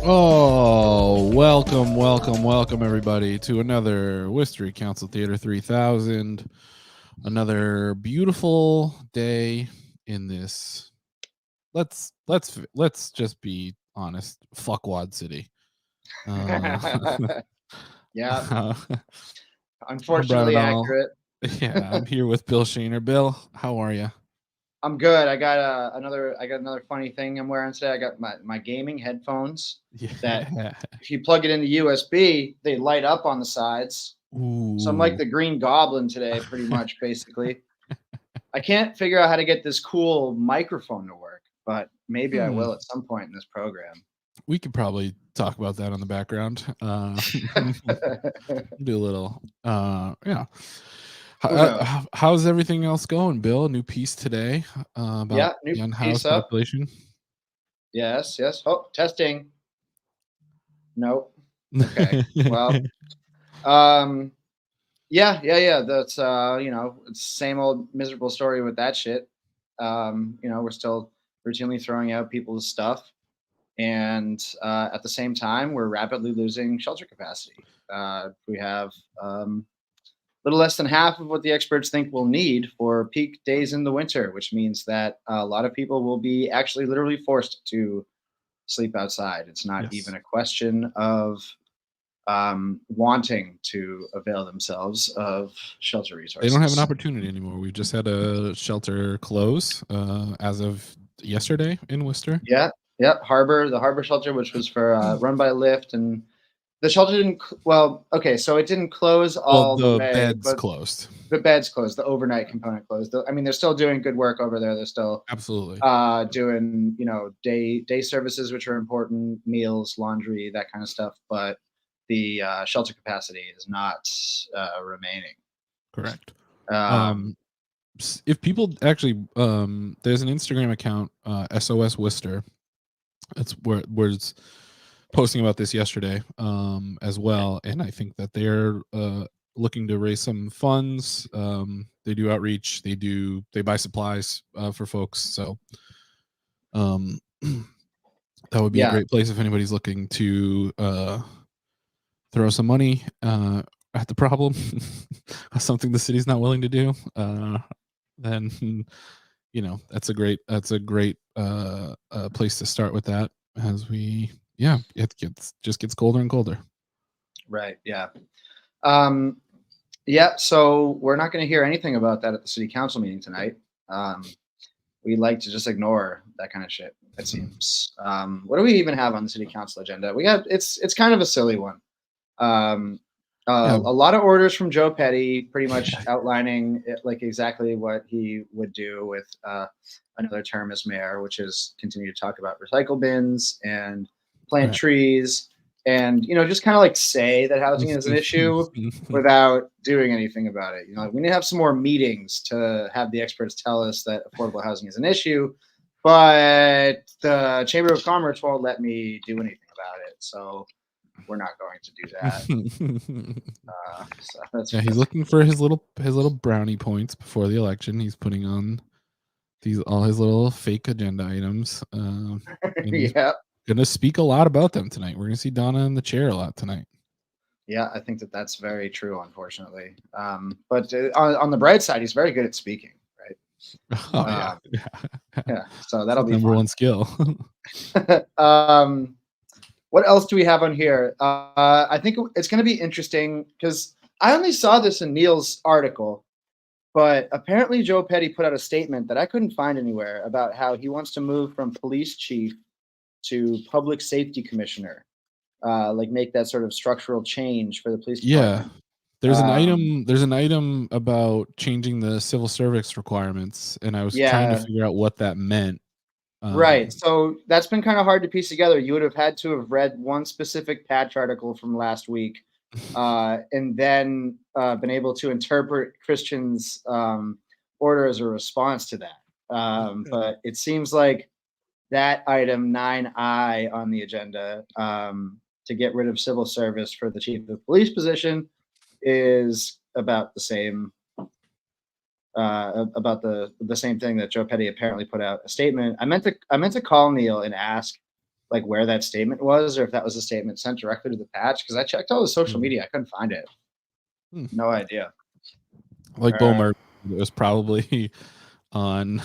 Oh, welcome, everybody, to another Worcester Council Theater 3000. Another beautiful day in this. Let's just be honest. Fuckwad city. Yeah, I'm Bryan unfortunately O'Donnell. accurate. Yeah, I'm here with Bill Shaner. Bill, how are you? I'm good. I got another funny thing I'm wearing today. I got my gaming headphones that Yeah. if you plug it into USB, they light up on the sides. So I'm like Ooh. the Green Goblin today, pretty much, basically. I can't figure out how to get this cool microphone to work, but maybe I Hmm. will at some point in this program. We could probably talk about that on the background. Do a little. Yeah. Who knows? How's everything else going, Bill? New piece today about Yeah, new the piece unhoused up. population. Yes, yes. Oh, testing. Nope. Okay. Well, um, yeah. That's it's same old miserable story with that shit. We're still routinely throwing out people's stuff, and at the same time, we're rapidly losing shelter capacity. We have little less than half of what the experts think we'll need for peak days in the winter, which means that a lot of people will be actually literally forced to sleep outside. It's not even Yes. a question of wanting to avail themselves of shelter They don't have an resources. opportunity anymore. We just had a shelter close as of yesterday in Worcester. Yeah, yep. The Harbor Shelter, which was for run by Lyft, and the shelter didn't. Well, okay, so it didn't close Well, all the the way, bed's but closed. the beds closed. The overnight component closed. I mean, they're still doing good work over there. They're still Absolutely. doing day services, which are important, meals, laundry, that kind of stuff. But the shelter capacity is not remaining. Correct. Um, Um, if people actually, there's an Instagram account, SOS Worcester. That's where it's posting about this yesterday as well, and I think that they're looking to raise some funds. They do outreach. They buy supplies for folks. So um, that would be a yeah, great place if anybody's looking to throw some money at the problem. Something the city's not willing to do. Then that's a great place to start with that as we yeah it gets colder and colder. right, yeah. Um, yeah, so we're not going to hear anything about that at the city council meeting tonight. Um, we like to just ignore that kind of shit. It seems. What do we even have on the city council agenda? We got it's kind of a silly one. Um, Yeah. a lot of orders from Joe Petty, pretty much outlining like exactly what he would do with another term as mayor, which is continue to talk about recycle bins and plant Right. trees, and just kind of like say that housing is an issue without doing anything about it. We need to have some more meetings to have the experts tell us that affordable housing is an issue, but the Chamber of Commerce won't let me do anything about it. So we're not going to do that. So Yeah, he's looking for his little brownie points before the election. He's putting on these all his little fake agenda items, and he's yeah, gonna speak a lot about them tonight. We're gonna see Donna in the chair a lot tonight. yeah. I think that that's very true, unfortunately. But on the bright side, he's very good at speaking, right? Oh yeah, Um, yeah. yeah, so It's that'll his be number fun. one skill. What else do we have on here? I think it's going to be interesting because I only saw this in Neil's article, but apparently Joe Petty put out a statement that I couldn't find anywhere about how he wants to move from police chief to public safety commissioner, like make that sort of structural change for the police Yeah. department. There's an Um, item there's an item about changing the civil service requirements, and I was trying to yeah, figure out what that meant. right. Um, So that's been kind of hard to piece together. You would have had to have read one specific patch article from last week, and then been able to interpret Christian's order as a response to that. But it seems like that item 9I on the agenda, to get rid of civil service for the chief of police position, is about the same thing that Joe Petty apparently put out a statement. I meant to call Neil and ask like where that statement was, or if that was a statement sent directly to the patch. Because I checked all the social media, I couldn't find it. No idea. Like Bo Murray, it was probably on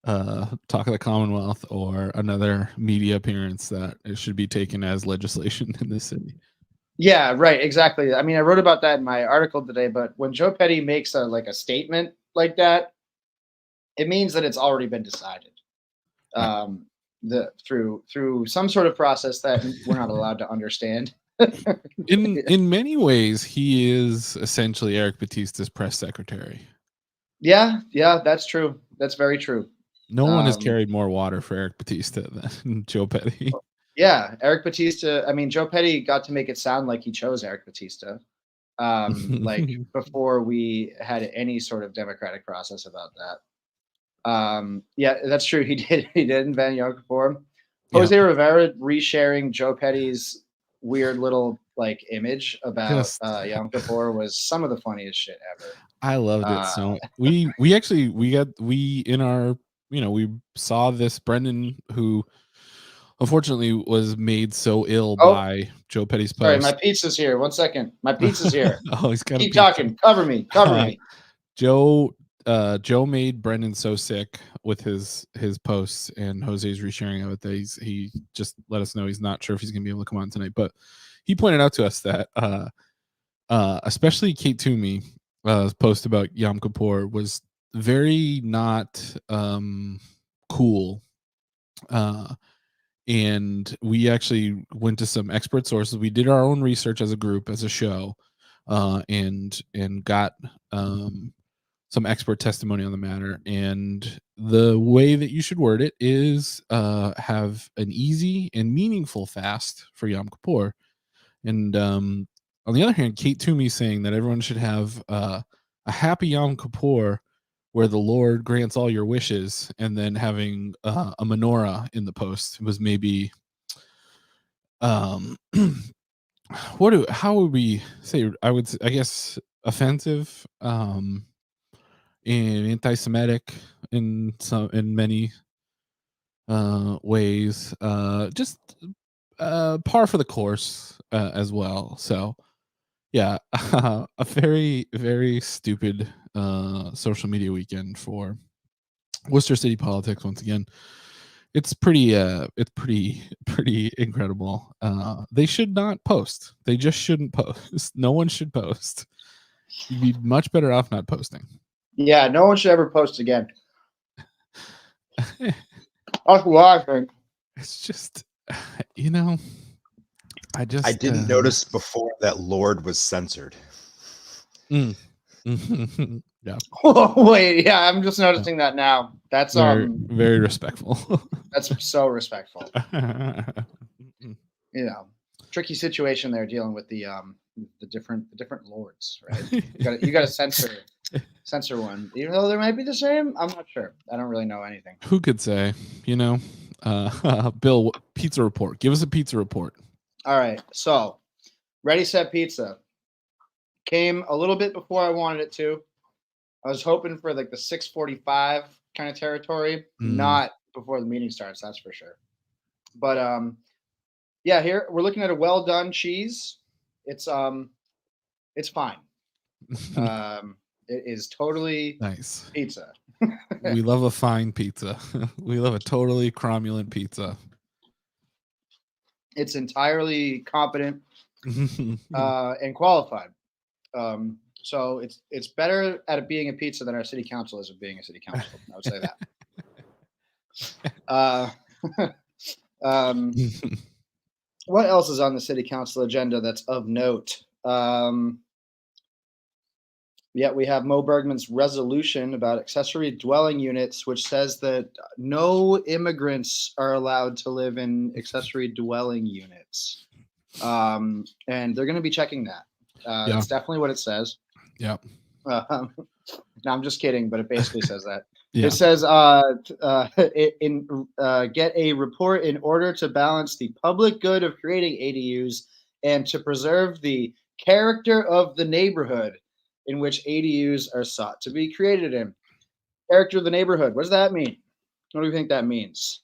Talk of the Commonwealth or another media appearance that it should be taken as legislation in this city. Yeah, right. Exactly. I mean, I wrote about that in my article today. But when Joe Petty makes a statement like that, it means that it's already been decided. Right. Through some sort of process that we're not allowed to understand. In many ways, he is essentially Eric Batista's press secretary. Yeah, that's true. That's very true. No one has carried more water for Eric Batista than Joe Petty. Yeah, Eric Batista. I mean, Joe Petty got to make it sound like he chose Eric Batista, like before we had any sort of democratic process about that. Yeah, that's true. He did. He did invent Yom Kippur. Jose Rivera resharing Joe Petty's weird little like image about Yom Kippur was some of the funniest shit ever. I loved it. So we in our, we saw this Brendan, who unfortunately was made so ill by Joe Petty's post. Sorry, my pizza's here. 1 second. My pizza's here. Oh, he's got Keep talking. Cover me. Cover me. Joe made Brendan so sick with his posts, and Jose's resharing of it that he just let us know he's not sure if he's gonna be able to come on tonight. But he pointed out to us that especially Kate Toomey post about Yom Kippur was very not cool. And we actually went to some expert sources. We did our own research as a group, as a show, and got some expert testimony on the matter. And the way that you should word it is have an easy and meaningful fast for Yom Kippur. And on the other hand, Kate Toomey saying that everyone should have a happy Yom Kippur where the Lord grants all your wishes, and then having a menorah in the post was maybe how would we say, I guess offensive, and anti-Semitic in many ways, just par for the course as well. So yeah, a very, very stupid social media weekend for Worcester City politics. Once again, it's pretty incredible. They should not post. They just shouldn't post. No one should post. You'd be much better off not posting. Yeah, no one should ever post again. That's what I think. It's just, I didn't notice before that Lord was censored. Yeah. Wait, yeah, I'm just noticing that now. That's very respectful. That's so respectful. Tricky situation there dealing with the different lords, right? You got to censor one, even though they might be the same. I'm not sure. I don't really know anything. Who could say? Bill, pizza report. Give us a pizza report. All right. So, Ready Set Pizza came a little bit before I wanted it to. I was hoping for like the 6:45 kind of territory, not before the meeting starts. That's for sure. But yeah, here we're looking at a well done cheese. It's fine. It is totally nice pizza. We love a fine pizza. We love a totally cromulent pizza. It's entirely competent and qualified. So it's better at it being a pizza than our city council is at being a city council. I would say that. What else is on the city council agenda that's of note? Yeah, we have Mo Bergman's resolution about accessory dwelling units, which says that no immigrants are allowed to live in accessory dwelling units. And they're going to be checking that. That's definitely what it says. Yeah. No, I'm just kidding, but it basically says that. Yeah. It says get a report in order to balance the public good of creating ADUs and to preserve the character of the neighborhood in which ADUs are sought to be created in. Character of the neighborhood. What does that mean? What do you think that means?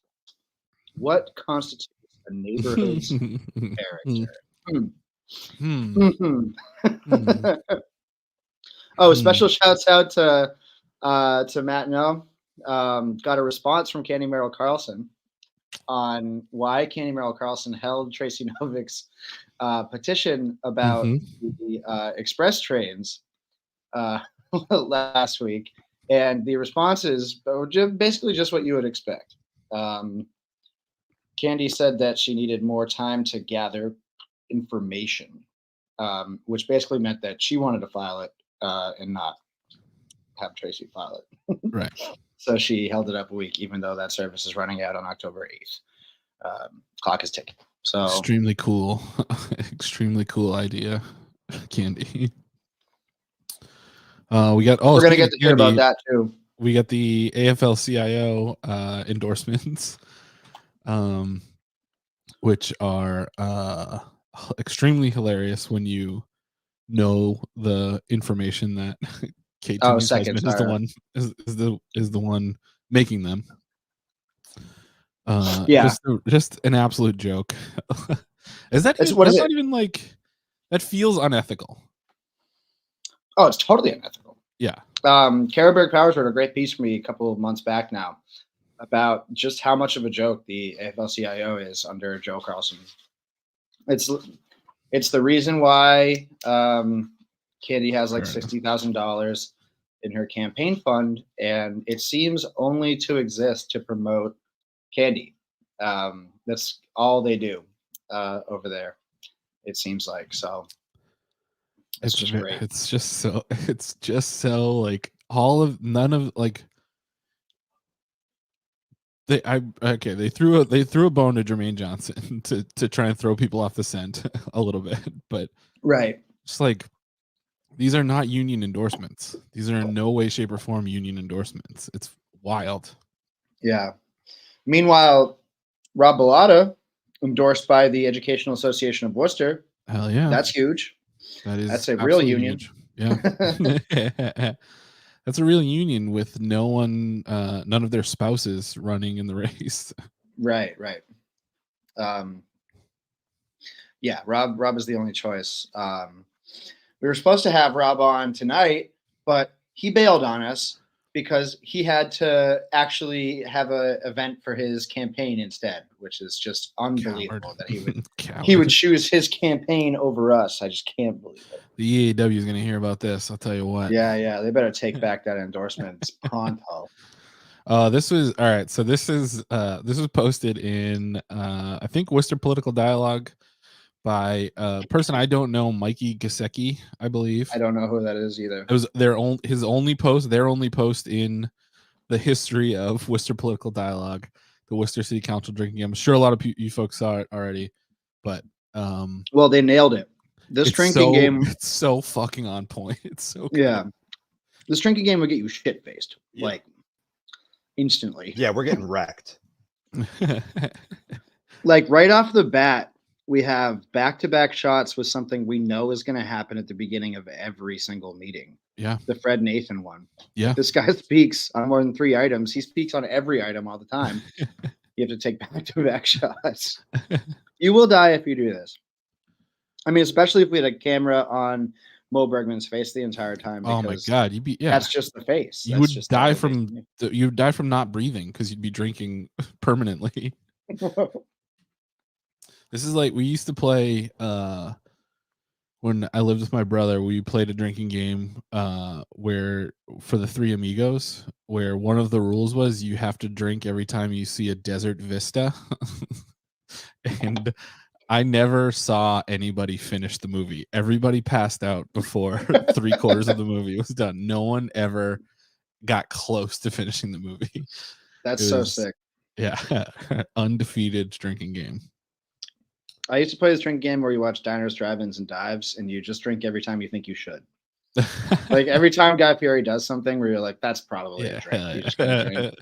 What constitutes a neighborhood's character. Hmm. Mhm. Hmm. Oh, special shouts out to Matt No. Got a response from Candy Merrill Carlson on why Candy Merrill Carlson held Tracy Novik's petition about Mhm. the express trains last week, and the responses were basically just what you would expect. Candy said that she needed more time to gather information, which basically meant that she wanted to file it and not have Tracy file it. Right. So she held it up a week, even though that service is running out on October 8th. Clock is ticking. So Extremely cool. Extremely cool idea, Candy. We got we're gonna speaking get of to hear about Candy, that too. we got the AFL-CIO endorsements, which are extremely hilarious when you know the information that Kate Oh, Timmy's second, husband is the sorry. one is the one making them. Yeah. Just an absolute joke. Is that even, What is that's it? not even like, that feels unethical. Oh, it's totally unethical. Yeah. Karaberg Powers wrote a great piece for me a couple of months back now about just how much of a joke the AFL-CIO is under Joe Carlson. It's the reason why Candy has like $60,000 in her campaign fund, and it seems only to exist to promote Candy. That's all they do over there. It seems like so. It's just great. It's just so like none of like they threw a bone to Jermaine Johnson to try and throw people off the scent a little bit, but Right. it's like, these are not union endorsements. These are in no way, shape, or form union endorsements. It's wild. Yeah. Meanwhile, Rob Bellata, endorsed by the Educational Association of Worcester. Hell yeah. That's huge. That's a real union. Huge. Yeah. That's a real union with none of their spouses running in the race. Right. Yeah, Rob is the only choice. We were supposed to have Rob on tonight, but he bailed on us because he had to actually have an event for his campaign instead, which is just unbelievable. That he would choose his campaign over us. I just can't believe it. The EAW is going to hear about this. I'll tell you what. Yeah, they better take back that endorsement pronto. This was all right. So this was posted in I think Worcester Political Dialogue by a person I don't know, Mikey Gasecki, I believe. I don't know who that is either. It was their only post in the history of Worcester Political Dialogue, the Worcester City Council drinking game. I'm sure a lot of you folks saw it already, but well, they nailed it. This drinking game, it's so fucking on point. It's so good. Yeah. This drinking game will get you shit faced like instantly. Yeah, we're getting wrecked. Like right off the bat, we have back-to-back shots with something we know is going to happen at the beginning of every single meeting. Yeah. The Fred Nathan one. Yeah. If this guy speaks on more than 3 items. He speaks on every item all the time. You have to take back-to-back shots. You will die if you do this. I mean, especially if we had a camera on Mo Bergman's face the entire time. Oh my God. That's just the face. You would die from not breathing because you'd be drinking permanently. This is like we used to play when I lived with my brother. We played a drinking game where for the Three Amigos, where one of the rules was you have to drink every time you see a desert vista. And I never saw anybody finish the movie. Everybody passed out before 3/4 of the movie was done. No one ever got close to finishing the movie. That's so sick. Yeah. Undefeated drinking game. I used to play this drinking game where you watch diners, drive-ins, and dives, and you just drink every time you think you should. Like every time Guy Fieri does something where you're like, that's probably a drink. You just drink.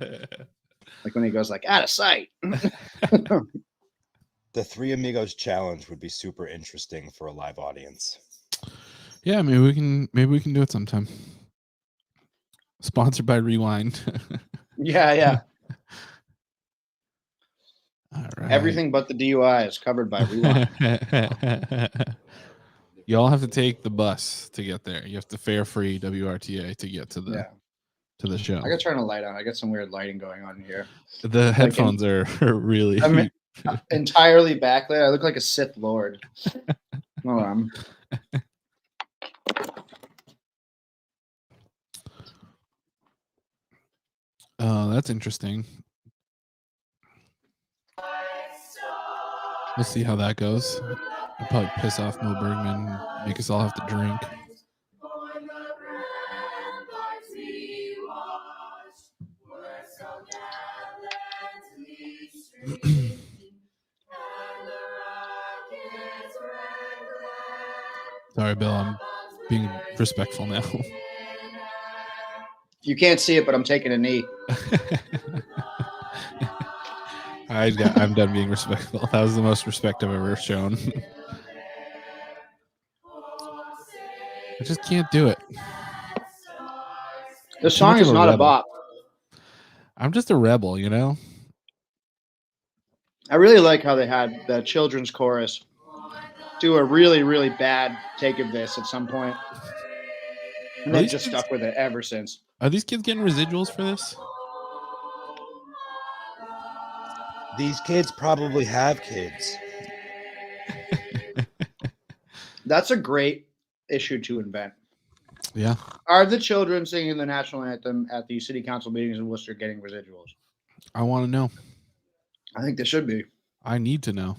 Like when he goes like, out of sight. The Three Amigos challenge would be super interesting for a live audience. Yeah, maybe we can do it sometime. Sponsored by Rewind. Yeah. All right. Everything but the DUI is covered by Rewind. You all have to take the bus to get there. You have to fare free WRTA to get to the show. I gotta turn a light on. I got some weird lighting going on here. The headphones are really I'm entirely backlit. I look like a Sith Lord. Hold on. That's interesting. We'll see how that goes. I'll probably piss off Mo Bergman, make us all have to drink. Sorry, Bill. I'm being respectful now. You can't see it, but I'm taking a knee. I'm done being respectful. That was the most respect I've ever shown. I just can't do it. This song is not a rebel. bop. I'm just a rebel, you know? I really like how they had the children's chorus do a really, really bad take of this at some point. And they've just stuck with it ever since. Are these kids getting residuals for this? These kids probably have kids. That's a great issue to invent. Yeah. Are the children singing the national anthem at the city council meetings in Worcester getting residuals? I want to know. I think they should be. I need to know.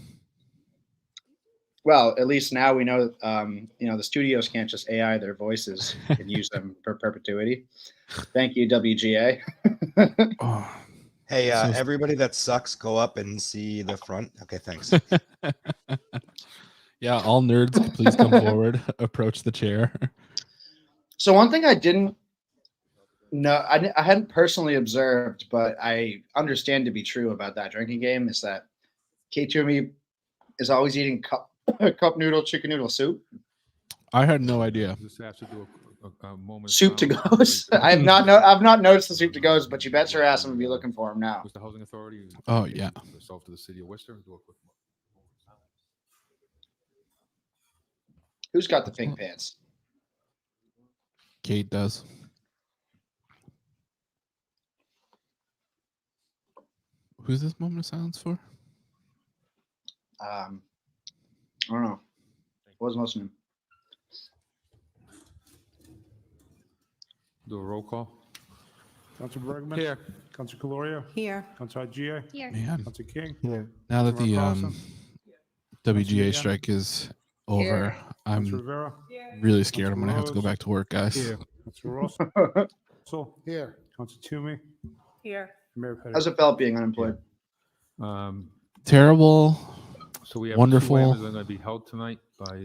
Well, at least now we know, the studios can't just AI their voices and use them for perpetuity. Thank you, WGA. Oh, Hey, everybody that sucks, go up and see the front. Okay, thanks. Yeah, all nerds, please come forward. Approach the chair. So one thing I didn't know, I hadn't personally observed, but I understand to be true about that drinking game is that K2Me is always eating cup noodle chicken noodle soup. I had no idea. Just have to do a moment. Soup to goes. I've not noticed the soup to goes, but you bet your ass I'm gonna be looking for them now. With the housing authority. Oh yeah. Yourself to the city of Worcester. Do a quick. Who's got the pink pants? Kate does. Who's this moment of silence for? I don't know. What was most of them? Do a roll call. Councilor Bergman. Here. Councilor Calorio. Here. Councilor GA. Here. Man, Councilor King. Here. now that the Councilor WGA strike is over, Councilor I'm Rivera. really scared I'm Councilor gonna have to go Rose. back to work, guys. Here. Councilor Ross. So here. Councilor Toomey. Here. Mayor Petty. How's it felt being unemployed? Terrible. So we have Wonderful. 2 items that are going to be held tonight by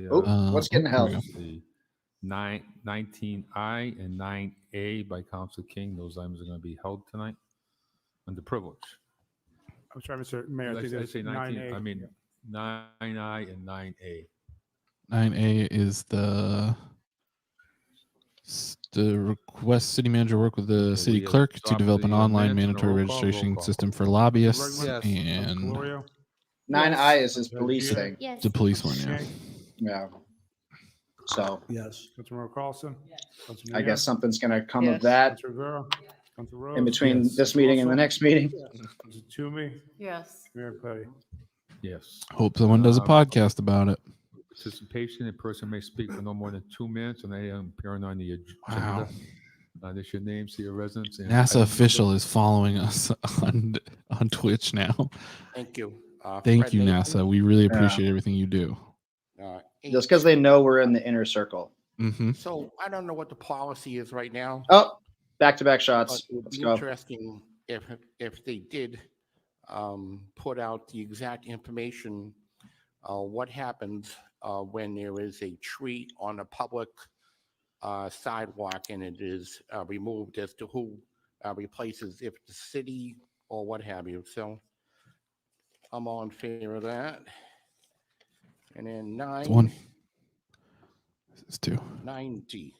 What's getting here we held? go. the 19I and 9A by Council King. Those items are going to be held tonight under privilege. I'm sorry, Mr. Mayor. I think I that's say 19. 9A. I mean 9I and 9A. 9A is the request city manager work with the city we clerk to adopt develop an the online minutes and a mandatory roll call, registration system for lobbyists Yes. and Calorio. 9I is his police Yeah. thing. Yes. the police one. Yeah. King. Yeah. So Yes. Councilor Carlson. Councilor I guess something's gonna come Yes. of that Councilor Rivera. Councilor Rose. in between Yes. this meeting and the next meeting. Councilor Toomey. Yes. Mayor Petty. Yes. Hope someone does a podcast about it. Participation, a person may speak for no more than 2 minutes and they appearing on the agenda. Wow. There's your name, see your residence. And NASA item official is following us on Twitch now. Thank you. Thank Fred you, Nathan, NASA. We really appreciate everything you do. Just because they know we're in the inner circle. Mm-hmm. So I don't know what the policy is right now. Oh, back-to-back But shots. it would Let's be go. interesting if they did put out the exact information. What happens when there is a tree on a public sidewalk and it is removed, as to who replaces, if the city or what have you. So I'm all in favor of that. And then It's one. This is two. 9D.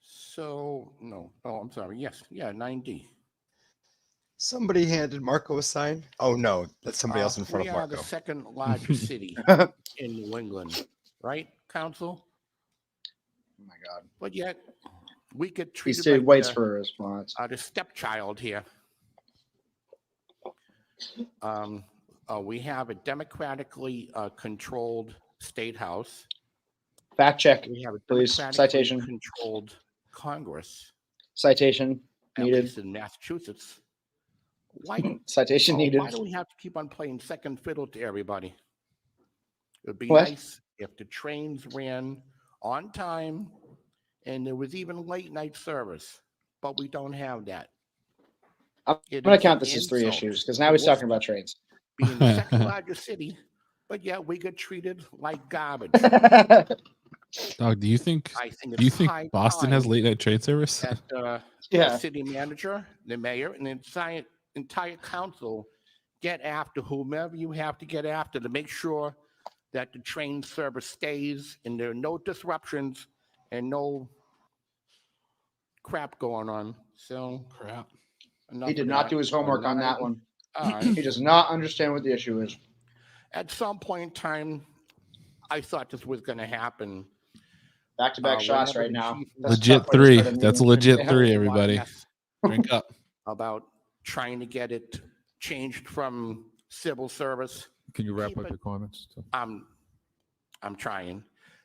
So, no, oh, I'm sorry. Yes, yeah, 9D. Somebody handed Marco a sign. Oh no, that's somebody else in front We of are the Marco. second largest city in New England, right, Council? Oh my God. But yet, we get He treated still like waits for a response. the stepchild here. We have a democratically controlled state house. Fact check, We have a please. democratically Citation. controlled Congress, Citation at needed. least in Massachusetts. Why? Citation needed. Why do we have to keep on playing second fiddle to everybody? It would be What? nice if the trains ran on time and there was even late night service, but we don't have that. I'm It going is to count an this as 3 insult issues because now to he's talking Worcester about trains. being the second largest city, but yet we get treated like garbage. Dog, do you think I think do you it's think high Boston has time late night train service? that the Yeah. city manager, the mayor, and the entire council get after whomever you have to get after to make sure that the train service stays and there are no disruptions and no crap going on. So Crap. He did not do his homework on that one. He does not understand what the issue is. At some point in time, I thought this was going to happen. Back-to-back shots whenever right the now. chief- That's Legit tough way to 3. start a That's a meeting. legit Yeah. 3, everybody. Yes, Drink up. about trying to get it changed from civil service. Can you wrap Keep up it- your comments? I'm trying.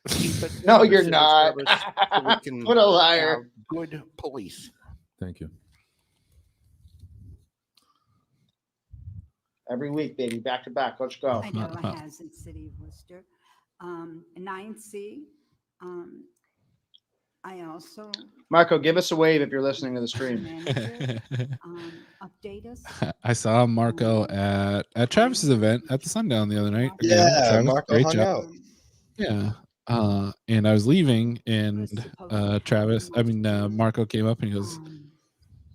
Keep it No, under you're civil not. service so we can What a liar. have good police. Thank you. Every week, baby. Back-to-back. Let's go. I know it has in City of Worcester. 9C, I also Marco, give us a wave if you're listening to the stream. manager, update us. I saw Marco at Travis's event at the Sundown the other night. Again, Yeah, Travis, Marco great hung job. out. Yeah. And I was leaving, and Marco came up and he goes,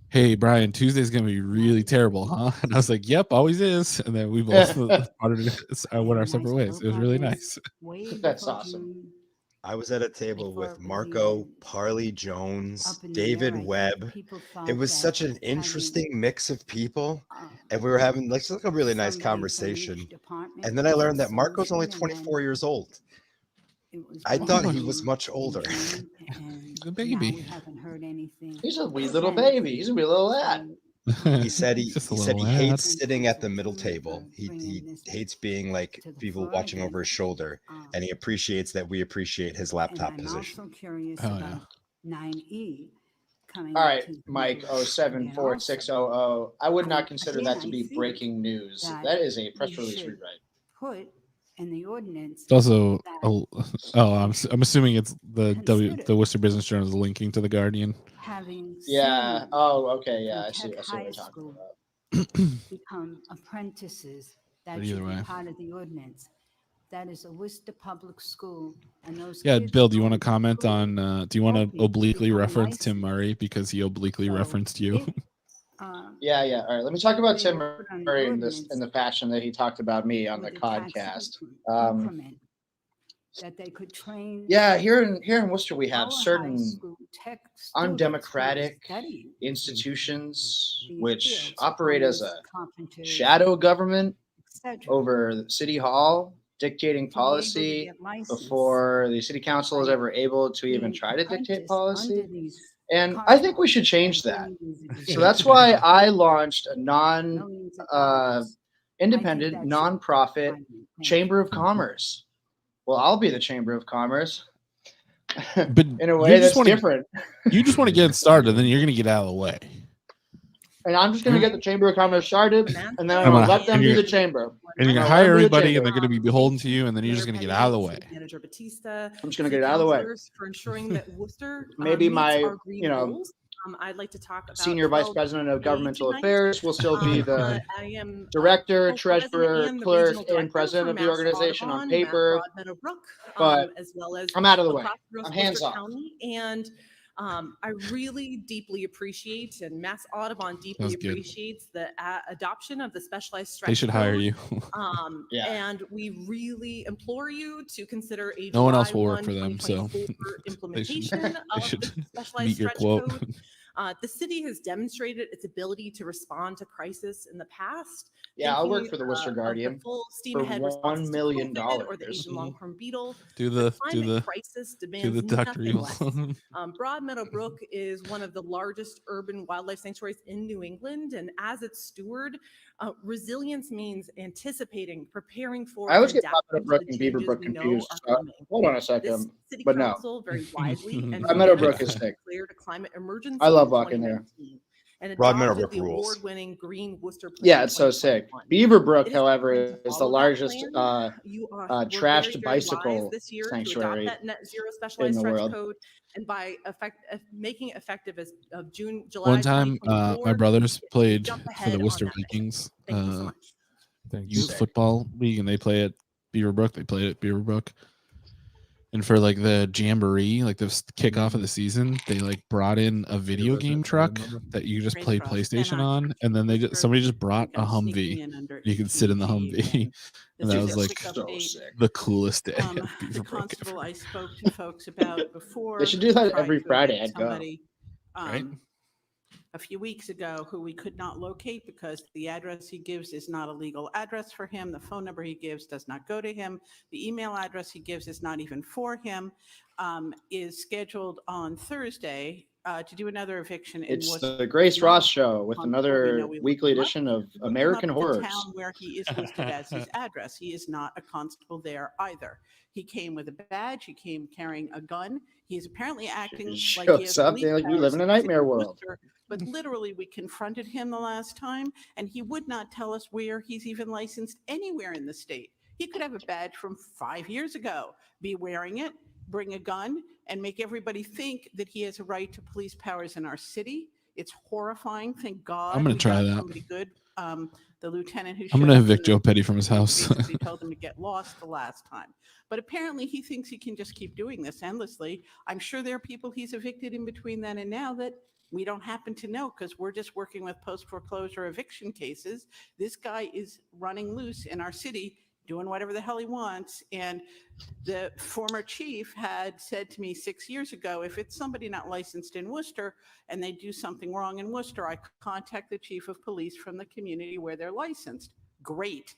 "Hey, Brian, Tuesday's gonna be really terrible, huh?" And I was like, "Yep, always is." And then we both went our separate ways. It was really nice. That's awesome. I was at a table with Marco, Parley Jones, David Webb. It was such an interesting mix of people, and we were having like a really nice conversation. And then I learned that Marco's only 24 years old. I thought he was much older. He's a baby. We haven't heard anything. He's a wee little baby. He's a wee little lad. He said he Just a said he little lad. hates sitting at the middle table. He hates being like people watching over his shoulder, and he appreciates that we appreciate his laptop And I'm position. also curious Oh, yeah. about 9E coming. All right, to Mike Congress. 0744600. I would not consider that to Again, be I think breaking news. that That is a press we release should rewrite. Put in the ordinance. It's also that I'm assuming it's the Consider. Worcester Business Journal is linking to the Guardian. having Yeah. seen Oh, okay. Yeah, I from see. I Tech see what High you're talking School about. become apprentices, that But should either be way. part of the ordinance. That is a Worcester public school, and those. Yeah, kids Bill, do you go want to to comment school on? Do you want hoping to to obliquely become reference Tim licensed. Murray because he obliquely So referenced you? if, Yeah, yeah. All right. Let me talk about they Tim were put on the Murray in ordinance the fashion that he talked about me on the with a tax podcast. increment, that they could train. Yeah, here in Worcester, we have our high certain school tech students who are undemocratic studying institutions these which fields, operate as a plumbers, carpenters, shadow government etc. over the city hall, dictating To be able to policy get licensed before the city council is by ever able to even being try to dictate apprenticed policy. under these And I think we should change that. So that's why I launched a independent, nonprofit Chamber of Commerce. Well, I'll be the Chamber of Commerce But in a you way just that's wanna- different. You just want to get it started, and then you're going to get out of the way. And I'm just going to get the Chamber of Commerce started, and then I'm I'm going to gonna- let them and be you're- the chamber. And you're going to I'll hire be the everybody, chamber. and they're going to be beholden to you, and then you're just going to get out of the way. Manager Batista. I'm just going to get it out of the way. For ensuring that Worcester Maybe meets my, our green you know, goals. I'd like to talk about Senior Vice 12 President of A Governmental tonight. Affairs will still be the I am Director, both president Treasurer, and the Clerk, regional director and President for of the Mass organization on Audubon, paper. Mass Broadmeadow but as well as I'm out of the way. across Worcester I'm hands off. County. And I really deeply appreciate, and Mass Audubon deeply Sounds good. appreciates the adoption of the specialized stretch They should hire code. you. Yeah. And we really implore you to consider a No one else July will work 1, for them, so 2024 implementation they of should the specialized meet your stretch quote. code. The city has demonstrated its ability to respond to crisis in the past. Yeah, I'll work Thinking, for the Worcester of Guardian the full steam for ahead $1 responses to million. COVID or the Asian long-term beetle. Do The the climate crisis demands Dr. nothing Evil. less. Broadmeadow Brook is one of the largest urban wildlife sanctuaries in New England, and as its steward, resilience means anticipating, preparing for, I always and get Broadmeadow adapting Brook to the and Beaver changes Brook we know confused. are coming. Hold on a This second, city but no. council very widely and Broadmeadow Brook unanimously is sick. declared a climate emergency I love in walking there. 2019 and Broadmeadow adopted Brook the rules. award-winning Green Worcester Plan. Yeah, in it's so sick. 2021. Beaver Brook, It is however, important to is the follow that largest plan. You are we're trashed very, very bicycle wise this year to sanctuary adopt that net zero in specialized the stretch world. code, and by making it effective as of July One time, 2024, my brothers we played jump for ahead the on Worcester that mission. Vikings Thank you so much. Thank you. youth Sick. football league, and they play at Beaver Brook. They played at Beaver Brook. And for like the jamboree, like the kickoff of the season, they like brought in a video game truck that you just play PlayStation on, and then somebody just brought a Humvee. You could sit in the Humvee, and that was like so sick. the coolest day. at The Beaver Brook constable ever. I spoke to folks about before. They should do that tried every to Friday. evict I'd go. somebody, Right? a few weeks ago who we could not locate because the address he gives is not a legal address for him. The phone number he gives does not go to him. The email address he gives is not even for him. Is scheduled on Thursday to do another eviction in It's Worcester. the Grace Not Ross Show with constable. We another know we looked weekly him up. edition of We looked him American up at the Horrors. town where he is listed as his address. He is not a constable there either. He came with a badge. He came carrying a gun. He is apparently acting like he Shows has something police like we live in a powers the city nightmare of world. Worcester. But literally, we confronted him the last time, and he would not tell us where he's even licensed anywhere in the state. He could have a badge from 5 years ago, be wearing it, bring a gun, and make everybody think that he has a right to police powers in our city. It's horrifying. Thank God. I'm gonna we try got that. Somebody good. The lieutenant who I'm showed gonna up evict to Joe Petty from his house. basically told him to get lost the last time. But apparently he thinks he can just keep doing this endlessly. I'm sure there are people he's evicted in between then and now that we don't happen to know because we're just working with post-foreclosure eviction cases. This guy is running loose in our city, doing whatever the hell he wants. And the former chief had said to me 6 years ago, if it's somebody not licensed in Worcester and they do something wrong in Worcester, I contact the chief of police from the community where they're licensed. Great.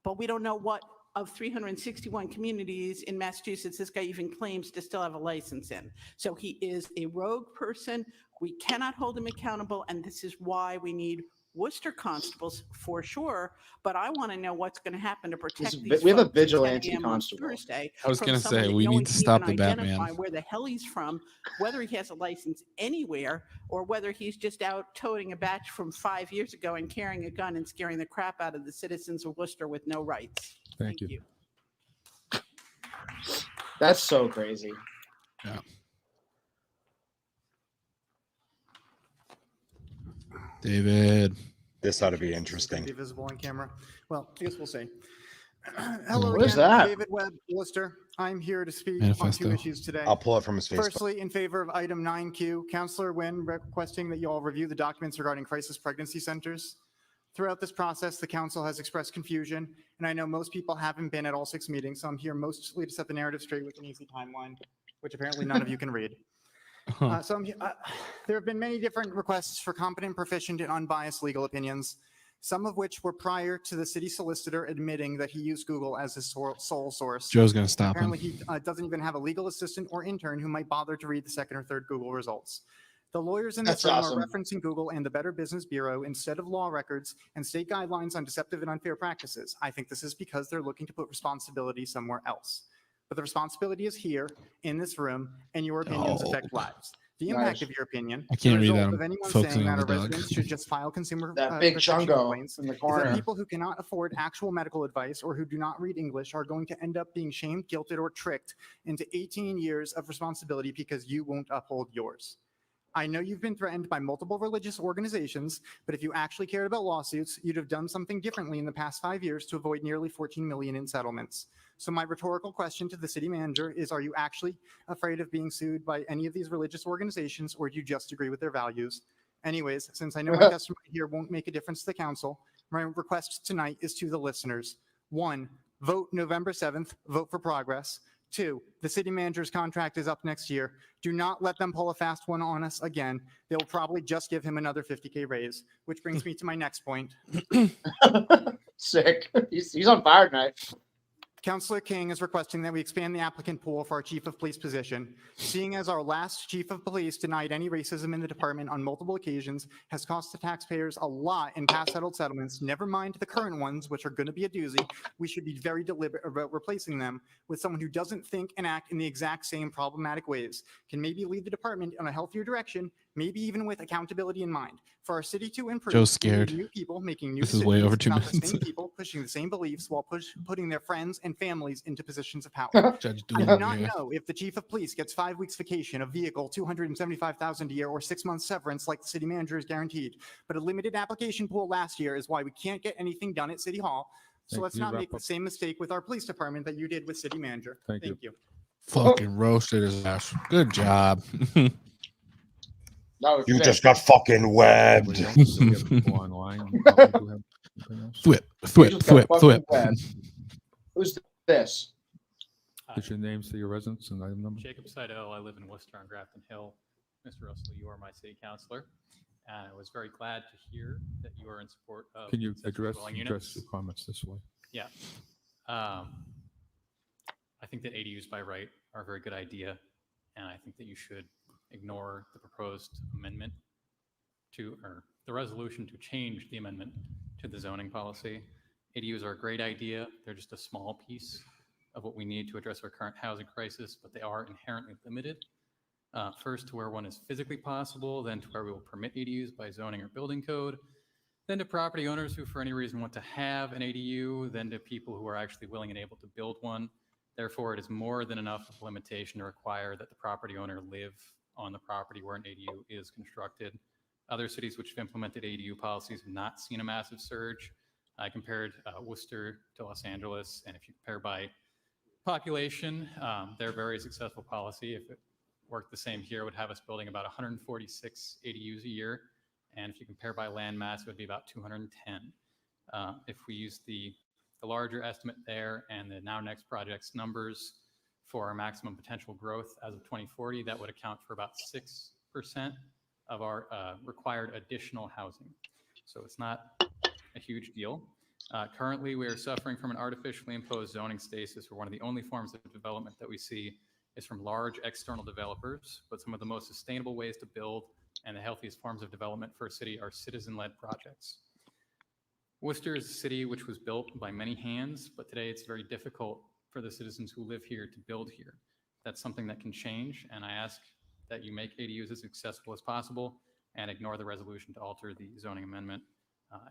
But we don't know what of 361 communities in Massachusetts this guy even claims to still have a license in. So he is a rogue person. We cannot hold him accountable, and this is why we need Worcester constables for sure. But I want to know what's going to happen to protect these We have a folks at 10 vigilante a.m. on constable. Thursday I was from gonna someone say that we no need one to can stop even the Batman. identify where the hell he's from, whether he has a license anywhere, or whether he's just out toting a batch from 5 years ago and carrying a gun and scaring the crap out of the citizens of Worcester with no rights. Thank you. That's so crazy. Yeah. David. This ought to be interesting. Be visible on camera. Well, I guess we'll see. Hello What is again, that? David Webb, Worcester. I'm here to speak Manifesto. on two issues today. I'll pull it from his Facebook. Firstly, in favor of item 9Q, Councillor Nguyen requesting that you all review the documents regarding crisis pregnancy centers. Throughout this process, the council has expressed confusion, and I know most people haven't been at all 6 meetings, so I'm here mostly to set the narrative straight with an easy timeline, which apparently none of you can read. There have been many different requests for competent, proficient, and unbiased legal opinions, some of which were prior to the city solicitor admitting that he used Google as his sole source. Joe's gonna stop him. Apparently, he doesn't even have a legal assistant or intern who might bother to read the second or third Google results. The lawyers in this room awesome. are referencing Google and the Better Business Bureau instead of law records and state guidelines on deceptive and unfair practices. I think this is because they're looking to put responsibility somewhere else. But the responsibility is here in this room, and your opinions affect lives. The impact of your opinion, I can't the read result that. of anyone Focusing saying on that the our dog. residents should just file consumer That big protection chungo complaints in the is that corner. people who cannot afford actual medical advice or who do not read English are going to end up being shamed, guilted, or tricked into 18 years of responsibility because you won't uphold yours. I know you've been threatened by multiple religious organizations, but if you actually cared about lawsuits, you'd have done something differently in the past 5 years to avoid nearly 14 million in settlements. So my rhetorical question to the city manager is, are you actually afraid of being sued by any of these religious organizations, or do you just agree with their values? Anyways, since I know my testimony here won't make a difference to the council, my request tonight is to the listeners. 1, vote November 7th, vote for progress. 2, the city manager's contract is up next year. Do not let them pull a fast one on us again. They'll probably just give him another $50K raise, which brings me to my next point. Sick. He's on fire tonight. Councillor King is requesting that we expand the applicant pool for our chief of police position. Seeing as our last chief of police denied any racism in the department on multiple occasions, has cost the taxpayers a lot in past settled settlements, never mind the current ones, which are going to be a doozy, we should be very deliberate about replacing them with someone who doesn't think and act in the exact same problematic ways, can maybe lead the department on a healthier direction, maybe even with accountability in mind. For our city to improve, Joe's scared. we need new people making new This is way over 2 not the minutes. same people pushing the same beliefs while putting their friends and families into positions of power. Judge I do Duda, not yeah. know if the chief of police gets 5 weeks vacation, a vehicle, $275,000 a year, or 6 months severance like the city manager is guaranteed. But a limited application pool last year is why we can't get anything done at City Hall. So let's not make the same mistake with our police department that you did with city manager. Thank Thank you. you. Fucking roasted his ass. Good job. You just got fucking webbed. Thwip. Who's this? What's your name, city residence, and item number? Jacob Seidel. I live in Worcester on Grafton Hill. Mr. Russell, you are my city councilor. And I was very glad to hear that you are in support of. Can you accessory address dwelling units. your comments this way? Yeah. I think that ADUs by right are a very good idea. And I think that you should ignore the proposed amendment or the resolution to change the amendment to the zoning policy. ADUs are a great idea. They're just a small piece of what we need to address our current housing crisis, but they are inherently limited. First, to where one is physically possible, then to where we will permit ADUs by zoning or building code, then to property owners who for any reason want to have an ADU, then to people who are actually willing and able to build one. Therefore, it is more than enough of a limitation to require that the property owner live on the property where an ADU is constructed. Other cities which have implemented ADU policies have not seen a massive surge. I compared Worcester to Los Angeles, and if you compare by population, they're a very successful policy. If it worked the same here, it would have us building about 146 ADUs a year. And if you compare by land mass, it would be about 210. If we use the larger estimate there and the Now Next project's numbers for our maximum potential growth as of 2040, that would account for about 6% of our required additional housing. So it's not a huge deal. Currently, we are suffering from an artificially imposed zoning stasis, where one of the only forms of development that we see is from large external developers, but some of the most sustainable ways to build and the healthiest forms of development for a city are citizen-led projects. Worcester is a city which was built by many hands, but today it's very difficult for the citizens who live here to build here. That's something that can change, and I ask that you make ADUs as accessible as possible and ignore the resolution to alter the zoning amendment.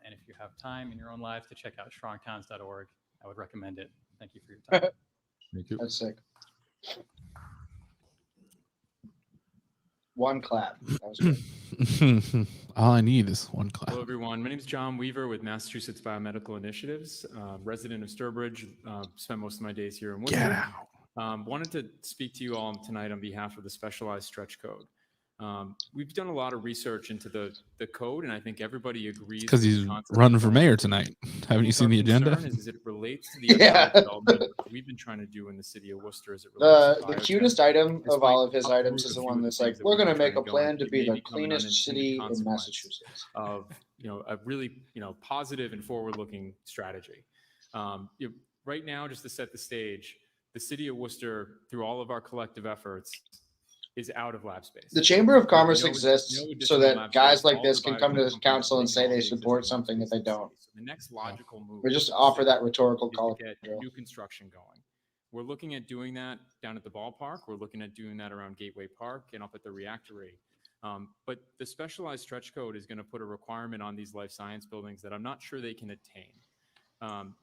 And if you have time in your own lives to check out strongtowns.org, I would recommend it. Thank you for your time. Thank you. That's sick. One clap. That was good. All I need is one clap. Hello, everyone. My name is John Weaver with Massachusetts Biomedical Initiatives, resident of Sturbridge. Spent most of my days here in Worcester. Get out. Wanted to speak to you all tonight on behalf of the Specialized Stretch Code. We've done a lot of research into the code, and I think everybody agrees. Because he's running for mayor tonight. Haven't you seen the agenda? Is it relates to the development we've been trying to do in the city of Worcester as it relates to The cutest item of all of his items is the one that's like, we're going to make a plan to be the cleanest city in Massachusetts. Of a really positive and forward-looking strategy. Right now, just to set the stage, the city of Worcester, through all of our collective efforts, is out of lab space. The Chamber of Commerce exists so that guys like this can come to the council and say they support something that they don't. So the next logical move. We just offer that rhetorical call. Get new construction going. We're looking at doing that down at the ballpark. We're looking at doing that around Gateway Park and up at the reactory. But the specialized stretch code is going to put a requirement on these life science buildings that I'm not sure they can attain.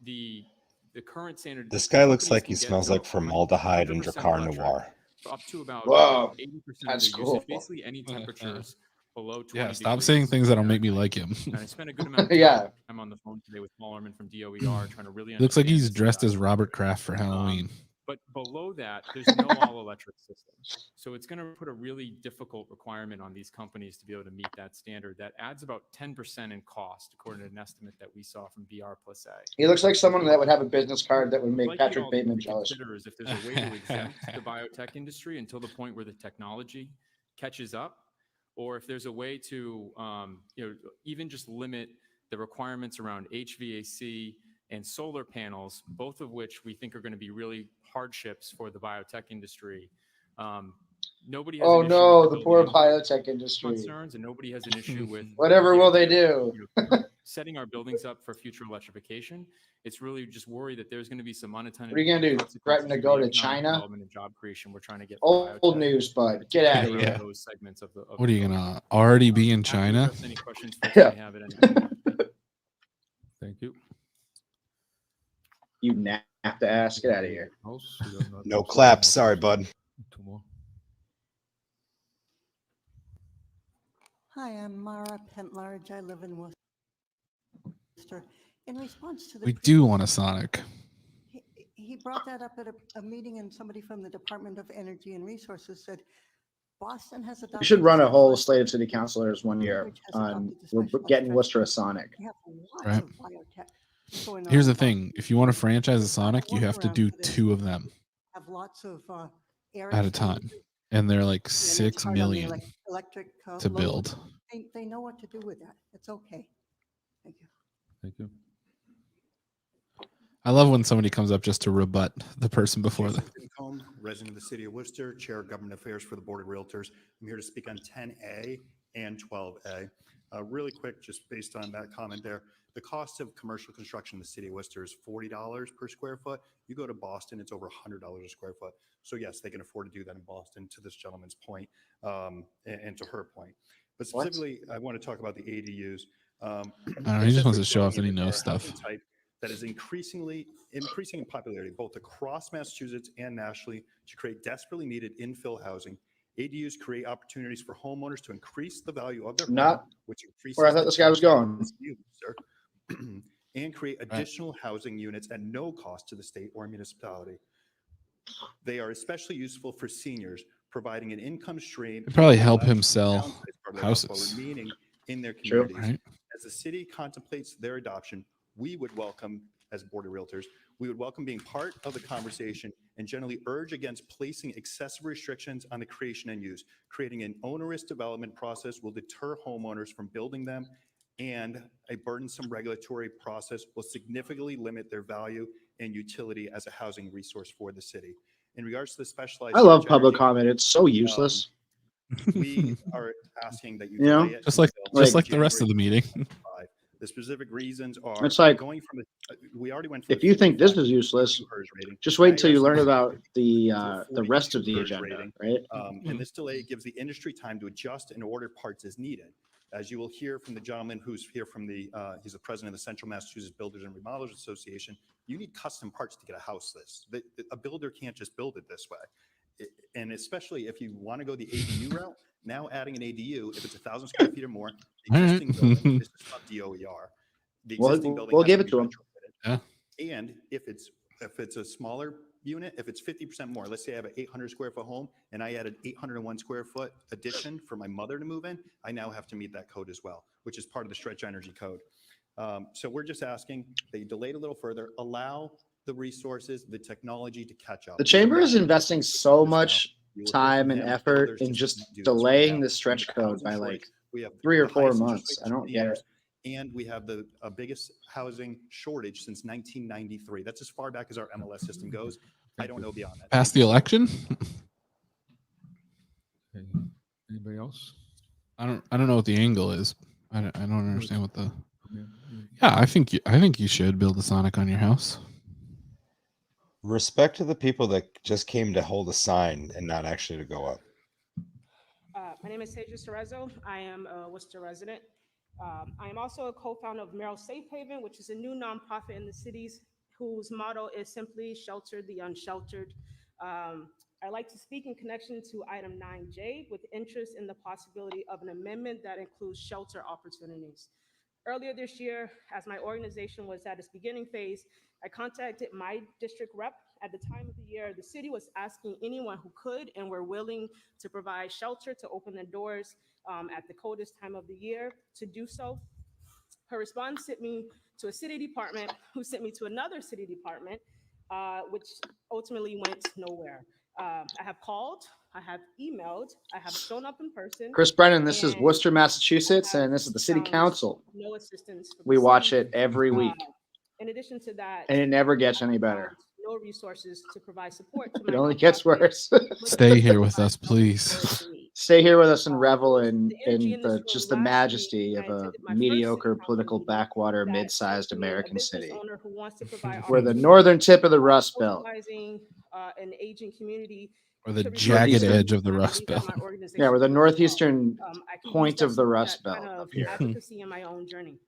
The current standard. This guy looks like he smells like formaldehyde and Dracar Noir. Up to about 80% that's of their cool. usage, basically any temperatures below 20 Yeah, stop degrees. saying things that'll make me like him. And I spent a good amount of time on the phone today with Paul Orman from DOER trying to really Looks like he's understand dressed this as Robert Kraft for Halloween. But below that, there's no all-electric system. So it's going to put a really difficult requirement on these companies to be able to meet that standard. That adds about 10% in cost, according to an estimate that we saw from BR plus A. He looks like someone that would have a business card that would I'd make like you Patrick all Bateman to jealous. consider is if there's a way to exempt the biotech industry until the point where the technology catches up, or if there's a way to, even just limit the requirements around HVAC and solar panels, both of which we think are going to be really hardships for the biotech industry. Nobody has an issue with the poor building biotech industry. concerns, and nobody has an issue with Whatever will they do? Setting our buildings up for future electrification. It's really just worry that there's going to be some unintended. What are you gonna do? Threaten to go to China? Development and job creation. We're trying to get Old news, bud. Get out of around here. those segments of the. What are you gonna already be in China? Any questions folks Yeah. may have at any time. Thank you. You have to ask. Get out of here. No claps. Sorry, bud. Two more. Hi, I'm Mara Pentlarge. I live in Worcester. In response to the We do want a Sonic. he brought that up at a meeting, and somebody from the Department of Energy and Resources said Boston has adopted. We should run a whole slate of city councilors one year on we're getting Worcester a Sonic. We have lots Right. of biotech going Here's on. the thing: if you want to franchise a Sonic, you have to do 2 of them Have lots of at a time, and they're like and it's 6 hard on the million electric to load. build. They know what to do with that. It's okay. Thank you. Thank you. I love when somebody comes up just to rebut the person before them. Combe, resident of the city of Worcester, Chair of Government Affairs for the Board of Realtors. I'm here to speak on 10A and 12A. Really quick, just based on that comment there, the cost of commercial construction in the city of Worcester is $40 per square foot. You go to Boston, it's over $100 a square foot. So yes, they can afford to do that in Boston, to this gentleman's point, and to her point. But specifically, I want to talk about the ADUs. I don't know, he just wants to show off that he knows stuff. Type that is increasing in popularity both across Massachusetts and nationally to create desperately needed infill housing. ADUs create opportunities for homeowners to increase the value of their home, which increases where I thought this guy was going. And create additional housing units at no cost to the state or municipality. They are especially useful for seniors, providing an income stream. It'd probably help him sell houses. Remaining in their communities. Right. As the city contemplates their adoption, we would welcome, as Board of Realtors, we would welcome being part of the conversation and generally urge against placing excessive restrictions on the creation and use. Creating an onerous development process will deter homeowners from building them, and a burdensome regulatory process will significantly limit their value and utility as a housing resource for the city. In regards to the specialized, I love public comment. It's so useless. We are asking that you know, delay it just like the rest of the January meeting. 2025. The specific reasons are It's like, going from we already went from if you think this is useless, just wait until you learn about the rest of the agenda, right? And this delay gives the industry time to adjust and order parts as needed. As you will hear from the gentleman who's here from he's the president of the Central Massachusetts Builders and Remodelers Association, you need custom parts to get a house a builder can't just build it this way. And especially if you want to go the ADU route, now adding an ADU, if it's 1,000 square feet or more, the existing building, this is not DOER. The existing building we'll has give to it to be him. retrofitted. And if it's a smaller unit, if it's 50% more, let's say I have an 800 square foot home and I added 801 square foot addition for my mother to move in, I now have to meet that code as well, which is part of the stretch energy code. So we're just asking that you delay it a little further, allow the resources, the technology to catch up. The chamber is investing so much time and effort in just delaying the stretch code by like 3 or 4 months. I don't get it. And we have the biggest housing shortage since 1993. That's as far back as our MLS system goes. I don't know beyond that. Past the election? Okay. Anybody else? I don't know what the angle is. I don't understand what the. Yeah, I think you should build a Sonic on your house. Respect to the people that just came to hold a sign and not actually to go up. My name is Cedra Cerezo. I am a Worcester resident. I am also a co-founder of Merrill Safe Haven, which is a new nonprofit in the cities whose motto is simply shelter the unsheltered. I like to speak in connection to item 9J with interest in the possibility of an amendment that includes shelter opportunities. Earlier this year, as my organization was at its beginning phase, I contacted my district rep At the time of the year, the city was asking anyone who could and were willing to provide shelter to open their doors at the coldest time of the year to do so. Her response sent me to a city department, who sent me to another city department, which ultimately went nowhere. I have called, I have emailed, I have shown up in person. Chris Brennan, this is and Worcester, Massachusetts, and this is the city found council. no assistance from We the watch city. it every week, In addition to that, and it never gets any I better. found no resources to provide support to It my only gets nonprofit. worse. Stay here with us, please. Stay here with us and revel in energy in this the room just the last majesty week, of I a attended my first mediocre city council political meeting backwater, that mid-sized said to me, a American business city. owner who wants to provide We're the opportunities, northern tip of the Rust Belt. socializing an aging community, Or the contributing jagged Northeastern. edge of the I Rust believe that Belt. my organization Yeah, we're the can do as well. northeastern I can use point that of the Rust that kind Belt of up here. advocacy in my own journey.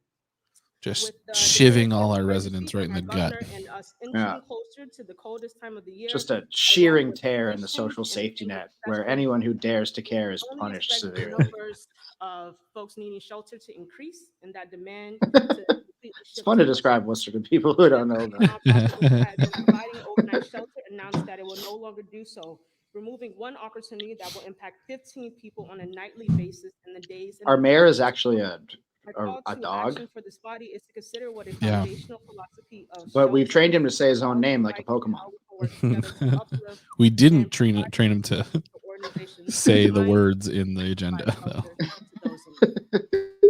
Just With the shivving delayed all our February residents receipt right of in the my gut. governor and us Yeah. inching closer to the coldest time of the year, Just a along shearing with tear in the inflation social and safety net, where recession, anyone who dares to care is only punished expect the severely. numbers of folks needing shelter to increase and that demand to completely It's shift fun to to us. describe Worcester to people who don't know The that. nonprofit which had been providing overnight shelter announced that it will no longer do so, removing one opportunity that will impact 15 people on a nightly basis in the days and Our the mayor weeks is actually a My call to dog, action for this body is to consider what a Yeah. foundational philosophy of but we've shelter, trained him to say his own name like a rights, and Pokemon. how we can work together to uplift We didn't and train provide him to for organizations say the designed words in the agenda, to provide though. shelter to those in need.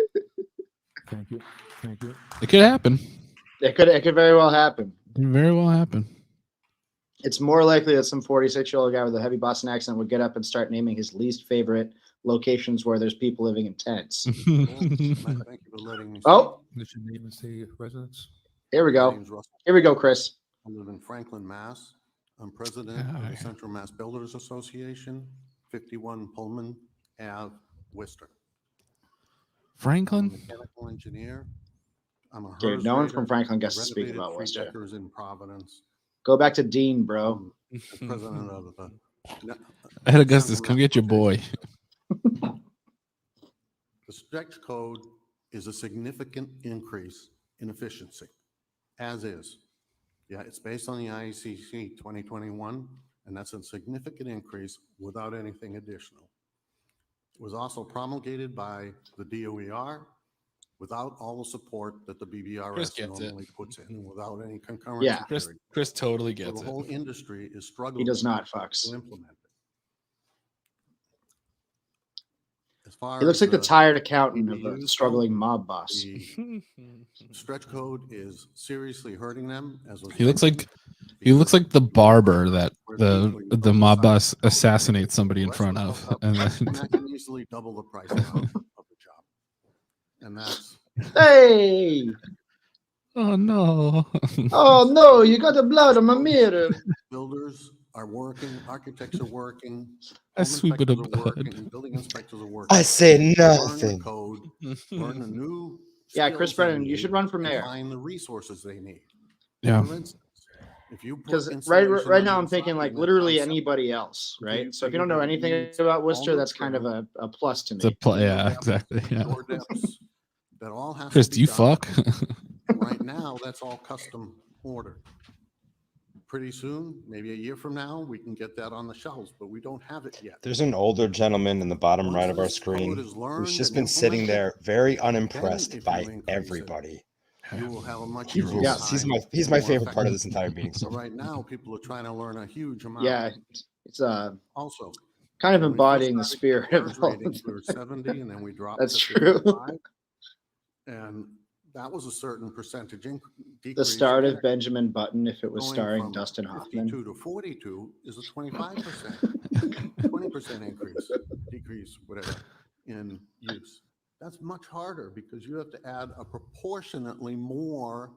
Thank you. Thank you. It could happen. It could very well happen. It could very well happen. It's more likely that some 46-year-old guy with a heavy Boston accent would get up and start naming his least favorite locations where there's people living in tents. Thank you for letting me speak. Oh, What's your name and city of residence? here we My go. name's Russell. Here we go, Chris. I live in Franklin, Mass. I'm president of the Central Mass Builders Association, 51 Pullman Ave, Worcester. I'm a Franklin? mechanical engineer. I'm a Dude, HERS no one from rater. Franklin I gets to speak renovated about Worcester. 3 deckers in Providence. Go back to Dean, bro. As president of the Ed Augustus, Central come Mass get your boy. Quotation. The stretch code is a significant increase in efficiency, as is. Yeah, it's based on the IECC 2021, and that's a significant increase without anything additional. It was also promulgated by the DOER without all the support that the Chris BBRS gets it. normally puts in, without any concurrent Yeah. security. Chris totally So gets the it. whole industry is struggling. He does not, to fucks. implement it. As far He looks as like the the tired accountant of ADUs the go, struggling mob boss. the stretch code is seriously hurting them, as was He looks mentioned, like the barber that where the people, you the go mob inside boss the house, assassinates the somebody in rest front of of, the hook and up, then and that can easily double the price of the job. And that's Hey! oh no, Oh no, you got the blood on my mirror. builders are working, architects are working, I home sweep it inspectors a are bud. working, building inspectors are working. I say Learn the nothing. code, learn the new Yeah, Chris skills they Brennan, you should need, run for and mayor. find the resources they need. Yeah. For instance, if you put Because insulation right on now the I'm thinking facade like and it's literally unsafe, anybody else, until you right? So if you figure don't know that it anything needs about all Worcester, new that's kind of trim, a plus to It's a me. yeah, depths, exactly. Yeah. door depths, that all has Chris, to be do you done. fuck? And right now, that's all custom ordered. Pretty soon, maybe a year from now, we can get that on the shelves, but we don't have it yet. There's an older gentleman in the bottom Once right of our this code screen is who's learned just and been sitting implemented, there very then unimpressed if by you increase it, everybody. you will have a much He easier rules. He's time my and my more favorite part of effective. this entire meeting. So So right now, people are trying to learn a huge amount. Yeah, it's Also, kind of when we first embodying the started spirit getting of HERS all ratings, of we were 70, and then we dropped That's to true. 55. And that was a certain percentage decrease. The start in of Benjamin Button, if it was going starring from Dustin Hoffman. 52 to 42 is a 25%, 20% increase, decrease, whatever, in use. That's much harder because you have to add a proportionately more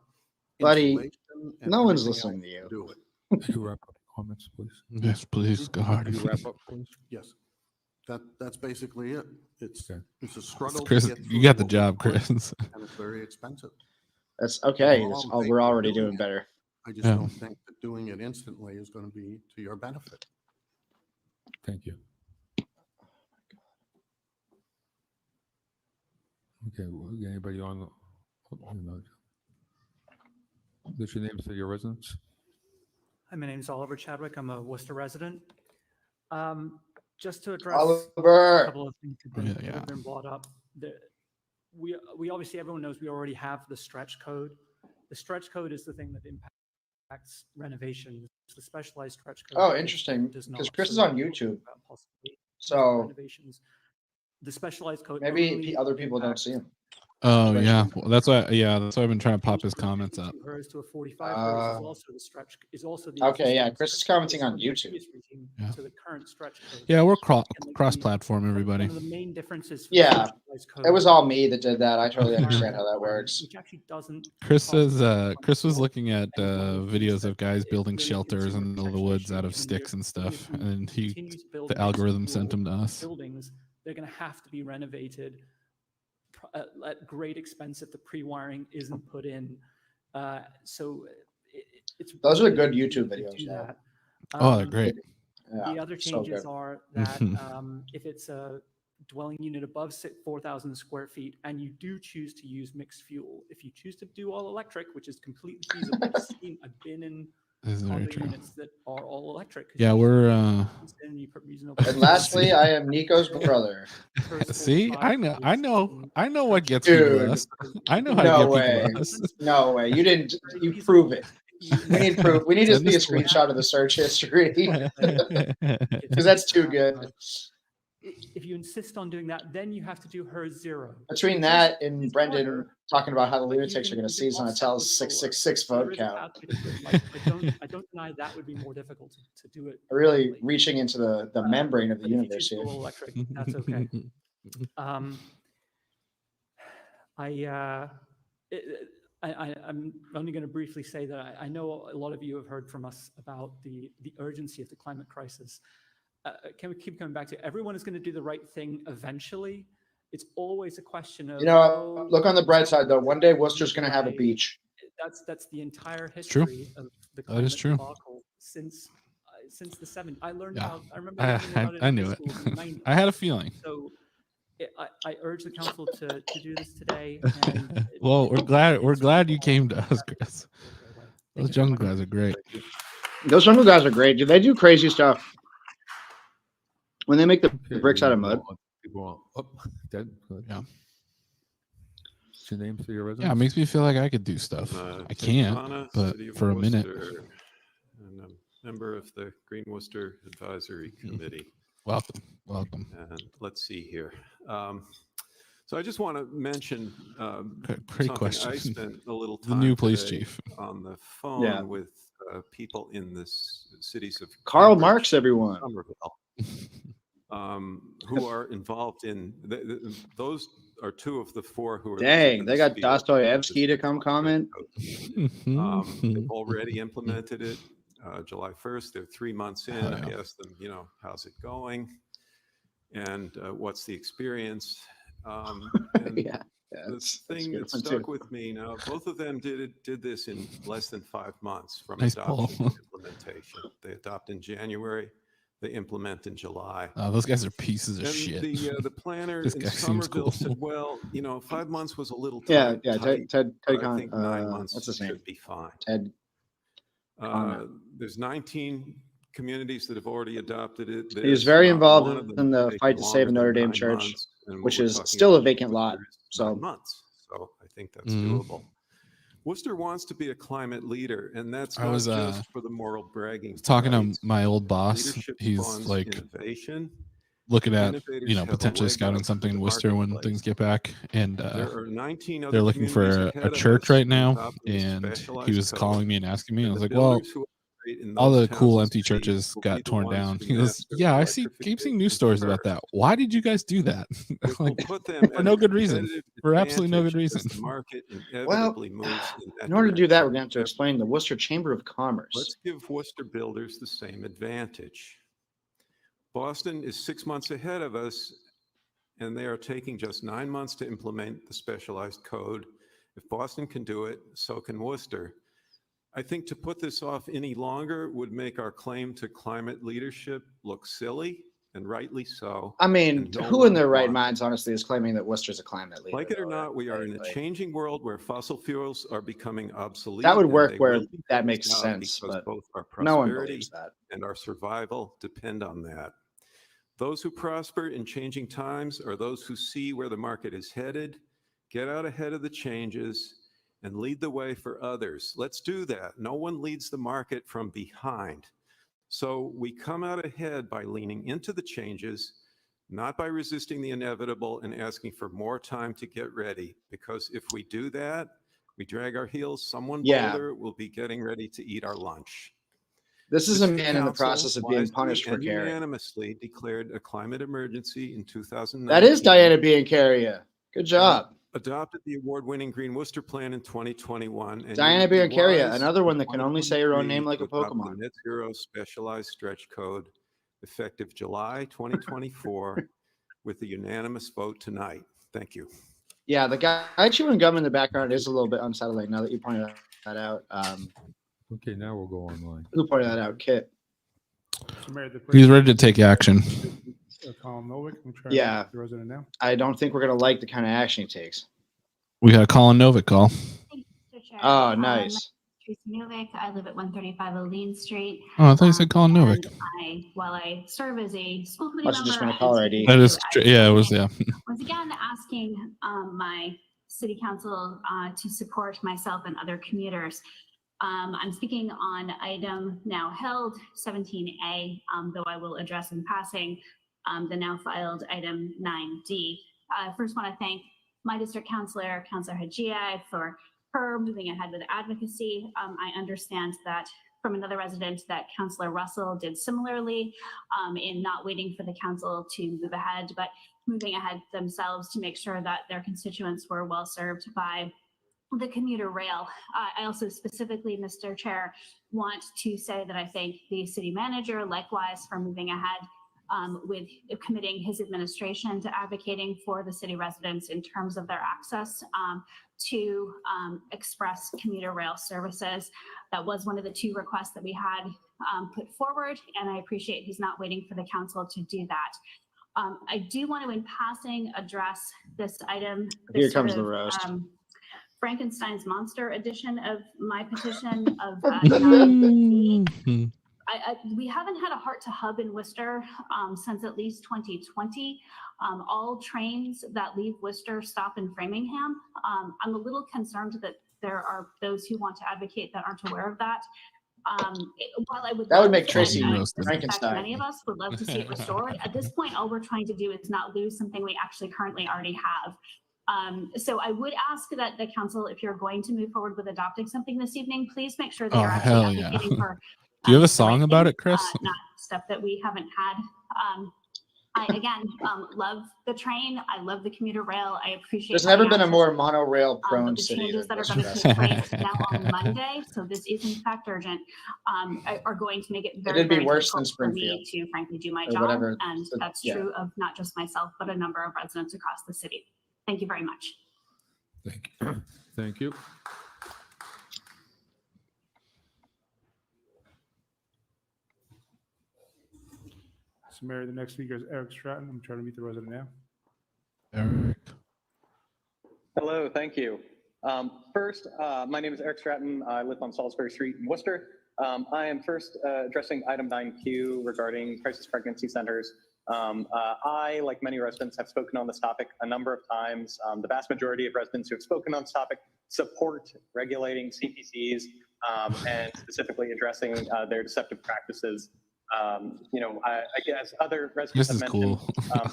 Buddy, insulation and no one's everything listening else to you. do it. Could you wrap up your comments, please? Yes, please, God. Could you wrap up, please? Yes, that's basically it. It's a struggle. Chris, to get you through got the what we job, put, Chris. and it's very expensive. That's okay. We're all We're already doing doing it. better. I just Yeah. don't think that doing it instantly is going to be to your benefit. Thank you. Okay, well, anybody on? What's your name, city of residence? Hi, my name is Oliver Chadwick. I'm a Worcester resident. Just to address Oliver. a couple of things that have been brought up. We obviously, everyone knows we already have the stretch code. The stretch code is the thing that impacts renovations. The specialized stretch code. Oh, interesting. Because Chris is on YouTube. So renovations. The specialized code. Maybe other people don't see him. Oh yeah, well, that's why. Yeah, that's why I've been trying to pop his comments up. Hers to a 45 hertz is also the stretch. Is also the Okay, yeah. Chris is commenting on YouTube. Yeah. To the current stretch code. Yeah, we're cross-platform, everybody. One of the main differences. Yeah, it was all me that did that. I totally understand how that works. Which actually doesn't. Chris says Chris was looking at videos of guys building shelters in the middle of the woods out of sticks and stuff, and the algorithm sent them to us. Buildings, they're going to have to be renovated at great expense if the pre-wiring isn't put in. So it's those are good YouTube videos. Oh, they're great. The other changes are that if it's a dwelling unit above 4,000 square feet and you do choose to use mixed fuel, if you choose to do all electric, which is completely feasible, I've been in condo units that are all electric. Yeah, we're. And lastly, I am Nico's brother. See, I know what gets people to us. I know how to get people to us. No way, you didn't. You prove it. We need proof. We need to see a screenshot of the search history because that's too good. If you insist on doing that, then you have to do her 0. Between that and Brendan talking about how the lunatics are going to seize on a Tel's 666 vote count. I don't deny that would be more difficult to do it. Really reaching into the membrane of the universe here. Electric, that's okay. I'm only going to briefly say that I know a lot of you have heard from us about the urgency of the climate crisis. Can we keep coming back to it? Everyone is going to do the right thing eventually. It's always a question of, look on the bright side though. One day Worcester's going to have a beach. That's the entire history of the climate that is true. debacle since the 70s. I learned about. I remember. I knew it. I had a feeling. So I urge the council to do this today. Well, we're glad you came to us, Chris. Those jungle guys are great. Those jungle guys are great. Do they do crazy stuff? When they make the bricks out of mud. Yeah. What's your name for your residence? Yeah, it makes me feel like I could do stuff. I can't, but for a minute. And a member of the Green Worcester Advisory Committee. Welcome. And let's see here. So I just want to mention great question. I spent a little time the new police chief on the phone with people in the cities of Karl Marx, everyone. Somerville, who are involved in those are 2 of the 4 who are. Dang, they got Dostoevsky to come comment. They've already implemented it. July 1st, they're 3 months in. I asked them, how's it going, and what's the experience? The thing that stuck with me now, both of them did this in less than 5 months from adoption to implementation. They adopt in January. They implement in July. Those guys are pieces of shit. The planner in Somerville said, well, 5 months was a little tight. Ted I think 9 months should be fine. Ted. There's 19 communities that have already adopted it. He was very involved in the fight to save Notre Dame Church, which is still a vacant lot. So months. So I think that's doable. Worcester wants to be a climate leader, and that's not just for the moral bragging. Talking to my old boss, he's like looking at potentially scouting something in Worcester when things get back, and they're looking for a church right now, and he was calling me and asking me, and I was like, well, all the cool empty churches got torn down. He goes, yeah, I keep seeing news stories about that. Why did you guys do that? Like, for no good reason. For absolutely no good reason. Well, in order to do that, we're going to have to explain the Worcester Chamber of Commerce. Let's give Worcester builders the same advantage. Boston is 6 months ahead of us, and they are taking just 9 months to implement the specialized code. If Boston can do it, so can Worcester. I think to put this off any longer would make our claim to climate leadership look silly. and rightly so. I mean, and no who in one their right wants minds, honestly, is claiming that Worcester's a climate leader? Like it or though, not, we are in a like, changing world where fossil fuels are becoming obsolete. that would and work they where will be that phased makes out sense, because but both our no one prosperity believes that. and our survival depend on that. Those who prosper in changing times are those who see where the market is headed, get out ahead of the changes, and lead the way for others. Let's do that. No one leads the market from behind. So we come out ahead by leaning into the changes, not by resisting the inevitable and asking for more time to get ready. Because if we do that, we drag our heels, someone bolder will be getting ready to eat our lunch. This is The a City man in the Council process of being wisely punished for and caring. unanimously declared a climate emergency in 2019. That is Diana being Carrier. Good job. Adopted the award-winning Green Worcester Plan in 2021. And Diana you would be Biancaria, wise another in one that can only say her own name 2023 like to a adopt the Pokemon. Net Zero Specialized Stretch Code effective July 2024 with a unanimous vote tonight. Thank you. Yeah, the guy chewing gum in the background is a little bit unsettling now that you pointed that out. Okay, now we'll go online. Who pointed that out? Kit. He's ready to take action. Colin Novick, I'm trying Yeah. to the resident now. I don't think we're going to like the kind of action he takes. We got a Colin Novick call. Oh, nice. Tracy Novick. I live at 135 Olean Street. Oh, I thought you said Colin Novick. While I serve as a school committee Must have just member, been a caller and ID. That is, yeah, it was, yeah. once again asking my city council to support myself and other commuters. I'm speaking on item now held 17A, though I will address in passing the now filed item 9D. I first want to thank my district councilor, Councilor Hajia, for her moving ahead with advocacy. I understand that from another resident that Councilor Russell did similarly in not waiting for the council to move ahead, but moving ahead themselves to make sure that their constituents were well served by the commuter rail. I also specifically, Mr. Chair, want to say that I thank the city manager likewise for moving ahead with committing his administration to advocating for the city residents in terms of their access to express commuter rail services. That was one of the two requests that we had put forward, and I appreciate he's not waiting for the council to do that. I do want to, in passing, address this item. Here comes the roast. Frankenstein's monster edition of my petition of 9D. We haven't had a heart to hub in Worcester since at least 2020. All trains that leave Worcester stop in Framingham. I'm a little concerned that there are those who want to advocate that aren't aware of that. While I would that would make Tracy Frankenstein. Many of us would love to see it restored. At this point, all we're trying to do is not lose something we actually currently already have. So I would ask that the council, if you're going to move forward with adopting something this evening, please make sure that you're actually advocating for. Do you have a song about it, Chris? Not stuff that we haven't had. I again love the train. I love the commuter rail. I appreciate. There's never been a more monorail prone the city. changes that are going to take place now on Monday, so this is in fact urgent, are going to make it very, It'd be very worse than difficult for me Springfield. to frankly do my Or job. whatever. And that's Yeah. true of not just myself, but a number of residents across the city. Thank you very much. Thank you. Thank you. So, Mary, the next speaker is Eric Stratton. I'm trying to meet the resident now. Eric. Hello, thank you. First, my name is Eric Stratton. I live on Salisbury Street in Worcester. I am first addressing item 9Q regarding crisis pregnancy centers. I, like many residents, have spoken on this topic a number of times. The vast majority of residents who have spoken on this topic support regulating CPCs and specifically addressing their deceptive practices. I guess other residents have mentioned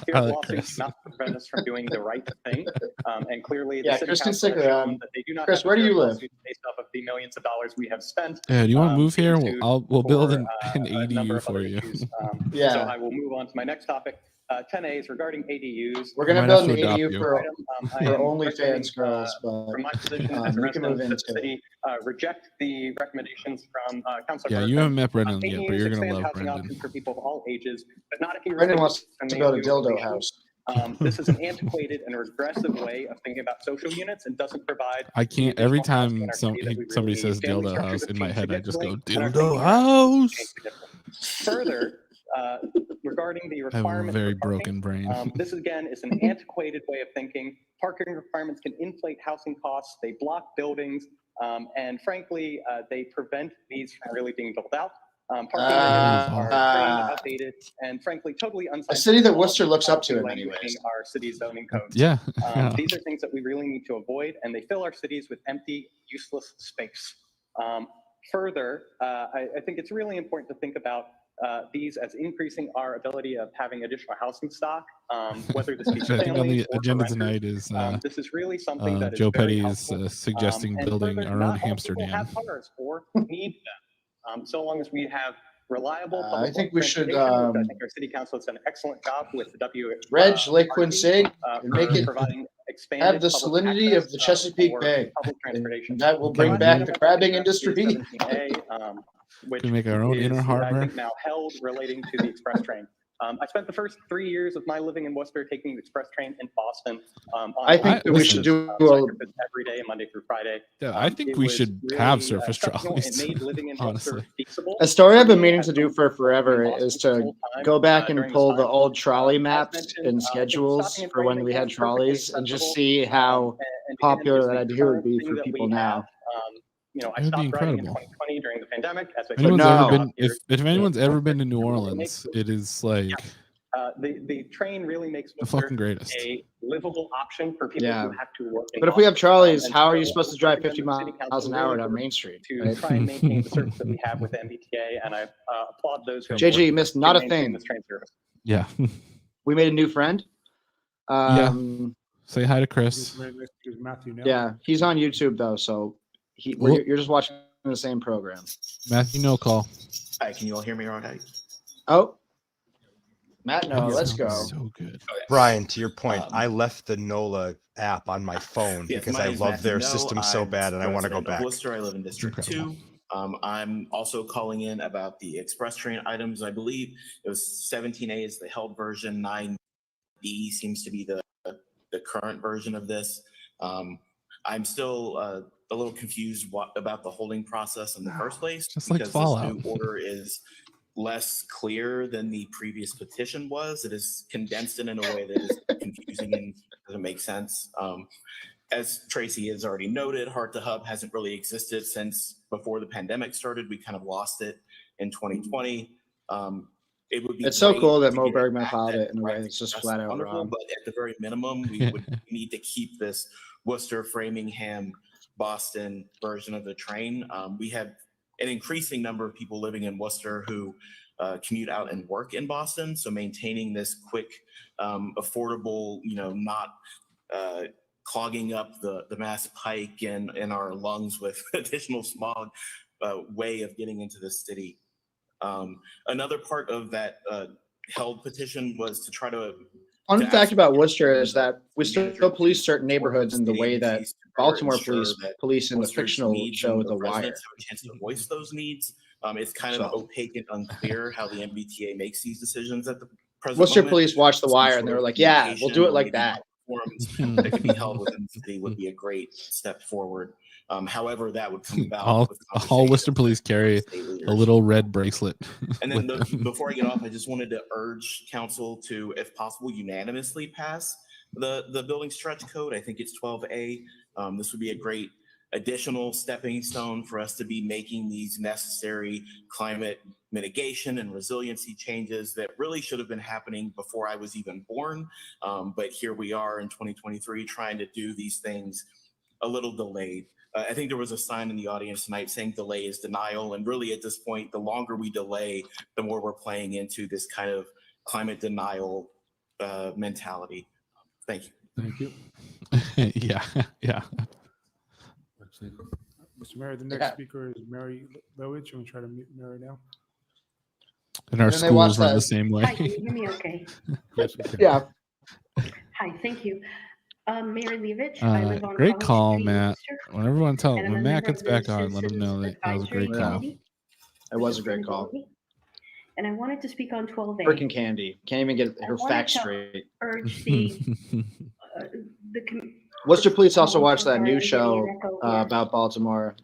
fear of lawsuits not prevent us from doing the right thing. And clearly, the city council has shown that they do not. Chris, have where do you live? lawsuits based off of the millions of dollars we have spent. Yeah, do you want to move here? We'll build an a number ADU of for other you. issues. Yeah. So I will move on to my next topic. 10A is regarding ADUs. We're going to Might build have an to adopt ADU you. for I am OnlyFans girls, but from my position as a we can move resident of the into it. city, reject the recommendations from Councilor Yeah, Burton. you haven't met Brendan yet, but ADUs you're gonna expand love housing Brendan. options for people of all ages, but not if you're Brendan wants and to they build a do dildo relations. house. This is an antiquated and regressive way of thinking about social units and doesn't provide. I can't. the Every additional housing in time our city that we really somebody need. says Family dildo structures house, have in my changed head I just go significantly, and our dildo thinking around house. changed significantly. Further, regarding the I have a requirement very for parking, broken brain. this again is an antiquated way of thinking. Parking requirements can inflate housing costs, they block buildings, and frankly, they prevent these from really being built out. Parking regulations are trained, outdated, and frankly, totally unscientific. A city that Worcester looks up to in many ways. Our city's zoning codes. Yeah. These are things that we really need to avoid, and they fill our cities with empty, useless space. Further, I think it's really important to think about these as increasing our ability of having additional housing stock, whether this be I think on the families or agenda for tonight renters. is This is really something that is Joe very Petty is helpful. suggesting And building further, our not own all hamster people dam. have cars or need them. So long as we have reliable I think we should transportation, which I think our city council has done an excellent job with the Reg Lake Quincy and for make it providing expanded have the public salinity of access, the Chesapeake for Bay. public transportation. And that will bring back the crabbing industry. 17A, which Can we make our own is, inner I harbor. think, now held relating to the express train. I spent the first 3 years of my living in Worcester taking the express train in Boston. I think that we should do every day, Monday through Friday. Yeah, I think It we was should really, have surface exceptional. trolleys. It made living in Worcester Honestly, feasible. A story I've been meaning to do for forever is to go back and pull the old trolley maps and schedules for when we had trolleys and just see how popular that idea would be for people now. You know, I It would be stopped riding in incredible. 2020 during the pandemic. As I If anyone's said, ever been, if anyone's ever been to New Orleans, it is like the train really makes the fucking greatest. a livable option for people Yeah. who have to work in But if we have Boston. trolleys, And how are so you supposed to drive 50 the city miles council an hour really down worked Main Street? to Right? try and maintain the service that we have with the MBTA, and I applaud those who have JJ, you worked missed to not a maintain thing. this train service. Yeah. We made a new friend. Say hi to Chris. Matthew now. Yeah, he's on YouTube though, so Well- you're just watching the same program. Matthew, no call. Hi, can you all hear me all right? Oh, Matt, no, That let's sounds go. So good. Brian, to your point, I left the NOLA app on my phone Yes, because my I name's love Matthew their No. system so I'm bad and I want to go resident of back. Worcester. I live in District Incredible. 2. I'm also calling in about the express train items. I believe it was 17A is the held version, 9B seems to be the current version of this. I'm still a little confused about the holding process in the first place, Just like because Fallout. this new order is less clear than the previous petition was. It is condensed in a way that is confusing and doesn't make sense. As Tracy has already noted, Heart to Hub hasn't really existed since before the pandemic started. We kind of lost it in 2020. It would be It's so great cool that to Mo get Bergman back filed that it in a way right. that's just That's flat out wonderful, wrong. but at the very minimum, we would need to keep this Worcester, Framingham, Boston version of the train. We have an increasing number of people living in Worcester who commute out and work in Boston. So maintaining this quick, affordable, not clogging up the Mass Pike and our lungs with additional smog way of getting into the city. Another part of that held petition was to try to Fun fact about Worcester is that we still police certain neighborhoods in the way that Baltimore police in the fictional show The Wire. Residents have a chance to voice those needs. It's kind of opaque and unclear how the MBTA makes these decisions at the present Worcester moment. police watched The Some Wire sort and they were of like, yeah, we'll do it communication like or that. forums that could be held within the city would be a great step forward. However, that would come about All with Worcester police carry a little red bracelet. and then with them. before I get off, I just wanted to urge council to, if possible, unanimously pass the building stretch code. I think it's 12A. This would be a great additional stepping stone for us to be making these necessary climate mitigation and resiliency changes that really should have been happening before I was even born. But here we are in 2023 trying to do these things a little delayed. I think there was a sign in the audience tonight saying delay is denial. And really at this point, the longer we delay, the more we're playing into this kind of climate denial mentality. Thank you. Thank you. yeah. Mr. Mayor, the next speaker is Mary Lowich. I'm going to try to mute Mary now. And our schools run the same way. Hi, can you hear me okay? Yes, we can. Yeah. Hi, thank you. Mary Leavich. I live on Great College call, Street, Matt. Worcester, When everyone tell and I'm when a Matt member gets of the back on, let him know Citizens that was a great Advisory call. Committee It was a great call. And I wanted to speak on 12A. Freaking Candy. Can't even get her wanted facts to straight. Urge the Worcester police also watched that new show about Baltimore.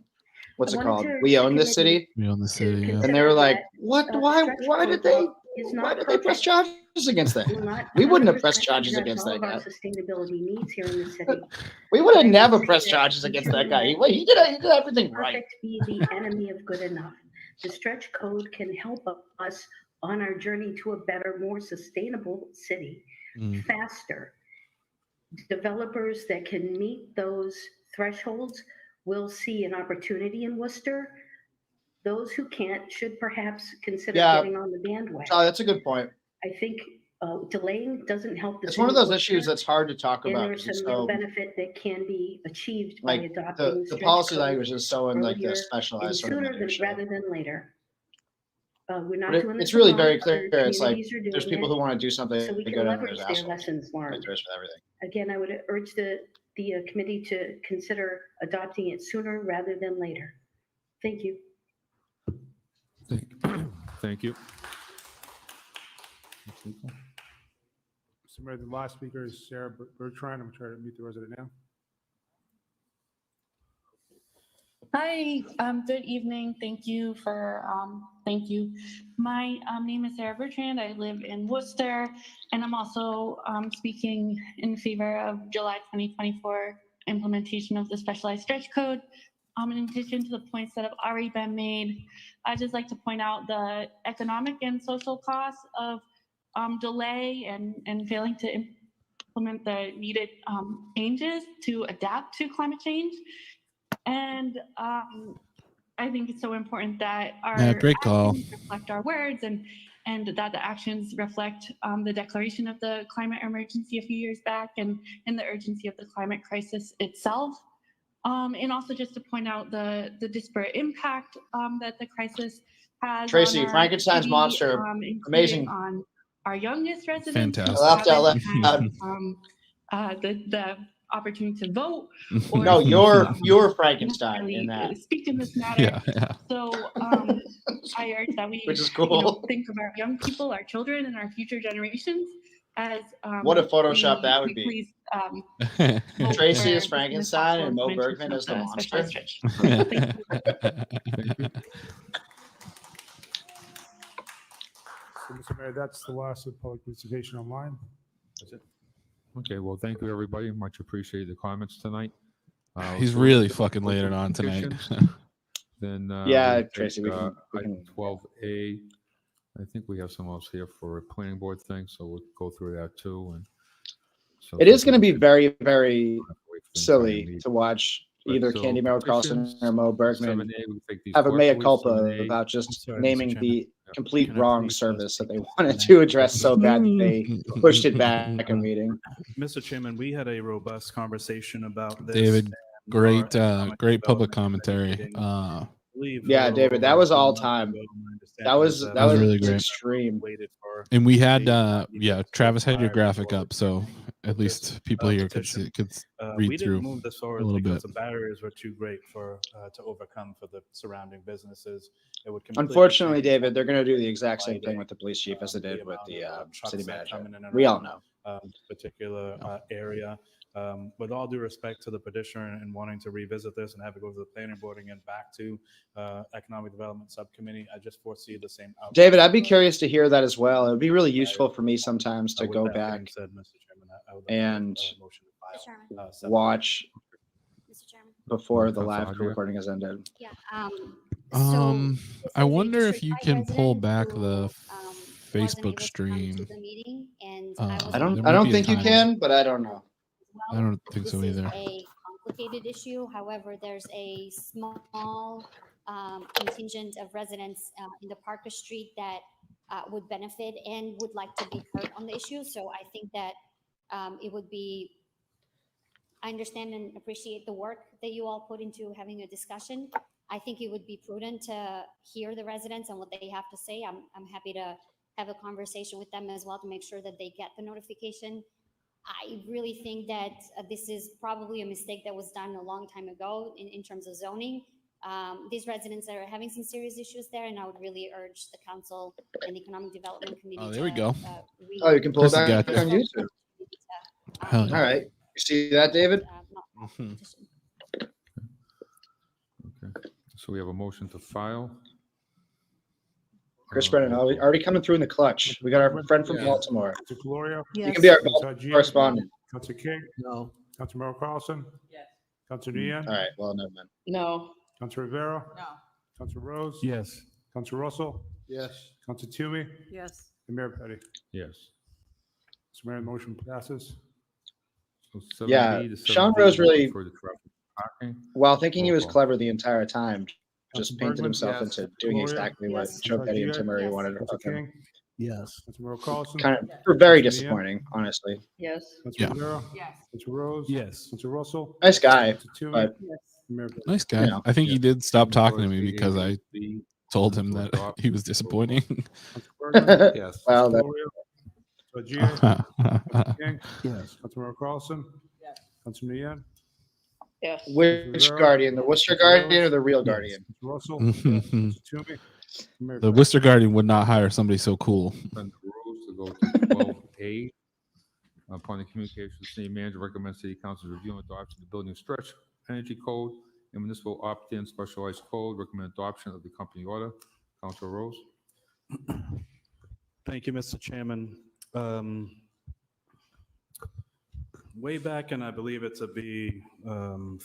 What's it called? We Own This City. We Own the City. Yeah. And they were like, "What? Why did they is Why not did they press perfect. charges against that? Will not We wouldn't have 100% pressed charges address against all that of our guy. sustainability needs here in the city. We would have But I would never say pressed that charges against that ensuring guy. that He did everything right. perfect be the enemy of good enough. The stretch code can help us on our journey to a better, more sustainable city faster. Developers that can meet those thresholds will see an opportunity in Worcester. Those who can't should perhaps consider getting on the bandwagon. Oh, that's a good point. I think delaying doesn't help the It's city one of those Worcester, issues that's hard to talk and about. there's 'Cause some it's real so, benefit that can be achieved by like, adopting the stretch policy code language is so in like earlier the and specialized sort of sooner than minutia. rather than later. We're not But doing this it's really alone. very clear. Other It's like communities are there's doing people it, who want to do something so we good can and leverage there's their assholes. lessons Like learned. there is with everything. Again, I would urge the committee to consider adopting it sooner rather than later. Thank you. Thank you. So Mayor, the last speaker is Sarah Bertrand. I'm going to try to mute the resident now. Hi, good evening. Thank you. My name is Sarah Bertrand. I live in Worcester, and I'm also speaking in favor of July 2024 implementation of the specialized stretch code. In addition to the points that have already been made, I'd just like to point out the economic and social costs of delay and failing to implement the needed changes to adapt to climate change. And I think it's so important that our great call. actions reflect our words and that the actions reflect the declaration of the climate emergency a few years back and the urgency of the climate crisis itself. And also just to point out the disparate impact that the crisis has Tracy, on our Frankenstein's city, monster, including amazing. On our youngest residents who Fantastic. I laughed out haven't loud. had the opportunity to vote. No, you're Frankenstein in that. Speak in this matter. Yeah. So I urge that we Which is cool. think of our young people, our children, and our future generations as What a Photoshop that would be. Please, Tracy is Frankenstein and Mo Bergman is the monster. So, Mr. Mayor, that's the last of public participation online. That's it. Okay, well, thank you, everybody. Much appreciate the comments tonight. He's So really the fucking laying it on tonight. petitions, Then Yeah, we'll take, Tracy, we can- item 12A. I think we have someone else here for a planning board thing, so we'll go through that too. And so It is going to be very, very silly to watch Right, either so Candy Merrill Carlson petitions, or Mo Bergman 7A, we'll take these have a mea collectively. culpa 7A. about just sorry, Mr. naming Chairman. the complete Can I wrong please, service that they speak? wanted Can I- to address so bad that they pushed it back a meeting. Mr. Chairman, we had a robust conversation about this. David, and great, our economic great public development commentary. meeting. I believe Yeah, a little David, that over was 2 all months time. ago, my That was understanding was really great. extreme. waited for And we had, the, yeah, Travis had your prior graphic before up, so at least people here could see, could we read didn't through move this a forward little because bit. the barriers were too great for to overcome for the surrounding businesses. It would completely Unfortunately, change David, they're going to do the the exact same thing lighting, with the police chief as they did with amount the of, trucks city that manager. come in and We all around, know. Particular area. With all due respect to the petitioner and wanting to revisit this and have it go to the planning board and get back to economic development subcommittee, I just foresee the same outcome. David, I'd be curious to hear that as well. It would be really useful for me sometimes to With go that being back said, Mr. Chairman, I would like to and make a motion to file, separate. watch before the live Councilor Hodge. recording has ended. I wonder if you can pull back the Facebook stream. I don't think you can, but I don't know. I don't think so This is either. a complicated issue. However, there's a small contingent of residents in the Parker Street that would benefit and would like to be heard on the issue. So I think that it would be, I understand and appreciate the work that you all put into having a discussion. I think it would be prudent to hear the residents and what they have to say. I'm happy to have a conversation with them as well to make sure that they get the notification. I really think that this is probably a mistake that was done a long time ago in terms of zoning. These residents are having some serious issues there, and I would really urge the council and the Economic Development Committee. Oh, there we go. Oh, you can pull it Chris back got on this. YouTube. Hell yeah. All right. You see that, David? Mhm. Okay, so we have a motion to file. Chris Brennan, already coming through in the clutch. We got our friend from Baltimore. Council Gloria? You can be our Council Gia? correspondent. Council King? No. Council Merrill Carlson? Yes. Council Nguyen? All right, well, never mind. No. Council Rivera? No. Council Rose? Yes. Council Russell? Yes. Council Tui? Yes. And Mayor Petty. Yes. So Mayor, motion passes. So Yeah, 7B to Sean 7D Rose really, for the traffic parking. while thinking he Roll was call. clever the entire time, just Council painted Bergman? himself Yes. into doing Gloria? exactly what Yes. Joe Petty and Gia? Tim Murray Yes. wanted Council of him. King? Yes. Council Merrill Carlson? Kind of very Council Nguyen? disappointing, honestly. Yes. Council Rivera? Yes. Council Rose? Yes. Council Russell? Nice guy, Council Tui? but Yes. And Mayor Petty. Nice guy. You know. I think he did stop talking to me because I B told him to that adopt. he was disappointing. Council Bergman? Yes. Well, that, Gloria? Council Gia? Council King? Yes. Council Merrill Carlson? Yes. Council Nguyen? Yes. which Guardian? The Worcester Guardian or the real Guardian? Council Russell? Yes. Council Toomey? Mayor The Petty. Worcester Guardian would not hire somebody so cool. Suspend the rules to go to 12A. Upon the communication, the city manager recommends city council review and adoption of the building stretch energy code and municipal opt-in specialized code. Recommend adoption of the company order. Council Rose. Thank you, Mr. Chairman. Way back in, I believe it to be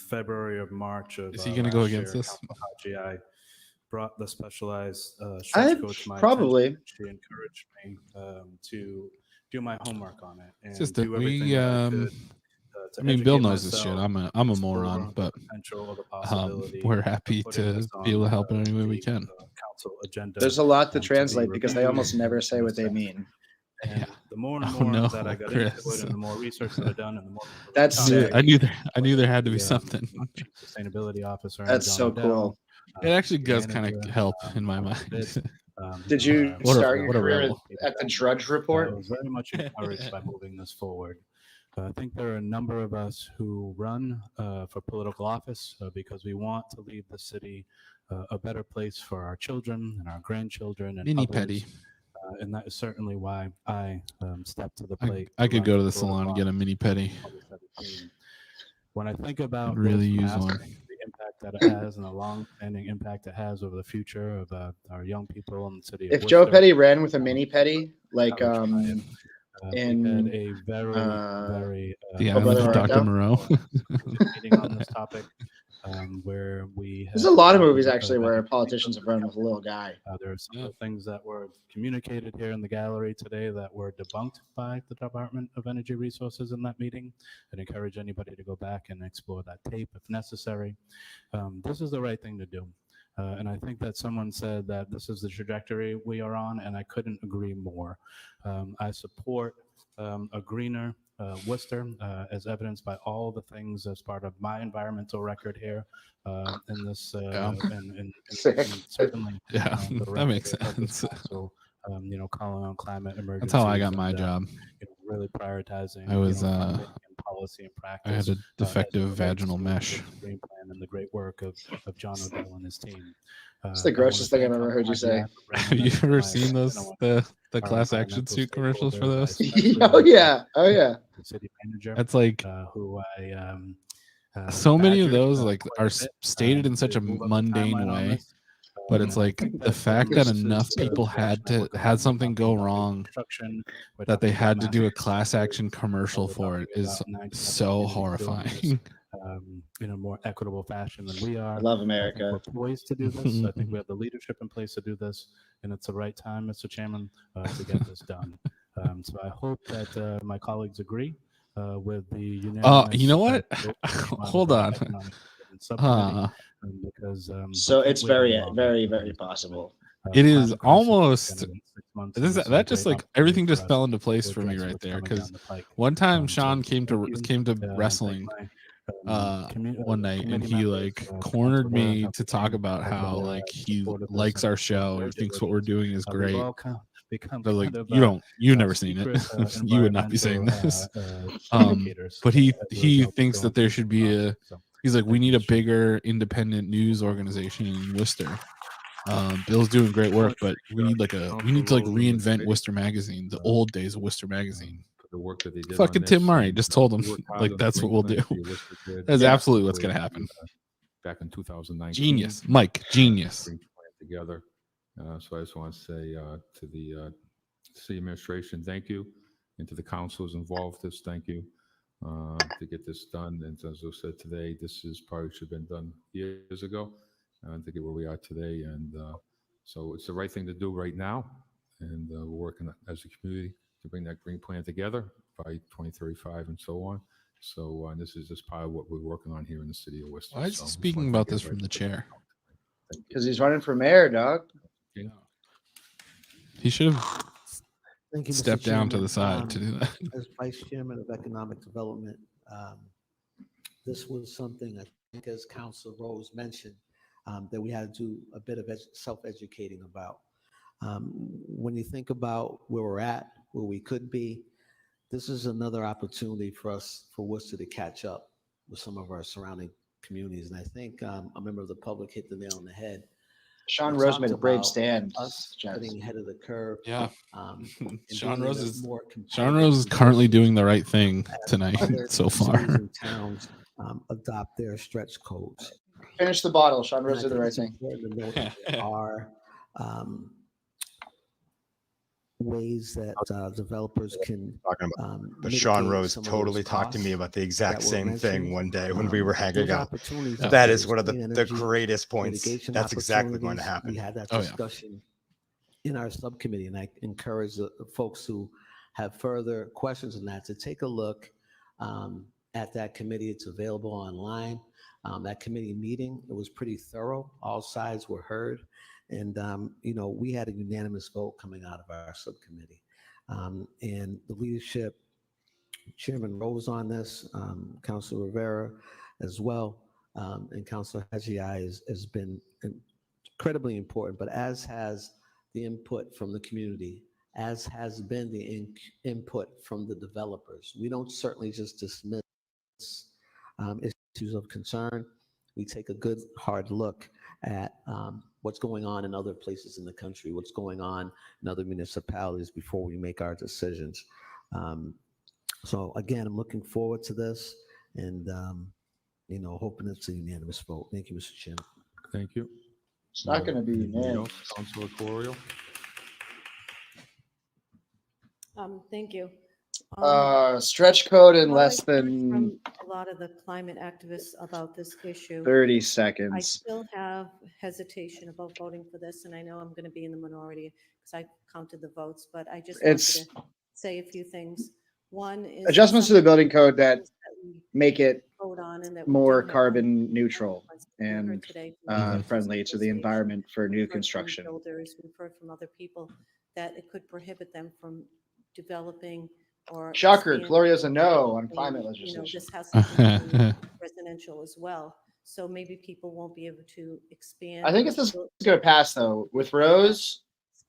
February or March of Is he going to go last against year, this? Council Haji, I brought the specialized stretch code to my probably. attention. She encouraged me to do my homework on it and Just that do everything that I could. To I mean, Bill educate knows this shit. myself, I'm a explore moron, but the potential or the possibility we're of happy putting to this be able to on, help in any way we the, can. council agenda. There's a lot to be translate because they reviewed almost never say what they and mean. and the more and Oh, more no, that I got Chris. into it, and the more research that I've done, and the more people that That's talk sick. to I knew there had to be the, something. Chief Sustainability Officer. That's John so O'Dell, cool. It actually does kind manager, of help in my all of mind. it. Did you What a- start your what a career rebel. at the Drudge Report? I was very much encouraged by moving this forward. I think there are a number of us who run for political office because we want to leave the city a better place for our children and our grandchildren and Mini others. petty. And that is certainly why I stepped to the plate. I could run go to for the political salon and get a office mini petty. in 2017. When I think about Could really those use past, one. the impact that it has and the long-standing impact it has over the future of our young people in the city of If Joe Worcester, Petty ran with a mini petty, like I would try it. We had in a very The Oh, Island Brother of Dr. Arco? Moreau. meeting on this topic where we there's had a lot of talked movies about actually that. where politicians have run with a little guy. There are some of the things that were communicated here in the gallery today that were debunked by the Department of Energy Resources in that meeting. I'd encourage anybody to go back and explore that tape if necessary. This is the right thing to do. And I think that someone said that this is the trajectory we are on, and I couldn't agree more. I support a greener Worcester, as evidenced by all the things as part of my environmental record here in this, and certainly Yeah, the that makes record of this sense. council, calling on climate emergencies. That's how I got my and, job. Really prioritizing. I was funding and policy and practice. I had a as it defective relates vaginal to mesh. the Green Plan and the great work of John O'Dell and his team. It's the grossest thing I've ever heard you say. Have you ever seen those the class action suit commercials for those? Oh yeah, oh yeah. The city manager. That's like who I so many of badgered, those like quite are a bit, stated in such a to move up the mundane timeline on way, this. but it's like the fact that enough people had something go wrong that they had to do a class action commercial for it is so horrifying. In a more equitable fashion than we are. I love I America. think we're poised to do this. I think we have the leadership in place to do this, and it's the right time, Mr. Chairman, to get this done. So I hope that my colleagues agree with the unanimous. You know what? vote that came out of Hold the on. Economic Development Subcommittee, because So we it's can't wait very, any longer. very, very possible. It is Climate crisis almost is gonna be 6 months, this, and this is a that just great like opportunity everything for just us fell into place to for me address right what's there coming because down the pike. one time So Sean came to thank you, wrestling thank my, one night and committee he members, like Councilor cornered Moore, me Councilor to talk King, about how Councilor like he supported this likes and our show and thinks what we're doing is we've great. all become But like kind of, you've never seen it. secret, You would not be saying this. educators, But he as a result of thinks that going there through should this be process. So he's like we need a bigger independent news organization in Worcester. Bill's doing great work, but we need to reinvent Worcester Magazine, the old days of Worcester Magazine. For the work that they did Fucking on Tim this, Murray and, just told him we worked hard like on that's the what we'll Green do. Plan for Worcester Grid. That's Yeah. absolutely what's We, gonna happen. back in 2019. Genius, Mike, genius. Green Plan together. So I just want to say to the city administration, thank you, and to the councils involved, this thank you to get this done. And as I said today, this is probably should have been done years ago to get where we are today. And so it's the right thing to do right now. And we're working as a community to bring that green plan together by 2035 and so on. So this is just part of what we're working on here in the city of Worcester. Why is he speaking about this from the chair? Because he's running for mayor, dog. Yeah. He should have Thank you, Mr. stepped down to the Chairman. side to do that. As Vice Chairman of Economic Development, this was something I think, as Councilor Rose mentioned, that we had to do a bit of self-educating about. When you think about where we're at, where we could be, this is another opportunity for us, for Worcester to catch up with some of our surrounding communities. And I think a member of the public hit the nail on the head. Shaun We Rose talked made a brave about stand. us getting ahead of the curve. Yeah. And Sean being Rose in a is more Sean Rose is currently doing the right thing tonight other so cities far. and towns adopt their stretch codes. Finish the bottle. Shaun And Rose I did the think right it's thing. important to note that there are ways that developers can Talking about, but Sean Rose totally talked to me about the exact same thing one day when we were hanging out. That is one of the greatest points. That's exactly going to happen. We had that discussion in our subcommittee, and I encourage the folks who have further questions on that to take a look at that committee. It's available online. That committee meeting, it was pretty thorough. All sides were heard. And, we had a unanimous vote coming out of our subcommittee. And the leadership, Chairman Rose on this, Councilor Rivera as well, and Councilor Hajai has been incredibly important, but as has the input from the community, as has been the input from the developers. We don't certainly just dismiss issues of concern. We take a good hard look at what's going on in other places in the country, what's going on in other municipalities before we make our decisions. So again, I'm looking forward to this and, hoping it's a unanimous vote. Thank you, Mr. Chairman. Thank you. It's not going to be unanimous. Councilor Corio. Thank you. Stretch code in While less I heard than from a lot of the climate activists about this issue. 30 I seconds. still have hesitation about voting for this, and I know I'm going to be in the minority because I counted the votes, but I just wanted to say a few things. One is Adjustments to the building code that we make it vote on and that we more don't have carbon neutral we heard and today from friendly to the environment for new we've heard from construction. builders, we've heard from other people that it could prohibit them from developing or Shocker, expanding. Gloria's a no on And, climate legislation. This has something to do with residential as well. So maybe people won't be able to expand. I think it's just going to pass though. With Rose,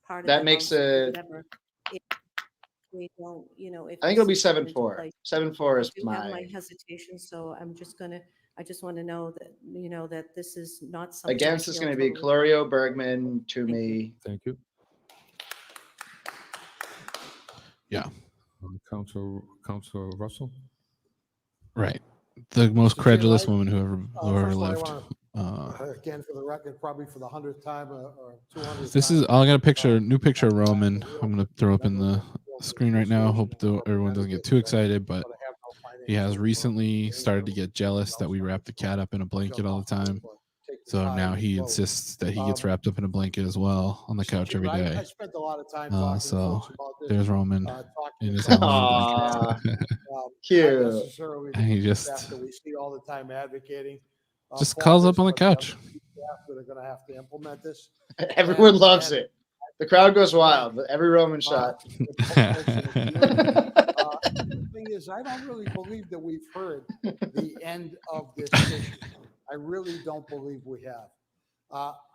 part of that the makes house or it. whatever, if we don't, if I think we it'll be see it into 7-4. place. 7-4 is I do have my. my hesitation, so I just want to know that, that this is not something. Against I is feel going to be totally- Clorio, Bergman, Toomey. Thank you. Yeah. Councilor Russell. Right. The most Mr. credulous Chair, woman who ever first of all, I lived. wanna, again, for the record, probably for the 100th time or 200th This is, I got a picture, new picture of Roman. I'm going to throw up in the screen right now. Hope everyone doesn't get too excited, but he has recently started to get jealous that we wrap the cat up in a blanket all the time. So now he insists that he gets wrapped up in a blanket as well on the couch every I day. spent a lot of time talking to So folks about this. there's Roman in his talking Halloween blanket. Not necessarily And he the just staff that we see all the time advocating. just for calls this, up on the but other couch. staff that are going to have to implement this. Everyone And- loves and it. The crowd goes wild, but every Roman shot. The thing is, I don't really believe that we've heard the end of this issue. I really don't believe we have.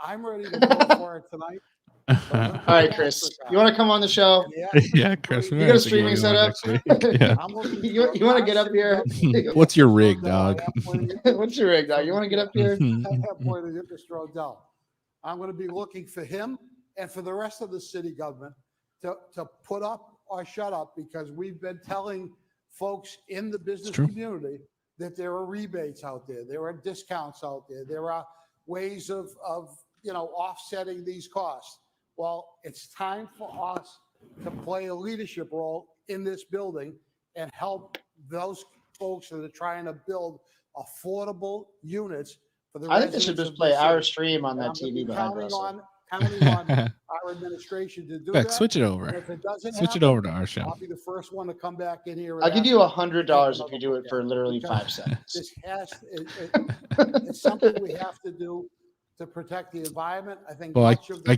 I'm ready to vote for it tonight. All right, Chris, you want to come on the show? Yeah, Chris. You got a streaming setup? Yeah. you want to get up here? What's your rig, dog? What's your rig, dog? You want to get up here? I have more to just throw down. I'm going to be looking for him and for the rest of the city government to put up or shut up, because we've been telling folks in the business community that there are rebates out there, there are discounts out there, there are ways of offsetting these costs. Well, it's time for us to play a leadership role in this building and help those folks that are trying to build affordable units for the I think they residents should just of play this our city. stream on And that I'm gonna TV be behind counting Russell. on our administration to do Beck, that. switch it over. And if it doesn't Switch it happen, over to our show. I'll be the first one to come back in here. and I'll give ask you to $100 take if you another do look it at for literally because 5 seconds. This it's something we have to do to protect the environment. I think Well, much of the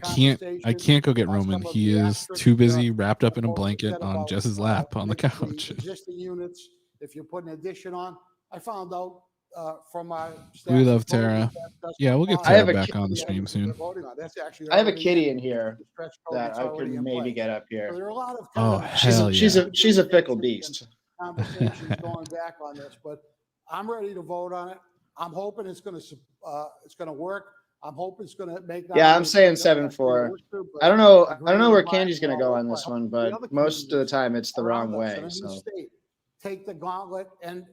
I can't go get Roman. some of He the is asterisks too busy that wrapped up in a folks have blanket said on about, Jess's lap on the making couch. existing units, if you put an addition on, I found out from our staff. We love that voted Tara. that doesn't Yeah, we'll get apply Tara to back on the the stream items that they're soon. voting on. That's actually I have a already kitty in here the stretch code that that's I already could in maybe place. get up here. So there are a lot of Oh, kind of hell yeah. She's a fickle beast. conversations going back on this, but I'm ready to vote on it. I'm hoping it's going to work. I'm hoping it's going to make. not Yeah, only I'm saying the government 7-4. Worcester, but I don't know the where greater Candy's gonna go on environment this all one, the but other most of the communities time it's the wrong around us way. and in the So state take the gauntlet and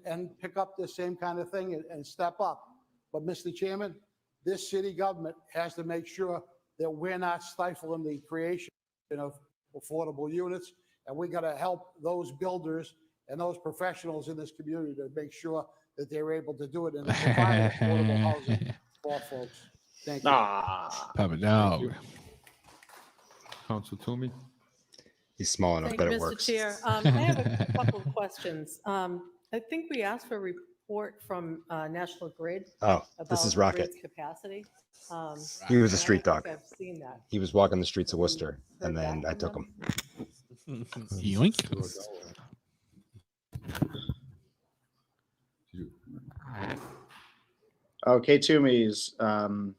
pick up the same kind of thing and step up. But Mr. Chairman, this city government has to make sure that we're not stifling the creation of affordable units, and we got to help those builders and those professionals in this community to make sure that they're able to do it and provide affordable housing for folks. Thank you. Papa dog. Council Toomey. He's small enough Thank that you, it Mr. works. Chair. I have a couple of questions. I think we asked for a report from National Grid. Oh, this about is the Rocket. grid's capacity. He was a and I street don't dog. think I've seen that. He was walking the streets of Worcester, heard and then back I from took them? him. Yoink. okay, Toomey's gonna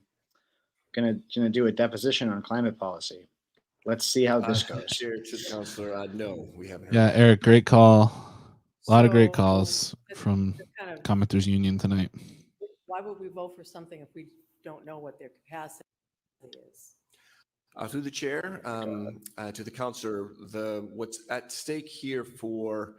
do a deposition on climate policy. Let's see how this goes. Chair to the councilor, no, we haven't heard. Yeah, Eric, great call. A lot of great So, calls from kind of- commenters union tonight. Why would we vote for something if we don't know what their capacity is? Through the chair, to the councilor, what's at stake here for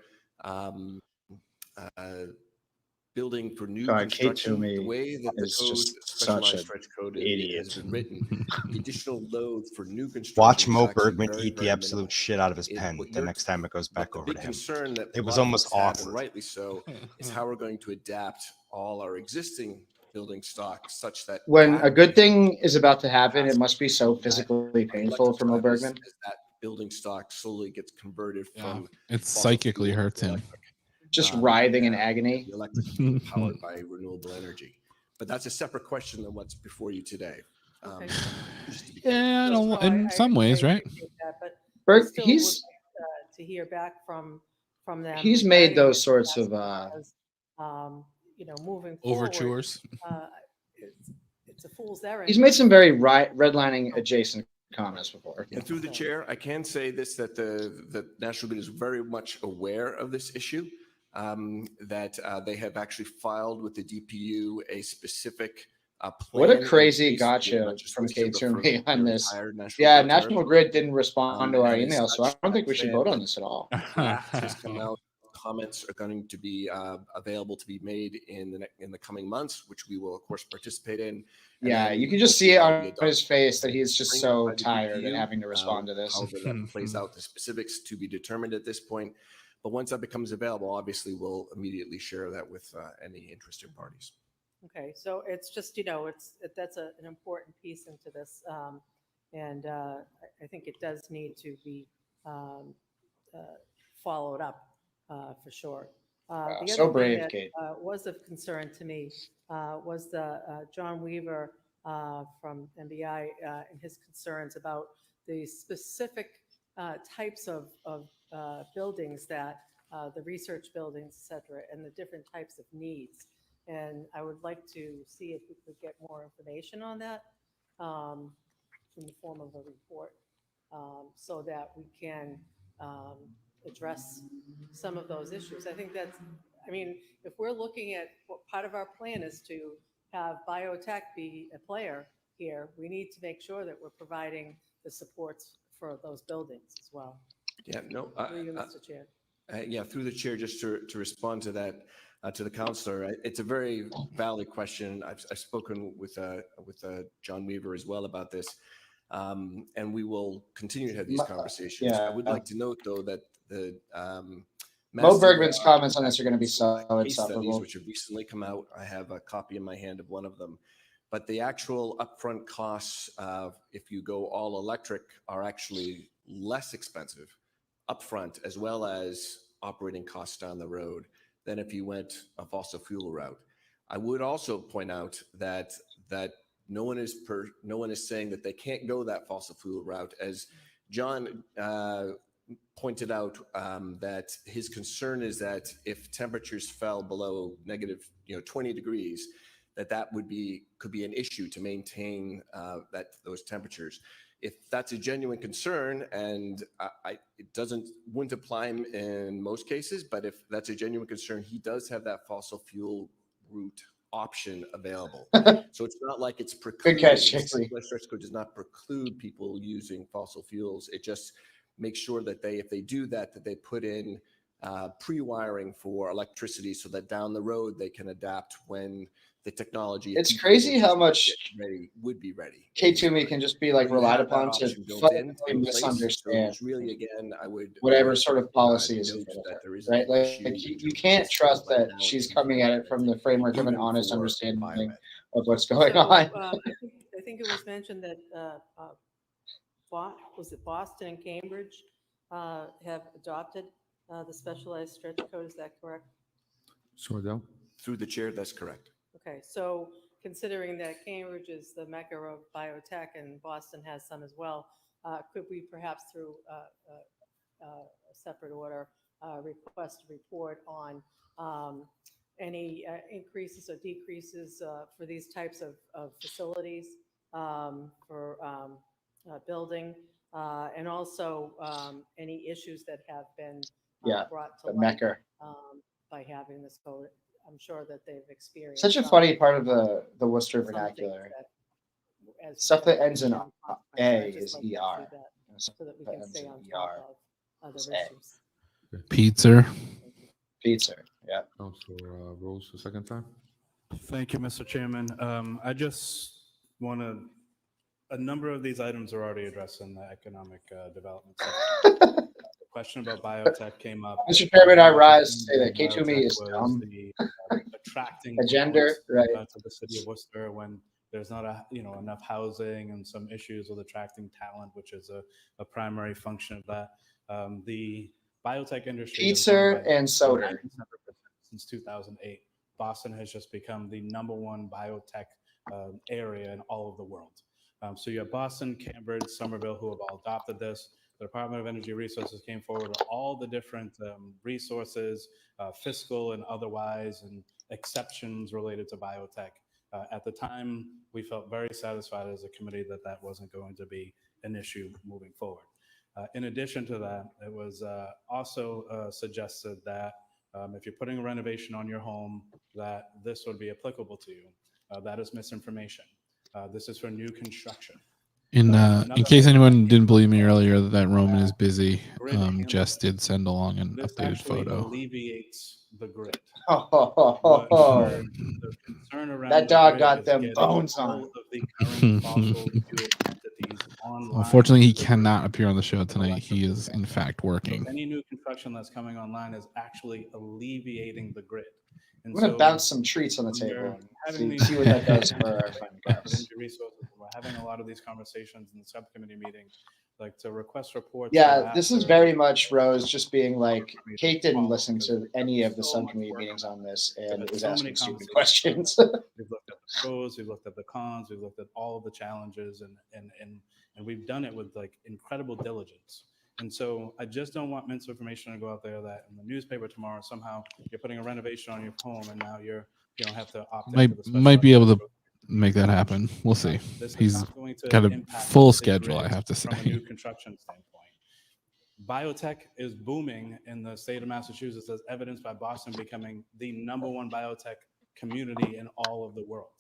building for new God, Kate construction, Toomey the way that the is code, just specialized such a stretch code idiot. has been written, the additional load for new construction. Watch is Mo actually Bergman very, eat the very absolute minimal. shit out of his It- pen what the you're- next time it goes back the over big to him. concern that It a was lot of almost folks have, and awkward. rightly so, is how we're going to adapt all our existing building stock such that When a good thing is about to happen, it must be so physically painful for Mo Bergman. as that building stock slowly gets converted from It fossil psychically fuel to hurts him. electric. Just writhing in agony. The electric being powered by renewable energy. But that's a separate question than what's before you today. Just to be clear. Yeah, in I some ways, right? appreciate that, but Berg, I still he's- would like, to hear back from them. He's made regarding those this sorts of because, moving forward, Overtures. it's a fool's errand. He's made some very redlining adjacent comments before. And through the chair, I can say this, that the National Grid is very much aware of this issue, that they have actually filed with the DPU a specific plan. What a in crazy place for gotcha not just from Worcester, Kate but Toomey for on the this. entire National Yeah, Grid National territory. Grid didn't respond to our And as email, so I such, don't think we should that vote on this at all. draft has come out. Comments are going to be available to be made in the coming months, which we will of course participate in. And Yeah, then you can just hopefully see it that'll be on adopted his face that he's just spring so by the tired DPU. and having to respond to this. However that plays out, the specifics to be determined at this point. But once that becomes available, obviously we'll immediately share that with any interested parties. Okay, so it's just, that's an important piece into this. And I think it does need to be followed up for sure. The so other thing brave, that Kate. was of concern to me was the John Weaver from MBI and his concerns about the specific types of buildings that the research buildings, et cetera, and the different types of needs. And I would like to see if we could get more information on that in the form of a report so that we can address some of those issues. I think if we're looking at what part of our plan is to have biotech be a player here, we need to make sure that we're providing the supports for those buildings as well. Yeah, no. Through you, Mr. Chair. Yeah, through the chair, just to respond to that, to the counselor, it's a very valid question. I've spoken with John Weaver as well about this. And we will continue to have these conversations. Yeah. I would like to note, though, that the Mo Bergman's comments on this are going to be so case studies insufferable. which have recently come out. I have a copy in my hand of one of them. But the actual upfront costs, if you go all electric, are actually less expensive upfront, as well as operating costs down the road, than if you went a fossil fuel route. I would also point out that no one is saying that they can't go that fossil fuel route. As John pointed out, that his concern is that if temperatures fell below negative 20 degrees, that could be an issue to maintain those temperatures. If that's a genuine concern, and it wouldn't apply in most cases, but if that's a genuine concern, he does have that fossil fuel route option available. So it's not like it's precluding. Good catch, The Chickley. Specialized Stretch Code does not preclude people using fossil fuels. It just makes sure that if they do that they put in pre-wiring for electricity, so that down the road they can adapt when the technology. It's crazy how much would be ready. K2Me can just be like You relied have that upon to option built fundamentally in place. So misunderstand there's really, again, I would whatever sort of policy is in note front of that her, there is right? an issue Like you can't trust that she's coming at it from the framework of an honest understanding of what's going So, on. I think it was mentioned that was it Boston and Cambridge have adopted the specialized stretch code. Is that correct? Through the chair, that's correct. Okay, so considering that Cambridge is the mecca of biotech and Boston has some as well, could we perhaps through a separate order request a report on any increases or decreases for these types of facilities for building, and also any issues that have been brought to the light mecca. by having this code? I'm sure that they've experienced Such a funny part of the Worcester vernacular. Stuff that ends in A is ER. so that we can stay on ER top of other is issues. Pizza. Pizza, yeah. Councilor Rose, the second time. Thank you, Mr. Chairman. I just want to, a number of these items are already addressed in the economic development section. The question about biotech came up. Mr. Chairman, I rise to say that K2Me is dumb. Attracting gender, right? To the city of Worcester when there's not enough housing and some issues with attracting talent, which is a primary function of that. The biotech industry Pizza and soda since 2008. Boston has just become the #1 biotech area in all of the world. So you have Boston, Cambridge, Somerville, who have all adopted this. The Department of Energy Resources came forward with all the different resources, fiscal and otherwise, and exceptions related to biotech. At the time, we felt very satisfied as a committee that that wasn't going to be an issue moving forward. In addition to that, it was also suggested that if you're putting a renovation on your home, that this would be applicable to you. That is misinformation. This is for new construction. In case anyone didn't believe me earlier that Roman is busy, Jess did send along an updated photo. Alleviates the grid. The concern around that dog got them bones on. Unfortunately, he cannot appear on the show tonight. He is, in fact, working. So any new construction that's coming online is actually alleviating the grid. I'm going to bounce some treats on the table and see what that does for our friend Gus. We're having a lot of these conversations in the subcommittee meeting, like to request reports. Yeah, this is very much Rose just being like, Kate didn't listen to any of the subcommittee meetings on this and was asking stupid questions. We've looked at the pros, we've looked at the cons, we've looked at all of the challenges, and we've done it with like incredible diligence. And so I just don't want misinformation to go out there that in the newspaper tomorrow somehow you're putting a renovation on your home and now you don't have to opt into the Might be able to make that happen. We'll see. He's got a full schedule, I have to say. From a new construction standpoint. Biotech is booming in the state of Massachusetts, as evidenced by Boston becoming the #1 biotech community in all of the world.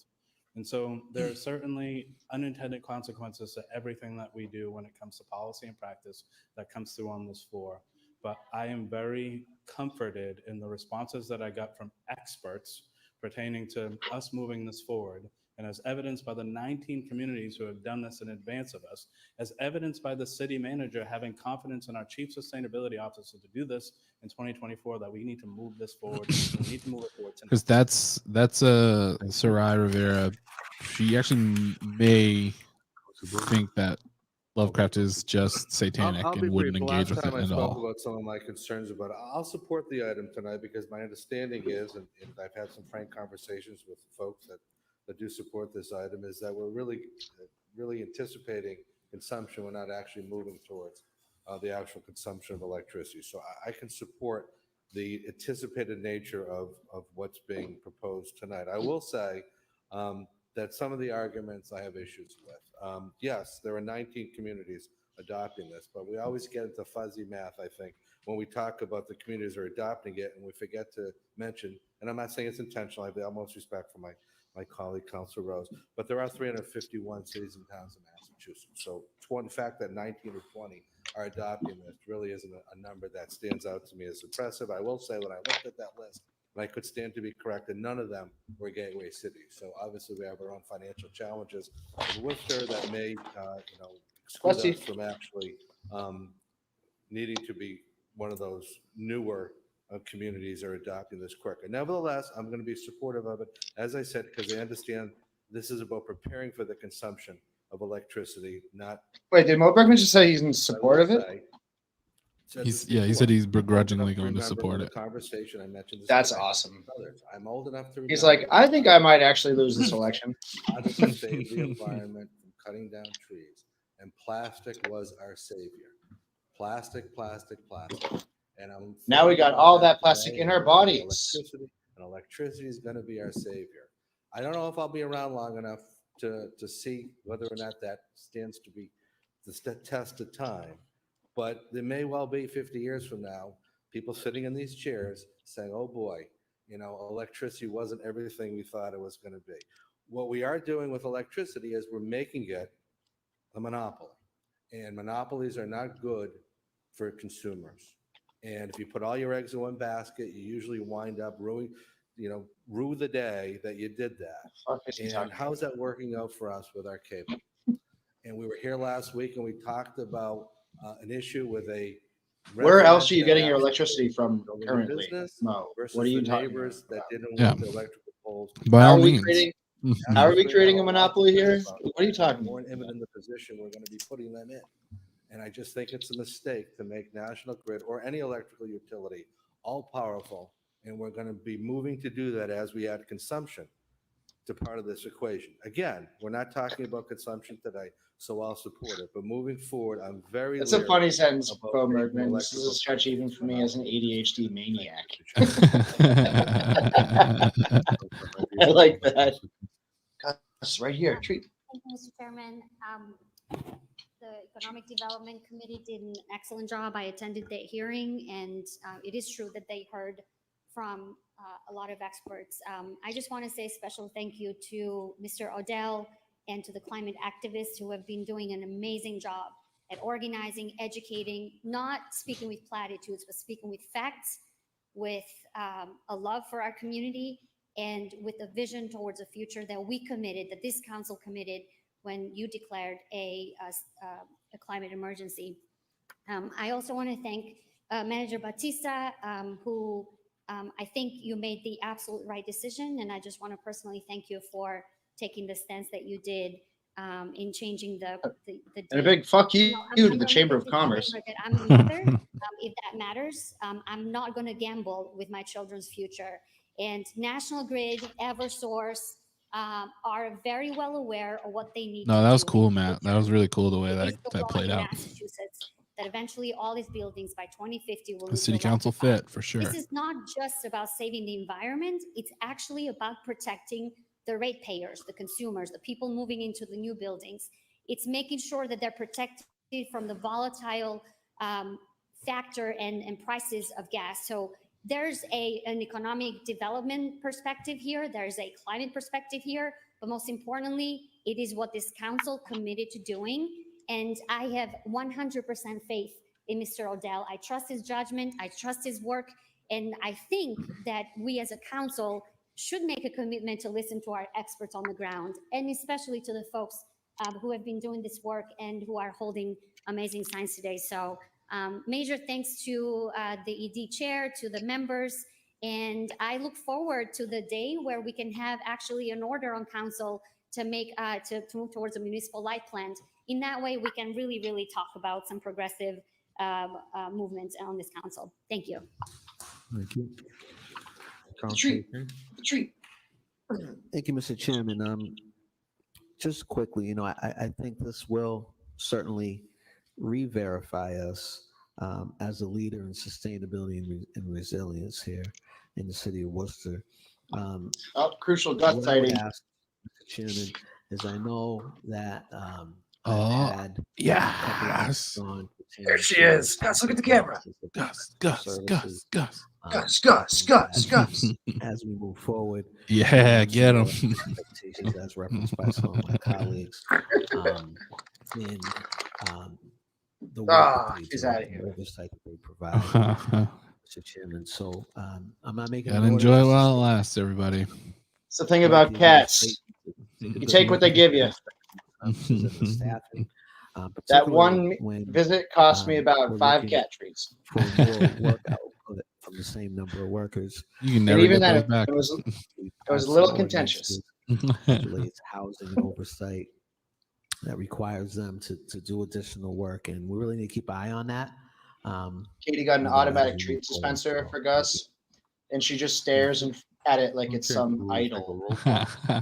And so there are certainly unintended consequences to everything that we do when it comes to policy and practice that comes through on this floor. But I am very comforted in the responses that I got from experts pertaining to us moving this forward And as evidenced by the 19 communities who have done this in advance of us, as evidenced by the city manager having confidence in our chief sustainability officer to do this in 2024, that we need to move this forward. We need to move it forward tonight. Because that's a Sarai Rivera. She actually may think that Lovecraft is just satanic I'll be and wouldn't brief. The engage last with it time I at spoke all. about some of my concerns about it, I'll support the item tonight because my understanding is, and I've had some frank conversations with folks that do support this item, is that we're really anticipating consumption. We're not actually moving towards the actual consumption of electricity. So I can support the anticipated nature of what's being proposed tonight. I will say that some of the arguments I have issues with. Yes, there are 19 communities adopting this, but we always get into fuzzy math, I think, when we talk about the communities that are adopting it, and we forget to mention, and I'm not saying it's intentional, I have the utmost respect for my colleague, Councilor Rose, but there are 351 cities and towns in Massachusetts. So the fact that 19 or 20 are adopting this really isn't a number that stands out to me as impressive. I will say when I looked at that list, and I could stand to be corrected, none of them were gateway cities. So obviously we have our own financial challenges in Worcester that may, exclude us from actually needing to be one of those newer communities are adopting this quicker. Nevertheless, I'm going to be supportive of it, as I said, because I understand this is about preparing for the consumption of electricity, not. Wait, did Mo Bergman just say he's in support of it? He said he's begrudgingly going to support it. Conversation I mentioned. This That's tonight. awesome. I'm old enough to remember. He's like, I think I might actually lose this election. How to save the environment from cutting down trees, and plastic was our savior. Plastic. And now we got all that plastic in our bodies. Electricity is going to be our savior. I don't know if I'll be around long enough to see whether or not that stands to be the test of time. But there may well be 50 years from now, people sitting in these chairs saying, oh boy, electricity wasn't everything we thought it was going to be. What we are doing with electricity is we're making it a monopoly. And monopolies are not good for consumers. And if you put all your eggs in one basket, you usually wind up rue the day that you did that. And how's that working out for us with our cable? And we were here last week and we talked about an issue with a. Where else are you getting your electricity from currently? Mo, what are you neighbors that didn't want the electrical poles? By all means. How are we creating a monopoly here? What are you talking about? More in the position we're going to be putting them in. And I just think it's a mistake to make National Grid or any electrical utility all powerful. And we're going to be moving to do that as we add consumption to part of this equation. Again, we're not talking about consumption today, so I'll support it. But moving forward, I'm very. That's a funny sentence, Bo Bergman. This is a stretch even for me as an ADHD maniac. I like that. It's right here. Treat. Thank you, Mr. Chairman. The Economic Development Committee did an excellent job. I attended the hearing, and it is true that they heard from a lot of experts. I just want to say a special thank you to Mr. O'Dell and to the climate activists who have been doing an amazing job at organizing, educating, not speaking with platitudes, but speaking with facts, with a love for our community, and with a vision towards a future that we committed, that this council committed when you declared a climate emergency. I also want to thank Manager Batista, who I think you made the absolute right decision, and I just want to personally thank you for taking the stance that you did in changing the and a big fuck you to the Chamber of Commerce. I'm a mother, if that matters. I'm not going to gamble with my children's future. And National Grid, EverSource are very well aware of what they need. No, that was cool, Matt. That was really cool the way that played out. Massachusetts, that eventually all these buildings by 2050 will. The city council fit for sure. This is not just about saving the environment. It's actually about protecting the ratepayers, the consumers, the people moving into the new buildings. It's making sure that they're protected from the volatile factor and prices of gas. So there's an economic development perspective here. There's a climate perspective here. But most importantly, it is what this council committed to doing. And I have 100% faith in Mr. O'Dell. I trust his judgment. I trust his work. And I think that we as a council should make a commitment to listen to our experts on the ground, and especially to the folks who have been doing this work and who are holding amazing signs today. So major thanks to the ED chair, to the members, and I look forward to the day where we can have actually an order on council to make to move towards a municipal light plant. In that way, we can really, really talk about some progressive movements on this council. Thank you. Thank you. Treat. Thank you, Mr. Chairman. Just quickly, I think this will certainly re-verify us as a leader in sustainability and resilience here in the city of Worcester. Crucial gut sighting. Mr. Chairman, is I know that yes. There she is. Gus, look at the camera. Gus. As we move forward. Yeah, get them. Expectations as referenced by some of my colleagues. In the work she's out of here. Oversight that they provide, Mr. Chairman. So I'm not making. Gotta enjoy it while it lasts, everybody. It's the thing about cats. You take what they give you. That one visit cost me about 5 cat treats. Work output from the same number of workers. You can never even get that, those back. it was a little contentious. It's housing and oversight that requires them to do additional work, and we really need to keep an eye on that. Katie got an automatic treat dispenser for Gus, and she just stares at it like it's some idol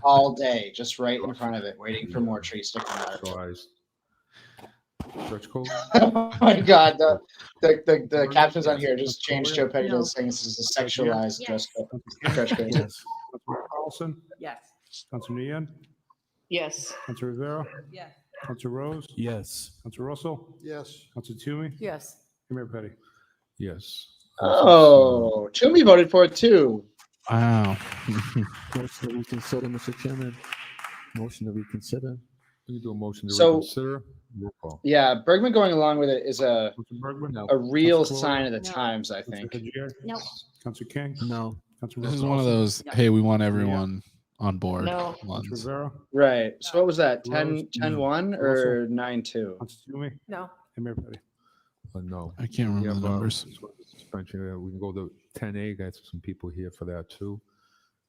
all day, just right in front of it, waiting for more treats to come out of it. Stretch code. Oh my God, the captions on here just changed Joe Petty to saying this is a sexualized dress code. Stretch code. Councilor Carlson? Yes. Councilor Nguyen? Yes. Councilor Rivera? Yes. Councilor Rose? Yes. Councilor Russell? Yes. Councilor Toomey? Yes. And Mayor Petty? Yes. Oh, Toomey voted for it too. Wow. Motion to reconsider, Mr. Chairman. Motion to reconsider. You do a motion to So- reconsider. Roll call. Yeah, Bergman going along with it is a Bergman? No. real Councilor sign of the No. times, I think. No. Councilor King? No. Councilor This is Russell? one of those, hey, we want everyone on board No. ones. Councilor Rivera? Right. So what was that? 10, Rose? 10-1 or 9-2? Councilor Toomey? No. And Mayor Petty? No. I can't remember the numbers. Suspension. We can go to 10A. Got some people here for that too.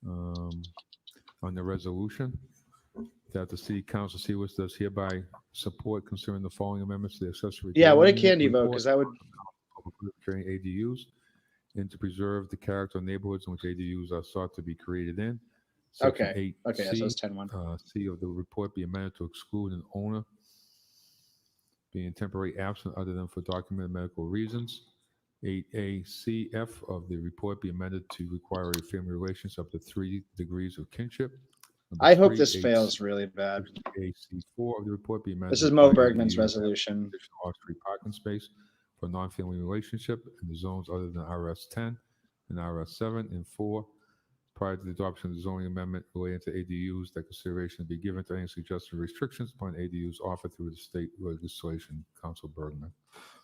On the resolution, that the city council does hereby support concerning the following amendments to the accessory. Yeah, what did dwelling Candy vote? report Because that would. During ADUs, and to preserve the character of neighborhoods in which ADUs are sought to be created in. Section Okay. Okay, so it's 10-1. C of the report be amended to exclude an owner being temporarily absent other than for documented medical reasons. 8A, C, F of the report be amended to require a family relations up to 3 degrees of kinship. Number I hope 3, this 8C, fails really bad. 8C4 of the report be amended. This is to Mo require Bergman's ADUs resolution. additional off-street parking space for non-family relationship in the zones other than RS 10 and RS 7. And 4, prior to the adoption of the zoning amendment relating to ADUs, that consideration be given to any suggested restrictions upon ADUs offered through the state legislation. Council Bergman.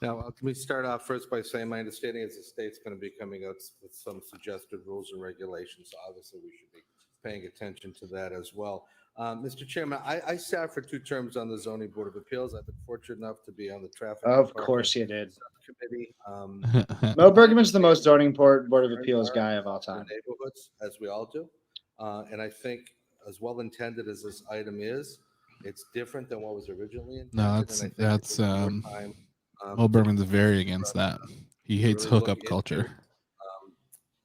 Now, let me start off first by saying my understanding is the state's going to be coming out with some suggested rules and regulations. So obviously, we should be paying attention to that as well. Mr. Chairman, I sat for 2 terms on the Zoning Board of Appeals. I've been fortunate enough to be on the Traffic Of Department course you did. Subcommittee. Mo Bergman's the most zoning board of appeals guy of all time. Neighborhoods, as we all do. And I think as well intended as this item is, it's different than what was originally intended. No, that's Mo Bergman's very against that. He hates really hookup look culture.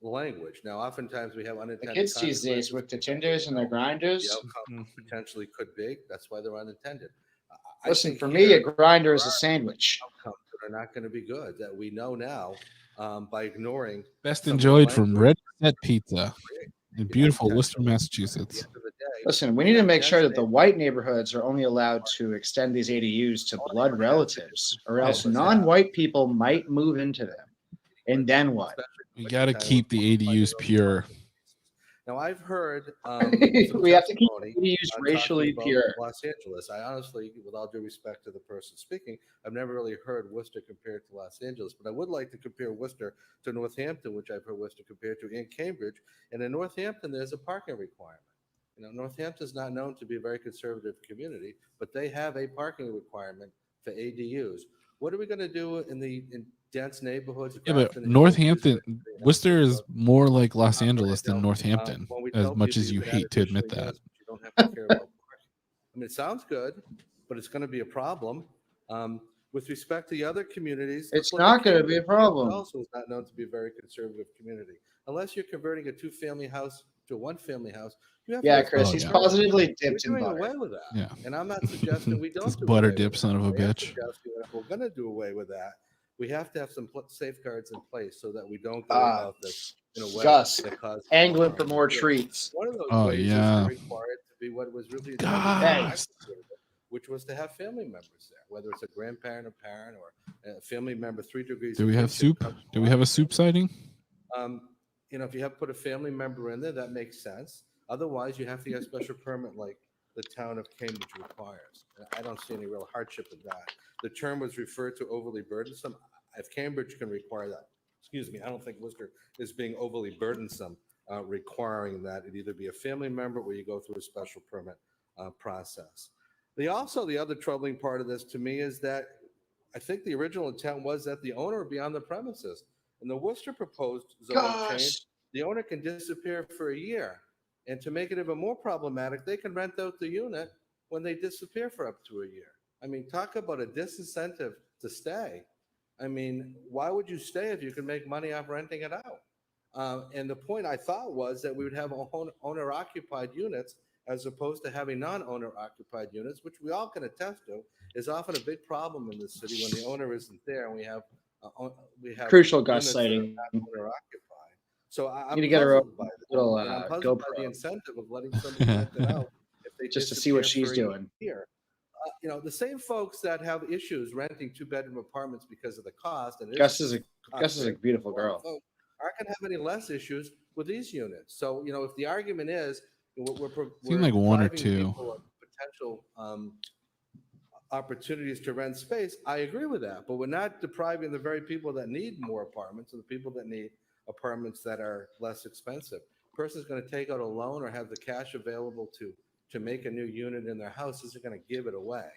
Language. Now, oftentimes we have The unintended kids these days with the Tinders and their grinders. The outcome potentially could be. That's why they're unintended. I Listen, think for here, me, a grinder is a sandwich. outcomes that are not going to be good that we know now by ignoring. Best some of the enjoyed from language. Red Set Pizza in beautiful Worcester, Massachusetts. Listen, we need to make sure that the white neighborhoods are only allowed to extend these ADUs to blood relatives, or else non-white people might move into them. And then what? We got to keep the ADUs pure. Now, I've heard We have to keep testimony, ADUs talking racially about pure. Los Angeles. I honestly, with all due respect to the person speaking, I've never really heard Worcester compared to Los Angeles, but I would like to compare Worcester to Northampton, which I've heard Worcester compared to, and Cambridge. And in Northampton, there's a parking requirement. Northampton's not known to be a very conservative community, but they have a parking requirement for ADUs. What are we going to do in dense neighborhoods? Yeah, but Grafton Hills, Northampton, Worcester is more like Los Angeles than Northampton, when we as tell much people as you can add hate to admit additional that. units, but you don't have to care about parking. I mean, it sounds good, but it's going to be a problem. With respect to the other communities, It's look at not going to be a Cambridge. problem. Cambridge also is not known to be a very conservative community. Unless you're converting a two-family house to a one-family house, you have Yeah, to Chris, he's positively dipped in We're doing butter. away with that. Yeah. And I'm not suggesting we don't This do butter away dip with son that. of a I am bitch. suggesting that if we're going to do away with that, we have to have some safeguards in place so that we don't go about this in a way Gus, that causes angling harm. for more treats. One of those Oh, ways yeah. is to require it to be what was really intended, Gus. which was to have family members there, whether it's a grandparent, a parent, or a family member 3 degrees. Do we have kinship soup? comes Do we have a soup sighting? if you have put a family member in there, that makes sense. Otherwise, you have to get a special permit like the town of Cambridge requires. I don't see any real hardship in that. The term was referred to overly burdensome. If Cambridge can require that, excuse me, I don't think Worcester is being overly burdensome requiring that it either be a family member or you go through a special permit process. The other troubling part of this to me is that I think the original intent was that the owner would be on the premises. And the Worcester proposed zoning change, the owner can disappear for a year. And to make it even more problematic, they can rent out the unit when they disappear for up to a year. I mean, talk about a disincentive to stay. I mean, why would you stay if you can make money off renting it out? And the point I thought was that we would have owner-occupied units as opposed to having non-owner-occupied units, which we all can attest to is often a big problem in this city when the owner isn't there and we have Crucial Gus units that are sighting. not owner-occupied. So I'm Need to get her puzzled by that. little And I'm puzzled by the GoPro incentive of letting somebody rent it out if they just to see what disappear she's for a doing. year. The same folks that have issues renting 2-bedroom apartments because of the cost. And Gus is a beautiful girl. Aren't going to have any less issues with these units. So, if the argument is we're Seems like one or depriving two. people of potential opportunities to rent space, I agree with that. But we're not depriving the very people that need more apartments or the people that need apartments that are less expensive. Person's going to take out a loan or have the cash available to make a new unit in their house isn't going to give it away.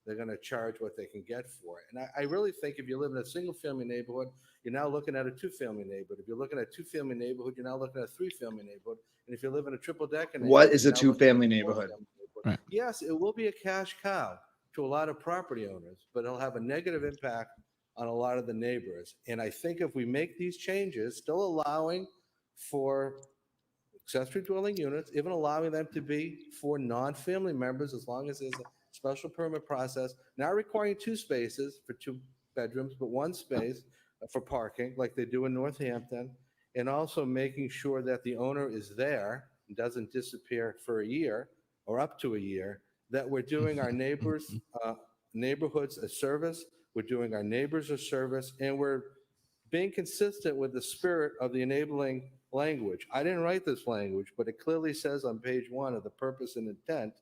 They're going to charge what they can get for it. And I really think if you live in a single-family neighborhood, you're now looking at a 2-family neighborhood. If you're looking at a 2-family neighborhood, you're now looking at a 3-family neighborhood. And if you live in a triple-decker neighborhood, What is a you're now looking at 2-family 4-family neighborhood? Right. Yes, it will be a cash cow to a lot of property owners, but it'll have a negative impact on a lot of the neighbors. And I think if we make these changes, still allowing for accessory dwelling units, even allowing them to be for non-family members, as long as there's a special permit process, not requiring 2 spaces for 2 bedrooms, but 1 space for parking like they do in Northampton, and also making sure that the owner is there and doesn't disappear for a year or up to a year, that we're doing our neighbors, neighborhoods a service, we're doing our neighbors a service, and we're being consistent with the spirit of the enabling language. I didn't write this language, but it clearly says on page 1 of the purpose and intent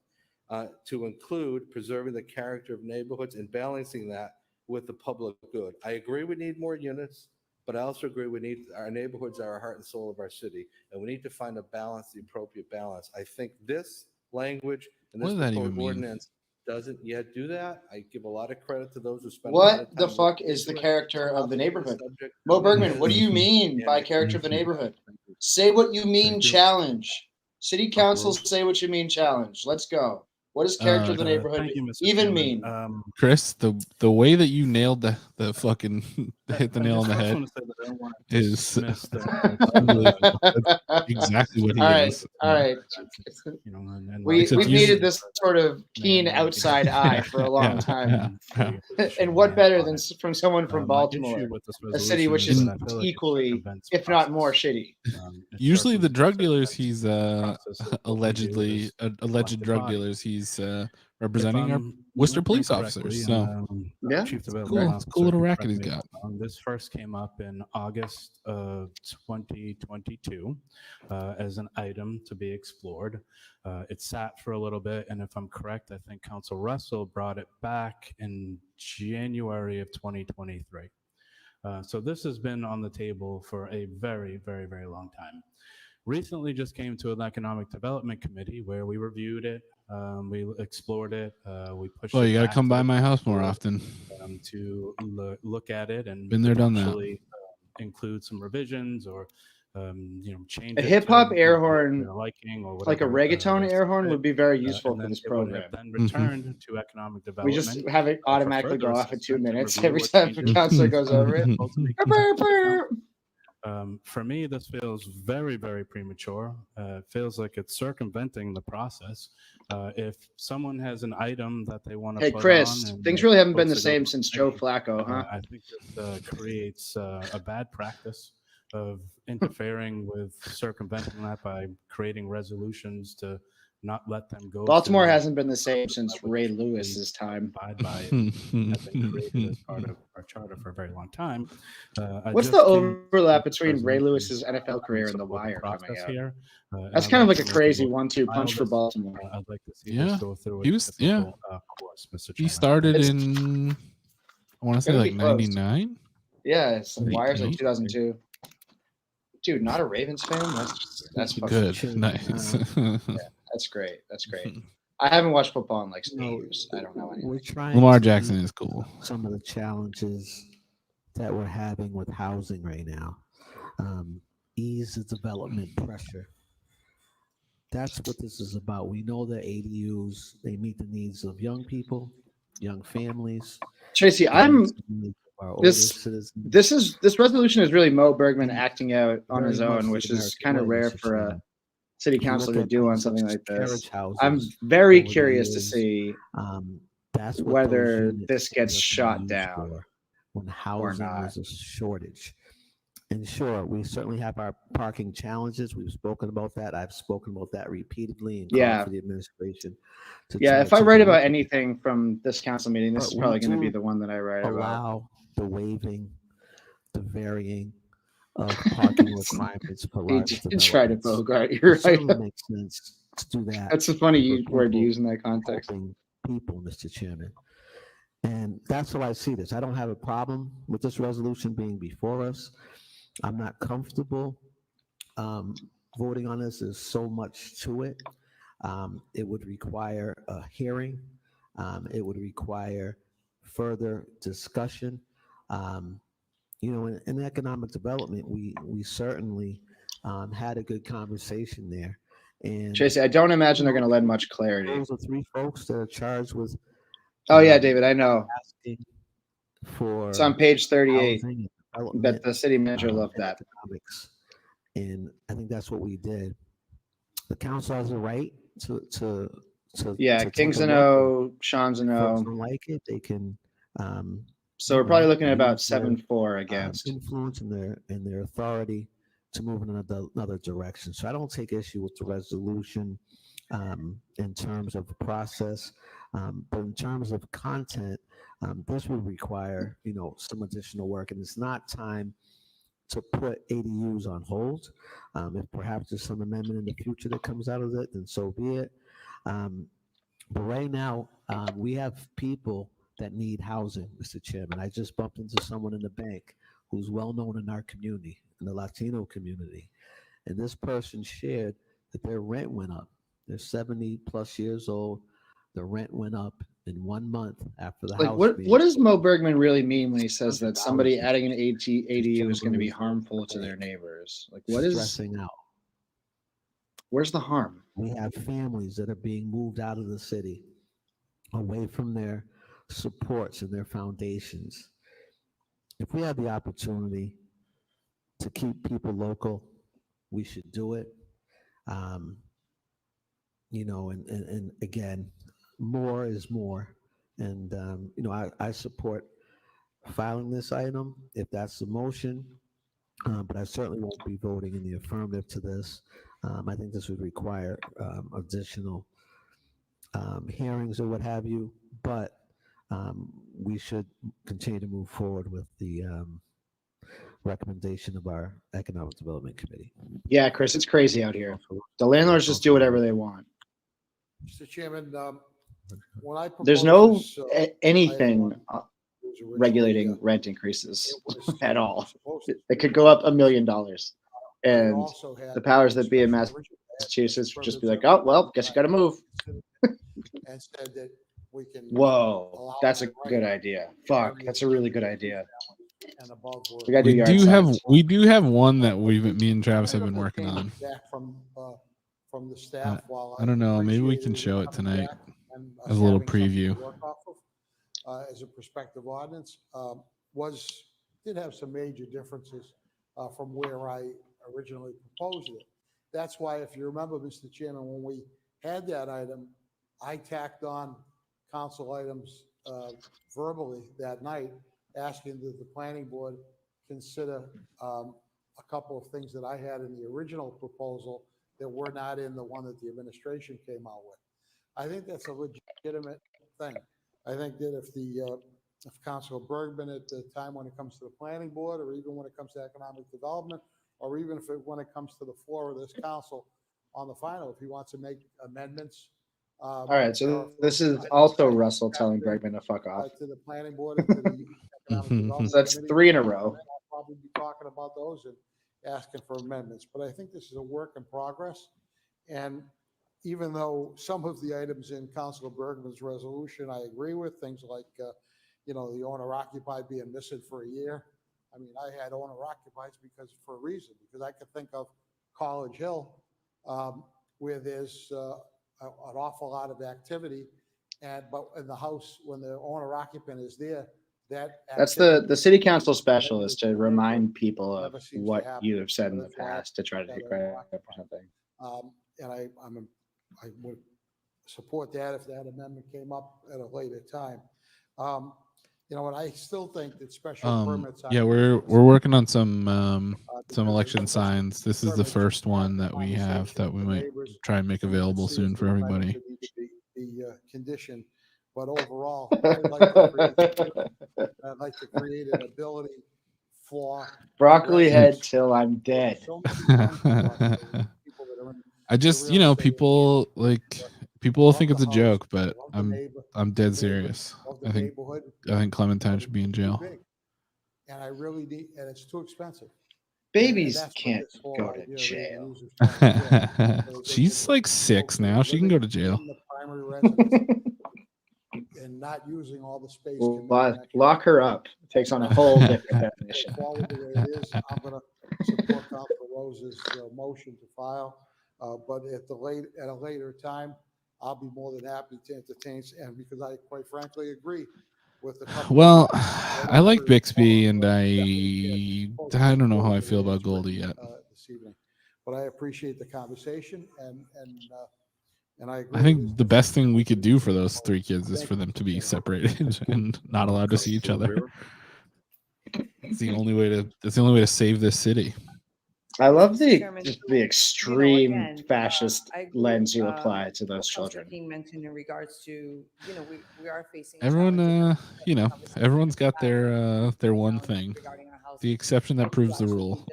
to include preserving the character of neighborhoods and balancing that with the public good. I agree we need more units, but I also agree our neighborhoods are our heart and soul of our city, and we need to find a balance, the appropriate balance. I think this language and What this does that even proposed mean? ordinance doesn't yet do that. I give a lot of credit to those who spend a lot of What time the fuck looking is the into it. character of the I'll neighborhood? subject Mo to Bergman, what do you mean and by the- character of the neighborhood? Say what you mean, challenge. City council, say what you mean, challenge. Let's go. What does character of the neighborhood Thank you, Mr. even Chairman. mean? Chris, the way that you nailed the fucking hit the nail on the head is unbelievable. That's exactly what he All right, is. all right. We've Except you- needed this sort of keen outside eye for a long Yeah, time. yeah. And what better than from someone from My Baltimore, issue with this a city which is resolution is that I feel like it's equally, circumvents if not more, shitty. Usually the drug dealers he's alleged drug collective body. dealers he's representing our Worcester police officers. So yeah, Chief Development cool. Officer, Cool little correct racket he's me if got. I'm wrong, this first came up in August of 2022 as an item to be explored. It sat for a little bit, and if I'm correct, I think Council Russell brought it back in January of 2023. So this has been on the table for a very, very, very long time. Recently just came to an economic development committee where we reviewed it, we explored it, we pushed Well, it you got to back come to by the my house more board, often. to look at it and Been there, done that. potentially include some revisions or change a it hip hop to air their horn, liking or like a whatever. reggaeton air horn, would be very useful And for then this it would have program. then returned to economic We development. just have it for automatically further go off at 2 assessment and minutes review every what time the changes counselor goes over it. ultimately come back to the council. For me, this feels very, very premature. It feels like it's circumventing the process. If someone has an item that they want to Hey, put Chris, on, and things they're really haven't been the supposed to go same to since a Joe committee, Flacco, huh? I think this creates a bad practice of interfering with circumventing that by creating resolutions to not let them go. Baltimore through hasn't been the same since Ray Lewis's time. abide by it have been created as part of our charter for a very long time. What's the overlap between Ray Lewis's NFL career and The Wire coming out? Here, That's kind of like a crazy 1-2 punch for Baltimore. I'd like to see Yeah, this go through he its was. typical course, Mr. He Chairman. started It's in, I want to say gonna like be close. 99. Yeah, it's The Wire's like 88. 2002. Dude, not a Ravens fan? That's fucking Good. Nice. Yeah, that's great. That's great. I haven't watched football in like 8 years. I don't know anything. We're trying Lamar to Jackson meet is cool. some of the challenges that we're having with housing right now. Ease the development pressure. That's what this is about. We know that ADUs, they meet the needs of young people, young families. Tracy, this resolution is really Mo Bergman acting out on his own, which is kind of rare for a city councilor to do on something like this. I'm very curious to see whether this gets shot down when housing is a shortage. And sure, we certainly have our parking challenges. We've spoken about that. I've spoken about that repeatedly and called for the administration. If I write about anything from this council meeting, this is probably going to be the one that I write about. Allow the waiving, the varying of parking requirements for large developments. Try to bogart. You're right. It makes sense to do that. That's a funny word to use in that context. People, Mr. Chairman. And that's how I see this. I don't have a problem with this resolution being before us. I'm not comfortable voting on this. There's so much to it. It would require a hearing. It would require further discussion. In economic development, we certainly had a good conversation there. And Tracy, I don't imagine they're going to lend much clarity. Those are 3 folks that are charged with. Oh yeah, David, I know. For it's on page 38. But the city manager loved that. And I think that's what we did. The council has a right to King's a no, Shaun's a no. Don't like it, they can. So we're probably looking at about 7-4 against influence and their authority to move in another direction. So I don't take issue with the resolution in terms of the process, but in terms of content, this would require some additional work, and it's not time to put ADUs on hold. If perhaps there's some amendment in the future that comes out of it, then so be it. But right now, we have people that need housing, Mr. Chairman. I just bumped into someone in the bank who's well known in our community, in the Latino community, and this person shared that their rent went up. They're 70 plus years old. The rent went up in 1 month after the house. What does Mo Bergman really mean when he says that somebody adding an ADU is going to be harmful to their neighbors? Like, what is stressing out? Where's the harm? We have families that are being moved out of the city, away from their supports and their foundations. If we have the opportunity to keep people local, we should do it. And again, more is more. And, I support filing this item if that's the motion, but I certainly won't be voting in the affirmative to this. I think this would require additional hearings or what have you, but we should continue to move forward with the recommendation of our Economic Development Committee. Yeah, Chris, it's crazy out here. The landlords just do whatever they want. Mr. Chairman, when I There's proposed no this, anything regulating rent increases at all. It could go up $1 million. And the powers that be in Massachusetts would just be like, oh, well, guess you got to move. and said that we can. Whoa, that's a good idea. Fuck, that's a really good idea. And above board. We gotta do yard signs. We do have one that me and Travis have been working on. Back from the staff while I don't know. Maybe we can appreciated show it it coming tonight back and us as a little having something to preview. work off of, as a prospective ordinance, did have some major differences from where I originally proposed it. That's why, if you remember, Mr. Chairman, when we had that item, I tacked on council items verbally that night, asking that the planning board consider a couple of things that I had in the original proposal that were not in the one that the administration came out with. I think that's a legitimate thing. I think that if Councilor Bergman, at the time when it comes to the planning board, or even when it comes to economic development, or even when it comes to the floor of this council on the final, if he wants to make amendments. All right, so this is also Russell telling Bergman to fuck off. To the planning board and to the economic development. So that's committee, 3 in a row. I'll probably be talking about those and asking for amendments, but I think this is a work in progress. And even though some of the items in Councilor Bergman's resolution, I agree with, things like, the owner occupied being missing for a year. I mean, I had owner occupied for a reason, because I could think of College Hill, where there's an awful lot of activity, but in the house, when the owner occupant is there, That's the city council specialist to remind people of what you have said in the past to try to take credit for something. And I would support that if that amendment came up at a later time. And I still think that special permits. Yeah, we're working on some election signs. This is the first one that we have that we might try and make available soon for everybody. The condition, but overall, I'd like to create an ability for broccoli head till I'm dead. I just, people think it's a joke, but I'm dead serious. I think Clementine should be in jail. And I really need, and it's too expensive. Babies can't go to jail. She's like 6 now. She can go to jail. And not using all the space. Well, lock her up. It takes on a whole different definition. Forward the way it is, I'm going to support Councilor Rose's motion to file, but at a later time, I'll be more than happy to entertain, and because I quite frankly agree with the. Well, I like Bixby, and I don't know how I feel about Goldie yet. This evening, but I appreciate the conversation, and I agree. I think the best thing we could do for those 3 kids is for them to be separated and not allowed to see each other. It's the only way to save this city. I love the extreme fascist lens you apply to those children. King mentioned in regards to, we are facing everyone. Everyone's got their one thing. The exception that proves the rule.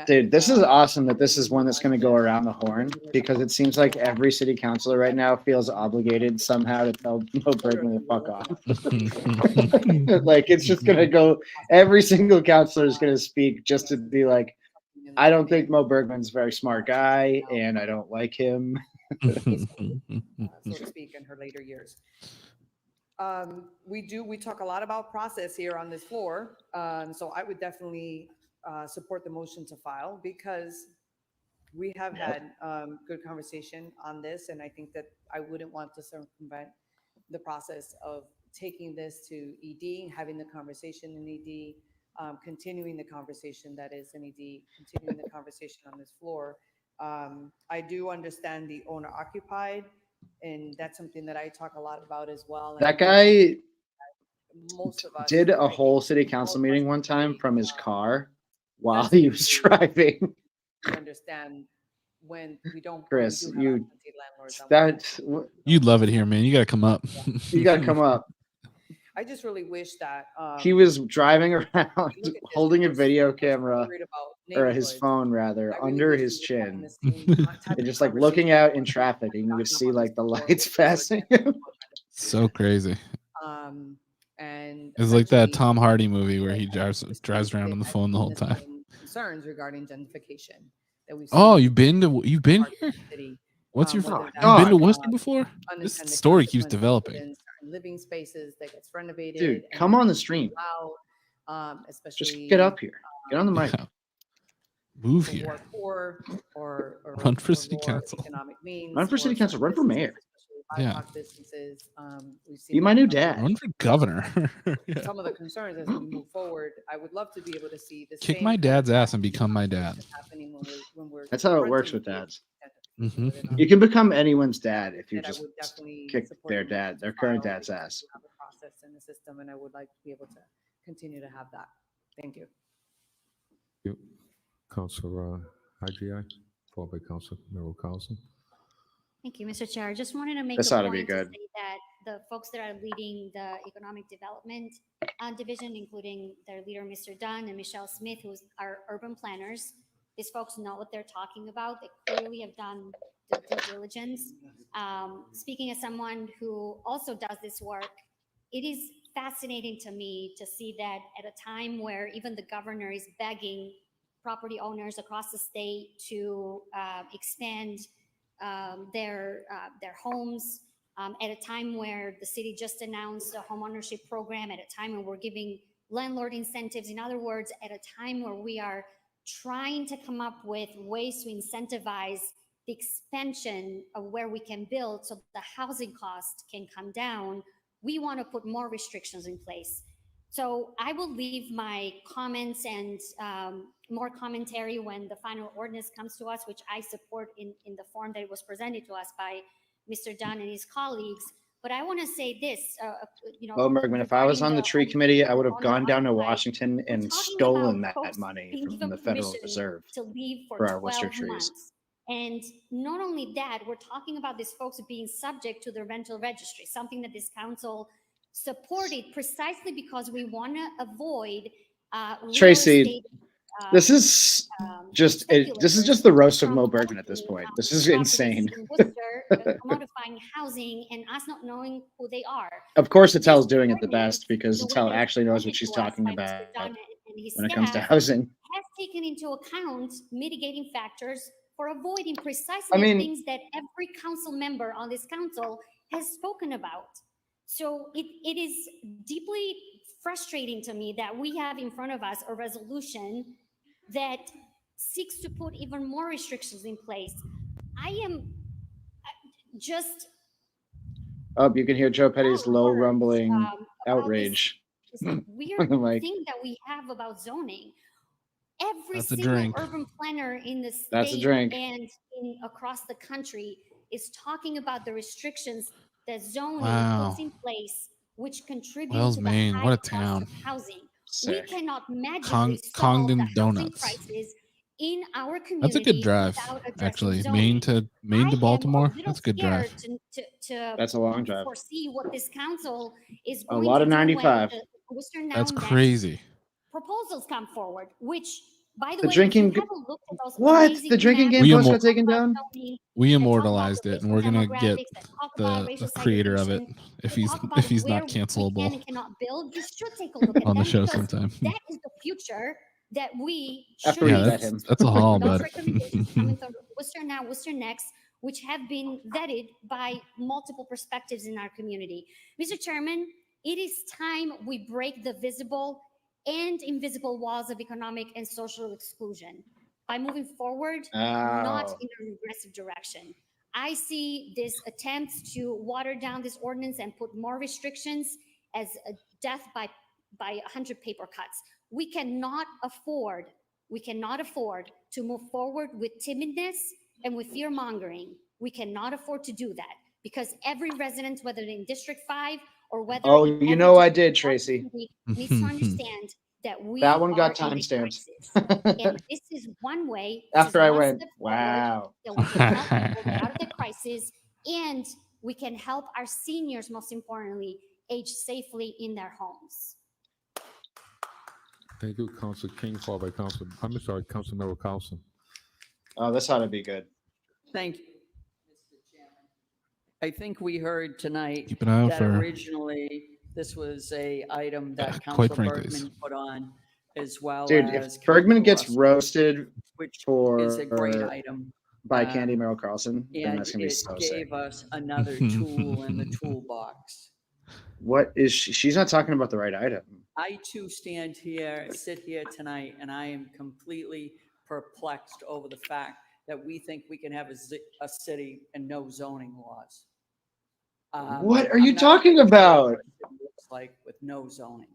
Dude, this is awesome that this is one that's going to go around the horn, because it seems like every city councilor right now feels obligated somehow to tell Mo Bergman to fuck off. Like, it's just going to go, every single councilor is going to speak just to be like, I don't think Mo Bergman's a very smart guy, and I don't like him. So to speak, in her later years. We talk a lot about process here on this floor. So I would definitely support the motion to file, because we have had good conversation on this. And I think that I wouldn't want to circumvent the process of taking this to ED, having the conversation in ED, continuing the conversation that is in ED, continuing the conversation on this floor. I do understand the owner occupied, and that's something that I talk a lot about as well. That guy did a whole city council meeting one time from his car while he was driving. You understand when we don't. Chris, when we do have absentee landlords on one. You'd love it here, man. You got to come up. You got to come up. I just really wish that He was driving around look at this holding a person video that's camera, worried about or his neighborhoods. phone rather, I really under wish his we were having chin. the same type And of just like looking conversation out in when traffic, and you talking could see about this like the before, lights which is what passing Jen- him. So crazy. And It's like that essentially, Tom Hardy movie where he drives around on the phone the whole the time. same concerns regarding gentrification that we've Oh, seen you've been here? city. What's your? Whether You've that's, been to Worcester before? This unintended story keeps consequences developing. within certain living spaces that gets renovated. Dude, and come on the it's stream. Loud, especially. Just get up here. Get on the mic. Move for here. more poor or Run for or city lower council. economic means. Run for or city council. certain Run for mayor. businesses, especially Yeah. BIPOC businesses. We've seen Be my that new come up. dad. Run for governor. Yeah. Some of the concerns as we move forward, I would love to be able to see the Kick same my kind of dad's ass and become my dad. conversations happening when we're That's how it works confronting with the dads. Mhm. You can become anyone's dad if you that I just would definitely kick support their the dad, motion to their current file dad's because ass. we have a process in the system, and I would like to be able to continue to have that. Thank you. Thank you. Councilor IGI, followed by Councilor Merrill Carlson. Thank you, Mr. Chair. I just wanted to make This a ought to be point to good. say that the folks that are leading the Economic Development Division, including their leader, Mr. Dunn, and Michelle Smith, who's our urban planners, these folks know what they're talking about. They clearly have done the due diligence. Speaking as someone who also does this work, it is fascinating to me to see that at a time where even the governor is begging property owners across the state to expand their homes, at a time where the city just announced a homeownership program, at a time when we're giving landlord incentives. In other words, at a time where we are trying to come up with ways to incentivize the expansion of where we can build so the housing cost can come down, we want to put more restrictions in place. So I will leave my comments and more commentary when the final ordinance comes to us, which I support in the form that it was presented to us by Mr. Dunn and his colleagues. But I want to say this, Well, Bergman, if I was on the tree committee, I would have gone down to owner-occupied, Washington we're and talking stolen about that folks money being from given the Federal permission Reserve to leave for for our Worcester 12 trees. months. And not only that, we're talking about these folks being subject to the rental registry, something that this council supported precisely because we want to avoid real Tracy, estate, this is just this is just the roast of Mo Bergman at this point. This is insane. in Worcester, commodifying housing and us not knowing who they are. Of course, Attel's doing it the best because Attel actually knows what she's talking By about Mr. Dunn and his when it comes to staff, housing. has taken into account mitigating factors for avoiding precisely I the mean- things that every council member on this council has spoken about. So it is deeply frustrating to me that we have in front of us a resolution that seeks to put even more restrictions in place. I am just Oh, you can hear Joe Petty's low rumbling about outrage. this weird on the mic. thing that we have about zoning. Every That's a single drink. urban planner in the state That's a drink. and across the country is talking about the restrictions that zoning Wow. puts in place, which contribute Wells, to the Maine, high what a cost town. of housing. Sick. We cannot magically solve Congdon the housing Donuts. crisis in our community. That's a good drive, without addressing actually. zoning. Maine to Baltimore. I am a little That's a good drive. scared to That's a long drive. foresee what this council is A going lot to of do when 95. the Worcester Now That's Next crazy. proposals come forward, which, by the The way, drinking if you haven't looked at those What? amazing The drinking maps game We post imo- got taken down? We that talk about immortalized the it, and racial we're gonna get demographics, that talk about the racial creator of it segregation, if that he's talk about not where we can cancelable and cannot build, you should take a look at on the them show because sometime. that is the future that we After should we be vet using. him. That's a haul, Those bud. recommendations coming from Worcester Now, Worcester Next, which have been vetted by multiple perspectives in our community. Mr. Chairman, it is time we break the visible and invisible walls of economic and social exclusion by moving forward, not Ow. in a regressive direction. I see this attempt to water down this ordinance and put more restrictions as a death by 100 paper cuts. We cannot afford to move forward with timidness and with fear mongering. We cannot afford to do that because every resident, whether in District 5 or whether Oh, in you every know I district did, across the Tracy. city, needs to understand that we That one got are in a timestamped. crisis. And this is one way. This After is I one went, step forward wow. that we can help people get out of the crisis, and we can help our seniors, most importantly, age safely in their homes. Thank you, Council King, followed by Councilmember Carlson. Oh, this ought to be good. Thank you, Mr. Chairman. I think we heard tonight Keep an eye out that for- originally this was a item that quite Council frankly. Bergman put on, as well Dude, as if Bergman Council gets Russell, roasted which for is a great item. by Candy Merrill Carlson, then And that's gonna be it so sick. gave us another tool in the toolbox. What is she? She's not talking about the right item. I too sit here tonight, and I am completely perplexed over the fact that we think we can have a city and no zoning laws. What are I'm you not talking quite sure about? what it looks like with no zoning.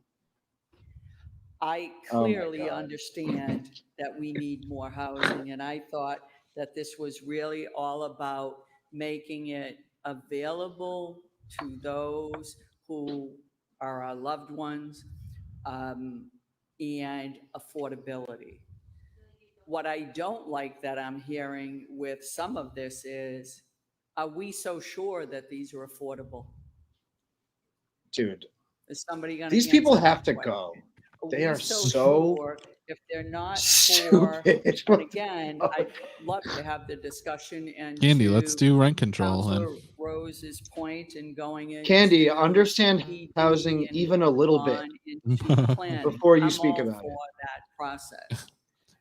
I Oh my clearly God. understand that we need more housing, and I thought that this was really all about making it available to those who are our loved ones, and affordability. What I don't like that I'm hearing with some of this is, are we so sure that these are affordable? Dude, Is somebody going to these people answer that have to question? go. Are They we are so so sure if they're not stupid. and again, I'd love to have the discussion, and Candy, let's to do rent control then. Councilor Rose's point and going into Candy, understand PD housing and even a little bit on into planning. before you I'm speak all about for it. that process.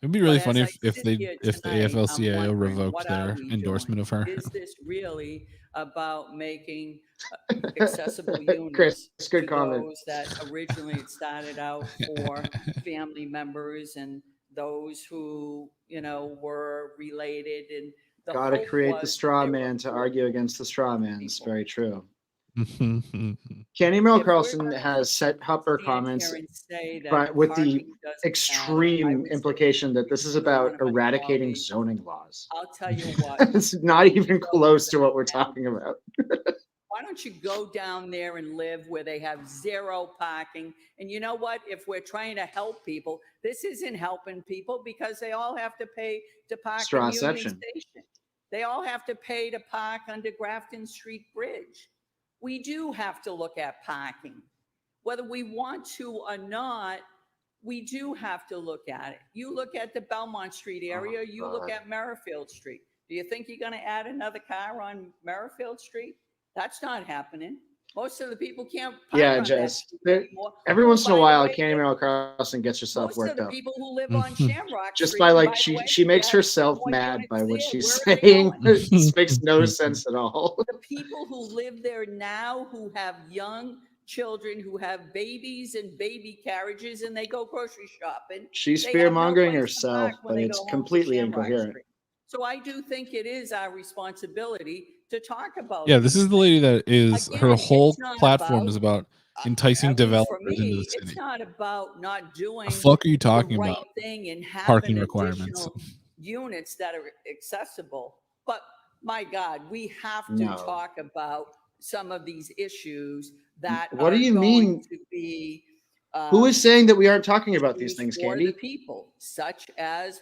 It'd be really But funny as I if sit they here if the tonight, I'm AFL-CIO wondering, revoked what are their we endorsement doing? of her. Is this really about making accessible Chris, units good to comment. those that originally it started out for family members and those who, were related, and the Gotta hope create the was straw they were man to for argue against the straw man. It's people. very true. Candy Merrill If we're Carlson gonna has set up her stand comments, here and say that but with the parking doesn't matter, I extreme would say implication that this is you're about one of my eradicating colleagues. zoning laws. I'll tell you what. It's not even close to what we're talking about. Why don't you go down there and live where they have zero parking? And you know what? If we're trying to help people, this isn't helping people, because they all have to pay to park in Union Strawception. Station. They all have to pay to park under Grafton Street Bridge. We do have to look at parking. Whether we want to or not, we do have to look at it. You look at the Belmont Street area, you look at Merrifield Street. Do you think you're going to add another car on Merrifield Street? That's not happening. Most of the people can't park Yeah, on that Jess. street There- anymore. Every Oh, once in a by the while, way, Candy Merrill Carlson gets herself most of worked the up. people who live on Shamrock Just Street, by like by the she way, she makes have herself more mad units by what there. she's Where are they saying. going? This makes no sense at all. The people who live there now, who have young children, who have babies and baby carriages, and they go grocery shopping. She's they fear have no mongering place to herself, park when but they it's go home to completely Shamrock incoherent. Street. So I do think it is our responsibility to talk about. Yeah, this is the lady that is her Again, whole it's not platform about- is about enticing I mean, for developers into the me, city. it's not about not doing The fuck are you the talking right about? thing and Parking having requirements. additional units that are accessible. But my God, we have to No. talk about some of these issues that What do are you going mean? to be Who is saying that we aren't talking about these issues things, for Candy? the people, such as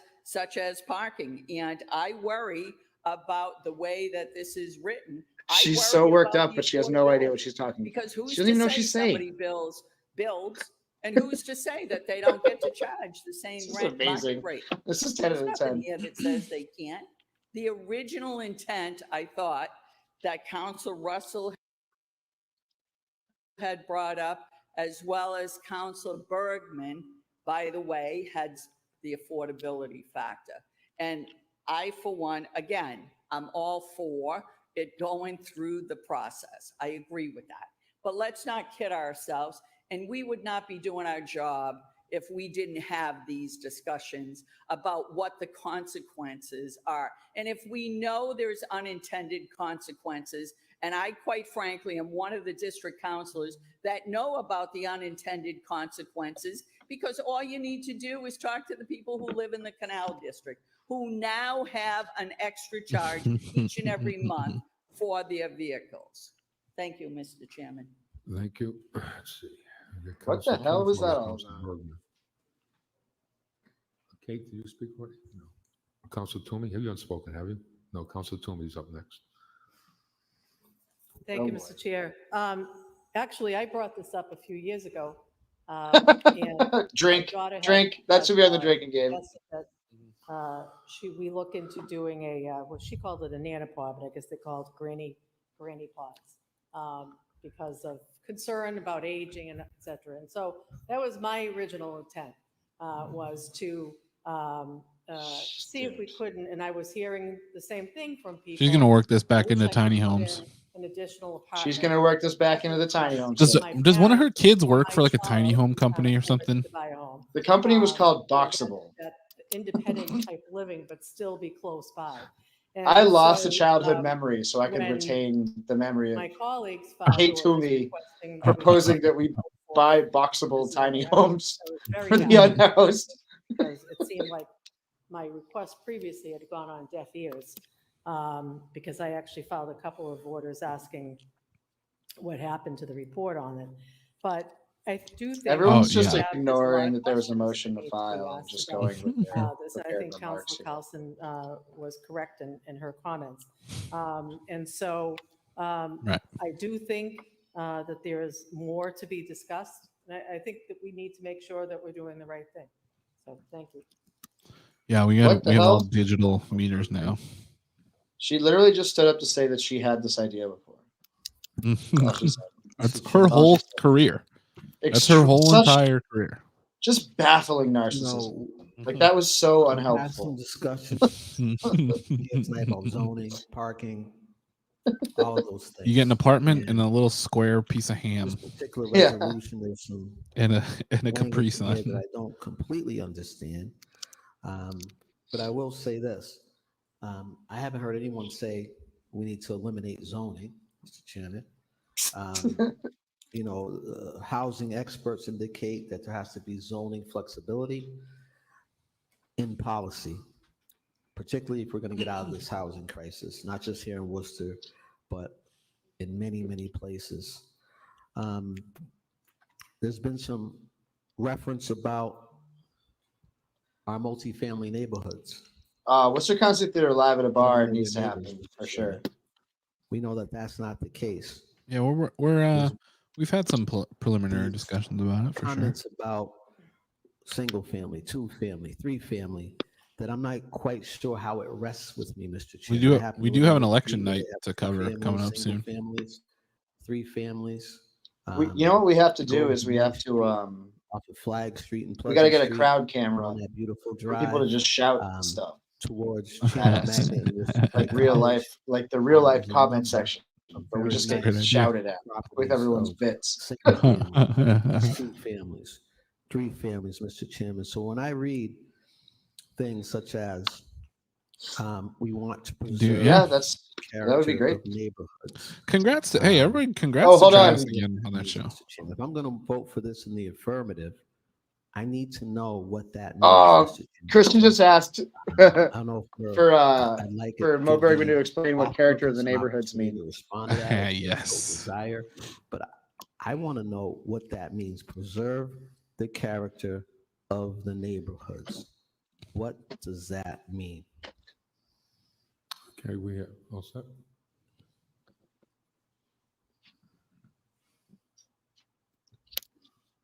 parking. And I worry about the way that this is written. She's I so worry worked about up, the but she has no idea what affordability. she's talking about. Because who's She doesn't even know to what say she's saying. somebody builds, and who's to say that they don't get to charge the same This is rent amazing. market rate? This is 10 There's out of nothing 10. here that says they can't. The original intent, I thought, that Council Russell had brought up, as well as Council Bergman, by the way, had the affordability factor. And I, for one, again, I'm all for it going through the process. I agree with that. But let's not kid ourselves. And we would not be doing our job if we didn't have these discussions about what the consequences are. And if we know there's unintended consequences, and I quite frankly am one of the district councilors that know about the unintended consequences, because all you need to do is talk to the people who live in the Canal District, who now have an extra charge each and every month for their vehicles. Thank you, Mr. Chairman. Thank you. Let's see. What the hell was that all about? Kate, did you speak for it? No. Council Toomey, have you unspoken, have you? No, Council Toomey's up next. Thank you, Oh, Mr. Chair. Actually, I brought this up a few years ago. And Drink, my daughter drink. That should be on the drinking game. suggested that, we look into doing a, what she called it, a nana pod, but I guess they call it granny pods, because of concern about aging and et cetera. And so that was my original intent, was to see if we couldn't, and I was hearing the same thing from people. She's gonna work this back I wish into I could tiny put homes. in an additional apartment. She's gonna work this back into the tiny home. Does one of her kids work for like a tiny home company or something? To buy a home. The company was called Boxable. That independent type living, but still be close by. And I lost so, a childhood memory, so I can when retain the memory of my colleagues Kate Toomey proposing that we buy boxable tiny homes very for the happy. unhoused. Because it seemed like my request previously had gone on deaf ears, because I actually filed a couple of orders asking what happened to the report on it. But I do think Everyone's just there's a lot ignoring of that there was a questions motion that to need file be and just asked going about, with their this. I prepared think remarks Councilor here. Carlson was correct in her comments. And so Right. I do think that there is more to be discussed. And I think that we need to make sure that we're doing the right thing. So thank you. Yeah, we What the have all hell? digital meters now. She literally just stood up to say that she had this idea before. All she said. That's her whole career. That's her whole Such entire career. Just baffling narcissism. Like that was so Had some unhelpful. discussion tonight about zoning, parking, all of those things. You get an apartment and a little square piece of ham. This particular Yeah. resolution, there's some And a Capri language in here Sun. that I don't completely understand. But I will say this. I haven't heard anyone say we need to eliminate zoning, Mr. Chairman. Housing experts indicate that there has to be zoning flexibility in policy, particularly if we're going to get out of this housing crisis, not just here in Worcester, but in many, many places. There's been some reference about our multifamily neighborhoods. Worcester Concert Theater live at a bar needs to happen for sure. We know that that's not the case. Yeah, we've had some preliminary discussions about it for sure. Comments about single family, 2 family, 3 family, that I'm not quite sure how it rests with me, Mr. Chairman. We do have an election night to cover coming up soon. Families, 3 families. You know what we have to do is we have to off of Flag Street and we got to get a Street, crowd camera on that beautiful for drive, people to just shout stuff towards like real life, like the real life comment section. But we just get shouted at with everyone's bits. 2 families, 3 families, Mr. Chairman. So when I read things such as we want to preserve that would be great. Neighborhoods. Congrats to everybody! Congrats hold to on. Travis again on that show. If I'm going to vote for this in the affirmative, I need to know what that means. Oh, Christian just asked I don't know for Mo Bergman to explain what character of the neighborhoods mean. Respond to that yes. desire, but I want to know what that means. Preserve the character of the neighborhoods. What does that mean? Okay, we have all set.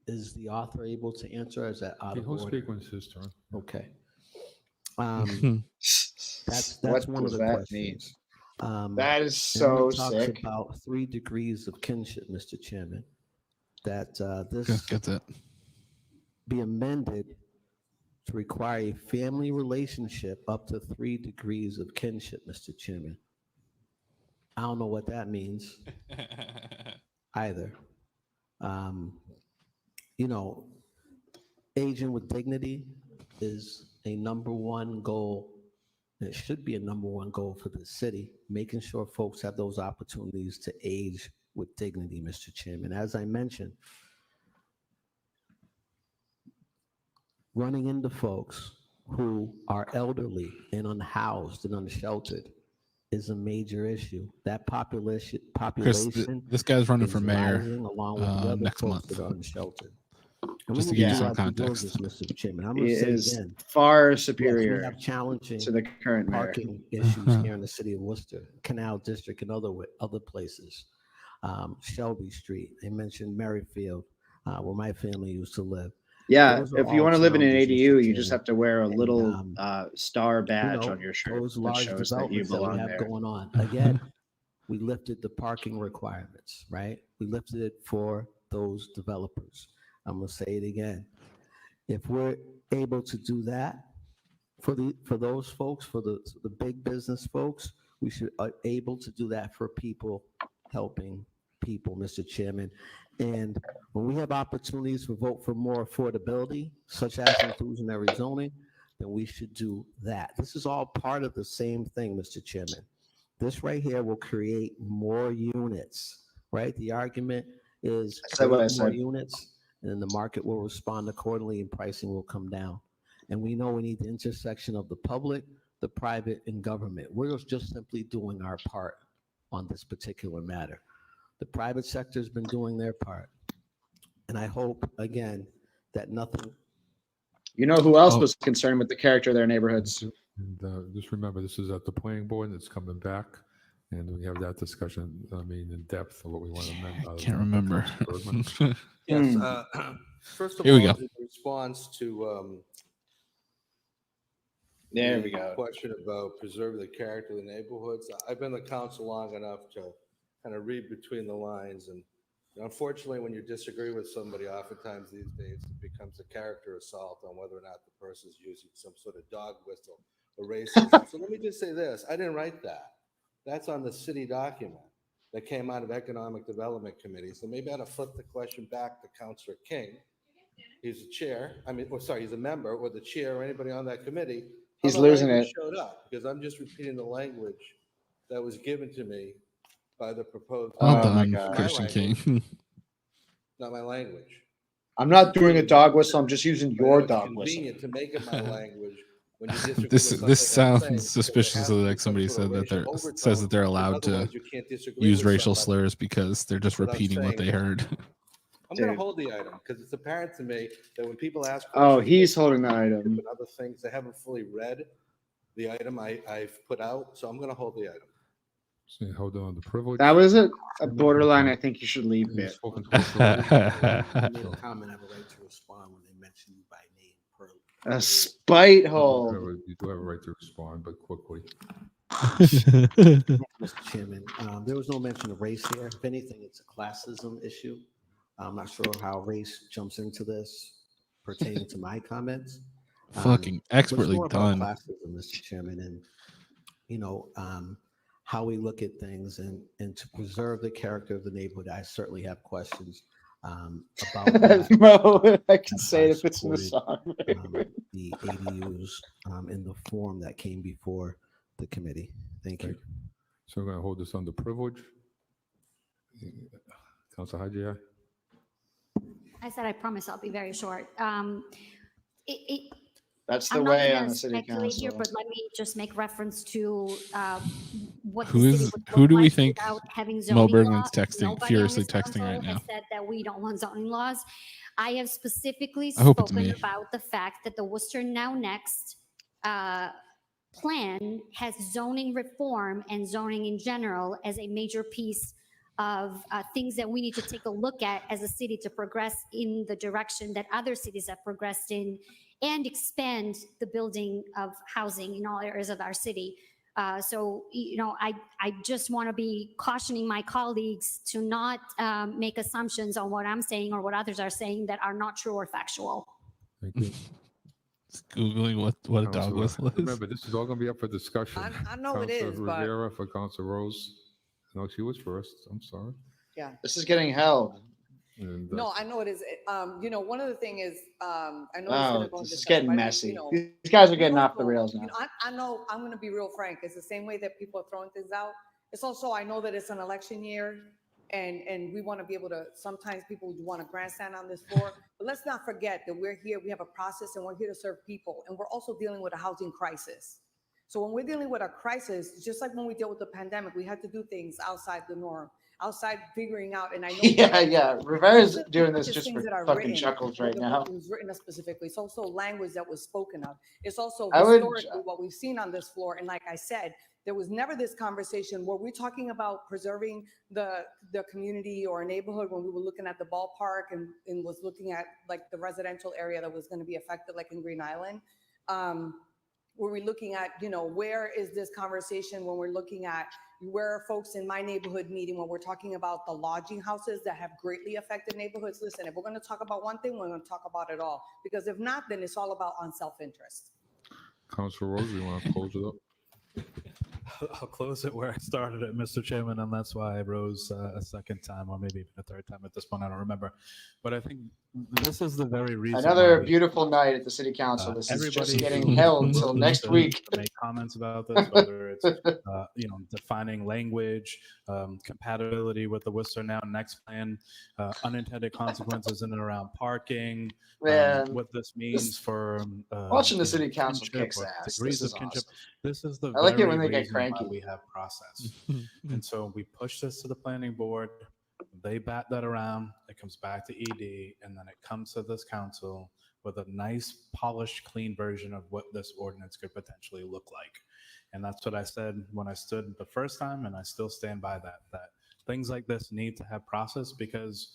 Is the author able to answer? Is that out of He'll order? speak when it's his turn. Okay. That's What one of does the that questions. That is and so it talks sick. about 3 degrees of kinship, Mr. Chairman. That this Gets it. be amended to require a family relationship up to 3 degrees of kinship, Mr. Chairman. I don't know what that means either. Aging with dignity is a #1 goal. It should be a #1 goal for the city, making sure folks have those opportunities to age with dignity, Mr. Chairman. As I mentioned, running into folks who are elderly and unhoused and unsheltered is a major issue. That population, Chris, this guy's running is for mayor rising along with the other next folks month. that are unsheltered. And Just we to need give you do some our due context. diligence, Mr. Chairman. I'm It going to say is again, far yes, we superior have challenging to the current mayor. parking issues here in the city of Worcester, Canal District, and other places. Shelby Street. They mentioned Merrifield, where my family used to live. Yeah, Those are if you all want to live in an challenges, ADU, Mr. you just Chairman. have to wear a And, little star you badge know, on your shirt those that large shows that you developments that we belong have there. going on. Again, we lifted the parking requirements, right? We lifted it for those developers. I'm going to say it again. If we're able to do that for those folks, for the big business folks, we should able to do that for people helping people, Mr. Chairman. And when we have opportunities to vote for more affordability, such as inclusionary zoning, then we should do that. This is all part of the same thing, Mr. Chairman. This right here will create more units, right? The argument is I said what I create more said. units, and then the market will respond accordingly and pricing will come down. And we know we need the intersection of the public, the private, and government. We're just simply doing our part on this particular matter. The private sector has been doing their part. And I hope, again, that nothing. You know who else was concerned with the character of their neighborhoods? And just remember, this is at the planning board, and it's coming back, and we have that discussion, I mean, in depth of what we want to amend. Can't remember. Yes. First of Here we all, go. in response to There the we go. question about preserving the character of the neighborhoods, I've been in the council long enough to kind of read between the lines, and unfortunately, when you disagree with somebody, oftentimes these days it becomes a character assault on whether or not the person's using some sort of dog whistle or racism. So let me just say this: I didn't write that. That's on the city document that came out of Economic Development Committee. So maybe I ought to flip the question back to Councilor King. He's the chair. He's a member, or the chair, or anybody on that committee. He's How the losing language it. showed up, because I'm just repeating the language that was given to me by the proposed. Well Oh my done, God. Christian King. Not my language. I'm not doing a dog whistle. I'm just using I know your it's dog whistle. convenient to make it my language when you disagree This with this something I'm saying, sounds because it has suspiciously to be like some somebody sort of said that racial overtone, says that they're because allowed to otherwise you can't disagree use with racial somebody slurs because they're just without repeating what saying they it. heard. I'm going to Dude. hold the item because it's apparent to me that when people ask Oh, questions he's about holding the item. and other things, they haven't fully read the item I've put out, so I'm going to hold the item. So hold on the privilege. That was a borderline. I think you should leave You've bit. spoken to us already. I made a comment, I have a right to respond when they mention you by name. Per A spite You hole. do have a right to respond, but quickly. Mr. Chairman, there was no mention of race here. If anything, it's a classism issue. I'm not sure how race jumps into this pertaining to my comments. Fucking but it's expertly more about done. classism, Mr. Chairman, and how we look at things and to preserve the character of the neighborhood. I certainly have questions about that. Mo, I can That's say why it if it's in the supported, song. the ADUs in the form that came before the committee. Thank you. So we're going to hold this under privilege. Councilor Haji? I said, I promise I'll be very short. That's the I'm not way gonna on the city speculate here, council. but let me just make reference to what Who the city is- would who look do we like think without having Mo zoning Bergman's law. texting- Nobody on furiously this texting council right has now. said that we don't want zoning laws. I have specifically I hope it's spoken me. about the fact that the Worcester Now Next plan has zoning reform and zoning in general as a major piece of things that we need to take a look at as a city to progress in the direction that other cities have progressed in and expand the building of housing in all areas of our city. So, I just want to be cautioning my colleagues to not make assumptions on what I'm saying or what others are saying that are not true or factual. Thank you. Just Googling what a dog Councilor- whistle is. Remember, this is all going to be up for discussion. I know it Councilor is, but- Rivera for Councilor Rose. No, she was first. I'm sorry. Yeah. This is getting held. And, No, I know it is. One of the thing is, I know it's Wow, gonna go this is into getting but messy. These guys are getting off the rails now. I know, I'm gonna be real frank. It's the same way that people are throwing things out. It's also, I know that it's an election year and we want to be able to, sometimes people want to grandstand on this floor, but let's not forget that we're here, we have a process and we're here to serve people. And we're also dealing with a housing crisis. So when we're dealing with a crisis, just like when we dealt with the pandemic, we had to do things outside the norm. outside figuring out, and I know. Yeah. Rivera's doing this Just just things for that are fucking written, chuckles or right now. It was written specifically. It's also language that was spoken of. It's also I would- historically what we've seen on this floor. And like I said, there was never this conversation where we're talking about preserving the community or a neighborhood when we were looking at the ballpark and was looking at like the residential area that was going to be affected, like in Green Island. Were we looking at, where is this conversation when we're looking at where are folks in my neighborhood meeting when we're talking about the lodging houses that have greatly affected neighborhoods? Listen, if we're going to talk about one thing, we're going to talk about it all. Because if not, then it's all about on self-interest. Councilor Rose, you want to close it up? I'll close it where I started it, Mr. Chairman, and that's why I rose a second time, or maybe even a third time at this point. I don't remember, but I think this is the very reason. Another beautiful night at the city council. This is just getting held until next week. To make comments about this, whether it's defining language, compatibility with the Worcester Now Next plan, unintended consequences in and around parking, what this means for watching the city council kicks ass. This is awesome. This is the I like it when very they get reason cranky. why we have process. And so we push this to the planning board, they bat that around, it comes back to ED, and then it comes to this council with a nice, polished, clean version of what this ordinance could potentially look like. And that's what I said when I stood the first time, and I still stand by that things like this need to have process, because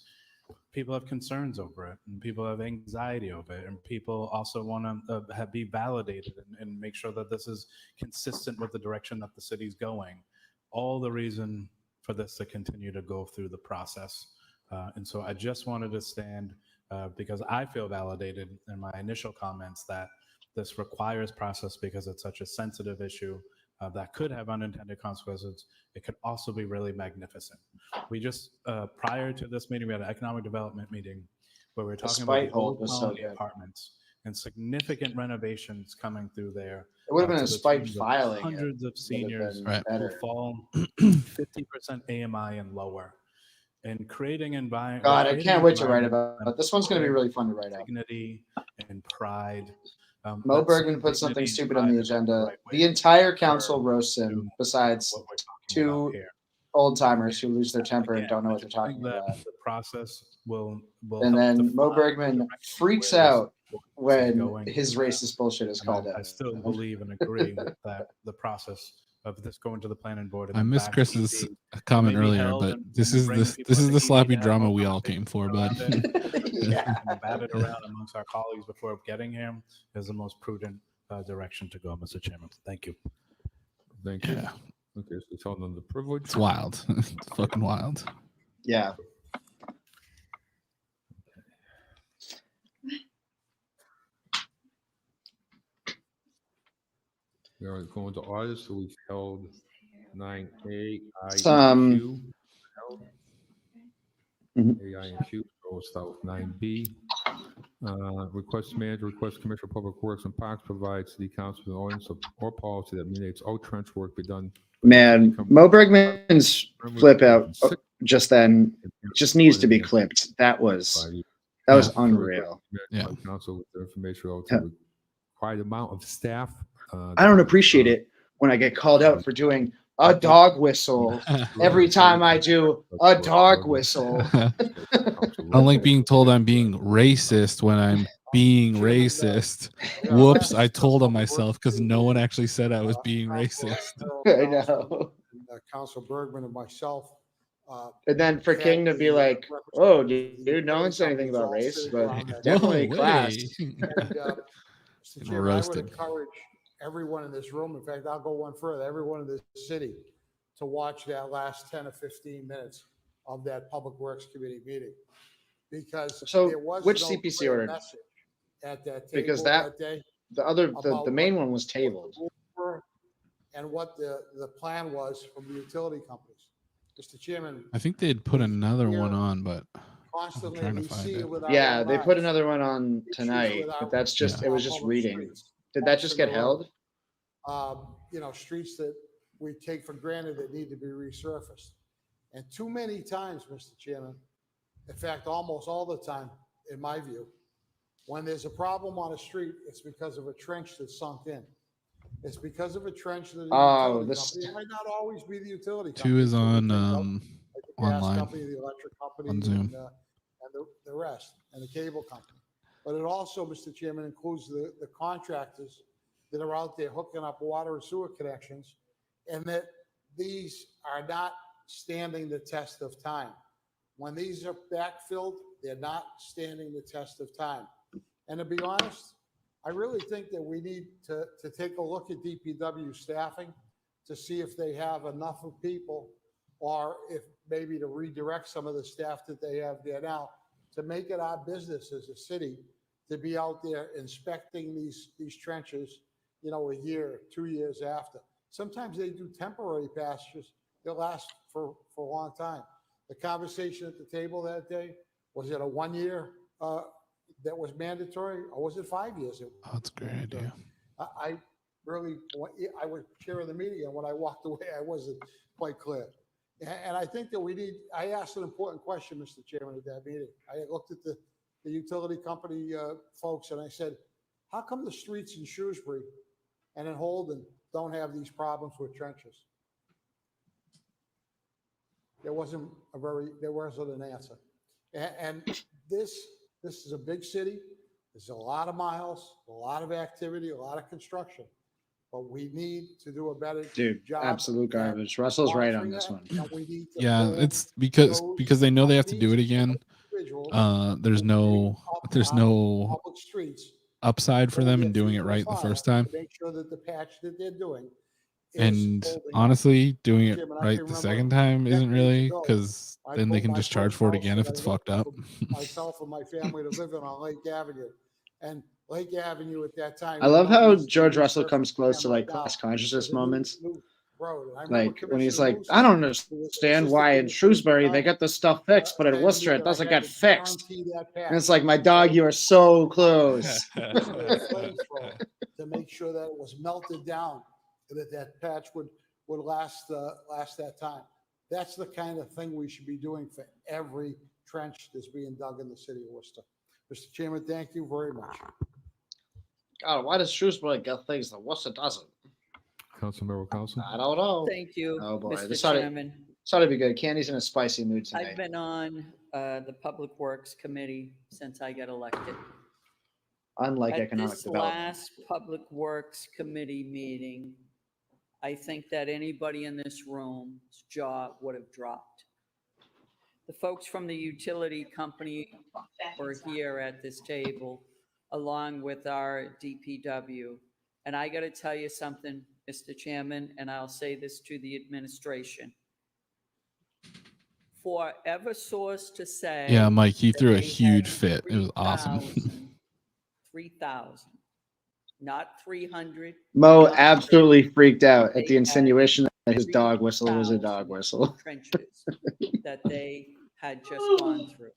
people have concerns over it, and people have anxiety over it, and people also want to be validated and make sure that this is consistent with the direction that the city's going. All the reason for this to continue to go through the process. And so I just wanted to stand because I feel validated in my initial comments that this requires process because it's such a sensitive issue that could have unintended consequences. It could also be really magnificent. We just, prior to this meeting, we had an economic development meeting where we were talking about the old colony apartments and significant renovations coming through there. It would have been a spike filing. Hundreds of seniors will fall 50% AMI and lower. And creating environment. God, I can't wait to write about it. This one's going to be really fun to write about. Dignity and pride. Mo Bergman put something stupid on the agenda. The entire council roasts him, besides two old timers who lose their temper and don't know what they're talking about. The process will and then Mo Bergman freaks out when his racist bullshit is called out. I still believe and agree that the process of this going to the planning board. I missed Chris's comment earlier, but this is the sloppy drama we all came for, bud. Batted around amongst our colleagues before getting here is the most prudent direction to go, Mr. Chairman. Thank you. Thank you. Yeah. Okay, so it's all under the privilege. It's wild. It's fucking wild. Yeah. We are going to orders, so we've held 9A, I, Q. A, I, and Q. So we'll start with 9B. Request manager, request Commissioner of Public Works and Parks provide City Council with an ordinance or policy that mandates all trench work be done. Man, Mo Bergman's flip out just then just needs to be clipped. That was unreal. Yeah. Council with the information relative to the required amount of staff. I don't appreciate it when I get called out for doing a dog whistle every time I do a dog whistle. I don't like being told I'm being racist when I'm being racist. Whoops, I told on myself because no one actually said I was being racist. I know. Council Bergman and myself. And then for King to be like, "Oh, dude, no one said anything about race, but definitely class." I would encourage everyone in this room, in fact, I'll go one further, everyone in this city to watch that last 10 or 15 minutes of that Public Works Committee meeting. Because there was which no CPC clear order? message at that table Because that day the main one was tabled. And what the plan was from the utility companies. Mr. Chairman. I think they'd put another one on, but constantly I'm trying to find it. Yeah, they put another one on tonight, but that's just it was just reading. Did that just get held? Streets that we take for granted that need to be resurfaced. And too many times, Mr. Chairman, in fact, almost all the time, in my view, when there's a problem on a street, it's because of a trench that's sunk in. It's because of a trench that it might not always be the utility company. 2 is on gas online company, the electric company, on Zoom. and the rest, and the cable company. But it also, Mr. Chairman, includes the contractors that are out there hooking up water and sewer connections, and that these are not standing the test of time. When these are backfilled, they're not standing the test of time. And to be honest, I really think that we need to take a look at DPW staffing to see if they have enough of people, or if maybe to redirect some of the staff that they have there now to make it our business as a city to be out there inspecting these trenches, you know, a year, 2 years after. Sometimes they do temporary passages that last for a long time. The conversation at the table that day, was it a 1 year that was mandatory, or was it 5 years? Oh, that's a great idea. I really, I was chairing the meeting, and when I walked away, I wasn't quite clear. And I think that I asked an important question, Mr. Chairman, at that meeting. I looked at the utility company folks, and I said, how come the streets in Shrewsbury and in Holden don't have these problems with trenches? There wasn't an answer. And this is a big city. There's a lot of miles, a lot of activity, a lot of construction, but we need to do a better job. Absolute garbage. Russell's right on this one. Yeah, it's because they know they have to do it again. There's no public streets upside for them in doing it right the first time. to make sure that the patch that they're doing And honestly, doing it right the second time isn't really, because then they can just charge for it again if it's fucked up. myself and my family to live in on Lake Avenue. And Lake Avenue at that time. I love how George Russell comes close to like class consciousness moments. Like when he's like, I don't understand why in Shrewsbury they get this stuff fixed, but in Worcester it doesn't get fixed. And it's like, my dog, you are so close. To make sure that it was melted down, that patch would last that time. That's the kind of thing we should be doing for every trench that's being dug in the city of Worcester. Mr. Chairman, thank you very much. God, why does Shrewsbury get things that Worcester doesn't? Councilmember Carlson. I don't know. Thank you, Oh boy, Mr. this ought Chairman. to be good. Candy's in a spicy mood tonight. I've been on the Public Works Committee since I got elected. Unlike At economic this development. last Public Works Committee meeting, I think that anybody in this room's jaw would have dropped. The folks from the utility company were here at this table, along with our DPW. And I got to tell you something, Mr. Chairman, and I'll say this to the administration. For Eversource to say. Yeah, Mike, he that threw a they huge had fit. It was awesome. 3,000, not 300. Mo not absolutely freaked out at the They insinuation that his dog whistle was a dog whistle. trenches that they had just gone through.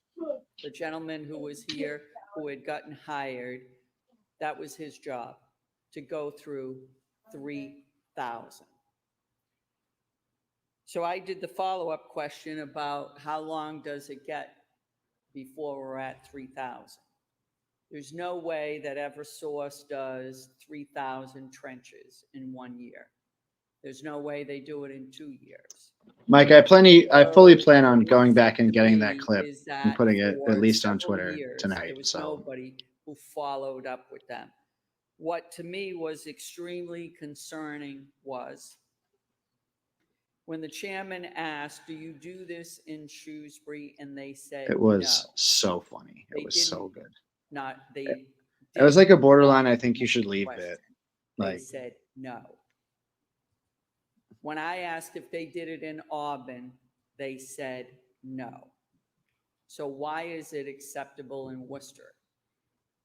The gentleman who was here, who had gotten hired, that was his job, to go through 3,000. So I did the follow-up question about how long does it get before we're at 3,000? There's no way that Eversource does 3,000 trenches in 1 year. There's no way they do it in 2 years. Mike, I fully plan on going back and getting that clip Is and that putting it for at least on several Twitter years, tonight. there was So nobody who followed up with them. What to me was extremely concerning was when the chairman asked, do you do this in Shrewsbury? And they said, it was no. so funny. They It was so didn't. good. They It was like a borderline, I think you should leave question. it. They Like, said no. When I asked if they did it in Auburn, they said no. So why is it acceptable in Worcester?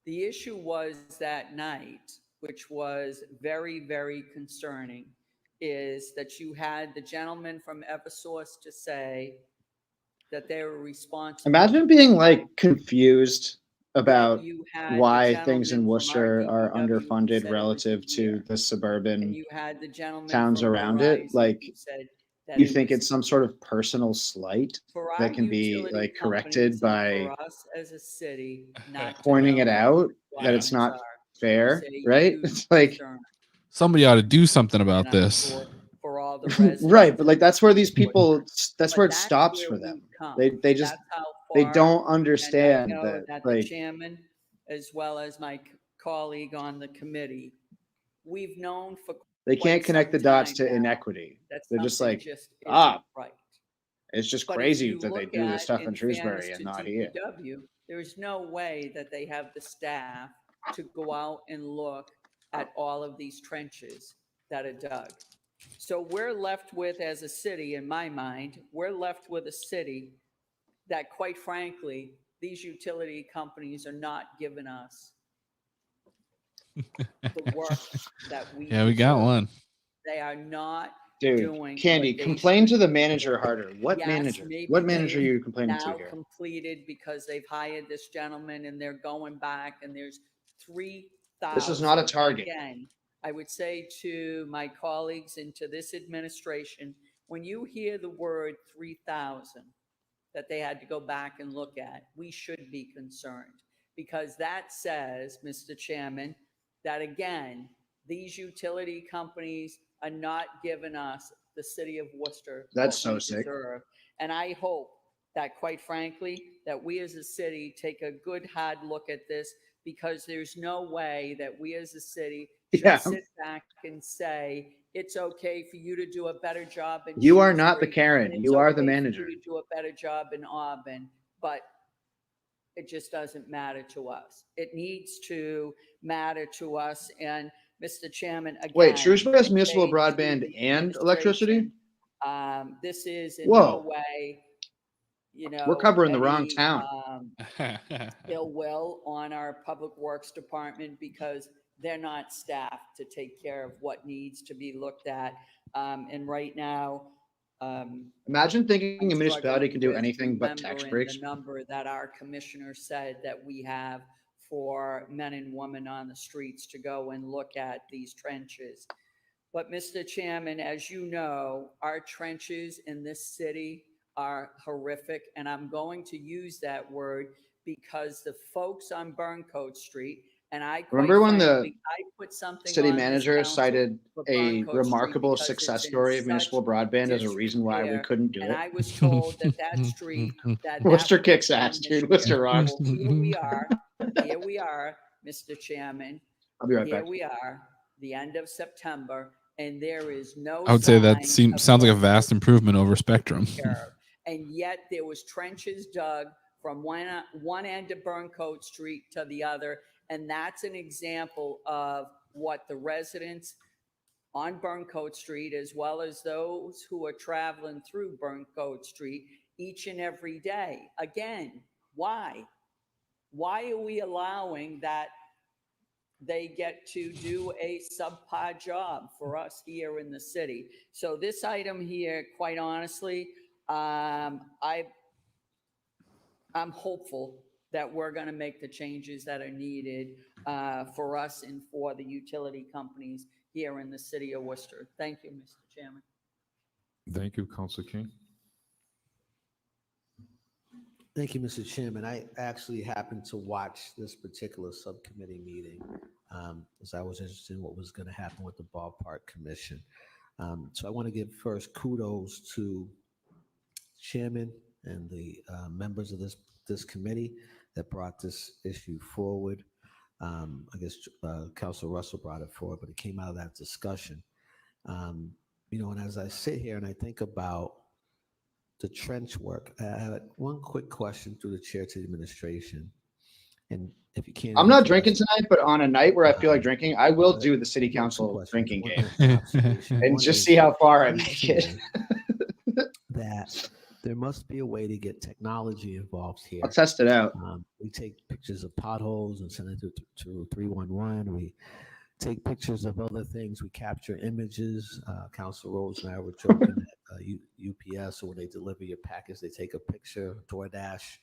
The issue was that night, which was very, very concerning, is that you had the gentleman from Eversource to say that they were responsible. imagine being like confused about You had the why things in gentleman from Worcester are RDPW who underfunded said it relative was a to year. the And suburban you had the gentleman towns from around it. Verizon Like, who said that you it think was it's some sort of personal slight for our that can be utility like corrected companies by and for us as a city not to pointing it know out what that it's things not are fair, is a right? huge It's like, concern. Somebody ought to do something about And I'm this. sure for all all the residents. Right, but like that's where these But people. That's where it that's stops where for we them. come. They just That's how they far, don't and I understand know that. that the Like chairman, as well as my colleague on the committee, we've known for they can't quite connect some the dots time to now inequity. that They're just something like, just ah, isn't right. it's just But if crazy you that they look do this at, stuff in in fairness Shrewsbury and to not here. DPW, there's no way that they have the staff to go out and look at all of these trenches that are dug. So we're left with, as a city, in my mind, we're left with a city that, quite frankly, these utility companies are not giving us the work that we Yeah, we got deserve. one. They are not Dude, doing Candy, what they complain should to the be manager doing. harder. What Yes, manager? maybe What manager are they've you complaining to now here? completed because they've hired this gentleman and they're going back and there's 3,000. This is not a target. Again, I would say to my colleagues and to this administration, when you hear the word 3,000 that they had to go back and look at, we should be concerned, because that says, Mr. Chairman, that again, these utility companies are not giving us, the city of Worcester, That's what so we sick. deserve. And I hope that, quite frankly, that we as a city take a good hard look at this, because there's no way that we as a city should Yeah. sit back and say, it's okay for you to do a better job in You are not the Shrewsbury, Karen. and it's You are the okay for manager. you to do a better job in Auburn, but it just doesn't matter to us. It needs to matter to us. And Mr. Chairman, again, Wait, Shrewsbury has I municipal say to broadband the and electricity? administration, this is in Whoa. no way, We're covering the wrong any, town. ill will on our public works department, because they're not staffed to take care of what needs to be looked at. And right now, Imagine thinking I'm a municipality struggling can do with anything but tax remembering breaks. the number that our commissioner said that we have for men and women on the streets to go and look at these trenches. But Mr. Chairman, as you know, our trenches in this city are horrific. And I'm going to use that word because the folks on Burncoat Street, and Remember when the I put something city on this manager council cited for a Burncoat Street remarkable because success it's in story of such municipal broadband as a reason why we disrepair, couldn't do and it? I was told that that street, that Worcester would kicks become ass, this dude. Worcester year. rocks. Well, here we are, Mr. Chairman. I'll be right Here back. we are, the end of September, and there is no I would say that sign of sounds like a work vast improvement over Spectrum. and yet there was trenches dug from one end of Burncoat Street to the other. And that's an example of what the residents on Burncoat Street, as well as those who are traveling through Burncoat Street each and every day. Again, why? Why are we allowing that they get to do a subpar job for us here in the city? So this item here, quite honestly, I'm hopeful that we're going to make the changes that are needed for us and for the utility companies here in the city of Worcester. Thank you, Mr. Chairman. Thank you, Councilor King. Thank you, Mr. Chairman. I actually happened to watch this particular subcommittee meeting as I was interested in what was going to happen with the ballpark commission. So I want to give first kudos to Chairman and the members of this committee that brought this issue forward. I guess Councilor Russell brought it forward, but it came out of that discussion. And as I sit here and I think about the trench work, I have one quick question through the chair to the administration. And if you can't, I'm not drinking tonight, but on a night where I feel like drinking, I will do the city council drinking game and just see how far I make it. That there must be a way to get technology involved here. I'll test it out. We take pictures of potholes and send it to 311. We take pictures of other things. We capture images. Council Rose and I were joking at UPS, so when they deliver your package, they take a picture. DoorDash.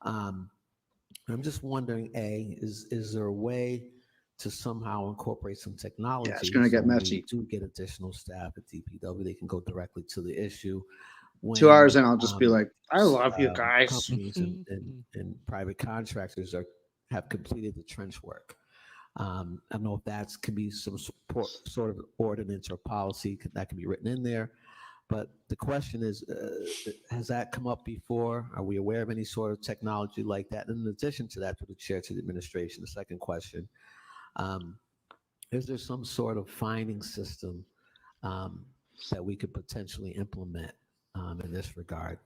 I'm just wondering, is there a way to somehow incorporate some technology? Yeah, it's going to get messy. To get additional staff at DPW, they can go directly to the issue. 2 hours in, I'll just be like, I love you guys. Companies and private contractors have completed the trench work. I don't know if that can be some support, sort of ordinance or policy that can be written in there. But the question is, has that come up before? Are we aware of any sort of technology like that? And in addition to that, to the chair, to the administration, the second question, is there some sort of finding system that we could potentially implement in this regard?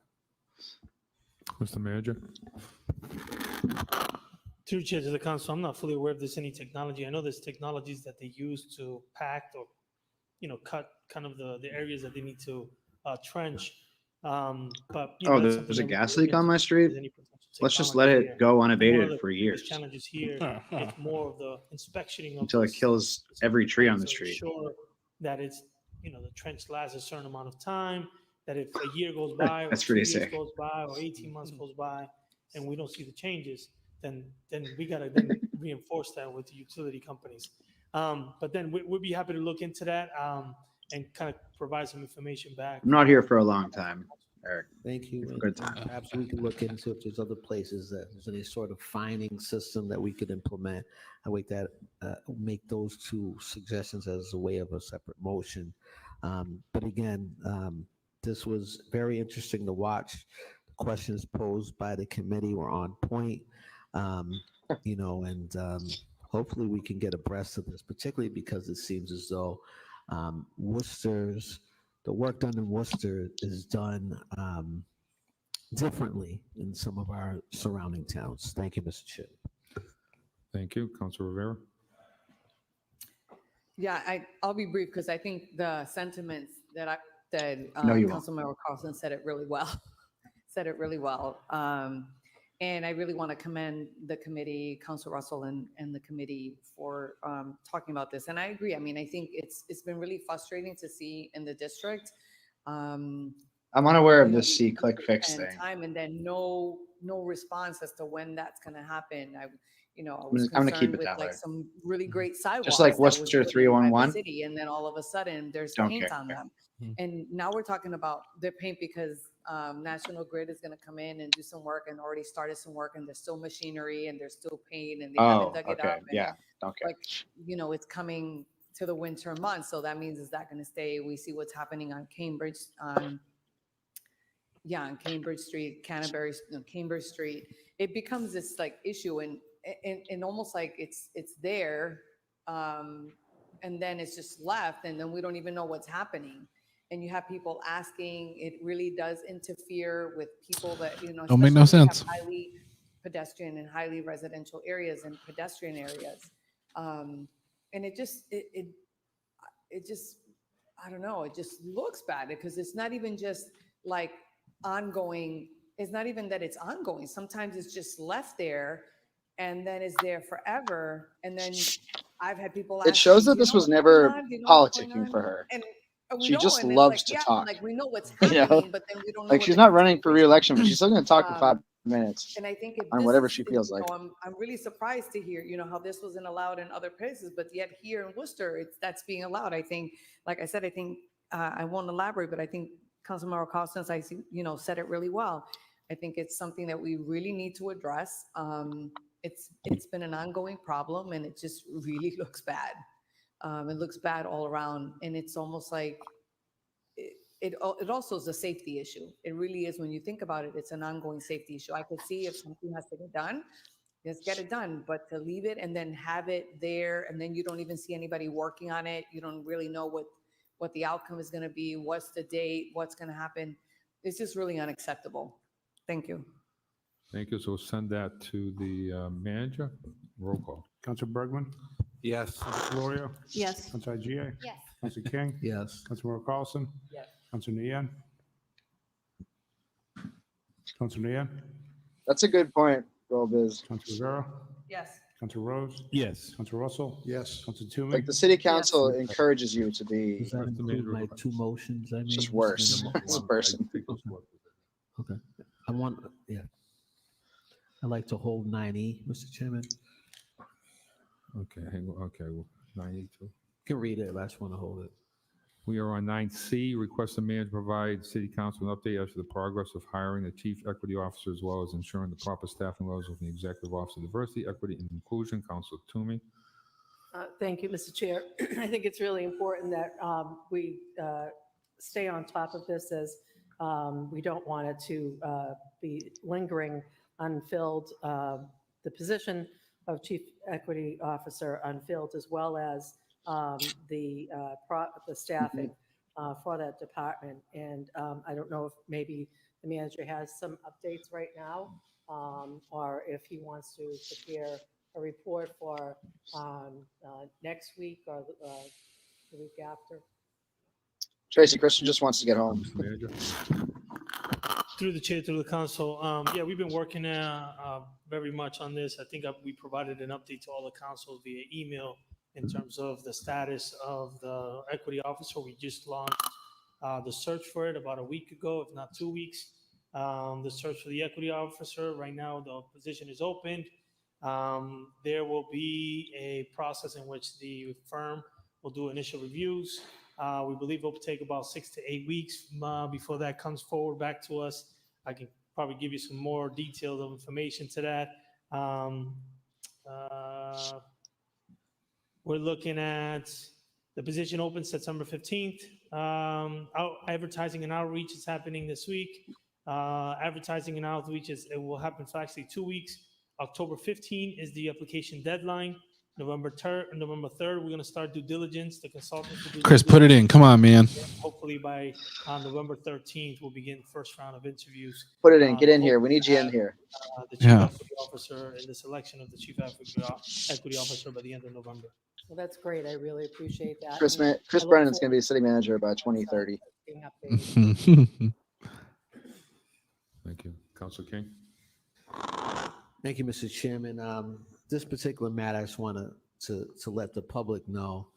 Mr. Manager. Through chair to the council, I'm not fully aware if there's any technology. I know there's technologies that they use to pack or, cut kind of the areas that they need to trench. But there's a gas leak on my street. Let's just let it go unabated for years challenges here. It's more of the inspectioning until it kills every tree on the street. Sure that it's the trench lasts a certain amount of time. That if a year goes by, or That's 2 pretty years sick. goes by, or 18 months goes by, and we don't see the changes, then we gotta then reinforce that with the utility companies. But then we'd be happy to look into that and kind of provide some information back. I'm not here for a long time, Eric. Thank you. Good time. Perhaps we can look into if there's other places that there's any sort of finding system that we could implement. I think that make those two suggestions as a way of a separate motion. But again, this was very interesting to watch. The questions posed by the committee were on point, and hopefully we can get abreast of this, particularly because it seems as though the work done in Worcester is done differently in some of our surrounding towns. Thank you, Mr. Chair. Thank you. Councilor Rivera. Yeah, I'll be brief because I think the sentiments that Councilmember Carlson said it really well. And I really want to commend the committee, Council Russell and the committee for talking about this. And I agree. I mean, I think it's been really frustrating to see in the district. I'm unaware of this see, click, fix and thing. Time and then no response as to when that's going to happen. I I'm was gonna keep concerned it with that way. some really great sidewalks. Just like that was Worcester put in by the 311. city, and then all of a sudden there's Don't paint care. on them. And now we're talking about the paint because National Grid is going to come in and do some work and already started some work, and there's still machinery and there's still paint and they haven't dug it up. And Yeah. Okay. Like, it's coming to the winter months. So that means is that going to stay? We see what's happening on Cambridge, on Cambridge Street, Cambridge Street. It becomes this like issue and almost like it's there. And then it's just left, and then we don't even know what's happening. And you have people asking, it really does interfere with people that, Don't make no sense. Highly pedestrian and highly residential areas and pedestrian areas. And it just, I don't know, it just looks bad because it's not even just like ongoing. It's not even that it's ongoing. Sometimes it's just left there and then it's there forever. And then I've had people ask It shows me, that this was what's never going on? Do you know what's going politicking on? for her. And we She know, just and it's loves like, to yeah, talk. like we know what's You know? happening, but then we don't know. Like what she's the not running for re-election, but she's still going to talk for Um, 5 minutes And I think on whatever she feels like. I'm really surprised to hear, how this wasn't allowed in other places, but yet here in Worcester, that's being allowed. I think, like I said, I won't elaborate, but I think Councilmember Carlson, said it really well. I think it's something that we really need to address. It's been an ongoing problem, and it just really looks bad. It looks bad all around, and it's almost like it also is a safety issue. It really is. When you think about it, it's an ongoing safety issue. I could see if something has to get done, just get it done. But to leave it and then have it there, and then you don't even see anybody working on it, you don't really know what the outcome is going to be, what's the date, what's going to happen. It's just really unacceptable. Thank you. Thank you. So we'll send that to the manager. Roll call. Councilor Bergman? Yes. Councilor Florio? Yes. Councilor Gia? Yes. Councilor King? Yes. Councilor Carlson? Yes. Councilor Nguyen? Councilor Nguyen? That's a good point, Robiz. Councilor Rivera? Yes. Councilor Rose? Yes. Councilor Russell? Yes. Councilor Toomey? Like the city council encourages you to be Does that include my two motions I made? just worse as a person. Okay. I'd like to hold 9E, Mr. Chairman. Okay. Okay. 982. You can read it, but I just want to hold it. We are on 9C. Request the manager provide city council an update as to the progress of hiring the chief equity officer, as well as ensuring the proper staffing levels with the executive office of diversity, equity, and inclusion. Councilor Toomey. Thank you, Mr. Chair. I think it's really important that we stay on top of this, as we don't want it to be lingering unfilled, the position of Chief Equity Officer unfilled, as well as the staffing for that department. And I don't know if maybe the manager has some updates right now, or if he wants to prepare a report for next week or the week after. Tracy, Christian just wants to get home. Through the chair, through the council, yeah, we've been working very much on this. I think we provided an update to all the council via email in terms of the status of the equity officer. We just launched the search for it about a week ago, if not 2 weeks. The search for the equity officer, right now the position is opened. There will be a process in which the firm will do initial reviews. We believe it will take about 6 to 8 weeks before that comes forward back to us. I can probably give you some more detailed information to that. We're looking at the position open September 15th. Advertising and outreach is happening this week. Advertising and outreach it will happen for actually 2 weeks. October 15th is the application deadline. November 3rd, we're going to start due diligence. The consultants will do Chris, put it in. Come on, man. Hopefully by November 13th, we'll begin first round of interviews. Put it in. Get in here. We need you in here. The chief equity officer and the selection of the chief equity officer by the end of November. Well, that's great. I really appreciate that. Chris Brennan's going to be city manager by 2030. Thank you. Councilor King. Thank you, Mr. Chairman. This particular matter, I just want to let the public know.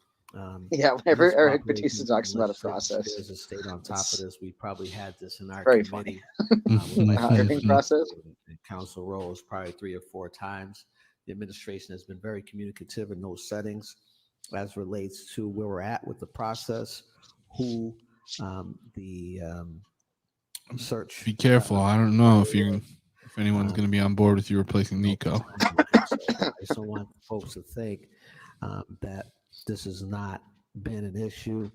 Yeah, whenever Eric Batista talks about a process, there's a state on top of this. We probably had this in our very committee. funny. Hiring process. In council roles, probably 3 or 4 times. The administration has been very communicative in those settings as relates to where we're at with the process, who the search. Be careful. I don't know if anyone's going to be on board with you replacing Nico. I just don't want folks to think that this has not been an issue.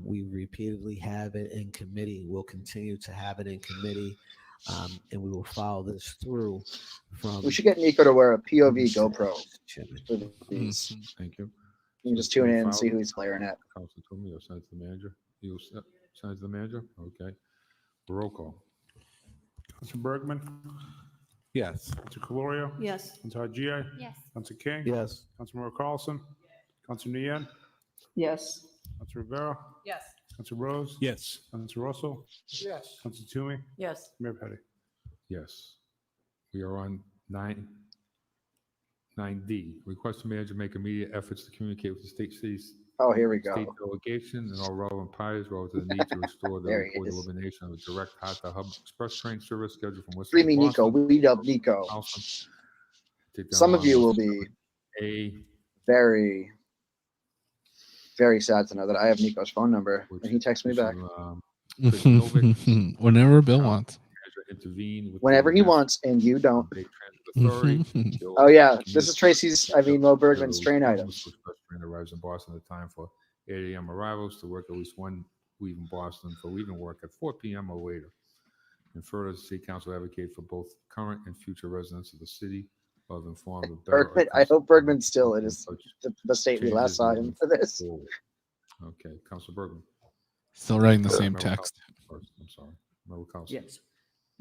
We repeatedly have it in committee. We'll continue to have it in committee, and we will follow this through. We should get Nico to wear a POV GoPro. Thank you. You can just tune in and see who he's playing at. Councilor Toomey, you'll send it to the manager. You'll send it to the manager? Okay. Roll call. Councilor Bergman? Yes. Councilor Calorio? Yes. Councilor Haji? Yes. Councilor King? Yes. Councilor Carlson? Councilor Nguyen? Yes. Councilor Rivera? Yes. Councilor Rose? Yes. Councilor Russell? Yes. Councilor Toomey? Yes. Mayor Petty? Yes. We are on 9D. Request the manager make immediate efforts to communicate with the cities. Oh, here we go. State delegation and all relevant parties relative to the need to restore the There he reported is. elimination of the direct hot to hub express train service scheduled from Worcester. Screaming Nico. We up Nico. Some of you will be very, very sad to know that I have Nico's phone number, and he texts me back. Whenever Bill wants. Whenever he wants, and you don't. Oh yeah, this is Mo Bergman's train item. Train arrives in Boston at time for 8 a.m. arrivals to work at least one week in Boston for leaving work at 4 p.m. or later. And further, the city council advocate for both current and future residents of the city of informed of better. I hope Bergman's still in the state we last saw him for this. Okay, Councilor Bergman. Still writing the same text. I'm sorry. Yes.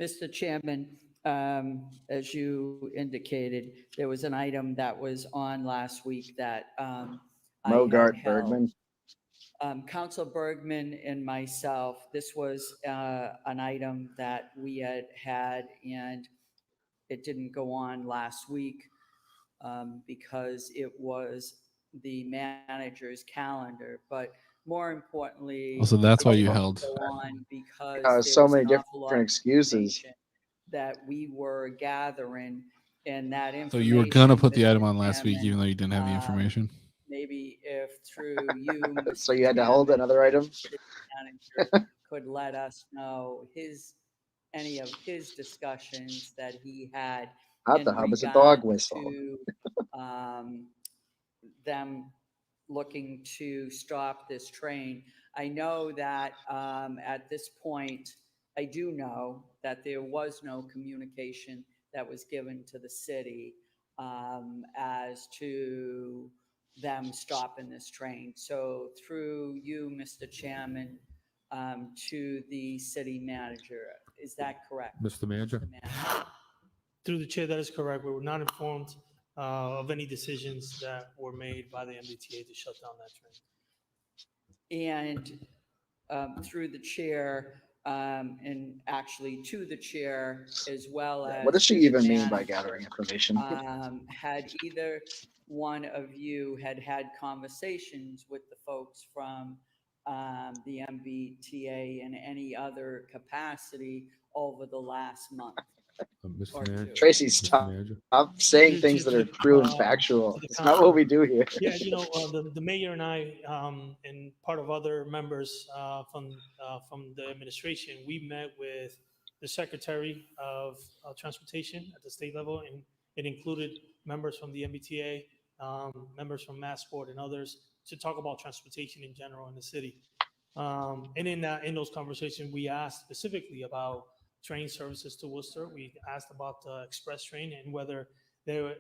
Mr. Chairman, as you indicated, there was an item that was on last week that Mogart Bergman. Council Bergman and myself, this was an item that we had, and it didn't go on last week because it was the manager's calendar. But more importantly, so that's why you held. Because so many different excuses that we were gathering, and that information. So you were gonna put the item on last week, even though you didn't have the information. Maybe if through you, so you had to hold another item. Manager could let us know any of his discussions that he had. Out the hub is a dog whistle. To, them looking to stop this train. I know that at this point, I do know that there was no communication that was given to the city as to them stopping this train. So through you, Mr. Chairman, to the city manager, is that correct? Mr. Manager? Through the chair, that is correct. We were not informed of any decisions that were made by the MBTA to shut down that train. And through the chair, and actually to the chair as well as. What does she to the even mean by manager, gathering information? had either one of you had conversations with the folks from the MBTA in any other capacity over the last month? Mr. Manager? Tracy, Mr. stop, Manager? stop saying things that are true and factual. It's not what we do here. Yeah, the mayor and I, and part of other members from the administration, we met with the Secretary of Transportation at the state level, and it included members from the MBTA, members from Massport and others to talk about transportation in general in the city. And in those conversations, we asked specifically about train services to Worcester. We asked about the express train and whether there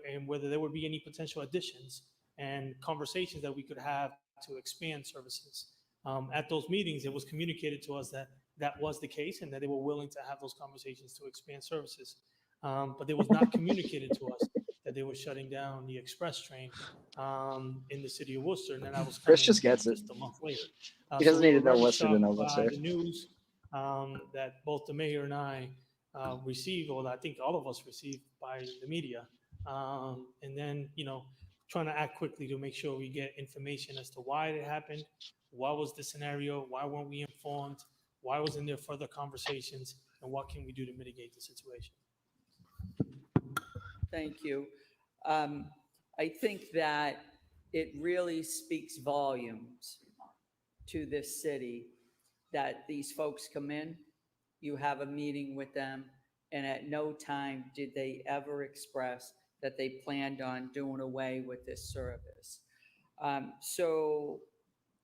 would be any potential additions and conversations that we could have to expand services. At those meetings, it was communicated to us that that was the case and that they were willing to have those conversations to expand services. But it was not communicated to us that they were shutting down the express train in the city of Worcester. And then I was Chris just gets it. just a month later. He doesn't need we to were know very Worcester to know shocked by Worcester. the news that both the mayor and I received, or I think all of us received by the media. And then, trying to act quickly to make sure we get information as to why it happened, what was the scenario, why weren't we informed, why wasn't there further conversations, and what can we do to mitigate the situation. Thank you. I think that it really speaks volumes to this city that these folks come in, you have a meeting with them, and at no time did they ever express that they planned on doing away with this service. So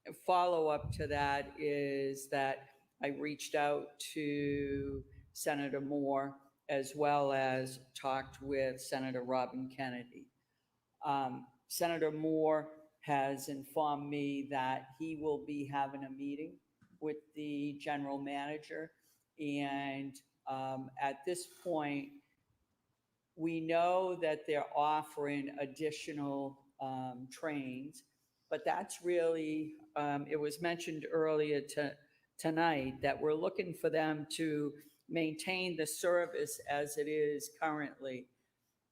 a follow-up to that is that I reached out to Senator Moore as well as talked with Senator Robin Kennedy. Senator Moore has informed me that he will be having a meeting with the general manager. And at this point, we know that they're offering additional trains, but that's really, it was mentioned earlier tonight that we're looking for them to maintain the service as it is currently.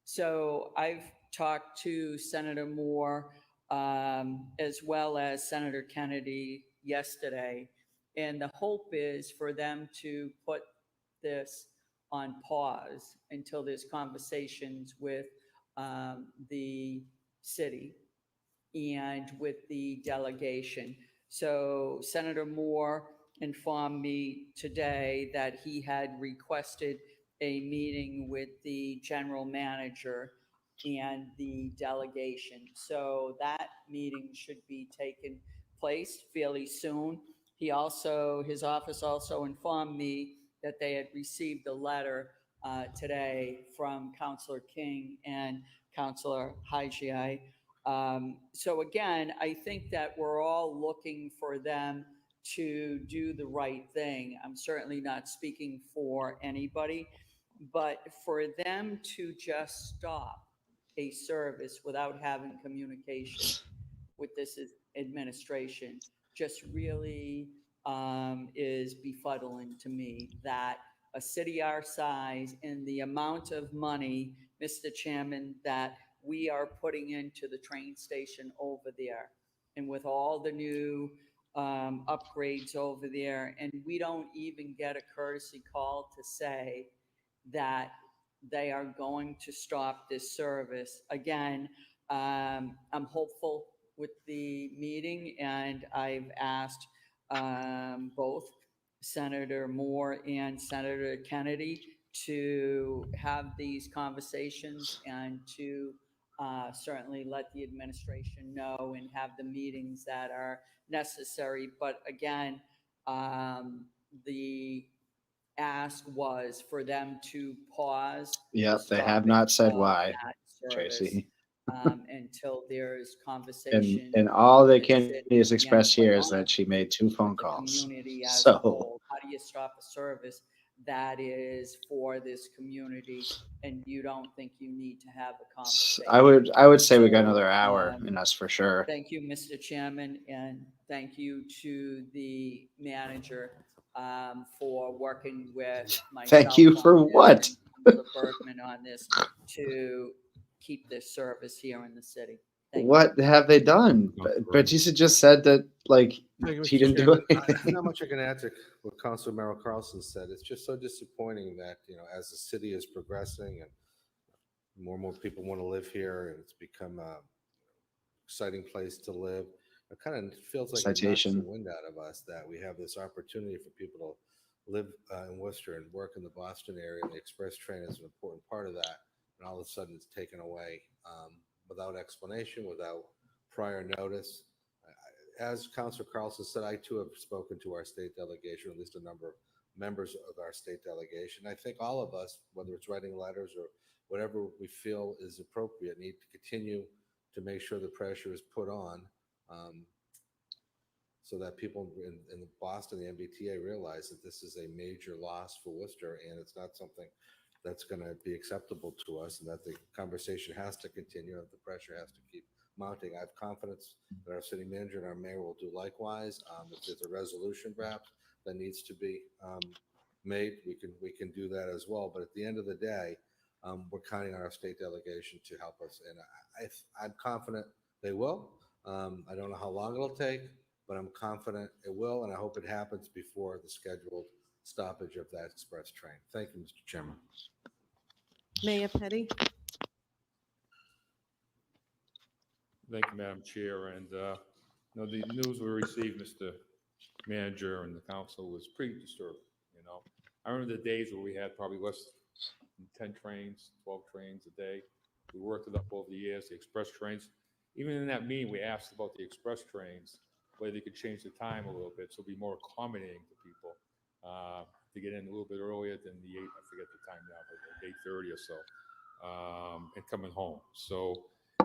So I've talked to Senator Moore as well as Senator Kennedy yesterday, and the hope is for them to put this on pause until there's conversations with the city and with the delegation. So Senator Moore informed me today that he had requested a meeting with the general manager and the delegation. So that meeting should be taking place fairly soon. His office also informed me that they had received a letter today from Councilor King and Councilor Hajai. So again, I think that we're all looking for them to do the right thing. I'm certainly not speaking for anybody, but for them to just stop a service without having communication with this administration just really is befuddling to me, that a city our size and the amount of money, Mr. Chairman, that we are putting into the train station over there, and with all the new upgrades over there, and we don't even get a courtesy call to say that they are going to stop this service. Again, I'm hopeful with the meeting, and I've asked both Senator Moore and Senator Kennedy to have these conversations and to certainly let the administration know and have the meetings that are necessary. But again, the ask was for them to pause. Yep, the they have stoppage not said of why, that service, Tracy. until there is conversation. And all that with the Candy city has and expressed quite here is that honestly, she made 2 phone the calls. community as a So whole. How do you stop a service that is for this community and you don't think you need to have a conversation? I would say we got So, another hour in us for sure. Thank you, Mr. Chairman, and thank you to the manager for working with myself. Thank you for on this what? and Councilor Bergman on this to keep this service here in the city. Thank you. What have they done? But you just said that like Thank you, he Mr. didn't do Chairman. anything. Not much I can add to what Councilor Merrill Carlson said. It's just so disappointing that, as the city is progressing and more and more people want to live here and it's become a exciting place to live, it kind of feels like it knocks the Citation. wind out of us that we have this opportunity for people to live in Worcester and work in the Boston area. And the express train is an important part of that. And all of a sudden it's taken away without explanation, without prior notice. As Councilor Carlson said, I too have spoken to our state delegation, at least a number of members of our state delegation. I think all of us, whether it's writing letters or whatever we feel is appropriate, need to continue to make sure the pressure is put on so that people in Boston, the MBTA, realize that this is a major loss for Worcester and it's not something that's going to be acceptable to us, and that the conversation has to continue and the pressure has to keep mounting. I have confidence that our city manager and our mayor will do likewise. If there's a resolution perhaps that needs to be made, we can do that as well. But at the end of the day, we're counting on our state delegation to help us, and I'm confident they will. I don't know how long it'll take, but I'm confident it will, and I hope it happens before the scheduled stoppage of that express train. Thank you, Mr. Chairman. Mayor Petty? Thank you, Madam Chair. And the news we received, Mr. Manager and the council, was pretty disturbing. I remember the days where we had probably less than 10 trains, 12 trains a day. We worked it up over the years, the express trains. Even in that meeting, we asked about the express trains, whether they could change the time a little bit so it'd be more accommodating to people to get in a little bit earlier than the 8, I forget the time now, but like 8:30 or so, and coming home. So,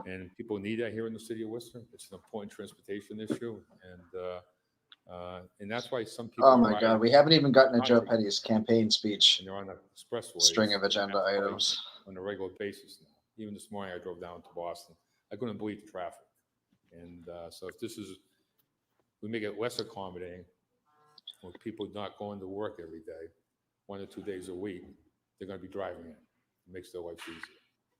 and people need that here in the city of Worcester. It's an important transportation issue, and that's why some people. Oh my God, we haven't even gotten to Joe Petty's campaign speech. And they're on the expressway. String of agenda items on a regular basis now. Even this morning, I drove down to Boston. I couldn't believe the traffic. And so if we make it less accommodating, with people not going to work every day, 1 or 2 days a week, they're going to be driving in. It makes their life easier.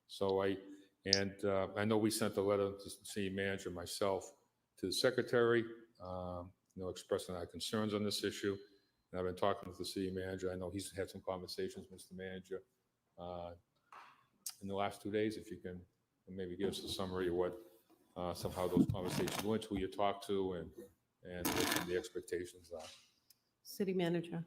So I know we sent a letter to the city manager, myself, to the secretary, expressing our concerns on this issue. And I've been talking with the city manager. I know he's had some conversations, Mr. Manager, in the last 2 days. If you can maybe give us a summary of what somehow those conversations went, who you talked to, and what the expectations are. City Manager.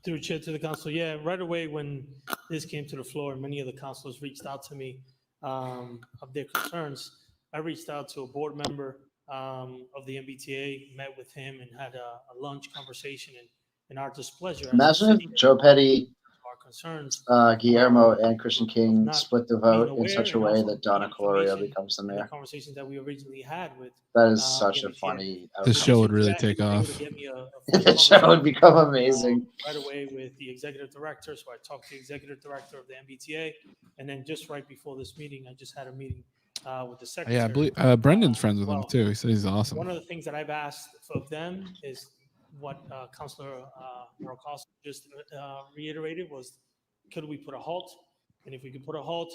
Through chair to the council, yeah, right away when this came to the floor, many of the councilors reached out to me of their concerns. I reached out to a board member of the MBTA, met with him and had a lunch conversation, and in our displeasure. Imagine if Joe Petty, our concerns, Guillermo, and Christian King not split the being vote in such a aware, way and that also Donna Colorio information becomes the in the mayor. conversations that we originally had with That is such the a MBTA. funny This show would really take He was able off. to get me a The show would become amazing. right away with the executive director. So I talked to the executive director of the MBTA, and then just right before this meeting, I just had a meeting with the secretary. Yeah, I believe Brendan's friends with him too. He said he's awesome. One of the things that I've asked of them is what Councilor Merrill Carlson just reiterated was, could we put a halt? And if we could put a halt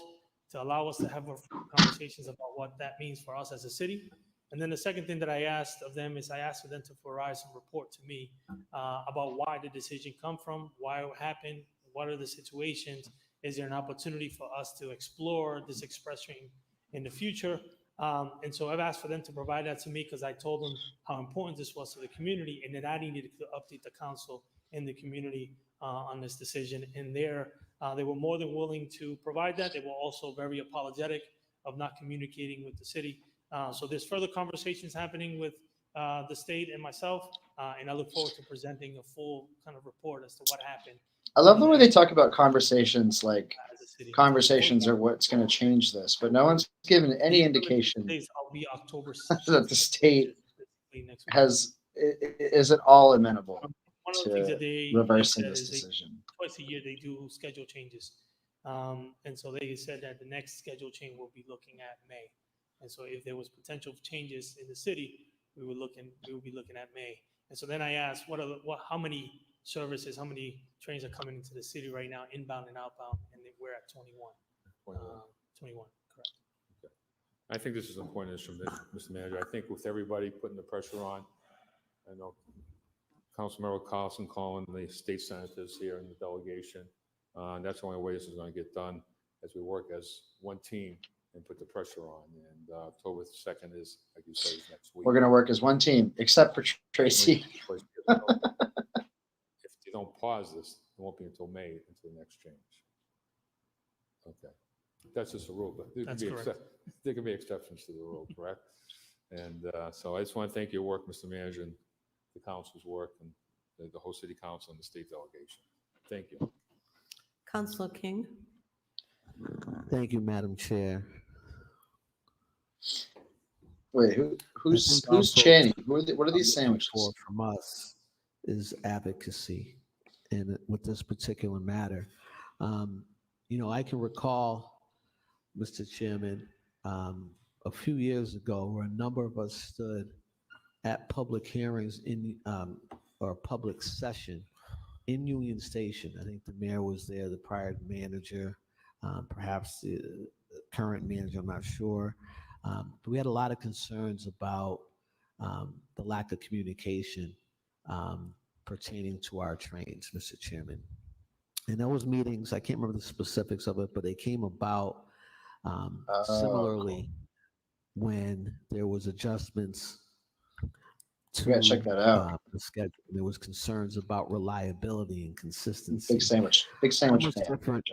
to allow us to have more conversations about what that means for us as a city. And then the second thing that I asked of them is I asked for them to provide some report to me about why the decision come from, why it happened, what are the situations, is there an opportunity for us to explore this express train in the future? And so I've asked for them to provide that to me because I told them how important this was to the community and that I needed to update the council in the community on this decision. And they were more than willing to provide that. They were also very apologetic of not communicating with the city. So there's further conversations happening with the state and myself, and I look forward to presenting a full kind of report as to what happened. I love the way they talk about conversations, like conversations are what's going to change this, but no one's given any indication I'll be October that the state is at all amenable one of the things that to they reversing said this is decision. twice a year they do schedule changes. And so they said that the next schedule change will be looking at May. And so if there was potential changes in the city, we would be looking at May. And so then I asked, how many services, how many trains are coming into the city right now, inbound and outbound, and we're at 21. 21, correct. Okay. I think this is an important issue, Mr. Manager. I think with everybody putting the pressure on, I know Councilmember Carlson calling the state senators here in the delegation. That's the only way this is going to get done, as we work as one team and put the pressure on. And October 2nd is, like you said, is next week. We're going to work as one team, except for Tracy. If you don't pause this, it won't be until May, until the next change. Okay. That's just a rule, but there can be exceptions to the rule, correct? And so I just want to thank your work, Mr. Manager, and the council's work, and the whole city council and the state delegation. Thank you. Councilor King. Thank you, Madam Chair. Wait, who's chanting? What are these sandwiches? From us is advocacy, and with this particular matter, I can recall, Mr. Chairman, a few years ago, where a number of us stood at public hearings or public session in Union Station. I think the mayor was there, the prior manager, perhaps the current manager, I'm not sure. But we had a lot of concerns about the lack of communication pertaining to our trains, Mr. Chairman. And those meetings, I can't remember the specifics of it, but they came about similarly when there was adjustments to check that out. The schedule. There was concerns about reliability and consistency. Big sandwich Different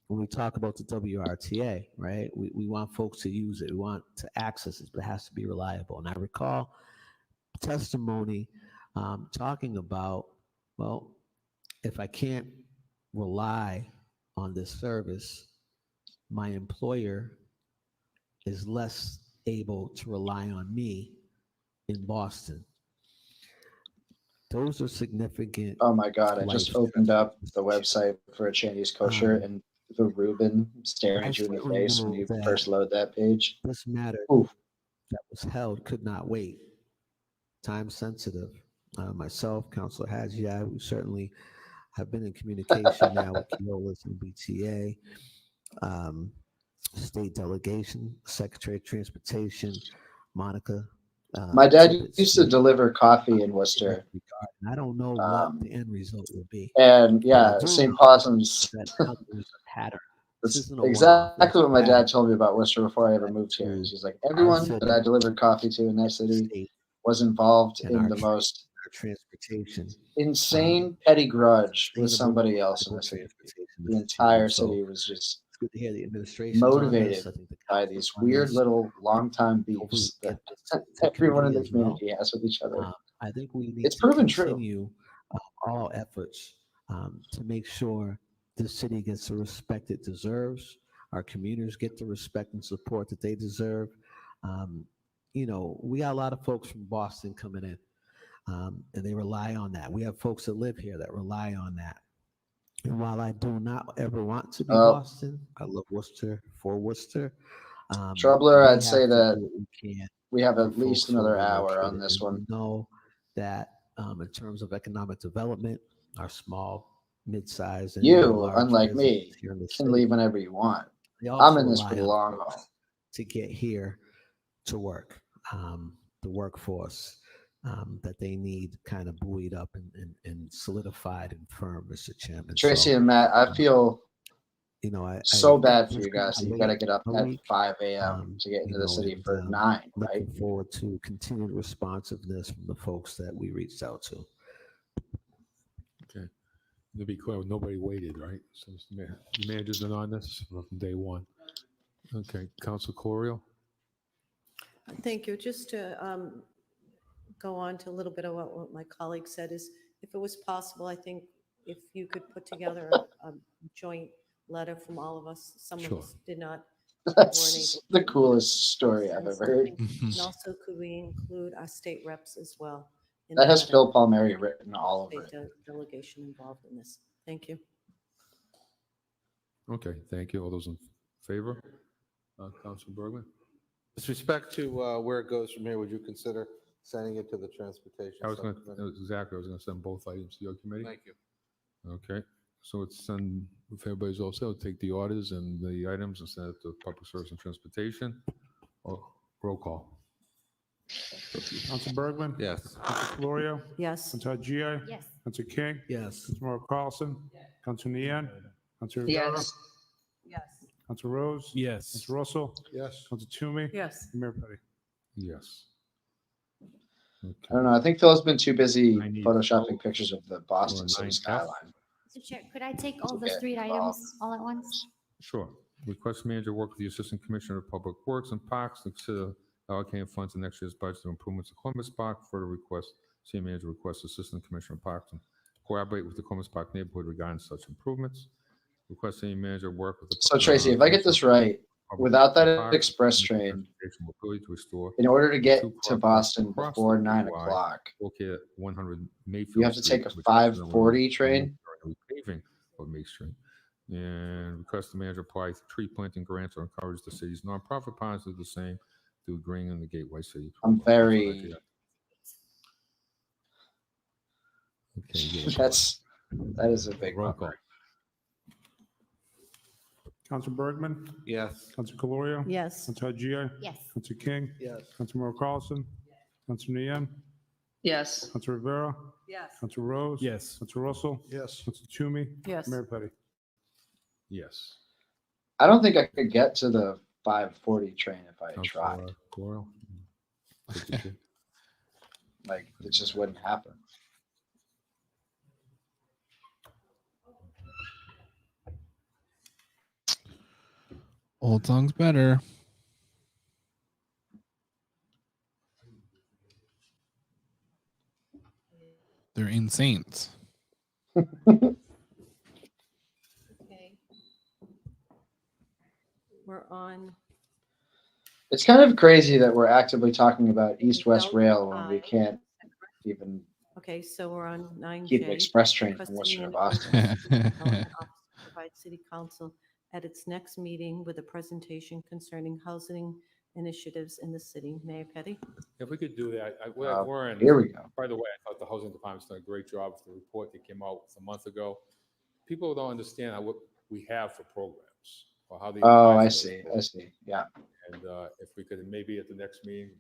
when we talk about the WRTA, right? We want folks to use it. We want to access it, but it has to be reliable. And I recall testimony talking about, well, if I can't rely on this service, my employer is less able to rely on me in Boston. Those are significant. Oh my God, I just opened up the website for a Chinese kosher and the Reuben staring at you in the face when you first load that page. This matter that was held could not wait. Time sensitive. Myself, Councilor Hadji, we certainly have been in communication now with Keolis and BTA, state delegation, Secretary of Transportation, Monica. My dad used to deliver coffee in Worcester. I don't know what the end result will be. And yeah, St. Possum's. Pattern. That's exactly what my dad told me about Worcester before I ever moved here. He's like, everyone that I delivered coffee to in that city was involved in the most transportation insane petty grudge with somebody else in the city. The entire city was just good to hear the administration motivated by these weird little long-time beefs that everyone in the community has with each other. I think we need it's proven to continue all efforts to make sure the city gets the respect it deserves. Our commuters get the respect and support that they deserve. We got a lot of folks from Boston coming in, and they rely on that. We have folks that live here that rely on that. And while I do not ever want to be Boston, I love Worcester for Worcester. Troubler, I'd say that we have at least another hour on this one. We know that in terms of economic development, our small, mid-sized, and you, unlike me, can leave whenever you want. I'm in this for the long haul. To get here to work, the workforce that they need kind of buoyed up and solidified and firm, Mr. Chairman. Tracy and Matt, I feel so bad for you guys. You got to get up at 5 a.m. to get into the city for 9, right? Looking forward to continued responsiveness from the folks that we reached out to. To be clear, nobody waited, right? So the manager's been on this from day one. Okay, Council Corio? Thank you. Just to go on to a little bit of what my colleague said is, if it was possible, I think if you could put together a joint letter from all of us. Some of us did not. That's the coolest story I've ever heard. And also, could we include our state reps as well? in That the has letter? Phil Palmieri written all over it. State delegation involved in this. Thank you. Okay, thank you. All those in favor? Council Bergman? With respect to where it goes from here, would you consider sending it to the transportation? I was going to, Subcommittee? exactly, I was going to send both items to your committee. Thank you. Okay, so it's send, if everybody's all set, we'll take the orders and the items and send it to Public Service and Transportation. Oh, roll call. Council Bergman? Yes. Council Florio? Yes. Council Gia? Yes. Council King? Yes. Council Mauro Carlson? Council Nian? Council Rivera? Yes. Yes. Council Rose? Yes. Council Russell? Yes. Council Toomey? Yes. And Mayor Petty? Yes. I don't know. I think Phil's been too busy I need photoshopping vote pictures of the Boston for City 9F. skyline. Mr. Chair, could I take all Okay, those three items all at once? Sure. Request manager work with the Assistant Commissioner of Public Works and Parks to consider allocating funds in next year's budget to improvements to Columbus Park. Further request, city manager requests Assistant Commissioner of Parks to collaborate with the Columbus Park neighborhood regarding such improvements. Request city manager work with the. So Tracy, if I get this right, without that express train, mobility to restore in order to get two to crosswalks Boston across before the 9 Y, o'clock, located at 100 Mayfield you have to Street, take a which is 5:40 train? during the repaving of May Street. And request the manager apply tree planting grants or encourage the city's nonprofit partners to do the same through Green in the Gateway City. I'm program. very. Okay, yeah. That is a big Roll number. call. Council Bergman? Yes. Council Calorio? Yes. Council Gia? Yes. Council King? Yes. Council Mauro Carlson? Council Nian? Yes. Council Rivera? Yes. Council Rose? Yes. Council Russell? Yes. Council Toomey? Yes. Mayor Petty? Yes. I don't think I could get to the 5:40 train if I tried. Councilor Coyle? Like, it just wouldn't happen. Old song's better. They're insane. Okay. We're on. It's kind of crazy that we're actively talking about East-West Rail when we can't even Okay, so we're on 9J. keep an express train from Request Worcester to city Boston. manager provide city council at its next meeting with a presentation concerning housing initiatives in the city. Mayor Petty? If we could do that, we're in. Here we go. By the way, I thought the housing department's done a great job with the report that came out a month ago. People don't understand what we have for programs or how they. Oh, apply I for those see. I programs. see. Yeah. And if we could maybe at the next meeting,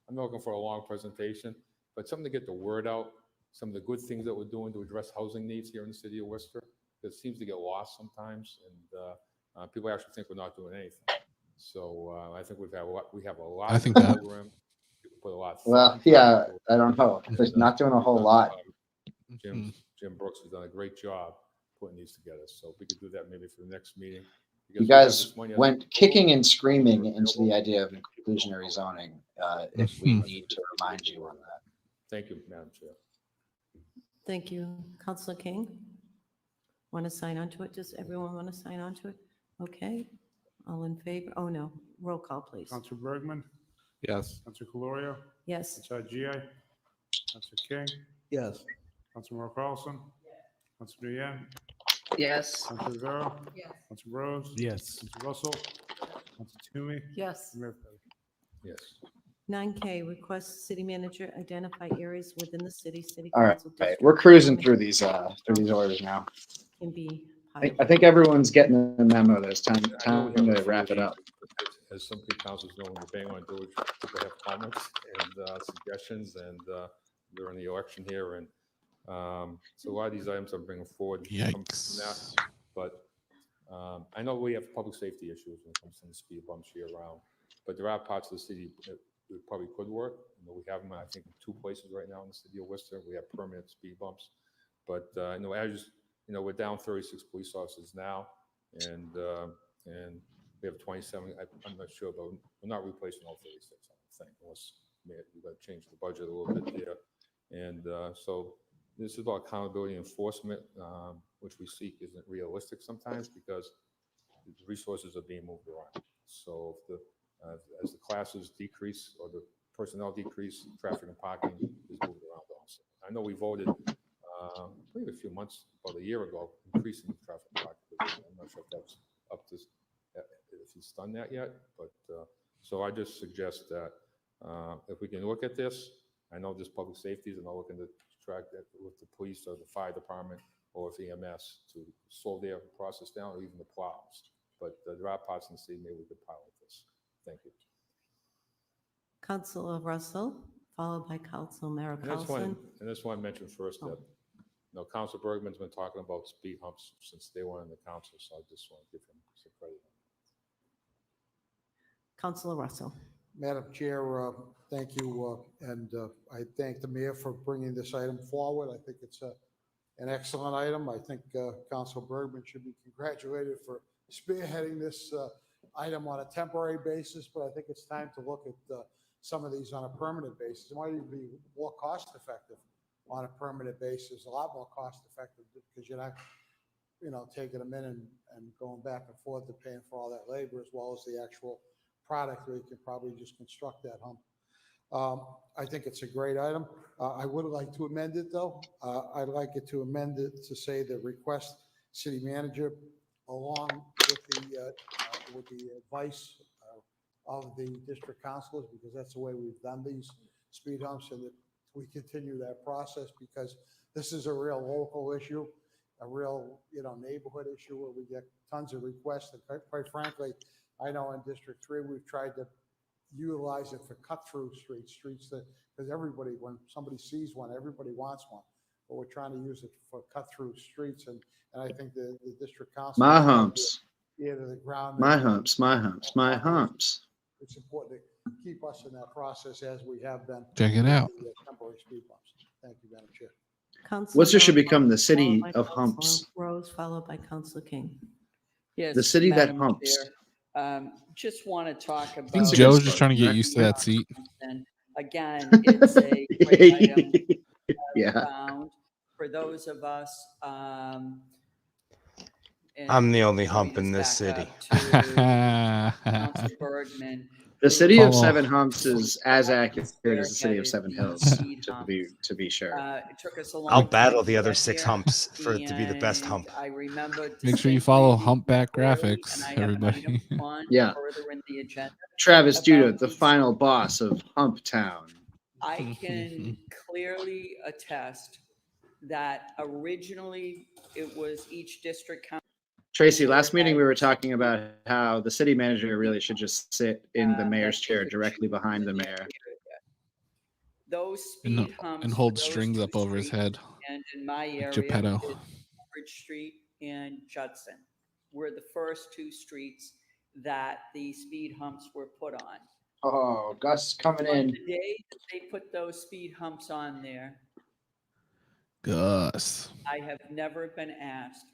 I'm not looking for a long presentation, but something to get the word out, some of the good things that we're doing to address housing needs here in the city of Worcester. It seems to get lost sometimes, and people actually think we're not doing anything. So I think we have a lot. I of think that. programs. People put a lot. Of Well, thought yeah, into it. I don't know. They're not doing a whole lot. Jim Brooks has done a great job putting these together. So if we could do that maybe for the next meeting. You because we have guys this money on went the kicking table. and screaming into the idea of inclusionary zoning. If we need to remind you on that. Thank you, Madam Chair. Thank you. Councilor King? Want to sign on to it? Does everyone want to sign on to it? Okay. All in favor? Oh, no. Roll call, please. Council Bergman? Yes. Council Calorio? Yes. Council Gia? Council King? Yes. Council Mauro Carlson? Council Nian? Yes. Council Rivera? Yes. Council Rose? Yes. Council Russell? Council Toomey? Yes. Mayor Petty? Yes. 9K, request city manager identify areas within the city All right, council district we're cruising through these orders now. can be I think everyone's getting the memo. There's time I know we have to a wrap it few up. issues, as some councils know, when you're bang on doors, people have comments and suggestions, and we're in the election here, and so a lot of these items I'm bringing forward come from that. But I know we have public safety issues when it comes to the speed bumps year round, but there are parts of the city that we probably could work. You know, we have them, I think, in 2 places right now in the city of Worcester. We have permanent speed bumps, but I know as we're down 36 police officers now, and we have 27. I'm not sure, but we're not replacing all 36. I don't think, unless we've got to change the budget a little bit there. And so this is about accountability enforcement, which we seek isn't realistic sometimes because the resources are being moved around. So if as the classes decrease or the personnel decrease, traffic and parking is moved around also. I know we voted maybe a few months, about a year ago, increasing the traffic and parking. I'm not sure if that's up to, if he's done that yet, but so I just suggest that if we can look at this, I know there's public safety, and I'm looking to track that with the police or the fire department or with EMS to slow their process down, or even the plows. But there are parts in the city maybe we could pilot this. Thank you. Councilor Russell, followed by Councilmember Carlson. And that's why I mentioned first that Council Bergman's been talking about speed humps since day one in the council, so I just want to give him some credit. Councilor Russell. Madam Chair, thank you, and I thank the mayor for bringing this item forward. I think it's an excellent item. I think Council Bergman should be congratulated for spearheading this item on a temporary basis, but I think it's time to look at some of these on a permanent basis. It might even be more cost effective on a permanent basis, a lot more cost effective, because you're not, taking them in and going back and forth and paying for all that labor, as well as the actual product where you can probably just construct that hump. I think it's a great item. I would like to amend it though. I'd like it to amend it to say the request city manager, along with the advice of the district councilors, because that's the way we've done these speed humps, and that we continue that process, because this is a real local issue, a real neighborhood issue where we get tons of requests. And quite frankly, I know in District 3 we've tried to utilize it for cut-through streets that, because everybody, when somebody sees one, everybody wants one, but we're trying to use it for cut-through streets, and I think the district council, my humps, ear to the ground, my humps, my humps, my humps. It's important to keep us in that process as we have been. Check it out. The temporary speed bumps. Thank you, Madam Chair. Worcester should become the Followed city by of Councilor humps. Rose, followed by Councilor King. Yes, The city that Madam humps. Chair, just want to talk I think about. Joe's just trying to get used to that seat. And again, it's a great item Yeah. found for those of us. And I'm the only let me hump in just this back city. up to Councilor Bergman. The city of Follow. Seven Humps is as accurate as the city of Seven Hills, to be sure. It took us a long I'll time battle to the other get 6 here, humps for it to be the best and hump. I remember Make sure you distinctly follow Humpback clearly, Graphics, and I have an everybody. item on Yeah. further in the agenda. Travis Duda, about the these- final boss of Hump Town. I can clearly attest that originally it was each district council. Tracy, last meeting we were talking about how the city manager really should just sit in the mayor's chair directly behind the mayor. Those And, speed humps and hold for those strings two up over his streets, head. and in my Like area, Geppetto. it's Bridge Street and Judson were the first 2 streets that the speed humps were put on. Oh, Gus coming On in. the day that they put those speed humps on there, Gus. I have never been asked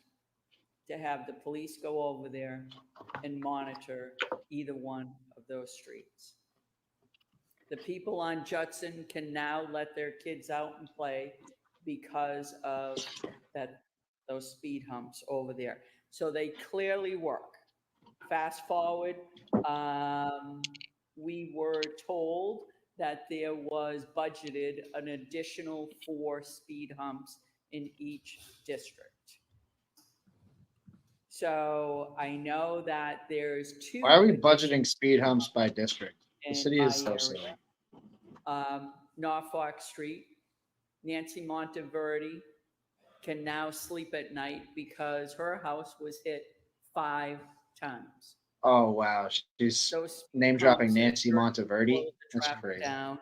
to have the police go over there and monitor either one of those streets. The people on Judson can now let their kids out and play because of those speed humps over there. So they clearly work. Fast forward, we were told that there was budgeted an additional 4 speed humps in each district. So I know that there's 2. Why are we budgeting speed humps by district? The in city is my so area. silly. Norfolk Street, Nancy Monteverdi can now sleep at night because her house was hit 5 times. Oh wow, she's Those name dropping humps Nancy slowed Monteverdi. the That's traffic crazy. down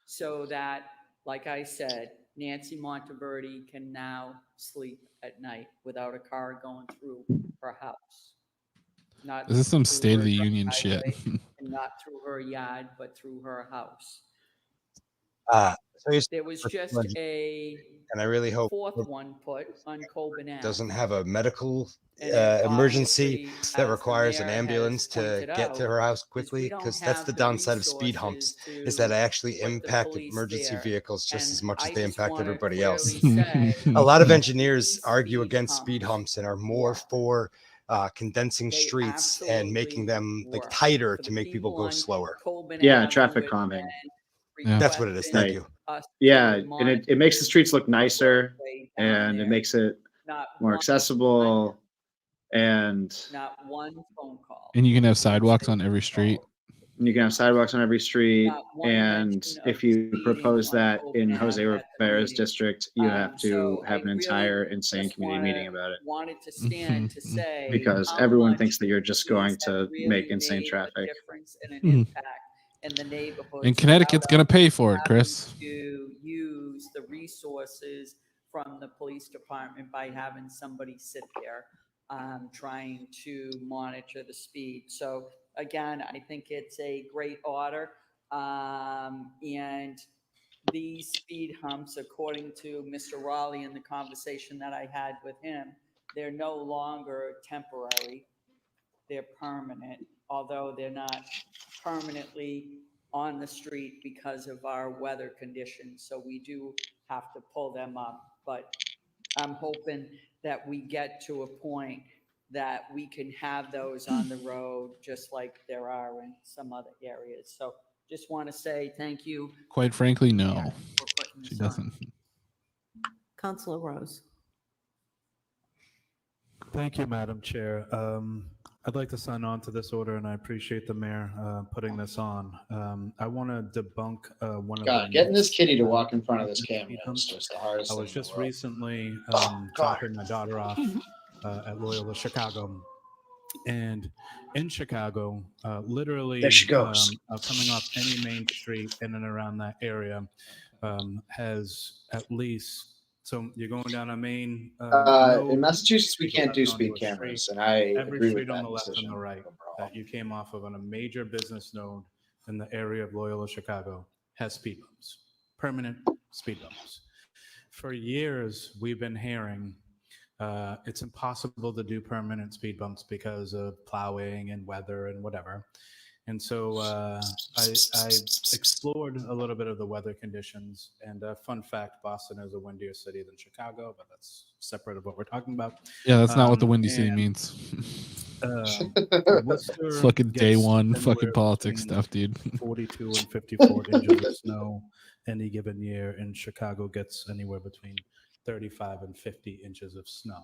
so that, like I said, Nancy Monteverdi can now sleep at night without a car going through her house. Not This is some through State her of the Union shit. driveway and not through her yard, but through her house. So here's There was the just budget, a and I really hope fourth it one put on Coben Ave. doesn't have a medical And it emergency obviously, that as the requires an mayor has ambulance to pointed get to out, her house is we quickly, don't because that's have the the downside of speed humps, resources is that to they actually put the impact police emergency there. vehicles just And as much I as they just impact want to everybody clearly else. say, A lot of engineers these argue speed against speed humps and are more work. for condensing They streets and making absolutely them like work. tighter For to the make people people go on slower. Coben Yeah, Ave traffic who calming. Yeah. That's what it is. Thank Right. you. us Yeah, to and monitor it makes the streets look the nicer, roadway down and it there. makes it Not more one, accessible, and not one phone call. And you can have sidewalks on every street. you can have sidewalks on every street. Not one And mention of if you speeding propose on that in Coben Jose Ave at the Rivera's meeting. district, you have to So have an I entire really insane just community meeting about it, wanted to stand to say because how everyone much thinks that you're just going these have to really make insane made a traffic. difference and an Mhm. impact in the neighborhoods And Connecticut's without gonna us pay for it, having Chris. to use the resources from the police department by having somebody sit there trying to monitor the speed. So again, I think it's a great order. And these speed humps, according to Mr. Raleigh in the conversation that I had with him, they're no longer temporary. They're permanent, although they're not permanently on the street because of our weather conditions. So we do have to pull them up. But I'm hoping that we get to a point that we can have those on the road, just like there are in some other areas. So just want to say thank you. Quite frankly, no, for putting she this on. doesn't. Councilor Rose. Thank you, Madam Chair. I'd like to sign on to this order, and I appreciate the mayor putting this on. I want to debunk one of God, the getting this myths kitty to about walk in front of this speed camera is humps. just the hardest I thing was in the just world. recently God. dropping my daughter off at Loyola Chicago, and in Chicago, literally There she goes. coming off any main street in and around that area has at least. So you're going down a main. In Massachusetts, we can't do left speed onto a cameras, street. and I Every agree street with on that the left decision and the right that you came off of on a major business node in the area of Loyola, Chicago, has speed bumps, permanent speed bumps. For years, we've been hearing it's impossible to do permanent speed bumps because of plowing and weather and whatever. And so I explored a little bit of the weather conditions. And fun fact, Boston is a windier city than Chicago, but that's separate of what we're talking about. Yeah, that's not what the Windy City means. Worcester It's fucking day gets one anywhere fucking politics between stuff, dude. 42 and 54 inches of snow any given year, and Chicago gets anywhere between 35 and 50 inches of snow.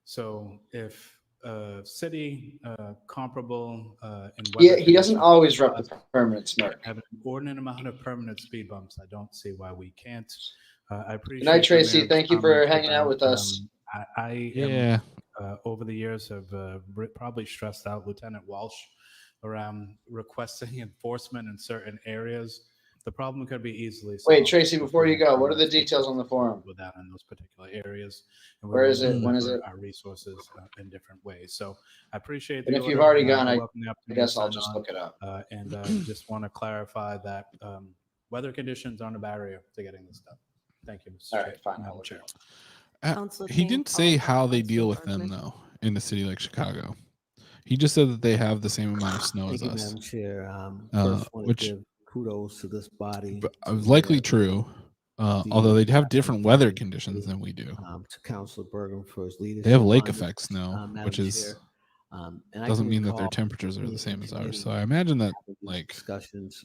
So if a city comparable in weather He doesn't conditions always rep the permanent smirk. have an inordinate amount of permanent speed bumps, I don't see why we can't. I appreciate Good night, the Tracy. mayor's Thank you for comments hanging out about, with us. I Yeah. am, over the years have probably stressed out Lieutenant Walsh around requesting enforcement in certain areas. The problem could be easily solved. Wait, Tracy, before you go, what are the details on the forum? Without in those particular areas, and Where is it? When is deliver it? our resources in different ways. So I appreciate. And the if you've order. already gone, I welcome the opportunity guess to I'll sign just on. look it up. And just want to clarify that weather conditions aren't a barrier to getting this done. Thank you, Mr. All right, fine. Madam Chair. Councilor He King, didn't say followed by how they Councilor deal with them Bergman. though in a city like Chicago. He just said that they have the same amount of snow Thank as you, us, Madam Chair. First, want to which give kudos to this body. is likely true. Although they'd have different weather conditions than we do. To Councilor Bergman for his leadership. They have lake on this, effect snow, Madam which is Chair. And I doesn't can mean that their recall temperatures are being the in same as ours. committee So I imagine that having these like discussions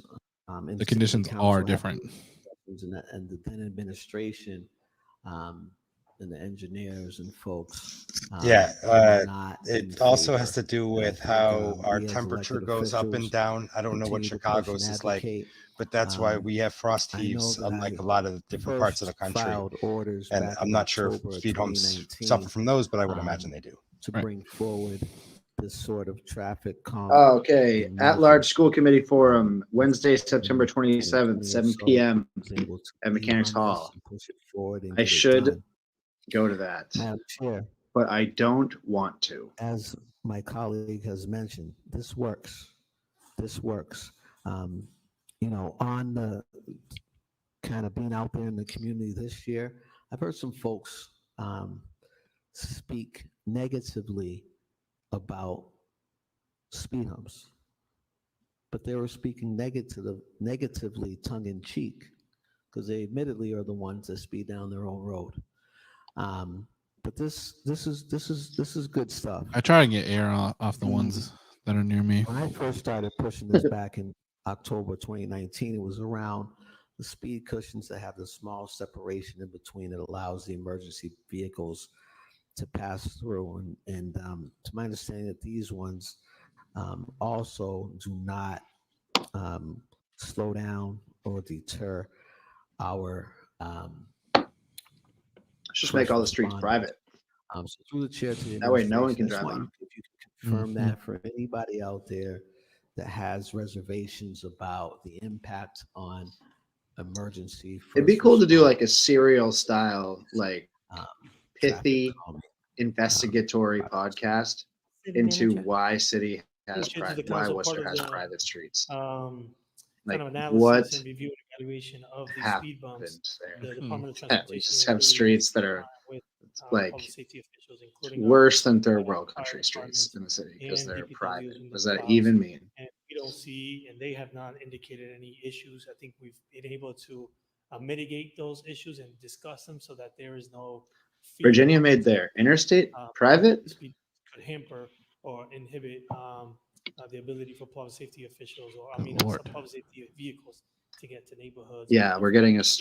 in the city conditions council, are having different. these discussions, and the then administration and the engineers and folks. Yeah, were not in it also has favor. to do And I with think, how our we as temperature elected goes up and officials down. I don't know what continue to push and Chicago's is like, advocate. but that's why we have frost I know heaves, that unlike I a lot of the different parts of the first country. filed orders And back I'm in not sure if October of speed humps 2019, suffer from those, but I would imagine they do. to bring forward this sort of traffic calm. Okay, at-large school committee forum, Wednesday, September 27th, 7 p.m. at Mechanics Hall. I should go to that, Madam Chair, but I don't want to. as my colleague has mentioned, this works. This works. On the kind of being out there in the community this year, I've heard some folks speak negatively about speed humps, but they were speaking negatively, tongue in cheek, because they admittedly are the ones that speed down their own road. But this is good stuff. I try and get air off the ones that are near me. When I first started pushing this back in October 2019, it was around the speed cushions that have the small separation in between that allows the emergency vehicles to pass through. And to my understanding, that these ones also do not slow down or deter our just make all the streets private. So through the chair to the that way, no one can administration, drive on. if you can confirm that for anybody out there that has reservations about the impact on emergency. It'd be cool to do like a serial style, like pithy, investigatory podcast into why city has why Worcester has private streets. Like what and review and evaluation of the speed bumps. there? The Department of Yeah, Transportation we just have streets that are like public safety officials, including worse than third world country streets in the city because they're private. What does that even mean? And we don't see, and they have not indicated any issues. I think we've been able to mitigate those issues and discuss them so that there is no fear. Virginia made their interstate private. Speed could hamper or inhibit the ability for public safety officials, or public safety vehicles to get to neighborhoods. Yeah, we're getting this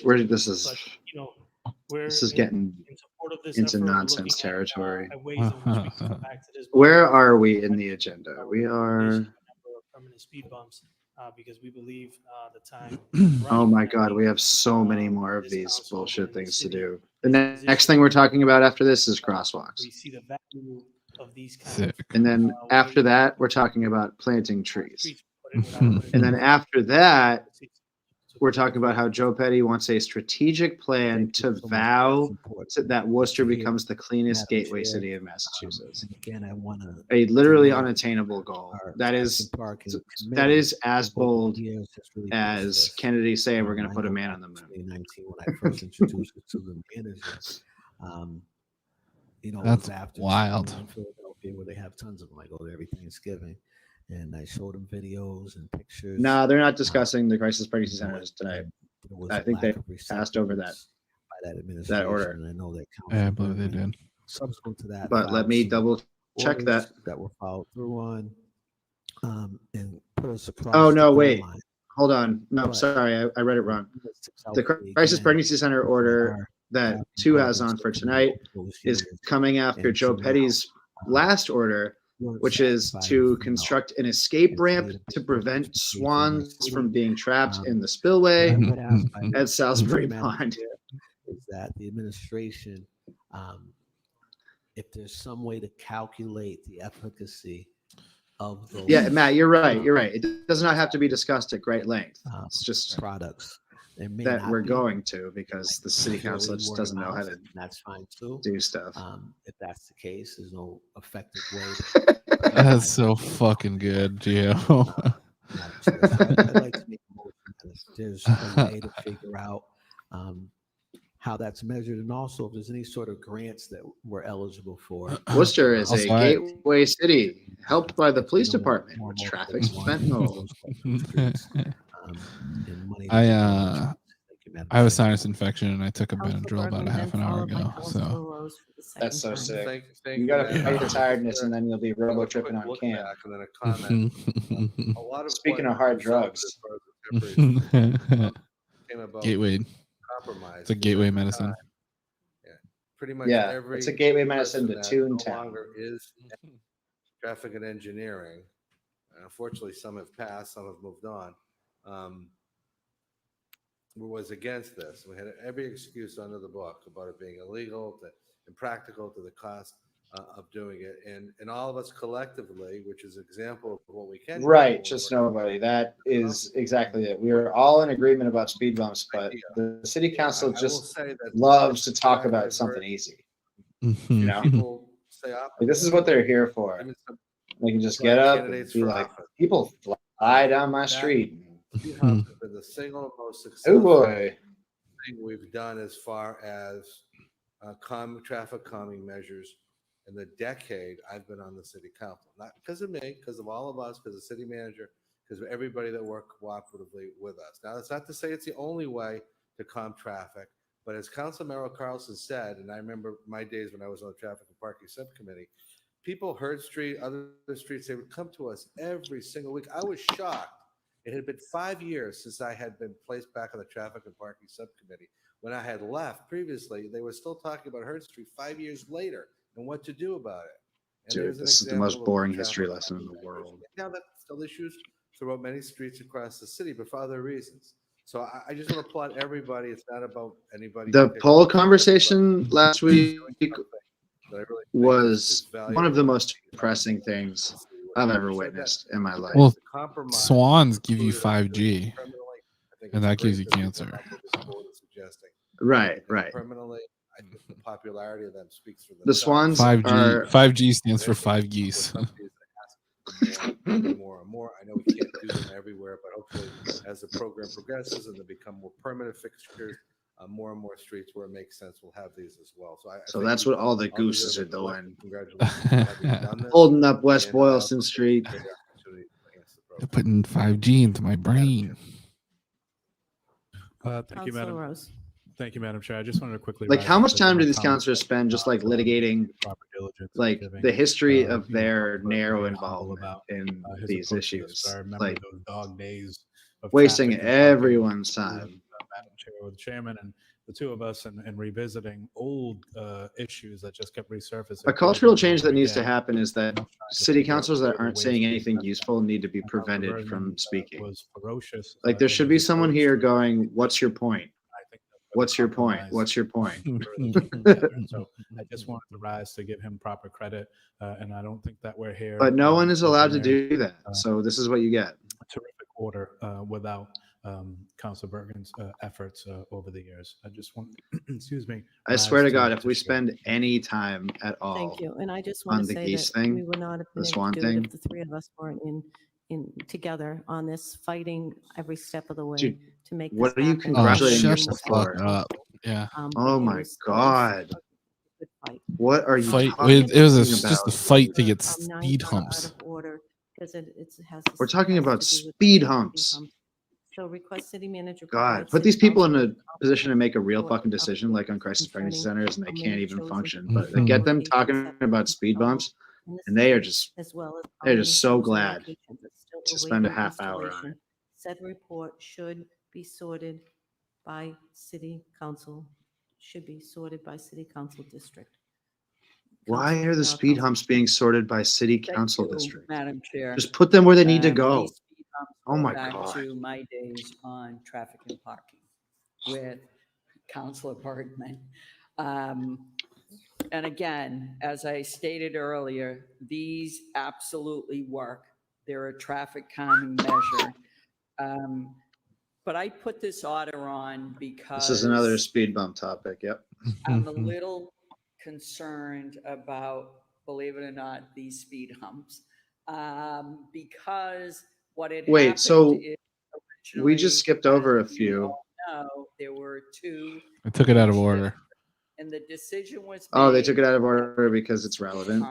is getting in support of this into effort, nonsense territory. at ways in which we can come back to this. Where are we in the agenda? We are. Permanent speed bumps, because we believe the time. Oh my God, we have so many more of these bullshit things to do. The next thing we're talking about after this is crosswalks. We see the value of these kind of, And then after that, we're talking about planting trees. And then after that, we're talking about how Joe Petty wants a strategic plan to vow that Worcester becomes the cleanest gateway city of Massachusetts. Again, I want to a literally unattainable goal. That is as bold as Kennedy saying we're going to put a man on the moon. 2019, when I first introduced it to the managers, that's after wild. in Philadelphia, where they have tons of them. I go there every Thanksgiving, and I showed them videos and pictures. No, they're not discussing the crisis pregnancy centers tonight. I think they passed over that order. And I know that. Yeah, I believe they did. Subsequent to that, but let me double check that. That were followed through on, and put us across. Oh no, the wait, line. hold on. No, sorry, I read it wrong. The crisis pregnancy center order that 2 has on for tonight is coming after Joe Petty's last order, which is to construct an escape ramp to prevent swans from being trapped in the spillway at Salisbury Pond. Is that the administration, if there's some way to calculate the efficacy of those. Yeah, Matt, you're right. You're right. It does not have to be discussed at great length. It's just products that we're going to, because the city council just doesn't know how to that's fine too. do stuff. If that's the case, there's no effective way. That's so fucking good, Gio. I'd like to make a motion. There's a way to figure out how that's measured, and also if there's any sort of grants that we're eligible for. Worcester is a gateway city helped by the police department, which traffics fentanyl. I have a sinus infection and I took a Benadryl about a half an hour ago. So that's so sick. You gotta fight the tiredness, and then you'll be robo tripping on cam. And then a comment. A lot of Speaking of hard drugs, gateway. It's a gateway medicine. Yeah, pretty much. Yeah, every it's a gateway medicine to person that Toontown. No longer is traffic and engineering. Unfortunately, some have passed, some have moved on. Was against this. We had every excuse under the book about it being illegal, impractical, to the cost of doing it, and all of us collectively, which is an example of what we can do. Right, just nobody. That is exactly it. We are all in agreement about speed bumps, but the city council just loves to talk about something easy. You know, people say like, this is what they're here for. They can just get up and be like, people fly down my street. Speed humps have been the single most Oh successful boy. thing we've done as far as traffic calming measures in the decade I've been on the city council. Not because of me, because of all of us, because of the city manager, because of everybody that worked cooperatively with us. Now, that's not to say it's the only way to calm traffic, but as Councilmember Carlson said, and I remember my days when I was on the Traffic and Parking Subcommittee, people heard street, other streets, they would come to us every single week. I was shocked. It had been 5 years since I had been placed back on the Traffic and Parking Subcommittee. When I had left previously, they were still talking about Hurd Street 5 years later and what to do about it. And Dude, there's an this is the example most of boring traffic history lesson in calming the measures. world. Now that's still issues throughout many streets across the city, but for other reasons. So I just want to applaud everybody. It's not about anybody. The taking poll credit, conversation but last week doing something that I really think was is one of the valuable. most depressing things I've ever witnessed in my life. Well, The compromise swans give you included us doing 5G, permanently. I think and it's that gives great you that we come cancer. up with this board is suggesting. Right, And right. permanently, I think the popularity of them speaks for The themselves. swans 5G are 5G stands for 5 geese. more and more. I know we can't do them everywhere, but hopefully as the program progresses and they become more permanent fixtures, more and more streets where it makes sense will have these as well. So So think that's we what all the all gooses are deserve a collective doing. Congratulations on having done this. Holding up West And, Boylston Street. great opportunity to enhance the They're program. putting 5G into my brain. Thank you, Councilor Madam. Rose. Thank you, Madam Chair. I just wanted to quickly. Like, rise how much to time my do these comments, counselors spend just like litigating proper diligence in like giving, the history of you know, their Councilor narrow very humble involvement about, in his these approach to this, issues? but I remember Like those dog days of wasting traffic and parking, everyone's time. Madam Chair, with the chairman and the two of us, and revisiting old issues that just kept resurfacing. A cultural change that needs to happen is that city councilors that aren't saying anything useful need to be prevented from speaking. Was ferocious. Like there should be someone here going, "What's your point? I think What's your point? What's your point?" So I just wanted to rise to give him proper credit, and I don't think that we're here. But no one is allowed to engineering, do that. So this is what you get. terrific order without Council Bergen's efforts over the years. I just want, excuse me. I swear to rise God, if we share. spend any time at all Thank you. And I just want on to the say geese that we thing, would not have the been able swan to do it thing, if the three of us weren't in together on this, fighting every step of the way dude, to make this what are you happen. congratulating shut yourself the fuck for? up. Yeah. Oh It my was God. a good fight. What are you Fight. talking It was about? just a fight to get Now speed it's out humps. of order because it has. We're talking has to about do with speed humps. So request city manager. God, provide put city these people in council a position to make a real for fucking decision, like on crisis pregnancy centers, and they can't even function. But they get them talking about speed bumps, and they are just as well as they're how just many so homes and glad locations that still to spend a awaiting half hour on installation. it. Said report should be sorted by city council, district. Why are the speed humps being sorted by city council Thank you, district? Madam Chair. Just put them where they need to go. These speed bumps Oh go my back God. to my days on traffic and parking with Councilor Bergman. And again, as I stated earlier, these absolutely work. They're a traffic calming measure. But I put this order on because This is another speed bump topic. Yep. I'm a little concerned about, believe it or not, these speed humps. Because what had Wait, happened so is we just skipped over a few. no, there were two. I took it out of each order. district, and the decision was Oh, they made took it out of order because it's relevant.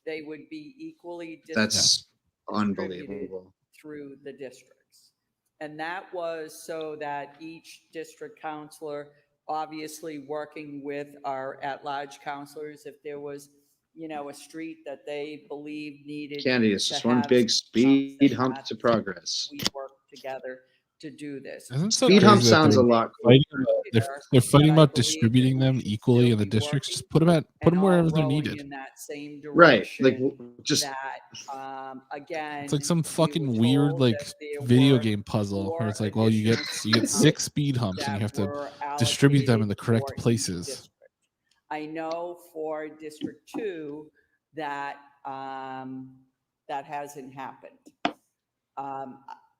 they would be equally That's distributed unbelievable. through the districts. And that was so that each district counselor, obviously working with our at-large counselors, if there was, you know, a street that they believe needed. Candy, it's to just one have big some speed hump bumps to progress. We work together to do this. Isn't it so Speed crazy hump that sounds a they're lot fighting cooler. about, they're fighting about distributing them equally in the districts? Just put them wherever they're needed. In that same Right, like direction just that, again, It's like some we fucking were weird told like that there video were game puzzle where four it's like, well, you get additional 6 speed humps and you have to distribute them in the correct for each places. district. I know for District 2 that that hasn't happened.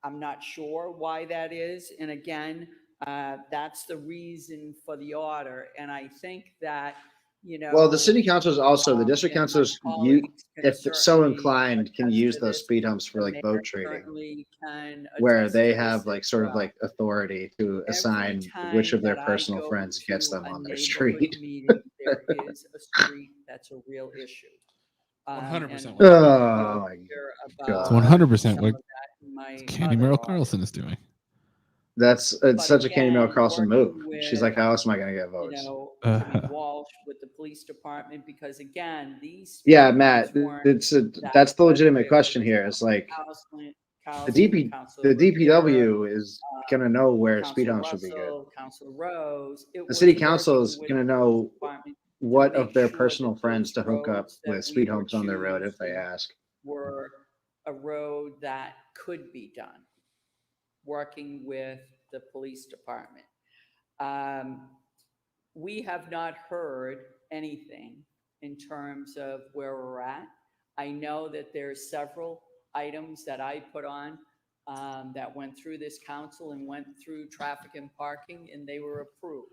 I'm not sure why that is. And again, that's the reason for the order. And I think that you know. Well, the city council is also, the district and my councilors, colleagues can if so certainly inclined, can attest use to those this. speed humps for The like mayor vote trading, certainly can where attest they to have this like as sort of well. like authority to Every assign which time of their that I personal go friends gets to them a on their neighborhood street. meeting, there is a street that's a real issue. 100% And what Oh I my hear It's about 100% some what of that in my Candy other Merle audit. Carlson is doing. It's But such a Candy Mel again, Carlson move. working She's with, like, how else am I going to get you votes? know, Jimmy Walsh with the police department, because again, these Yeah, speed Matt, bumps weren't it's that that's the legitimate aggressive. question It was here. It's like Council, Council the Rivera, DPW is going to know where speed Council humps would be good. Russell, Council Rose. It The was city council working is with going to the police know department to what make of their sure personal that friends those to hook up roads that with we speed were humps on their road if they choosing ask. were a road that could be done, working with the police department. We have not heard anything in terms of where we're at. I know that there's several items that I put on that went through this council and went through traffic and parking, and they were approved.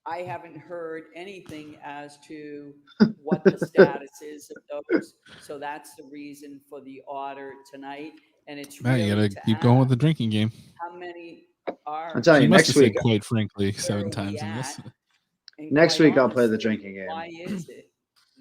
I haven't heard anything as to what the status is of those. So that's the reason for the order tonight. And it's Matt, you really gotta to keep going with ask the drinking game. how many are. I'm telling She you, must next have week, said quite frankly Where 7 are we times in this. at? And next quite week I'll play the honestly, drinking game. why is it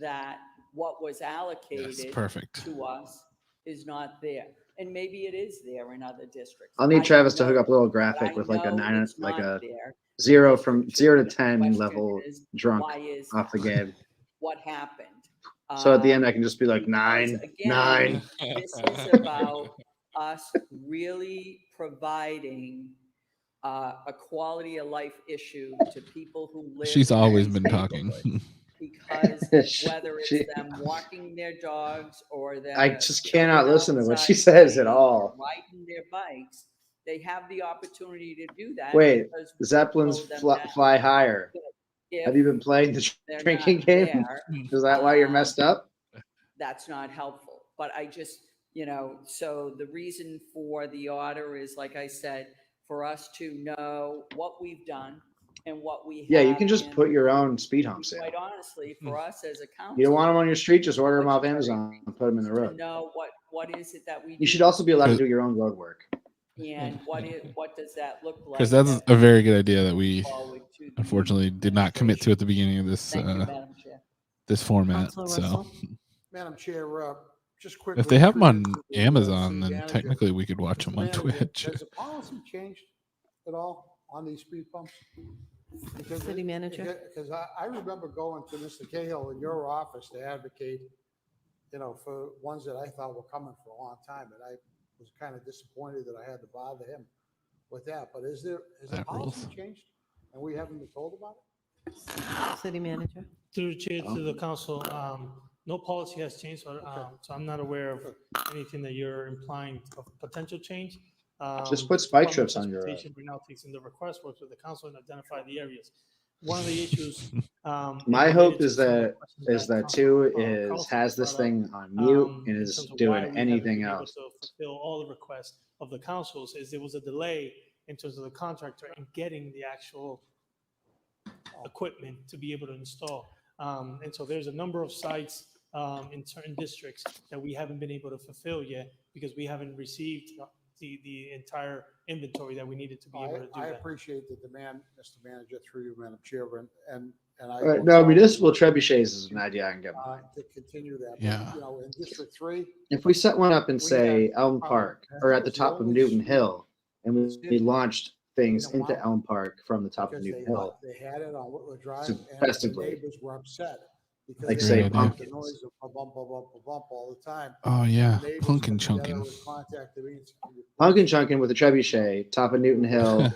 that what was Yes, allocated perfect. to us is not there? And maybe it is there in other districts. I'll need I don't Travis to hook know, up a little but graphic I with like a know 9, it's like not a there. 0 District from should 0 to know. The 10 question level is, drunk why is off the that? game. What happened? So at the end I can just be like Because 9, again, 9. this is about us really providing a quality of life issue to people who live She's in always these been talking. neighborhoods. Because whether it's She- them walking their dogs or them I just children cannot listen to what she outside says at playing all. or riding their bikes, they have the opportunity to do that. Wait, because we Zeppelins slow them down. fly higher. If Have you been playing the they're drinking not game? there, Is that why you're messed up? that's not helpful. But I just, you know, so the reason for the order is, like I said, for us to know what we've done and what we Yeah, have. you can just and put your own speed humps in. quite honestly, for us as a council. You don't want them on your street, just order them off budgetary Amazon and put them in the to road. know what is it that we You should do also be allowed to do your own road work. and what does that look like? Because that's that a we very good idea that we forward to the unfortunately did not commit to at the beginning of this Thank you, Madam Chair. this format. Councilor So Russell? Madam Chair, just quickly. if they have them through on you to the, Amazon, city then manager. technically we could watch them on Manager, Twitch. Has the policy changed at all on these speed bumps? City manager? Because I remember going to Mr. Cahill in your office to advocate, you know, for ones that I thought were coming for a long time, and I was kind of disappointed that I had to bother him with that. But has the policy changed, and we haven't been told about it? City manager? Through the chair to the council, no policy has changed, so I'm not aware of anything that you're implying of potential change. Just put spike Department of strips on your road. Transportation right now takes in the request, works with the council and identify the areas. One of the issues. My related hope to is some of the that questions too Carlson has this brought up, thing on mute and in is terms of why doing we haven't anything been able else. to fulfill all the requests of the councils is there was a delay in terms of the contractor in getting the actual equipment to be able to install. And so there's a number of sites in certain districts that we haven't been able to fulfill yet because we haven't received the entire inventory that we needed to be able to do I that. appreciate the demand, Mr. Manager, through you, Madam Chairman, and I. All right, will no, tell municipal you, trebuchets is an idea I can get. To continue that. But, Yeah. You know, in District 3. If we set one up in, We say, had, Elm Park or at the was the top of only Newton street Hill, and we city launched things in a into mountain Elm Park from the top of because Newton Hill. they had it on Whitler Drive, So and the festively. neighbors were upset because Like, they say, had pumpkins. noise of bump all the time. Oh yeah, The neighbors pumpkin got together chunking. and contacted me and said, "Can you Pumpkin please chunking with a trebuchet, top of Newton Hill, And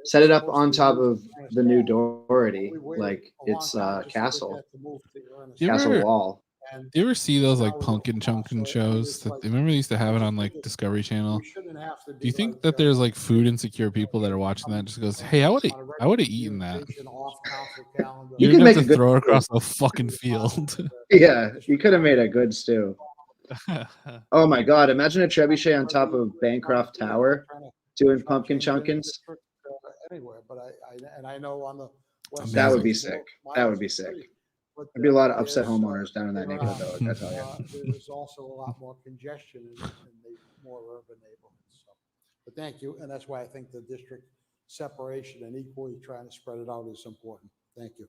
set it up supposed on to top move of to the new Transform. Doherty, We waited like a long it's time just to get castle, that to move to Ernest. You castle ever wall. And you ever see those now like we don't pumpkin know. chunking So, shows? it's That like, remember they used to have it I on just like think Discovery Channel. we shouldn't have to Do you be think like, that there's like food insecure people that are watching that just goes, "Hey, I would on a have regular eaten that." communication off council calendar. You You can didn't make have a to good throw it stew. across the fucking field. Yeah, you could have made a good stew. Oh my God! Imagine a trebuchet on top of Bancroft Tower doing pumpkin chunkins. Anywhere, but I know on the That would be sick. That would be sick. There'd be a lot of upset homeowners down in that neighborhood, though. I tell you. There's also a lot more congestion in the more urban neighborhoods. So, but thank you, and that's why I think the district separation and equally trying to spread it out is important. Thank you.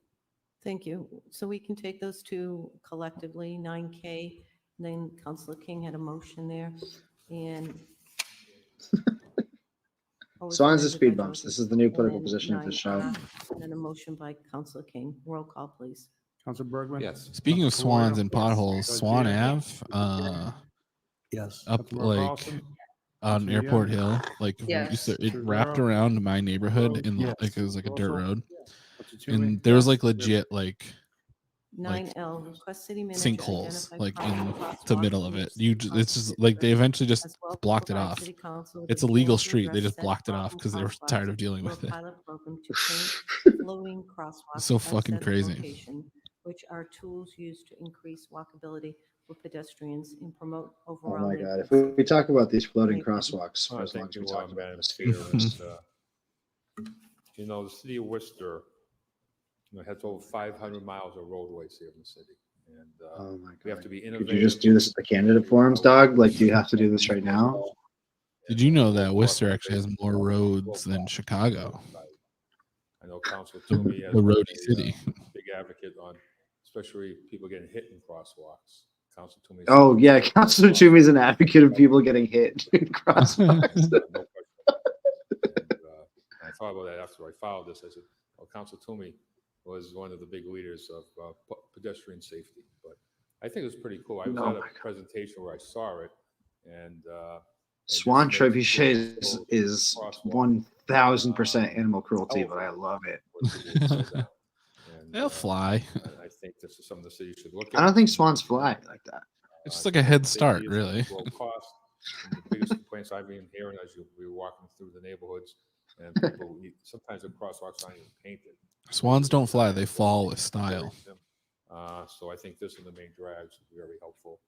Thank you. So we can take those two collectively, 9K, then Councilor King had a motion there, and Swans and speed bumps. This is the new political position of the show. And then a motion by Councilor King. Roll call, please. Councilor Bergman? Yes. Speaking of swans and potholes, Swan Ave, yes, up like on Airport Hill, like Yes. it wrapped around my neighborhood in like it was like a dirt road, and there was like legit like 9L, request city manager sinkholes identify like in crosswalks the middle of it. It's just like they eventually just as well as blocked it provide off. city council with It's a a legal plan to street. They address just said blocked it off problem because they were crosswalks tired of dealing through with a it. pilot program to paint floating crosswalks It's so at fucking said crazy. location, which are tools used to increase walkability for pedestrians and promote Oh overall my God! If neighborhood we talk about these floating Thank you. crosswalks for as long Thank as we you, talk about Madam this. Chair. And, you know, the city of Worcester, has over 500 miles of roadways here in the city. And Oh my God! we have to be Could innovative. you just do this at the candidate forums, dog? Like, do you have to do this right now? Did you know that Worcester actually has more roads than Chicago? I know Council Toomey has The been roadie a city. big advocate on, especially people getting hit in crosswalks. Council Toomey. Oh yeah, Councilor Toomey is an advocate of people getting hit in crosswalks. I thought about that after I filed this. I said, well, Council Toomey was one of the big leaders of pedestrian safety. But I think it was pretty cool. I was Oh at my a presentation where I saw it, and Swan trebuchet is 1000% animal cruelty, but I love it. They'll fly. And I think this is something the city should look at. I don't think swans fly like that. It's just like a head start, really. Low cost. And the biggest complaints I've been hearing as we were walking through the neighborhoods, and people sometimes the crosswalks aren't even painted. Swans don't fly; they fall with style. So I think this in the main drags would be very helpful,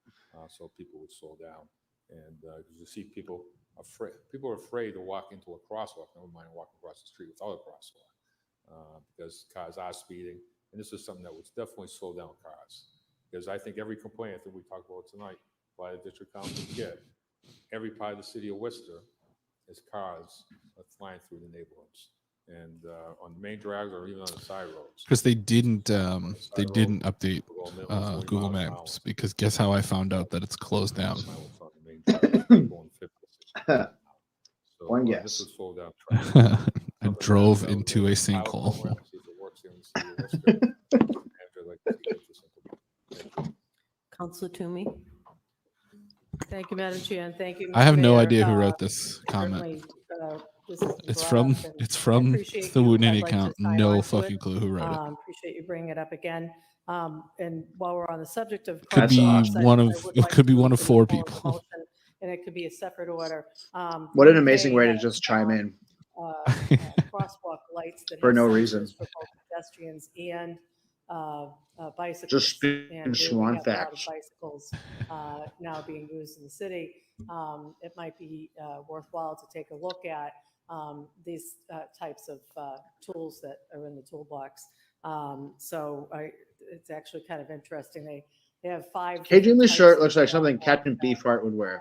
so people would slow down. And you see people are afraid to walk into a crosswalk. Never mind walking across the street without a crosswalk, because cars are speeding. And this is something that would definitely slow down cars. Because I think every complaint that we talked about tonight by the district council get, every part of the city of Worcester is cars flying through the neighborhoods. And on the main drags or even on the side roads. Because they didn't update Google Maps. Because guess how I found out that it's closed down? One guess. I drove into a sinkhole. Councilor Toomey. Thank you, Madam Chair, and thank you. I have Mr. no Mayor. idea who wrote this comment. Certainly, this has been It's brought from up, and it's from I appreciate the you. Woonity I'd like to account. sign No on to fucking it. clue who wrote it. Appreciate you bringing it up again. And while we're on the subject of Could be crosswalks, one I of would it like could be to one of move 4 forward with a people. motion, and it could be a separate order. What an 9K amazing way to has, just chime in. crosswalk lights that For have no sensors reason. for both pedestrians and bicyclists. Just spitting and where we Swan have a lot of facts. bicycles now being used in the city. It might be worthwhile to take a look at these types of tools that are in the toolbox. It's actually kind of interesting. They have 5 KJ Lee's types shirt of, looks like something Captain Beefheart would wear.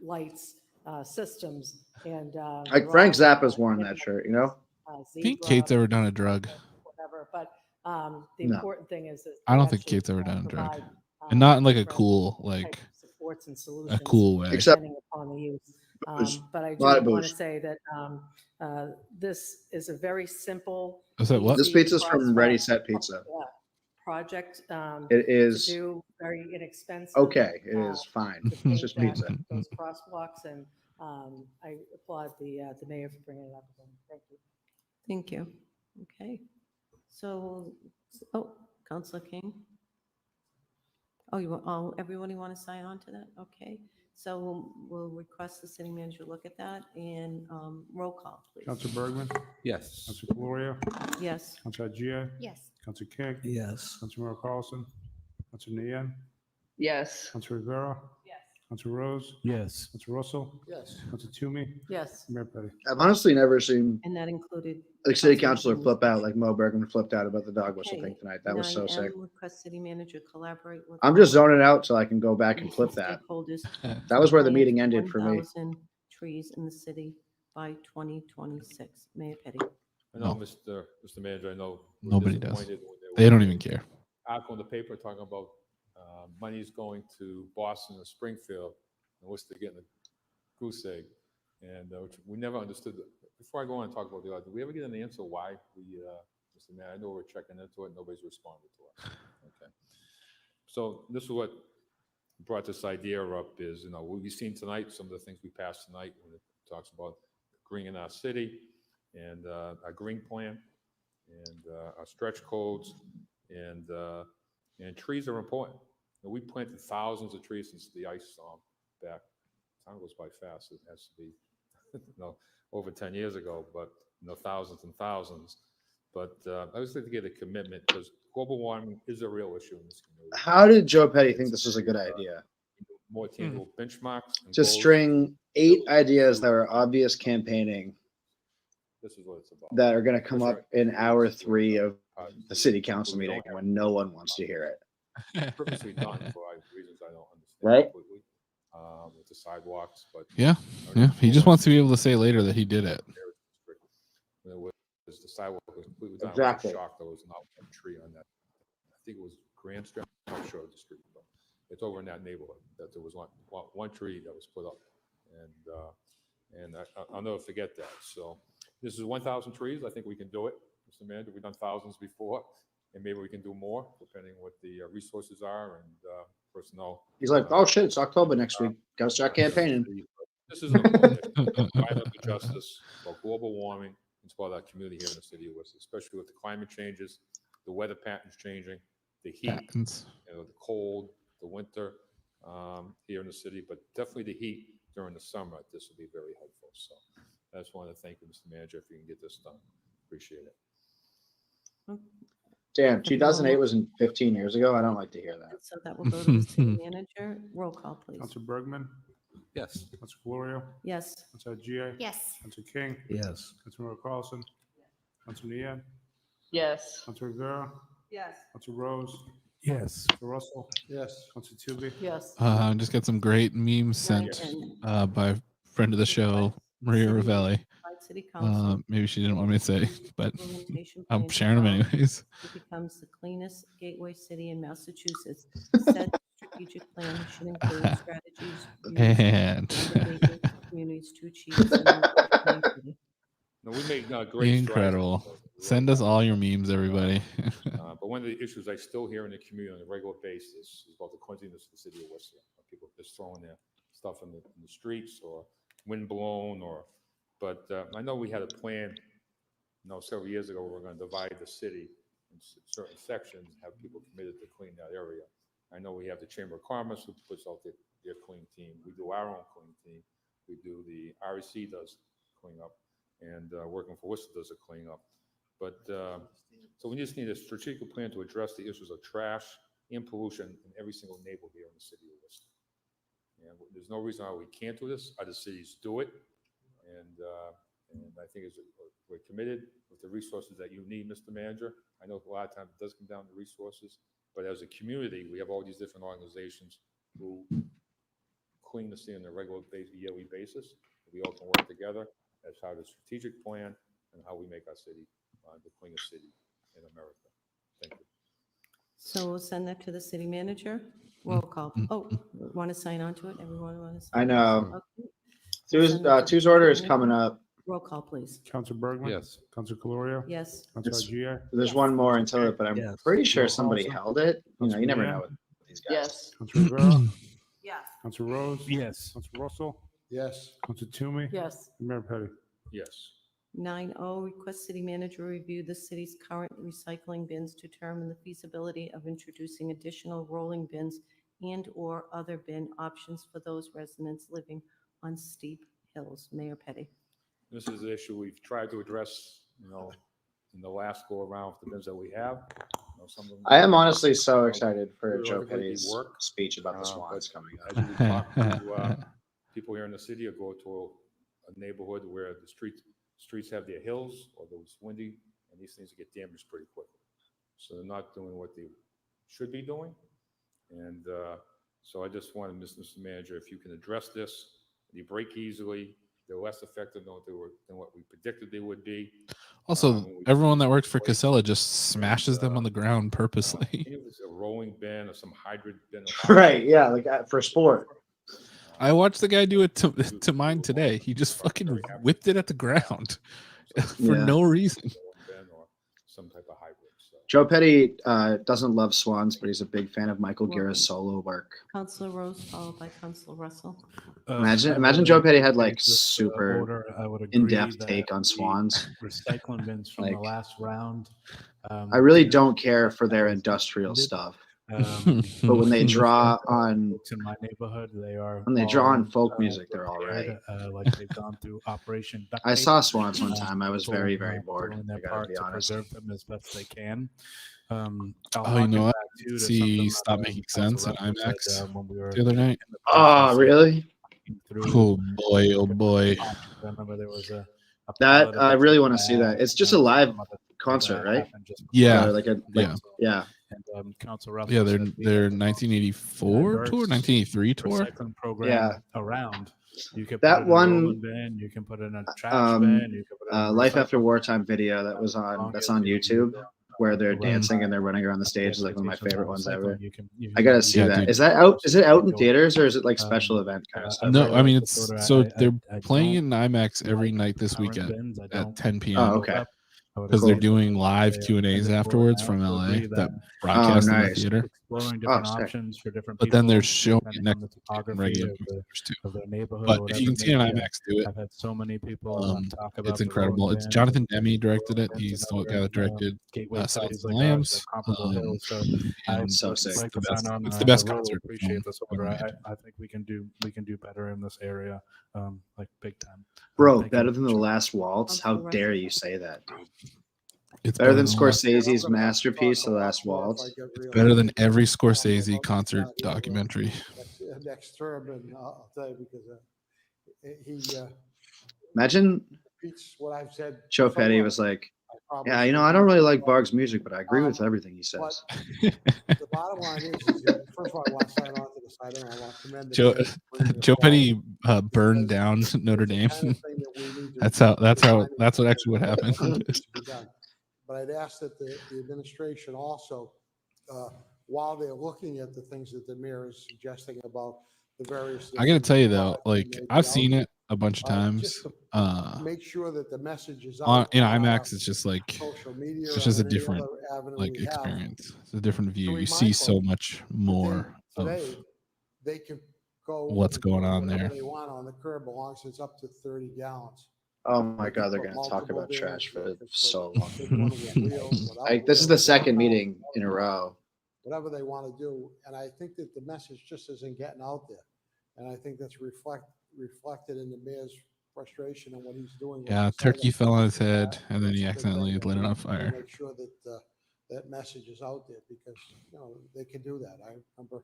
lights systems, and Like Frank Zappa's worn that shirt, you know? I think Kate's ever done a drug. whatever. But the No. important thing is that I they don't think actually, Kate's ever done a drug, provide, and not in like a different cool types of supports and a solutions cool way. Except depending upon the use. booze. But I A do lot of want to booze. say that this is a very simple. Is that what? This easy pizza's from crosswalk Ready Set Pizza. project. It is to do, very inexpensive. okay. It is fine. to It's paint just that- pizza. Those crosswalks, and I applaud the mayor for bringing it up. Thank you. Thank you. Okay. So, Councilor King. Everybody want to sign on to that? Okay. So we'll request the city manager look at that, and roll call, please. Councilor Bergman? Yes. Councilor Gloria? Yes. Councilor Gia? Yes. Councilor King? yes. Councilor Carlson? Councilor Nian? Yes. Councilor Rivera? Yes. Council Rose, Yes. Council Russell, Yes. Council Toomey, Yes. Mayor Petty. I've honestly never seen And that included. like city Councilor councilor flip out like Mo Bergman flipped out about the dog whistle Okay, thing tonight. That was so 9M, sick. request city manager collaborate with. I'm just zoning out so I can go back and local flip that. Stakeholders. That was where the to meeting plant ended for me. 1,000 trees in the city by 2026. Mayor Petty. I know, No. Mr. Manager, I know. we're Nobody does. disappointed when there They was don't a even care. Article in the paper talking about money's going to Boston and Springfield, and Worcester getting a goose egg. And we never understood. Before I go on and talk about the audit, did we ever get an answer why we, Mr. Mayor, I know we're checking into it, nobody's responded to us. Okay. So this is what brought this idea up is, what we've seen tonight, some of the things we passed tonight when it talks about green in our city and our green plan and our stretch codes and trees are important. We planted thousands of trees since the ice storm back. Time goes by fast. It has to be, over 10 years ago, but thousands and thousands. But I was like to get a commitment because global warming is a real issue in this community. How did Joe Petty think this was a good idea? More tangible benchmarks. And To goals. string 8 ideas that are obvious campaigning This is what it's about. that are going to come up in hour 3 of the city council meeting when no one wants to hear it. Purposely done for reasons I don't understand Right? completely, with the sidewalks, but Yeah. He just wants to be able to say later that he did it. it was the sidewalk was completely done. Exactly. I was shocked there was not one tree on that. I think it was Grand Street. I'm not sure of the street, but it's over in that neighborhood that there was one tree that was put up, and I'll never forget that. So this is 1,000 trees. I think we can do it, Mr. Manager. We've done thousands before, and maybe we can do more depending what the resources are and personnel. He's like, oh shit, it's October next week. Got to start campaigning. This is an important issue. Environmental justice, about global warming. It's about our community here in the city of Worcester, especially with the climate changes, the weather patterns changing, the heat, the cold, the winter here in the city, but definitely the heat during the summer. This will be very helpful. So I just want to thank you, Mr. Manager, if you can get this done. Appreciate it. Damn, 2008 was 15 years ago. I don't like to hear that. So that will go to the city manager. Roll call, please. Council Bergman, Yes. Council Florio, Yes. Council Gia, Yes. Council King, Yes. Councilmember Carlson, Council Nian, Yes. Council Rivera, Yes. Council Rose, Yes. Council Russell, Yes. Council Toomey. Yes. Just got some great memes sent 9M, by a friend of the show, Maria Ravelli. City Council. Maybe she didn't want me to say, but Implementation I'm plan sharing them developed. anyways. It becomes the cleanest gateway city in Massachusetts. Said strategic plan should include strategies used And to engage communities to achieve. sustainability. No, we made great incredible. strides. Send us all your memes, everybody. But one of the issues I still hear in the community on a regular basis is about the cleanliness of the city of Worcester. People just throwing their stuff in the streets or wind blown but I know we had a plan, several years ago, we were going to divide the city in certain sections, have people committed to clean that area. I know we have the Chamber of Commerce who puts out their clean team. We do our own clean team. We do the REC does clean up, and Working for Worcester does a clean up. But so we just need a strategic plan to address the issues of trash and pollution in every single neighborhood here in the city of Worcester. And there's no reason why we can't do this. Other cities do it. And I think we're committed with the resources that you need, Mr. Manager. I know a lot of times it does come down to resources, but as a community, we have all these different organizations who clean the city on a regular yearly basis. We all can work together as part of the strategic plan and how we make our city the cleanest city in America. Thank you. So we'll send that to the city manager. Roll call. Oh, want to sign on to it? Everyone want to sign? I know. Okay. Two's order is coming up. Roll call, please. Council Bergman. Yes. Council Calorio. Yes. Council Gia. There's one more until it, but I'm Yes. pretty sure Council somebody Carlson. held it. You never Council know Leanne. with these guys. Yes. Council Rivera, Yes. Council Rose. Yes. Council Russell, Yes. Council Toomey. Yes. and Mayor Petty. Yes. 9O, request city manager review the city's current recycling bins to determine the feasibility of introducing additional rolling bins and/or other bin options for those residents living on steep hills. Mayor Petty. This is an issue we've tried to address, in the last go around with the bins that we have. Some of them I am honestly so excited for Joe theoretically be Petty's work, speech about the but swans coming up. as you would talk to people here in the city or go to a neighborhood where the streets have their hills or it's windy, and these things get damaged pretty quickly. So they're not doing what they should be doing. And so I just wanted, Mr. Manager, if you can address this, they break easily, they're less effective than what we predicted they would be. Also, everyone that works for Casella just smashes them on the ground purposely. Even if it's a rolling bin or some hybrid bin. Right, yeah, like for sport. I watched the guy do it to mine today. He just fucking whipped it at the ground for no reason. Some type of hybrid. Joe Petty doesn't love swans, but he's a big fan of Michael Guerra's solo work. Councilor Rose, followed by Councilor Russell. Imagine Joe Petty had like super in-depth take on swans. Recycling bins from the last round. I really don't care for their industrial stuff. But when they draw on in my neighborhood, when they draw on folk music, they're all right. Like they've gone through Operation Duck I Tape, saw swans one time. I was very, very bored. doing I their gotta part be to honest. preserve them as best they can. Oh, you know what? See, stop making sense at IMAX the other night. Oh, really? Oh boy! Oh boy! I remember there was a That I really want to see that. It's just a live concert, right? Yeah. Or like a yeah. And Council Russell Yeah, their said their 1984 tour, 1983 tour. recycling program Yeah. around. You can That put it in a one, rolling bin, you can put it in a trash bin, you can put it in a Life After recycling Wartime video that's on YouTube, where they're dancing and they're running around the stage is like one of my favorite ones ever. I gotta see Yeah, that. dude. Is that out? Is it out in theaters or is it like special event kind of stuff? No, I mean it's so they're playing in IMAX every night this weekend at 10 p.m. Oh, okay. Because they're doing live Q&As afterwards from LA that broadcast in the nice. theater. exploring different options for different But people. then they're showing it depending on next the week in topography regular of theaters too. of their neighborhood. But or if you can whatever see it it on may be. IMAX, do it. I've had so many people talk about It's the incredible. rolling It's bins Jonathan and Demme directed it. and He's the other, guy that directed gateway Silence cities of the like ours, Lambs. like comparable hills. So I And so would sick. like It's the to best. sign on It's the best really concert appreciate film this ever order. made. I think we can do better in this area, like big time. Bro, Thank you. better than The Last Waltz? How dare you say that, dude? It's Better than The Last- Scorsese's masterpiece, The Last Waltz. It's better than every Scorsese concert documentary. Next term, and I'll tell you because he Imagine repeats what I've said. Joe so Petty much. was like, probably yeah, I should don't really like Boggs' music, but I agree with everything he says. The bottom line is first of all, I want to sign on to this item. I want to commend the Joe mayor for bringing this Joe forward. Petty burned down Notre Dame. That's what actually what happened. Needs to be done. But I'd ask that the administration also, while they're looking at the things that the mayor is suggesting about the various. I gotta tell you though, products like that may be I've out seen there, it a bunch of times. just to make sure that the message is On out in on IMAX, it's just like social media it's just or a any different other avenue like we have. experience. It's a different view. To You see remind so folks much more of Today, they can go. what's and going put on whatever there. They want on the curb, as long as it's up to 30 gallons. Oh my God, they're Put going to talk multiple about trash for bins, so they can long. put it with wheels, without Like, this is wheels, the second without meeting in a row. whatever they want to do. And I think that the message just isn't getting out there. And I think that's reflected in the mayor's frustration and what he's doing. with Yeah, this turkey item. fell on his head and then he That's a big accidentally thing. lit it on We fire. Make sure that that message is out there because, they can do that. I remember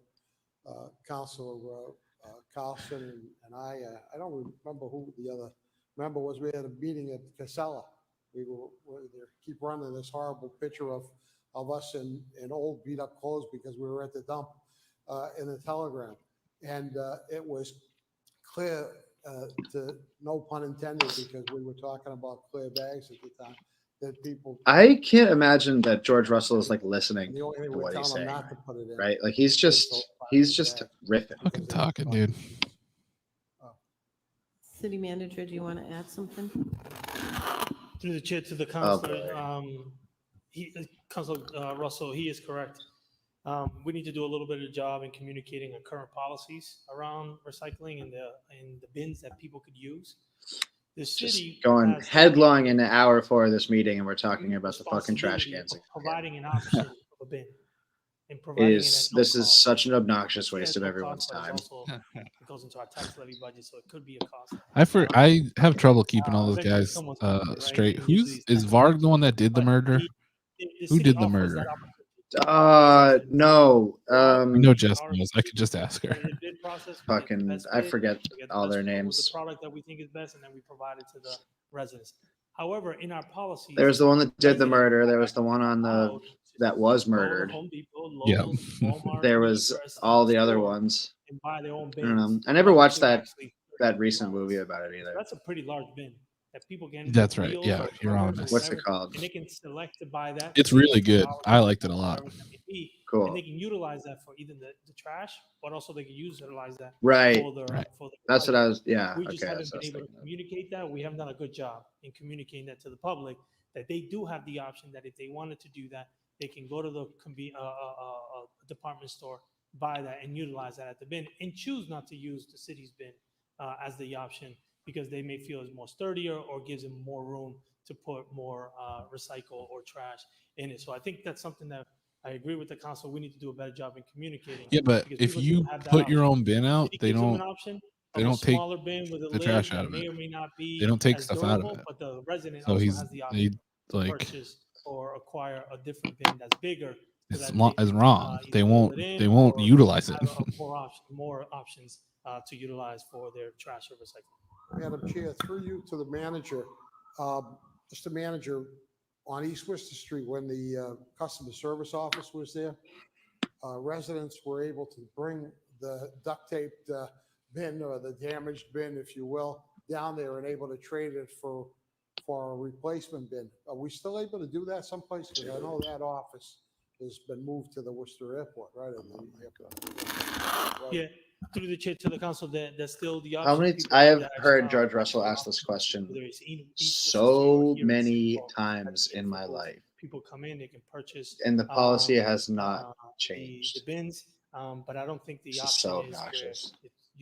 Councilor Carlson and I don't remember who the other member was. We had a meeting at Casella. We keep running this horrible picture of us in old beat up clothes because we were at the dump in the Telegram. And it was clear, to no pun intended, because we were talking about clear bags at the time, that people. I can't imagine that George Russell is like listening The only thing to we're what he's telling them saying, not to put it in. right? Like he's just riffing. Fucking talking, dude. City manager, do you want to add something? Through the chair to the councilor, Councilor Russell, he is correct. We need to do a little bit of a job in communicating our current policies around recycling and the bins that people could use. The city Just going has headlong in an hour for this meeting, and we're talking about the fucking trash responsibility cans. of providing an option of a bin. And It providing it is. at no This is cost. such an obnoxious It waste has of no everyone's cost, but time. it's also- It goes into our tax levy budget, so it could be a cost. I have trouble keeping all those Eventually guys someone's gonna pay, right? straight. And usually Is Varg the one that did the murder? Who did the murder? No. I know Jess knows. I could just ask her. The bid process. Fucking, I forget all their The names. product that we think is best, and then we provide it to the residents. However, in our policies, There's the one that did the residents murder. There are was the one on the allowed that was go to murdered. Home Depot, Yeah. Lowe's, Walmart, There was Universal all the other store ones. and buy their own I don't know. bins. I never up watched to that actually recent movie about it So either. that's a pretty large bin that people can. That's right. wheels Yeah, or you're on truckers or this. What's it whatever, called? And they can select to buy that. It's for really $50, good. I liked it a lot. whatever that may be. Cool. And they can utilize that for either the trash, but also they can utilize that Right. for the for the That's what I was. recycling. Yeah. We just Okay. haven't That's what I been was able to thinking of. communicate that. We haven't done a good job in communicating that to the public, that they do have the option that if they wanted to do that, they can go to the department store, buy that, and utilize that at the bin, and choose not to use the city's bin as the option because they may feel it's more sturdier or gives them more room to put more recycle or trash in it. So I think that's something that I agree with the council. We need to do a better job in communicating. Yeah, but because if people you shouldn't have that put your option. own bin out, City they gives them don't. an option They of a don't take smaller bin with a the lid trash out that of may it. or may not be They don't take as stuff out of durable, it. but the resident So also he's has the they option to like purchase or acquire a different bin that's bigger. So it's that they as can, wrong. They either won't. roll it in They won't or utilize it. have more options to utilize for their trash or recycling. Madam Chair, through you to the manager. Mr. Manager, on East Worcester Street, when the customer service office was there, residents were able to bring the duct taped bin or the damaged bin, if you will, down there and able to trade it for a replacement bin. Are we still able to do that someplace? Because I know that office has been moved to the Worcester Airport, right? At the airport. Right. Yeah, through the chair to the council, that's still the option. How many? People I have have that heard extra George Russell option, ask this question whether it's East Worcester so here in St. many Paul. times in my life, People come in, they can purchase. and the policy has not the changed. bins, but I don't think the This is option so is obnoxious.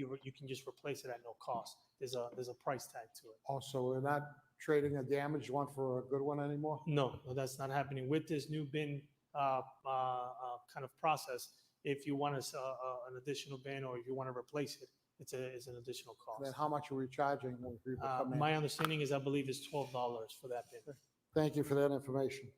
where you can just replace it at no cost. There's a price tag to it. Also, we're not trading a damaged one for a good one anymore? No, that's not happening with this new bin kind of process. If you want an additional bin or if you want to replace it, it's an additional cost. Then how much are we charging when people come in? My understanding is I believe it's $12 for that bin. Thank you for that information.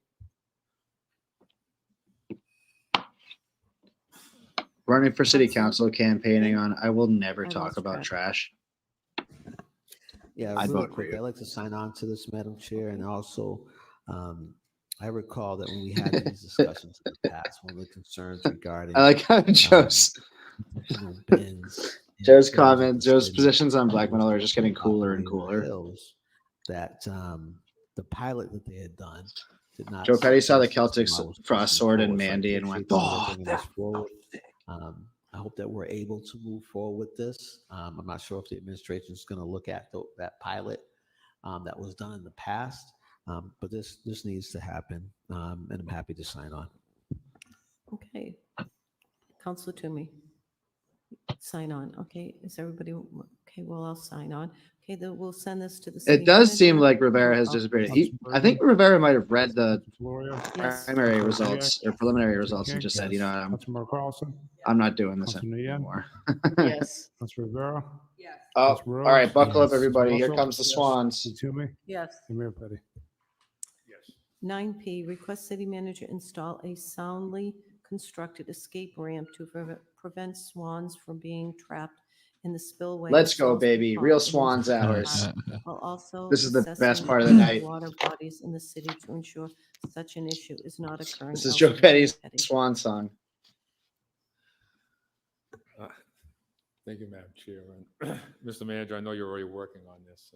Running for city council, campaigning on I will never I talk lost about track. trash. Yeah, I'd really vote for quick, you. I'd like to sign on to this, Madam Chair, and also, I recall that when we had these discussions in the past, one of the concerns regarding. I like how Joe's bins. Joe's comment, Joe's positions on Black Metal are just getting cooler and cooler. That the pilot that they had done did not. Joe Petty saw the suggest Celtic that I was Frost pushing sword and forward, so I Mandy and went, appreciate that "Oh, we're bringing this forward. I hope that we're able to move forward with this. I'm not sure if the administration is going to look at that pilot that was done in the past, but this needs to happen, and I'm happy to sign on. Okay. Councilor Toomey. Sign on. Okay. Is everybody okay? Well, I'll sign on. Okay. Then we'll send this to the city It does seem manager. like Rivera has disappeared. I think Rivera might have read the Yes. primary results or preliminary results and just said, you know, Councilmember Carlson? I'm not doing this Councilman Yan? anymore. Yes. Councilor Rivera? Yes. Oh, Councilor all right, Rose? buckle up, Yes. everybody. Here Russell? comes the Yes. Swans. Toomey? Yes. And Mayor Petty? 9P, request city manager install a soundly constructed escape ramp to prevent swans from being trapped in the spillway. Let's of go, Salisbury baby. Park Real and Swans Municipal hours. Park, while also This is the assessing best part of the night. Water bodies in the city to ensure such an issue is not occurring. This is Joe elsewhere. Petty's Swan song. Thank you, Madam Chair. And Mr. Manager, I know you're already working on this,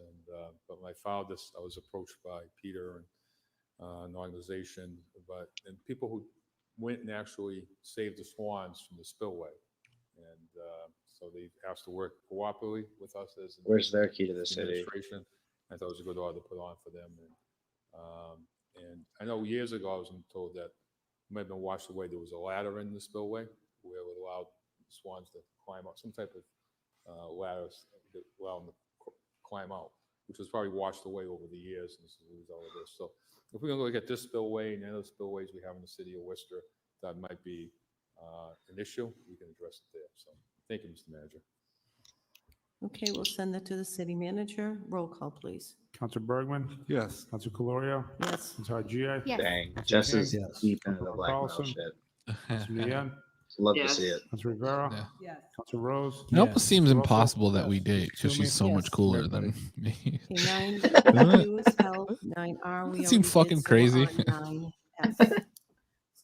but when I filed this, I was approached by Peter and an organization, and people who went and actually saved the swans from the spillway. And so they asked to work cooperatively with us as Where's their key to the city? administration. I thought it was a good order to put on for them. And I know years ago I was told that it might have been washed away. There was a ladder in the spillway where it allowed swans to climb out, some type of ladder that allowed them to climb out, which was probably washed away over the years. And this is all of this. So if we're going to look at this spillway and the other spillways we have in the city of Worcester, that might be an issue, we can address it there. So thank you, Mr. Manager. Okay, we'll send that to the city manager. Roll call, please. Councilor Bergman? Yes. Councilor Calorio? Yes. Councilor Gia? Yes. Dang, Councilor Jess King? is deep into the Councilmember Black Metal Carlson? shit. Councilor Yan, Love to see it. Councilor Rivera, Yeah. Yes. Councilor Rose. It almost seems Councilor Russell? impossible that we Yes. date because she's so much Yes. cooler than me. Okay, Doesn't it? 9 was held, 9R we Doesn't seem already fucking did, so we're crazy. on 9S.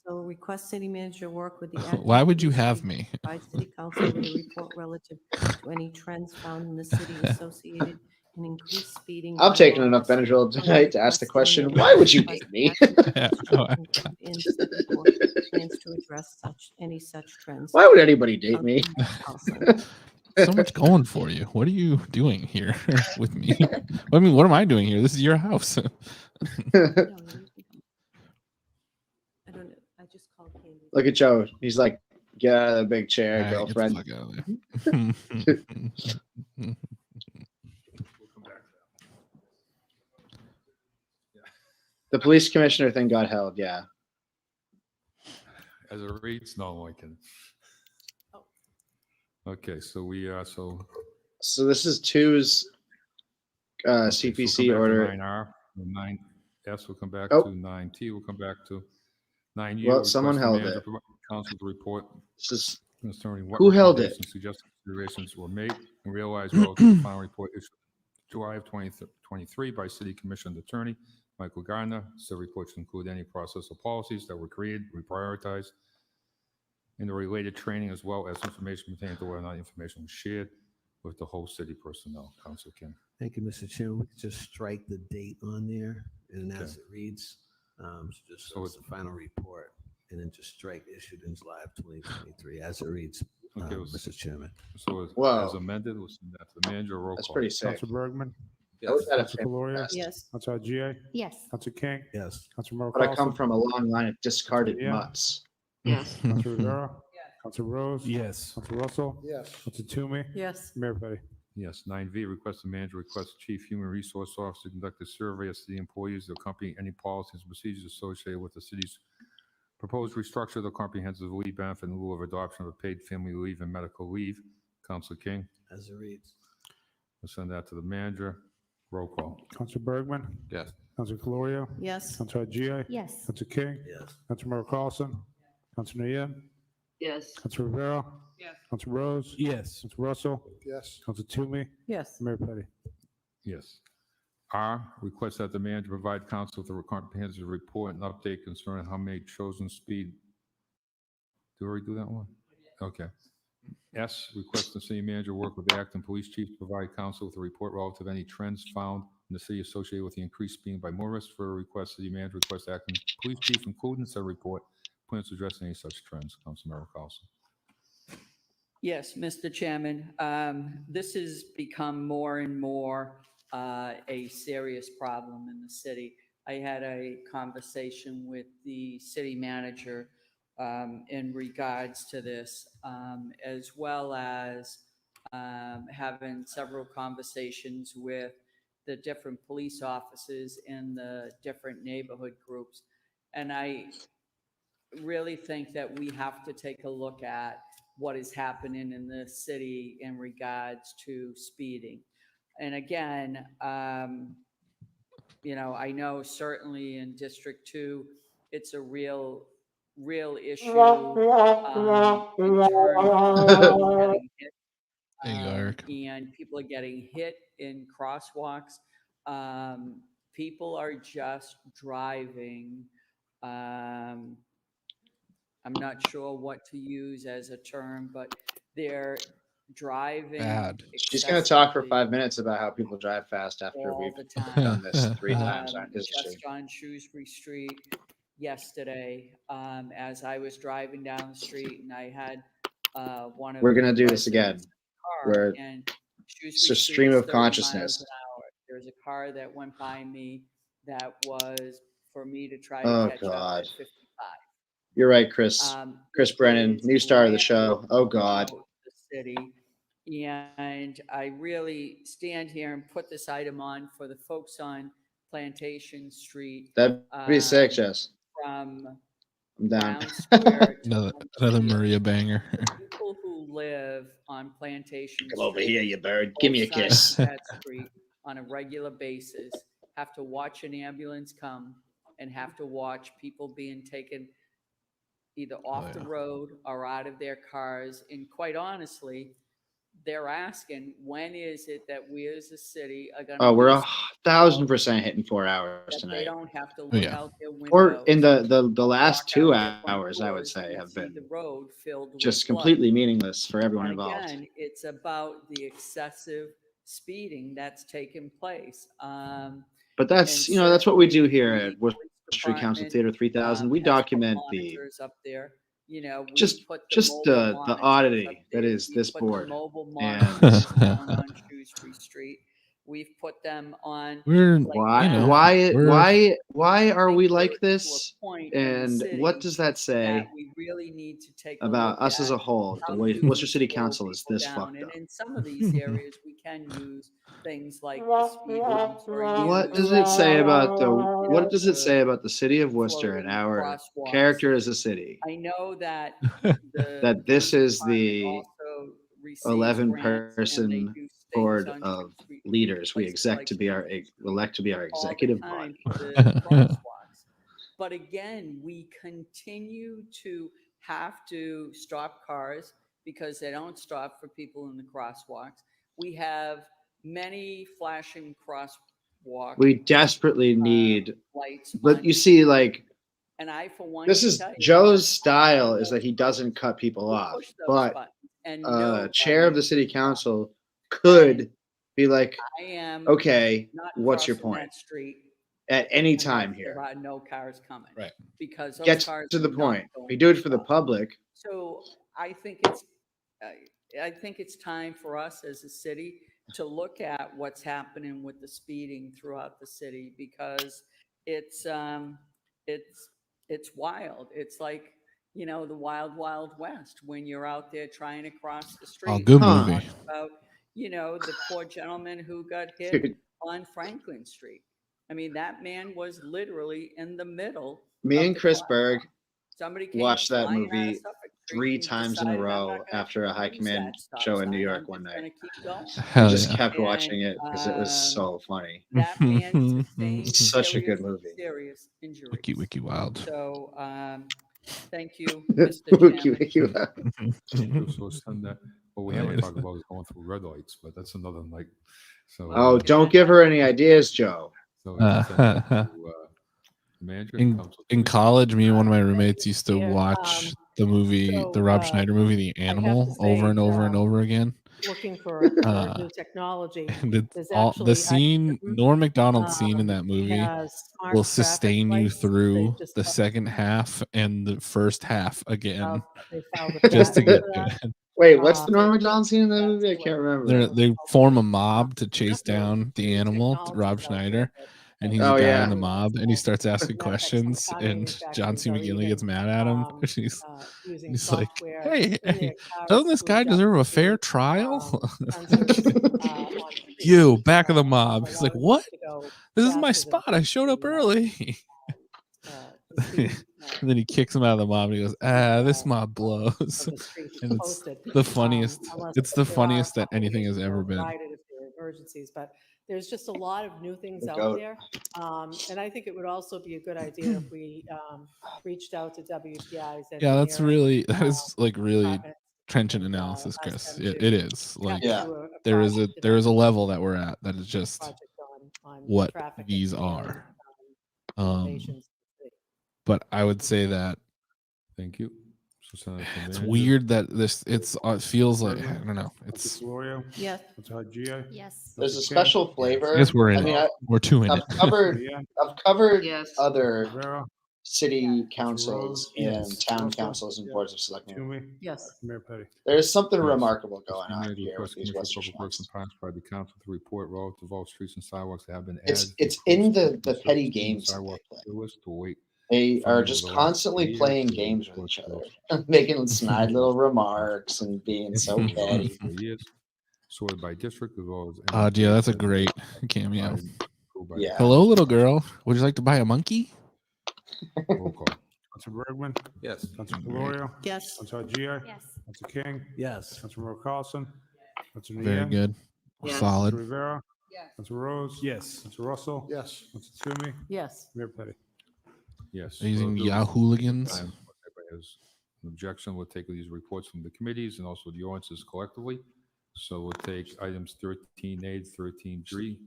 So request city manager work with the. acting Why would you police have chief me? to provide city council with a report relative to any trends found in the city associated in increased speeding. I've by taken enough lawless. Benadryl So tonight to ask the request city question, manager why would you request date me? action to Yeah, take no, include in city board plans to address any such trends. Why would anybody date me? Councilman so much going for you. What are you doing here with me? I mean, what am I doing here? This is your house. I don't know. I just called Candy. Look at Joe. He's like, get out of the big chair, All right, get the girlfriend. fuck out of there. The police commissioner thing got held. Yeah. As it reads, no, I can. Okay, so So this is two's CPC order. 9R, 9S will come back Oh. to 9T. We'll come back to 9U. Well, someone request the held manager it. provide council to report concerning what Who held it? recommendations, suggestions, considerations were made and realized relative to the final report issued July of 2023 by City Commission Attorney Michael Gardner. Said reports include any process or policies that were created, reprioritized, and the related training, as well as information pertaining to whether or not information was shared with the whole city personnel. Council King. Thank you, Mr. Chairman. We could just strike the date on there, and as it reads, so it's the final report, and then just strike issued in July of 2023, as it reads, Okay, Mr. Chairman. So Whoa. as amended, we'll send that to the manager. Roll That's call. pretty sick. Councilor Bergman. I was at a Councilor Caloria. fest. Yes. Councilor GA. Yes. Councilor King. Yes. Councilor Merrill But I come Carlson. from a long line of discarded Yeah. mutts. Yes. Councilor Rivera. Councilor Rose. Yes. Councilor Russell. Yes. Councilor Toomey. Yes. Mayor Petty. Yes. 9V, request the manager, request the chief human resource officer to conduct a survey of city employees to accompany any policies and procedures associated with the city's proposed restructure of the comprehensive leave benefit in lieu of adoption of a paid family leave and medical leave. Council King. As it reads. We'll send that to the manager. Roll call. Councilor Bergman. Yes. Councilor Caloria. Yes. Councilor GA. Yes. Councilor King. Yes. Councilor Merrill Carlson. Councilor Yan. Yes. Councilor Rivera. Yes. Councilor Rose. Yes. Councilor Russell. Yes. Councilor Toomey. Yes. Mayor Petty. Yes. R, request that the manager provide council with a comprehensive report and update concerning how many chosen speed. Do we already do that one? Okay. S, request the city manager work with the acting police chief to provide council with a report relative to any trends found in the city associated with the increased speeding by motorists. For a request, city manager request acting police chief include in said report plans to address any such trends. Councilmember Carlson. Yes, Mr. Chairman, this has become more and more a serious problem in the city. I had a conversation with the city manager in regards to this, as well as having several conversations with the different police officers in the different neighborhood groups. And I really think that we have to take a look at what is happening in the city in regards to speeding. And again, you know, I know certainly in District 2, it's a real issue in terms of getting hit. There you go, Eric. And people are getting hit in crosswalks. People are just driving. I'm not sure what to use as a term, but they're driving. Bad. She's going to talk for 5 minutes about how people drive fast after all we've the time. done this 3 times on his Just street. on Shrewsbury Street yesterday, as I was driving down the street, and I had one of We're going to the do this again. residents' car, Where and Shrewsbury it's a Street stream is of 30 miles consciousness. an hour. There's a car that went by me that was for me to try to Oh, catch God. up at 55. You're right, Chris. Chris Brennan, new star of the show. Oh, God. The city. And I really stand here and put this item on for the folks on Plantation Street. That'd be sick, Jess. From I'm down. Brown Square to Another Maria banger. people who live on Plantation Come over Street, here, you bird. Give me a both sides kiss. of that street on a regular basis, have to watch an ambulance come and have to watch people being taken either off the road or out of their cars. And quite honestly, they're asking, when is it that we as a city are going to Oh, we're 1,000% hitting 4 hours that they tonight. don't have to look out their window Or in the last 2 walk out their front hours, I would doors say, and have see been the road filled just with blood. completely meaningless for everyone And involved. again, it's about the excessive speeding that's taken place. But that's, that's what we do here at Worcester Council Theater 3000. We document the monitors up there. You know, we just put the mobile monitors up oddity there. that is We this put the board. mobile And monitors down on Shrewsbury Street. We've put them on. We're why are we like this? Point in the And city what does that say we really need to take a about look us as at a whole? The how way do Worcester we City slow Council is people this down? fucked And up. in some of these areas, we can use things like the speed bumps or What use, does it say about you know, the city of Worcester and our crosswalks. character as a city? I know that That this is the also receives 11 grants and they person do things board on of Shrewsbury, leaders we places elect like to be our all the executive time body. for the crosswalks. But again, we continue to have to stop cars because they don't stop for people in the crosswalks. We have many flashing crosswalks. We desperately need, lights but on you see, like, and I, for one, this can is tell you, Joe's style is that he doesn't cut people off, push those but buttons and chair of nobody the city council could be like, I am okay, not what's your crossing point? that street At any unless time there here, are no cars coming. Right. Because those get cars to the are not point. going We do it to for the stop. public. So I think it's time for us as a city to look at what's happening with the speeding throughout the city because it's wild. It's like, you know, the wild, wild west when you're out there trying to cross the street. Oh, good We movie. talked about, you know, the poor gentleman who got hit Dude. on Franklin Street. I mean, that man was literally in the middle. Me of and the Chris crosswalk. Berg Somebody came watched that flying out of movie Suffolk Street 3 and times in a decided, I'm row not gonna after a high use command that stop show in New sign. York I'm one just night. gonna keep going. We Hell just yeah. kept watching And, it because it was so funny. that man sustained It's such a good movie. serious injuries. Wiki wild. So, thank you, Mr. Chairman. So send that. What we haven't talked about is going through red lights, but that's another night. So Oh, don't give her any ideas, Joe. So we can send that to, the manager and council. In college, me and one of my roommates used to watch the movie, the Rob Schneider movie, The Animal, over and over and over again. Looking for new technology. And it's There's all the actually scene, Norm Macdonald's scene in that movie has smart will traffic sustain you lights. through They just the second half and the first half again, they filed a just to patent get for that. good. Wait, what's the Norm Macdonald scene in that movie? I can't remember. They form a mob to chase down the animal, Rob Schneider, and he's Oh, a guy yeah. in the mob, and he starts asking questions, and John C. McGinley gets mad at him. He's like, "Hey, doesn't this guy deserve a fair trial?" You, back of the mob. He's like, "What? This is my spot. I showed up early." And then he kicks him out of the mob and he goes, this mob blows. And it's the funniest. It's the funniest that anything has ever been. If there are emergencies, but there's just a lot of new things The out goat. there. And I think it would also be a good idea if we reached out to WPI's. Yeah, that's engineering, that is like really department trenchant analysis, Chris. them It is like Yeah. do a there is project a level that we're at that is just project on what traffic these engineering, are. innovations. But I would say that Thank you. So send that to it's manager. weird that it feels like I don't know. It's Gloria? Yes. Yes. There's a special flavor. I guess we're in mean, it. We're two in I've it. covered Yes. other Rivera? city councils Rose? and Yes. town Russell? councils and Yeah. boards of selectmen. Toomey? Yes. Mayor Petty? There's something Yes. remarkable going Mr. on Manager, here with request these Commissioner Western Public Works schmucks. and Parks by the council to report relative to all streets and sidewalks that have been It's added. it's to in the surface petty and games that they sidewalk play. to list to wait. They are funding just over the last constantly 3 years playing to games with report each to other, those making snide little remarks and being so over the last catty. 4 years, sorted by district as well as. Yeah, that's a NHS great cameo. approved by the Yeah. Hello, little girl. Would you like to buy a monkey? Roll call. Council Bergman? Yes. Council Gloria? Yes. Council Gia? Yes. Council King? Yes. Council Member Carlson? Council Very Nguyen? good. Yes. Solid. Council Rivera? Yes. Council Rose? Yes. Council Russell? Yes. Council Toomey? Yes. Mayor Petty? Yes. They're using Well, Yahooligans. time has an objection, we'll take these reports from the committees and also the ordinances collectively. So we'll take items 13A, 13G.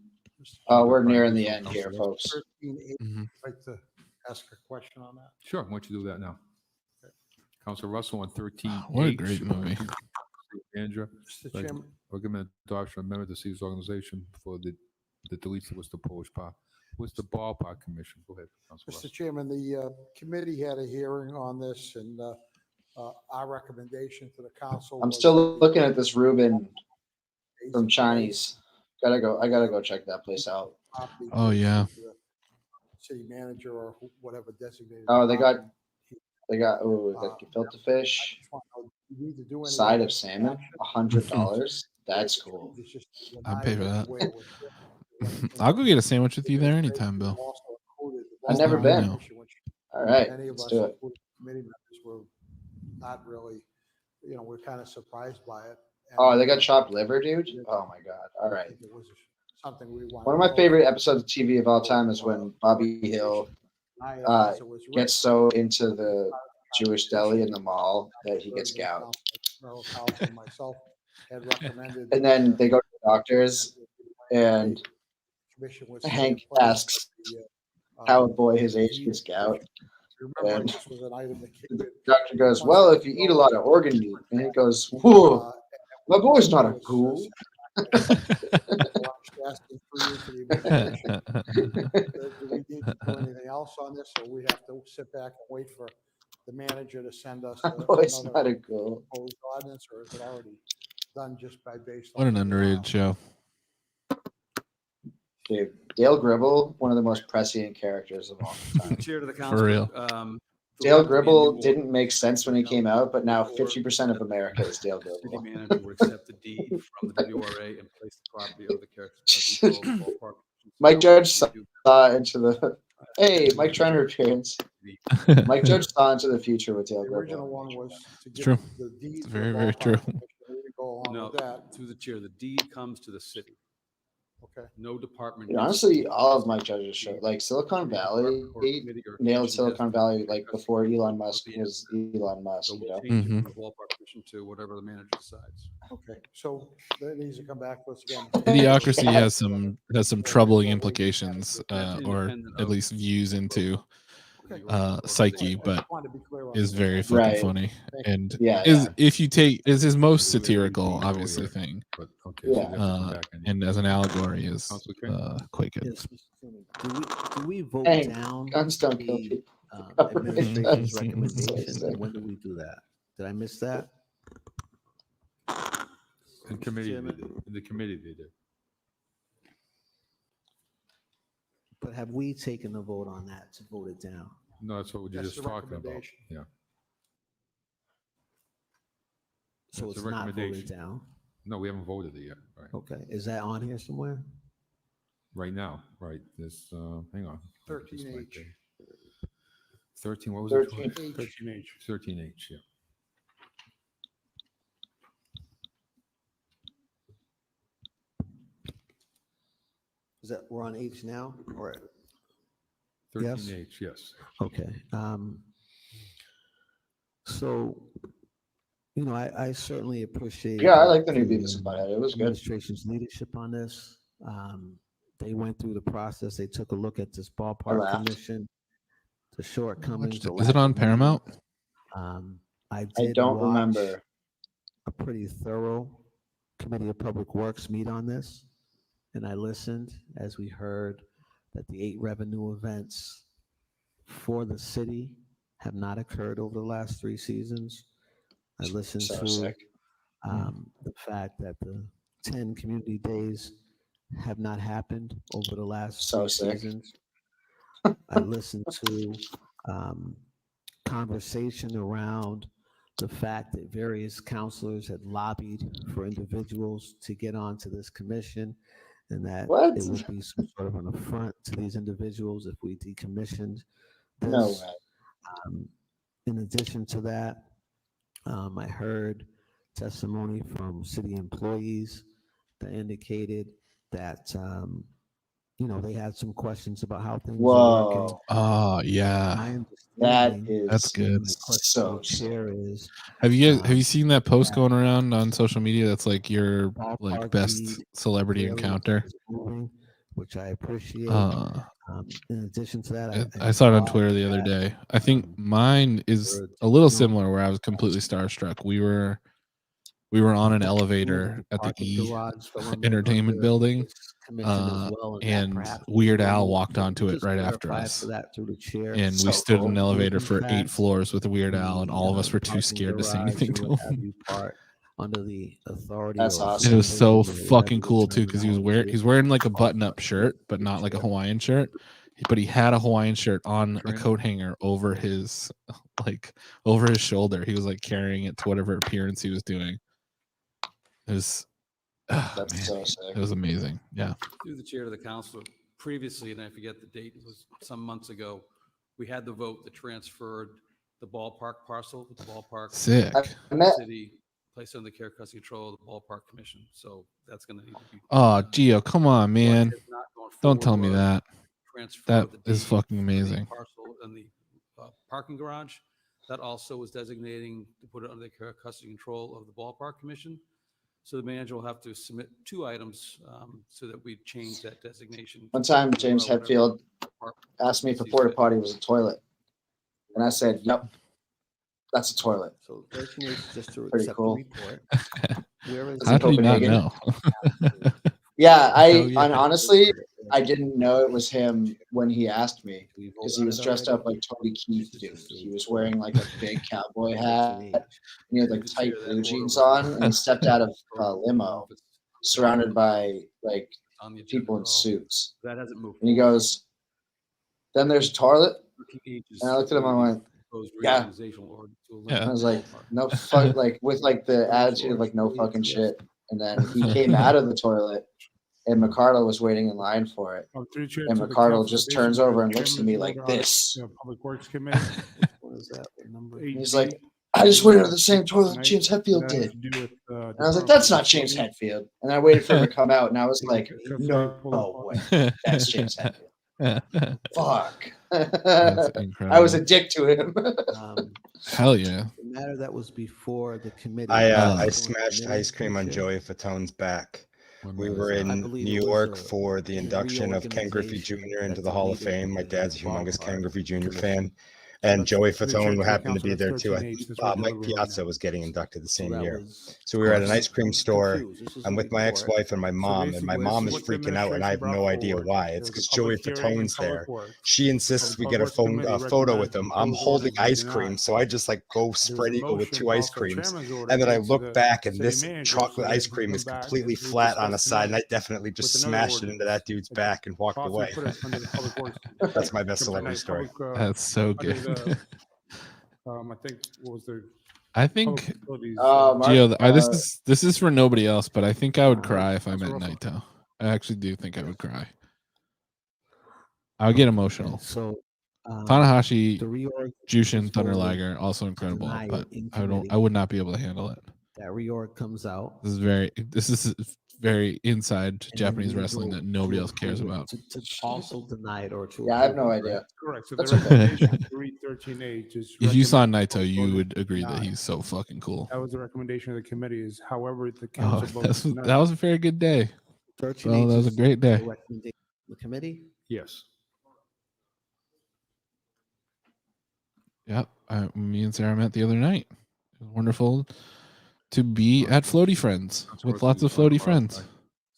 We're nearing the end here, folks. 13A, Mhm. I'd like to ask a question on that. Sure, why don't you do that now? Councilor Russell on 13H. What a great movie. Mr. Like, Chairman. recommend adoption of amendment to city's organization for the deletes the Worcester Polish Park. Worcester Ballpark Commission. Go ahead, Councilor Mr. Russell. Chairman, the committee had a hearing on this, and our recommendation to the council. I'm was still that looking at this Reuben from Chinese. I gotta go check that place out. property Oh, to yeah. the city manager or whatever designated. Oh, they got department. they got gefilte fish, I just want to know, do we need to do any side of other salmon, action? $100. That's cool. It's just I'd pay for denied that. where it was- I'll go get a sandwich with you there anytime, Bill. Also included the I've never Ballpark been. Commission, which All right, many of let's us, do it. including committee members, were not really, we're kind of surprised by it. Oh, they got chopped liver, dude. Oh my god. All I right. think it was something we wanted. One of my favorite episodes of TV of all time is when Bobby Hill gets so into the Jewish deli in the mall that he gets gout. Myself had recommended. And then they go to the doctors, and Commission was Hank in place, asks but how a boy his age gets gout. remember, And this was an item that came the doctor goes, "Well, if you eat a lot of organ meat," and he goes, "Whoa, my boy's not a ghoul." asking for you to the administration. Do we need to do anything else on this, or we have to sit back and wait for the manager to send us My boy's another not a ghoul. proposed ordinance, or is it already done just by based What on? an underrated show. Dude, Dale Gribble, one of the most prescient characters of all time. Chair to the council. For real. Dale Gribble didn't make sense when he came out, but now 50% of America is Dale City Gribble. manager would accept the deed from the WRA and place the property of the character. Mike Judge saw into the. Hey, Mike Trenner appearance. Mike Judge saw into the future with Dale The original Gribble. one was to It's give true. the deed. It's to very, the very ballpark true. commission. We didn't go along No, with that. through the chair, the deed comes to the city. Okay. No department. Dude, gets honestly, the all of Mike Judge's show, like Silicon Valley, he nailed Silicon Valley like before Elon Musk was Elon Musk. So You we'll know? change it from the ballpark commission to whatever the manager decides. Okay, so that needs to come back to us again. Idiocracy has some troubling implications, or independent at of least views into Okay. psyche, but I wanted to be clear on is that. very fucking Right. funny. And Yeah, is yeah. if you take is his most satirical, obviously, thing. But okay, so we Yeah. have to come back and And as an allegory is Councilor King? quite good. Yes, Mr. Chairman. Do we vote Hey, down guns don't kill the people. administration's So recommendation? sick. And when do we do that? Did I miss that? in committee, they Chairman? did. In the committee they did. But have we taken a vote on that to vote it down? No, that's what we were That's just the talking about. recommendation. Yeah. So That's it's a not voted recommendation. down? No, we haven't voted it yet. Right. Okay, is that on here somewhere? Right now, right? This, hang on. 13H. 13, what was it? 13H. 13H. 13H, yeah. Is that, we're on H now, or? Yes? 13H, yes. Okay. So, I certainly appreciate. Yeah, I like the new Beavis and Butthead. It was good. Administration's leadership on this. They went through the process. They took a look at this ballpark laughed. commission, the shortcomings. the Is it lack on of Paramount? I I did don't watch remember. a pretty thorough Committee of Public Works meet on this, and I listened as we heard that the 8 revenue events for the city have not occurred over the last 3 seasons. I listened So to sick. the fact that the 10 community days have not happened over the last So 3 sick. seasons. I listened to conversation around the fact that various counselors had lobbied for individuals to get onto this commission, and that What? it would be some sort of an affront to these individuals if we decommissioned this. No way. In addition to that, I heard testimony from city employees that indicated that they had some questions about how things are working. Whoa. Oh yeah, My That understanding, that's is good. my question so to the chair is, Have you seen that post that going around on social media? That's like your ballpark best deed celebrity clearly encounter. is moving, which I appreciate. In addition to that, I saw it on applaud Twitter the other that, day. I think mine is for a little taking on similar, where I was completely starstruck. We were on an elevator at the parking garage fell Entertainment under Building, this commission as well, and that and perhaps was Weird Al normal. walked onto it Just right after clarify us. for that through the chair. And we So stood in an cool. elevator If for in 8 fact floors with Weird Al, and all of us were too parking scared to say garage anything and to what him. have you part under the authority That's or awesome. It was so supervision or fucking whatever the cool too, because terminology he's is, wearing like a all button-up shirt, but through not the like a chair. Hawaiian shirt. But he had a Hawaiian shirt on a Training. coat hanger over his over his shoulder. He was like carrying it to whatever appearance he was doing. It was That's so sick. it was amazing. Yeah. Through the chair of the council, previously, and I forget the date, it was some months ago, we had the vote that transferred the ballpark parcel with the ballpark. Sick. I met- City, placed under the care, custody, control of the ballpark commission. So that's going to need to be. Oh, Gio, come on, man. What has not gone Don't tell me forward that. transfer That of the is deed fucking for the amazing. parcel and the parking garage. That also was designating to put it under the care, custody, control of the ballpark commission. So the manager will have to submit 2 items so that we change that designation. One time, to, James whatever Hetfield department asked me if a sees porta fit. potty was a toilet, and I said, "Yep, that's a toilet." So 13 is just to Pretty accept cool. the report. Where is It's How in did he not Copenhagen. know? Yeah, Hell yeah. and honestly, I didn't know it was him when he asked me, because he was dressed up like Toby Keith, dude. He was wearing like a big cowboy hat, and he had like tight blue jeans on, and he stepped out of a limo, surrounded by like On the agenda people in at all. suits, That hasn't moved. and he forward. goes, "Then there's a toilet," 13H is and I looked at him and I went, proposed "Yeah." reorganizational order to Yeah. And I eliminate was like, ballpark. "No fuck," like with like the attitude of like no fucking shit. And then he came out of the toilet, and McCardle was waiting in line for it. Through the chair And to the McCardle council, just based turns on over the and looks at chairman's me like order on, this. Public Works Committee. Which one is that? What number? And he's like, "I just went into the same toilet Tonight, James and Hetfield that has did." to do with, And I was like, "That's not James Hetfield." And I waited for him to come out, and I was like, "No way, that's James Hetfield." Fuck. That's I incredible. was a dick to him. Hell yeah. The matter that was before the committee. I before the smashed committee, ice cream on Chair. Joey Fatone's back. When We was were that? in I believe New it was York a for the induction of Ken Griffey reorganization Jr. into that's the Hall of needed Fame. My in dad's a the humongous Ken ballpark Griffey Jr. commission. fan. And that's Joey through the chair Fatone to the happened to be council, there that's too. I 13H, think that's what Mike delivered right Piazza now. was getting inducted the So same that year. was- So we were at an course. ice cream I'm store. confused. This is I'm a with my report. ex-wife and my mom, and my basically, mom this is is what the freaking out, and I have administration no brought idea forward. why. There It's was a because Joey public hearing in Fatone's there. Public Works. She insists The we Public get a Works Committee photo with recommended him. the I'm proposed holding orders be ice cream, denied. so I just like go There was a spread eagle with motion 2 ice called for a creams, chairman's order and then I made to look the back, and city this manager chocolate so that ice he can cream come is back completely as we flat on a discussed side, and I tonight definitely just with another smashed it into ordinance that dude's that back and walked possibly away. put us under the Public Works. That's my best to celebrity tonight, story. That's so under good. the, I think, what was the I public think facilities, Gio, this is for nobody else, but I think I would cry if I met Russell. Naito. I actually do think I would cry. I would get emotional. So Tanahashi, the reorg Jushin, is Thunder voted Liger, also incredible, deny but it in I committee. would not be able to handle it. That reorg comes out. This is very inside and Japanese then we wrestling vote that nobody to else cares approve it, about. To also deny it or to Yeah, I have approve no it, idea. correct? Correct. So That's the okay. recommendation to read 13H is If you saw recommend Naito, you voted would agree that deny. he's so fucking cool. That was the recommendation of the committee. Is however the Oh, council voted that was a very good day. 13 Well, that was a is great day. the recommendation of the committee. Yes. Yep, me and Sarah met the other night. It was wonderful to be at Floaty Friends with lots of floaty friends.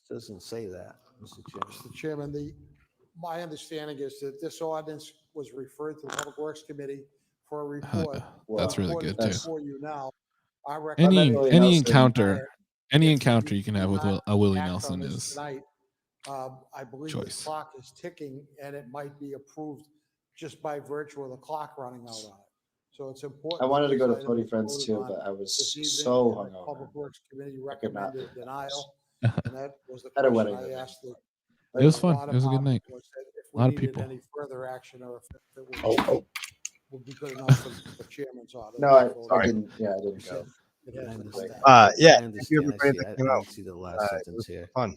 Doesn't say that, Mr. Chairman. Mr. Chairman, my understanding is that this ordinance was referred to the Public Works Committee for a report. That's really Report is good too. before you now. I Any recommend any encounter you can have with a Willie act Nelson on this is tonight. I believe the choice. clock is ticking and it might be approved just by virtue of the clock running out on it. So it's important. I wanted to go to this item Floaty be Friends voted too, on but I was this evening, so and the hungover. Public Works Committee I could not. recommended denial. And that was the Had a question wedding I that asked the. It was fun. law It was a good night. department, was that if A lot we of needed people. any further action or if it would be good enough for the chairman's order. No, I So didn't. Yeah, I didn't go. it has been understand. Yeah, I thank you understand. everybody I that came didn't out. see the last It sentence was here. fun.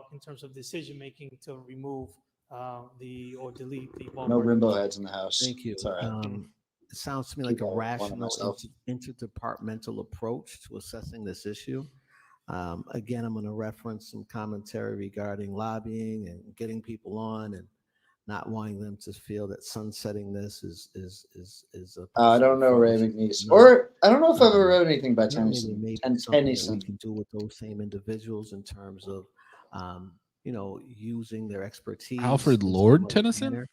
about in terms of decision making to remove or delete the ballpark. No Rimbo heads in the house. Thank you. It's all right. It sounds to me like Keep a all one of rational myself. interdepartmental approach to assessing this issue. Again, I'm going to reference some commentary regarding lobbying and getting people on and not wanting them to feel that sunsetting this is I don't know Raven East, or I don't know if I've ever read anything by Tennyson. maybe And something that Tennyson. we can do with those same individuals in terms of using their expertise. Alfred in some Lord other Tennyson? manner.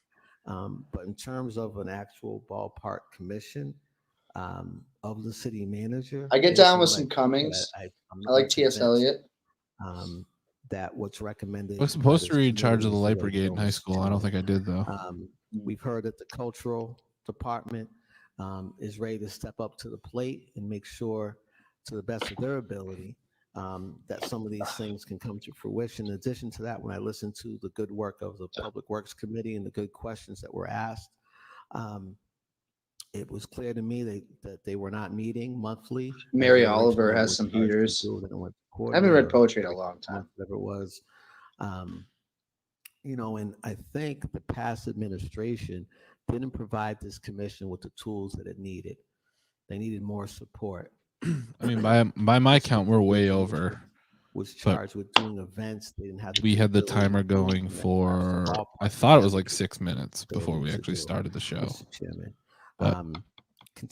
But in terms of an actual ballpark commission of the city manager, I get based down on with what some I- Cummings. I'm I like T.S. convinced, Eliot. that what's recommended. I was supposed to read Charge of the Light Brigade in high school. I don't think I did though. We've heard that the cultural department is ready to step up to the plate and make sure, to the best of their ability, that some of these things can come to fruition. In addition to that, when I listened to the good work of the Public Works Committee and the good questions that were asked, it was clear to me that they were not meeting monthly. Mary Oliver has some heaters. I haven't read poetry in a long time. Whatever it was. And I think the past administration didn't provide this commission with the tools that it needed. They needed more support. I mean, by my count, we're way over. Was charged with doing events. They didn't have. We had the timer going for, I thought it was like 6 minutes before we actually started the show. Mr. Chairman. But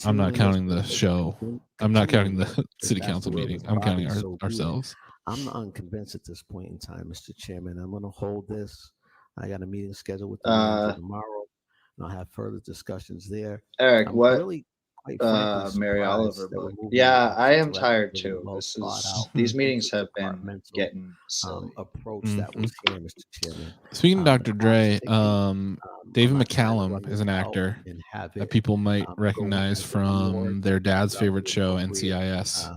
I'm not counting the show. I'm not counting the city council meeting. I'm counting ourselves. I'm unconvinced at this point in time, Mr. Chairman. I'm going to hold this. I got a meeting scheduled with the manager tomorrow, and I'll have further discussions there. Eric, what? Really, quite frankly, Mary surprised Oliver that we're book. moving Yeah, into I am such a tired really too. well thought out These meetings have been getting silly. approach that was here, Mr. Chairman. Speaking of Dr. Dre, David McCallum is an actor that people might recognize from their dad's favorite show, NCIS.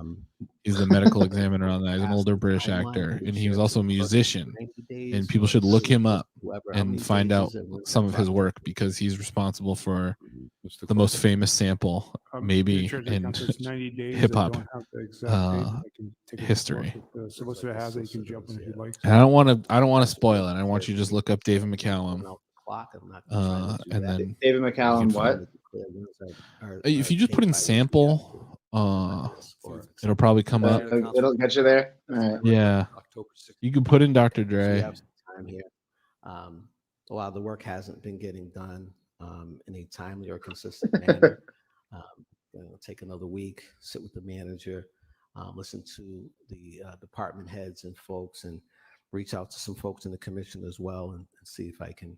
He's the medical examiner on that. He's an older British actor, and he was also a musician. And people should look him up and find out some of his work, because he's responsible for the most famous sample, maybe in hip hop history. Solicitor has it. You can jump in if you'd like. And I don't want to spoil it. I want you to just look up David McCallum, and then David McCallum, what? If you just put in sample, it'll probably come up. It'll get you there. All right. Yeah, you can put in Dr. Dre. Time here. While the work hasn't been getting done in a timely or consistent manner, take another week, sit with the manager, listen to the department heads and folks, and reach out to some folks in the commission as well, and see if I can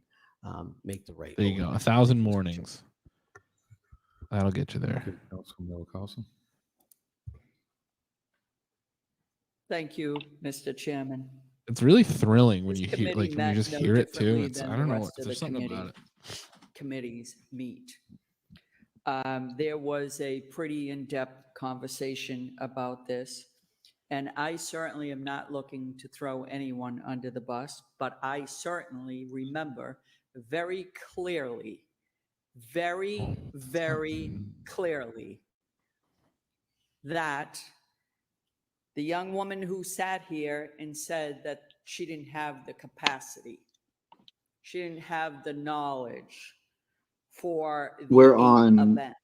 make the right. There you go. 1,000 mornings. That'll get you there. Thank you, Mr. Chairman. It's really thrilling when you hear, Committee like, when you met just no hear it too. differently It's, than I the don't know, rest of there's the something about it. Committees meet. There was a pretty in-depth conversation about this, and I certainly am not looking to throw anyone under the bus, but I certainly remember very clearly, very, very clearly, that the young woman who sat here and said that she didn't have the capacity, she didn't have the knowledge for the We're on. event.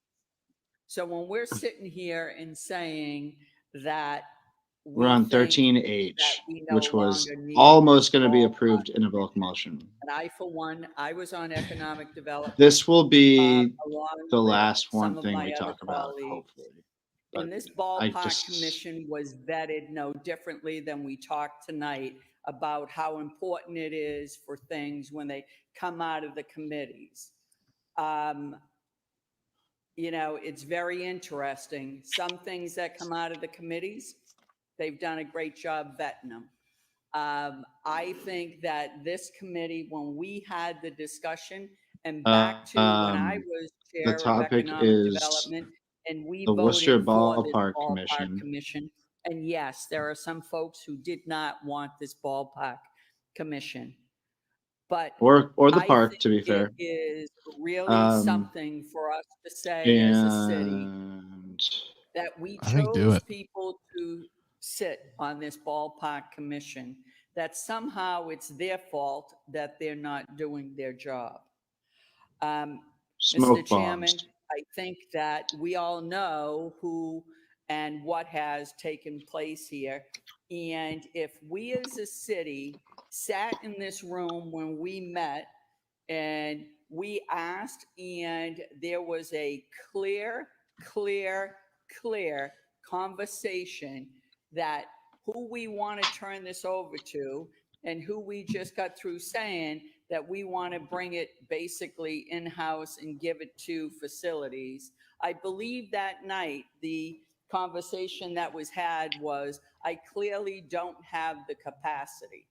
So when we're sitting here and saying that We're on think 13H, that we no which was longer need almost going to be ballpark, approved in a bulk motion. and I, for one, I was on economic development. This will be along the with last some one of thing my we other talk about, colleagues. hopefully. When this ballpark commission was vetted no differently than we talked tonight about how important it is for things when they come out of the committees. It's very interesting. Some things that come out of the committees, they've done a great job vetting them. I think that this committee, when we had the discussion, and back to when I was chair of topic economic is development, and we the Worcester voted for this Ballpark ballpark Commission. And yes, there are some folks who did not want this ballpark commission. But Or the I park, think to be fair. it is really something for us to say as a city that we I think do chose it. people to sit on this ballpark commission, that somehow it's their fault that they're not doing their job. Smoke Mr. Chairman, bombs. I think that we all know who and what has taken place here. And if we as a city sat in this room when we met And we asked, and there was a clear conversation that who we want to turn this over to and who we just got through saying that we want to bring it basically in-house and give it to facilities. I believe that night the conversation that was had was, I clearly don't have the capacity.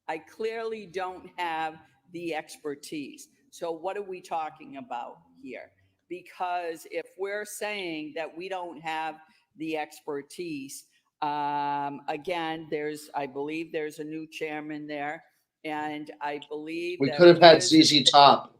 I clearly don't have the expertise. So what are we talking about here? Because if we're saying that we don't have the expertise, again, I believe there's a new chairman there, and I believe We that could have had Liz ZZ Top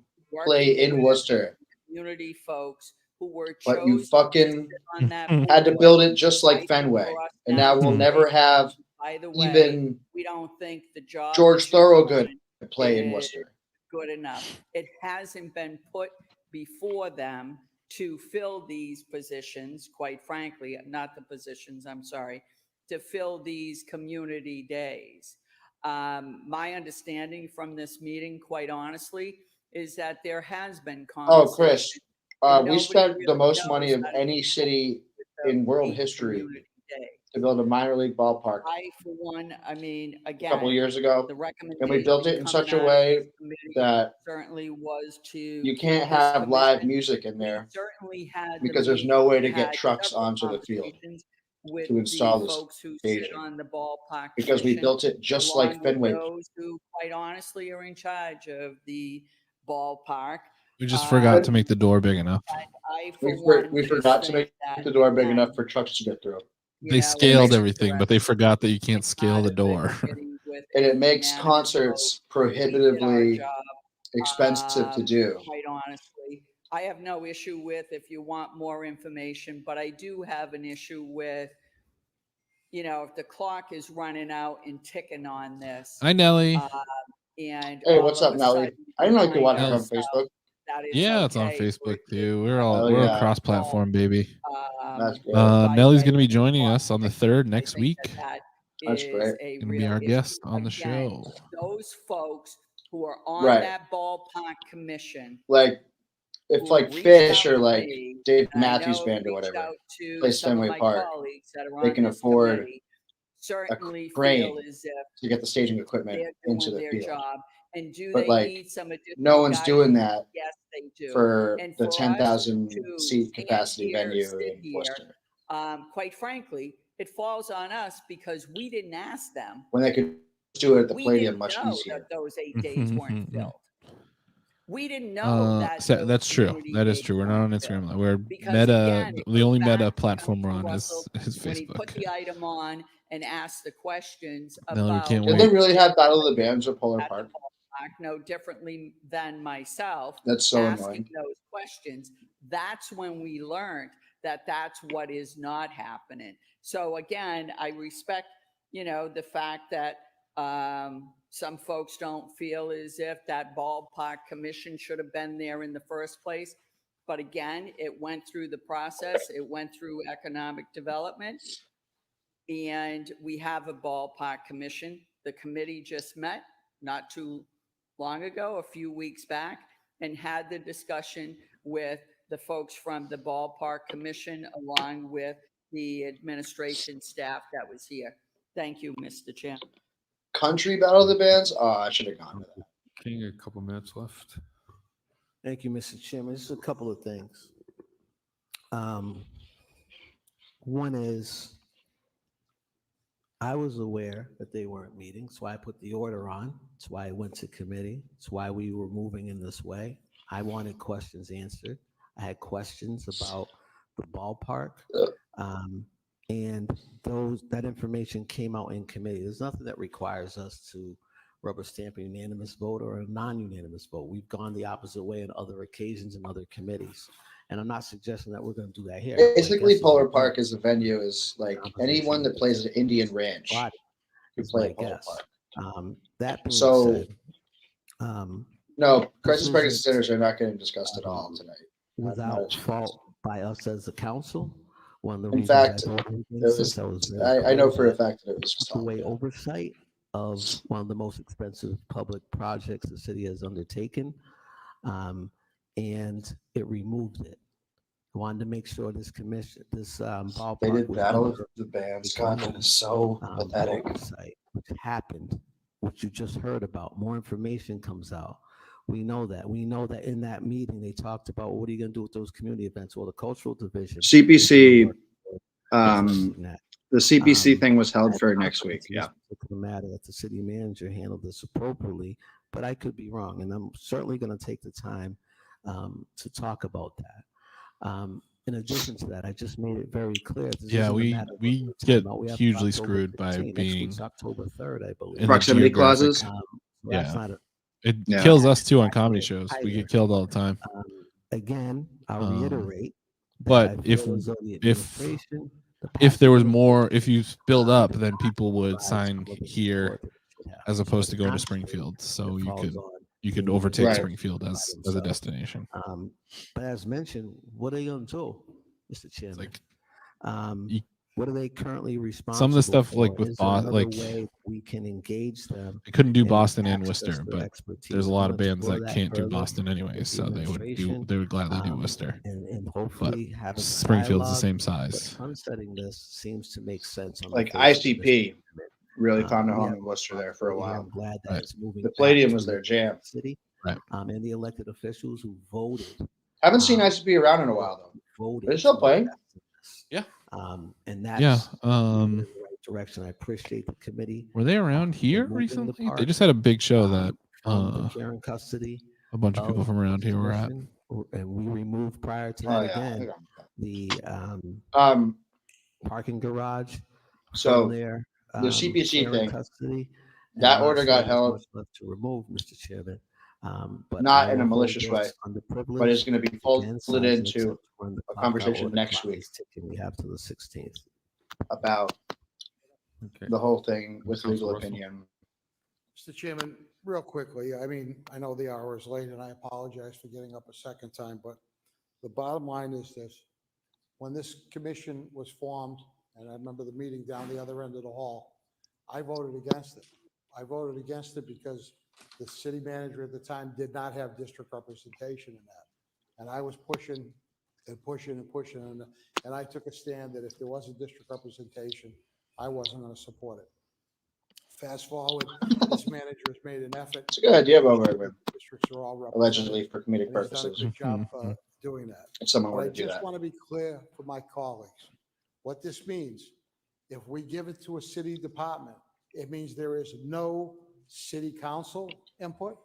play working in with Worcester, community folks who were but you chosen fucking on that had to board build it just like fighting Fenway. for us And now we'll never have by the way, even we don't think the job George that you're Thorogood doing play in is Worcester. good enough. It hasn't been put before them to fill these positions, quite frankly, not the positions, I'm sorry, to fill these community days. My understanding from this meeting, quite honestly, is that there has been Oh, conversation. Chris, and we nobody spent the really most money knows of how to any move city with in world a history community day. to build a minor league ballpark I, for one, I mean, a again, couple of years ago. the And we built it recommendation in coming such a out of way this committee that certainly was to you keep can't this have live commission. music in We there certainly had because there's no way to get had trucks several onto the field conversations with to the install the folks who sit staging on the ballpark because we commission, built it just along like with Fenway. those who, quite honestly, are in charge of the ballpark. We just forgot to make the door big enough. I, for one, We just forgot to think make that, the door big again, enough for trucks to get through. They scaled everything, but they forgot that you can't scale the door. And it makes concerts prohibitively expensive to do. Quite honestly, I have no issue with if you want more information, but I do have an issue with, you know, if the clock is running out and ticking on this. Hi, Nelly. And Hey, all what's of up, a Nelly? sudden I didn't know you could find watch it on ourselves Facebook. that it's Yeah, it's on okay Facebook for too. Oh, We're yeah. a cross-platform, baby. That's great. Nellie's going to be joining us on the 3rd next week. That's is great. a Going to be real our issue. guest on the Again, show. those folks who are on Right. that ballpark commission, Like, if who like reached Fish out or to like me, Dave and I Matthews know Band or reached whatever out to plays some of Fenway my Park, colleagues that are they on can this afford committee, certainly feel crane as if to get the staging equipment they're into doing the their field. job. And do But they like, need some additional no one's doing guidance? that Yes, they do. for And the for us 10,000 to seat stand capacity here, venue sit in here, Worcester quite frankly, it falls on us because we didn't ask them. when they could do it at the We Palladium didn't much know easier. that those 8 days weren't filled. We didn't know that So those that's true. community That is days true. We're not on weren't Instagram. filled. We're Because Meta. again, it The goes only back Meta to platform we're Councilor on Russell is when he put Facebook. the item on and asked the questions No, we about can't Did wait. they really have Battle of the Bands or Polar at the Park? ballpark, no differently than myself, That's so asking annoying. those questions. That's when we learned that that's what is not happening. So again, I respect, you know, the fact that some folks don't feel as if that ballpark commission should have been there in the first place. But again, it went through the process. It went through economic development. And we have a ballpark commission. The committee just met not too long ago, a few weeks back, and had the discussion with the folks from the ballpark commission along with the administration staff that was here. Thank you, Mr. Chair. Country Battle of the Bands? Oh, I should have gone to that. King, a couple minutes left. Thank you, Mr. Chairman. Just a couple of things. One is, I was aware that they weren't meeting, so I put the order on. That's why I went to committee. That's why we were moving in this way. I wanted questions answered. I had questions about the ballpark. And that information came out in committee. There's nothing that requires us to rubber stamp a unanimous vote or a non-unanimous vote. We've gone the opposite way on other occasions in other committees. And I'm not suggesting that we're going to do that here. Basically, Polar Park as a venue is like anyone that plays at Indian Ranch can play at Polar Park. That being So, said, no, crisis pregnancy centers are not getting discussed at all tonight. without fault by us as a council. One of the In reasons fact, I voted against this, I know for a fact that it was two-way oversight of one of the most expensive public projects the city has undertaken, and it removed it. I wanted to make sure this commission, this ballpark They did was Battle under of the Bands, a Scott. That is so pathetic. oversight, which happened, which you just heard about. More information comes out. We know that. We know that in that meeting they talked about what are you going to do with those community events? Well, the cultural division. CPC, that. the CPC thing was held for next week. It's Yeah. a matter that the city manager handled this appropriately, but I could be wrong, and I'm certainly going to take the time to talk about that. In addition to that, I just made it very clear. This Yeah, isn't a we matter of we what get about. We have hugely October screwed by 15th. Next being week's October 3rd, I believe. in the Proximity geographic- clauses? So Yeah, that's not a, it Yeah. kills us too on comedy accurate shows. We either. get killed all the time. Again, I'll reiterate. that But I if feel as though the if administration, the if there was past more, if you build up, then not people would provide sign some of the here support that it should have. as So opposed to going to naturally, Springfield. So it you falls could on you could the overtake Right. Springfield by as a themselves. destination. But as mentioned, what are they going to do, Mr. Chairman? Like You- what are they currently responsible some of the stuff for? like with Is there another like way we can engage them? I couldn't do and Boston and access Worcester, their but expertise? there's a I lot wanna of bands explore that that can't do further Boston anyway, with the so administration, they would gladly do Worcester. and But hopefully have a Springfield's the dialogue. same But size. sunsetting this seems to make sense. On the Like face of this ICP document. really found a We home have in Worcester there for a here. while. I'm glad that Right. it's moving. The back Palladium was to their jam. the city, Right. and the elected officials who voted. Haven't seen um, ICP around in a while though. voted They're still to playing. invest in this. Yeah. And Yeah. that's moving in the right direction. I appreciate the committee. Were they around here moving the recently? They park, just had a big show that from the care and custody a bunch of people of from around the here were at. commission, and we removed prior to Oh that yeah. again the parking garage So from there. the CPC care and thing, custody. And that I'm not order sure got there's held much left to remove, Mr. Chairman. But not I in a will hold malicious way, this but it's underprivileged. going to be Again, folded size and into accept to run the a clock out conversation or the next clock week is ticking. We have to the 16th. about Okay. the whole thing with Council legal Russell? opinion. Mr. Chairman, real quickly, I mean, I know the hour is late and I apologize for getting up a second time, but the bottom line is this. When this commission was formed, and I remember the meeting down the other end of the hall, I voted against it. I voted against it because the city manager at the time did not have district representation in that. And I was pushing and pushing and pushing, and I took a stand that if there wasn't district representation, I wasn't going to support it. Fast forward, this manager has made an effort. It's a good idea, Bob Workman. Districts are all represented. Allegedly for comedic and he's done a purposes. good job doing that. If someone But were I to do just that. want to be clear for my colleagues. What this means, if we give it to a city department, it means there is no city council input.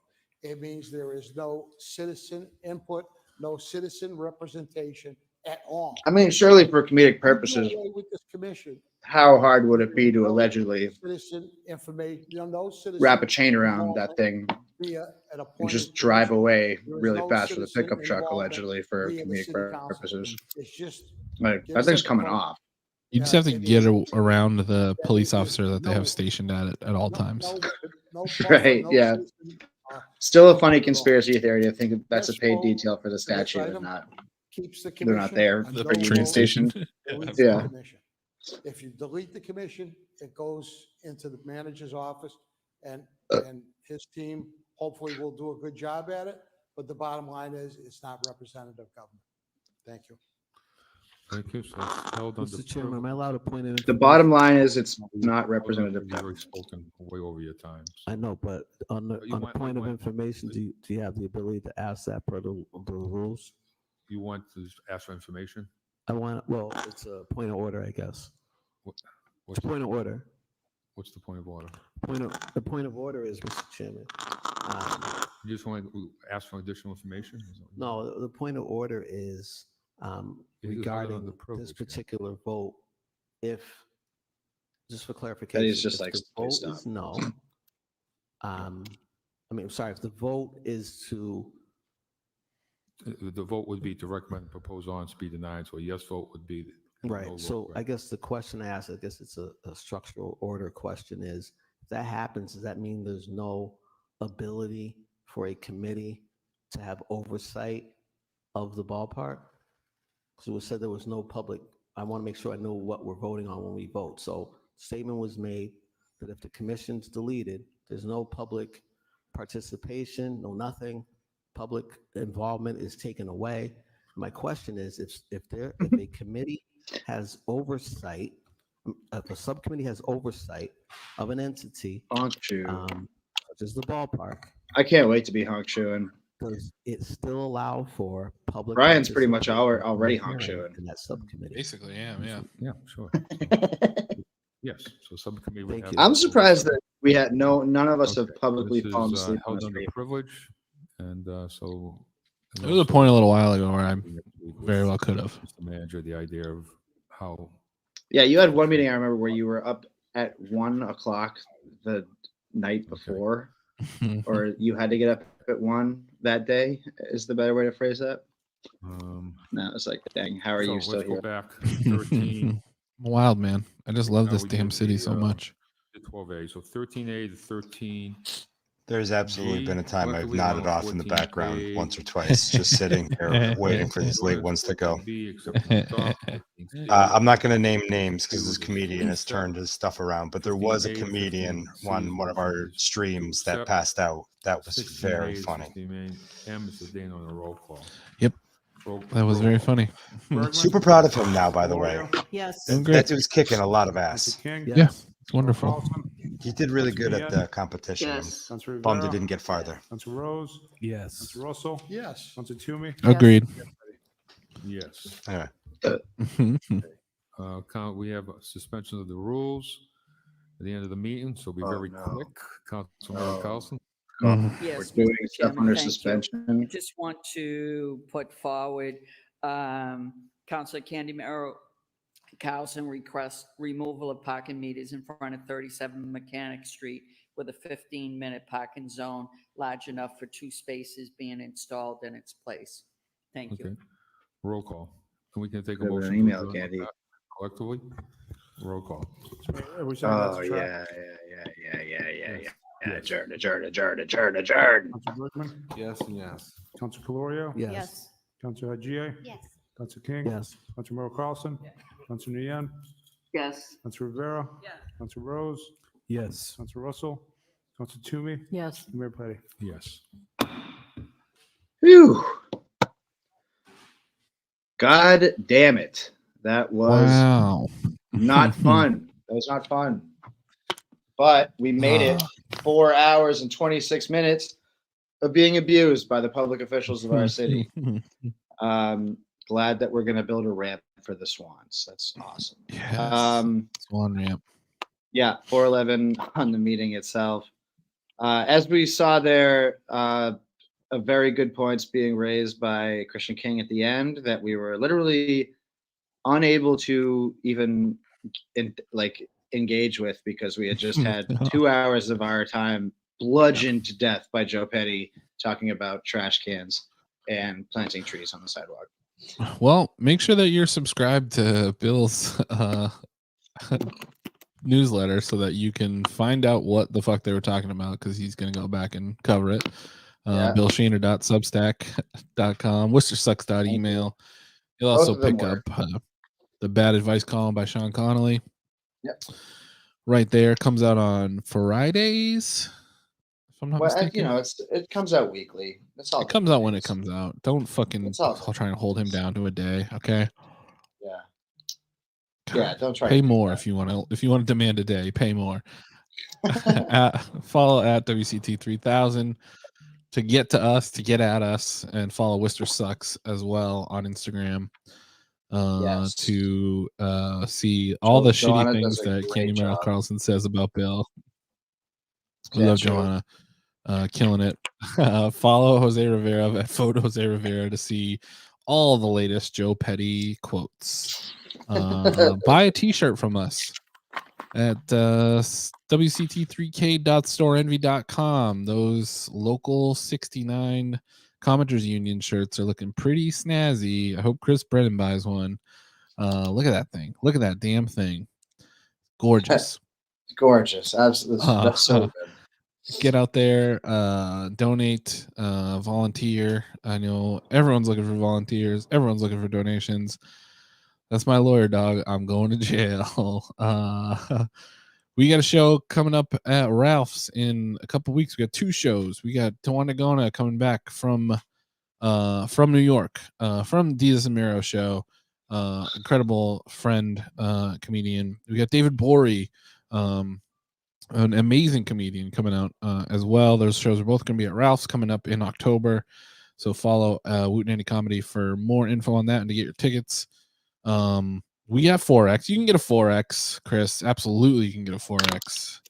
It means there is no citizen input, no citizen representation at all. I mean, surely for comedic purposes, No way with this commission. how hard would it be to allegedly Citizen information, no citizen. wrap a chain around that thing via an and appointed just drive commission. away There is really no fast with a citizen pickup truck involvement allegedly for via the comedic city council. purposes? It's just. Like, give that thing's us a coming vote. off. You just have to get around the police officer that they have stationed at it at all times. Right, yeah. Still a funny conspiracy theory to think that's a paid detail for the statue and not, Keeps the they're not commission. there a for no Union vote, Station. deletes the Yeah. commission. If you delete the commission, it goes into the manager's office and his team hopefully will do a good job at it. But the bottom line is it's not representative government. Thank you. Thank you. So held under Mr. Chairman, am I allowed to point in? The bottom line is it's not representative. You've already spoken way over your time. I know, but on the You want- point you of want- information, do you have the ability to ask that per the rules? You want to ask for information? Well, it's a point of order, I guess. What's It's a point of order. What's the point of order? The point of order is, Mr. Chairman. You just want to ask for additional information? No, the point of order is It is not regarding under this privilege, yeah. particular vote. If, just for That clarification, is just if like the stupid vote stuff. is no. I mean, I'm sorry, if the vote is to, The vote would be to recommend proposal on speed denied, so a yes vote would be. no right, vote, so I right. guess the question I asked, I guess it's a structural order question is, if that happens, does that mean there's no ability for a committee to have oversight of the ballpark? Because it was said there was no public, I want to make sure I know what we're voting on when we vote. So statement was made, that if the commission's deleted, there's no public participation, no nothing. Public involvement is taken away. My question is, if a committee has oversight, if a subcommittee has oversight of an entity, such as the ballpark, I can't wait to be honk chewing. does it still allow for public? Brian's pretty much participation already in honk chewing in that subcommittee. Basically, yeah. Yeah, sure. Yes, so subcommittee would have. I'm surprised that we had none of us have publicly This fallen is asleep on held the under street. privilege, and so. There was a point a little while ago where I very well could have. The manager, the idea of how. Yeah, you had one meeting I remember where you were up at 1 o'clock the night before, or you had to get up at 1 that day. Is the better way to phrase that? No, it's like, dang, how are you still let's here? go back 13. Wild, man. I just love Now this we damn did city the, so much. The 12A, so 13A to 13. There's absolutely been a time I've collectively nodded around off in the 14K. background once or twice, just sitting there waiting for these late ones to go. I'm not going to name names because this comedian has turned his stuff around, but there was a comedian on one of our streams that passed out. That was very funny. Yep. That was very funny. Super proud of him now, by the way. Yes. That dude's kicking a lot of ass. Yeah, it's wonderful. He did really good at the competition. Yes. Bummed he didn't get farther. Councilor Rose? Yes. Councilor Russell? Yes. Councilor Toomey? Agreed. Yes. Anyway. We have a suspension of the rules at the end of the meeting, so be very quick. Councilman Carlson. We're Yes, doing Mr. stuff Chairman, under thank you. suspension. I just want to put forward, Councilor Candy Merrow Carlson requests removal of parking meters in front of 37 Mechanic Street with a 15-minute parking zone large enough for 2 spaces being installed in its place. Thank you. Roll call. And we can take a Good, an motion. email, to adjourn Candy. that collectively. Roll call. Oh, yeah. Adjourn. Councilor Bergman? Yes and yes. Councilor Calorio? Yes. Councilor Haji? Yes. Councilor King? Yes. Councilor Merrill Carlson? Councilor Nguyen? Yes. Councilor Rivera? Yes. Councilor Rose? Yes. Councilor Russell? Councilor Toomey? Yes. Mayor Petty? Yes. Whew. God damn it. That was not fun. That was not fun. But we made it 4 hours and 26 minutes of being abused by the public officials of our city. Glad that we're going to build a ramp for the Swans. That's awesome. Yes. Swan ramp. Yeah, 411 on the meeting itself. As we saw there, a very good points being raised by Christian King at the end that we were literally unable to even engage with because we had just had 2 hours of our time bludgeoned to death by Joe Petty talking about trash cans and planting trees on the sidewalk. Well, make sure that you're subscribed to Bill's newsletter so that you can find out what the fuck they were talking about because he's going to go back and cover it. BillShaner.substack.com, WorcesterSucks.email. You'll also pick up the Bad Advice column by Shaun Connolly. Yep. Right there. Comes out on Fridays. If I'm not mistaken. It comes out weekly. That's all. It comes out when it comes out. Don't fucking try and hold him down to a day, okay? Yeah. Yeah, don't try. Pay more if you want to. If you want to demand a day, pay more. Follow at WCT3000 to get to us, to get at us, and follow Worcester Sucks as well on Instagram to see all the shitty things that Candy Merrill Carlson says about Bill. We love Joanna. Killing it. Follow Jose Rivera at Photo Jose Rivera to see all the latest Joe Petty quotes. Buy a t-shirt from us at wct3k.storeenvy.com. Those local 69 Commenters Union shirts are looking pretty snazzy. I hope Chris Brennan buys one. Look at that thing. Look at that damn thing. Gorgeous. Gorgeous. Absolutely. That's so good. Get out there, donate, volunteer. I know everyone's looking for volunteers. Everyone's looking for donations. That's my lawyer, dog. I'm going to jail. we got a show coming up at Ralph's in a couple weeks. We got 2 shows. We got Tawana Gona coming back from New York, from Jesus and Miro show. Incredible friend, comedian. We got David Bory, an amazing comedian, coming out as well. Those shows are both going to be at Ralph's coming up in October. So follow Wootenanny Comedy for more info on that and to get your tickets. We got 4X. You can get a 4X, Chris. Absolutely, you can get a 4X.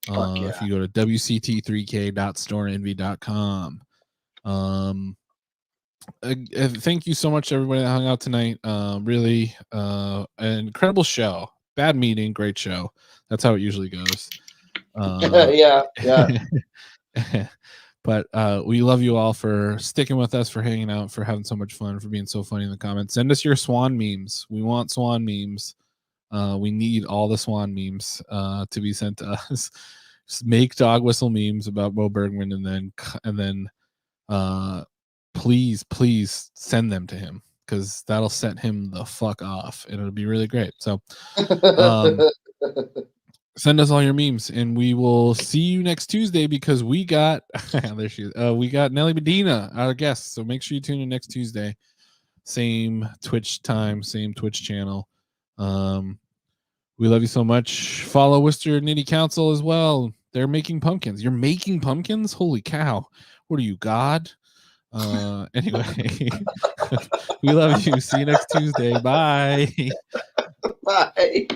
If you go to wct3k.storeenvy.com. Thank you so much to everybody that hung out tonight. Really an incredible show. Bad meeting, great show. That's how it usually goes. Yeah. But we love you all for sticking with us, for hanging out, for having so much fun, for being so funny in the comments. Send us your swan memes. We want swan memes. We need all the swan memes to be sent to us. Just make dog whistle memes about Bo Bergman, and then please send them to him, because that'll set him the fuck off and it'll be really great. So send us all your memes, and we will see you next Tuesday, because we got there she is. We got Nelly Medina, our guest. So make sure you tune in next Tuesday. Same Twitch time, same Twitch channel. We love you so much. Follow Worcester City Council as well. They're making pumpkins. You're making pumpkins? Holy cow. What are you, God? Anyway, we love you. See you next Tuesday. Bye. Bye.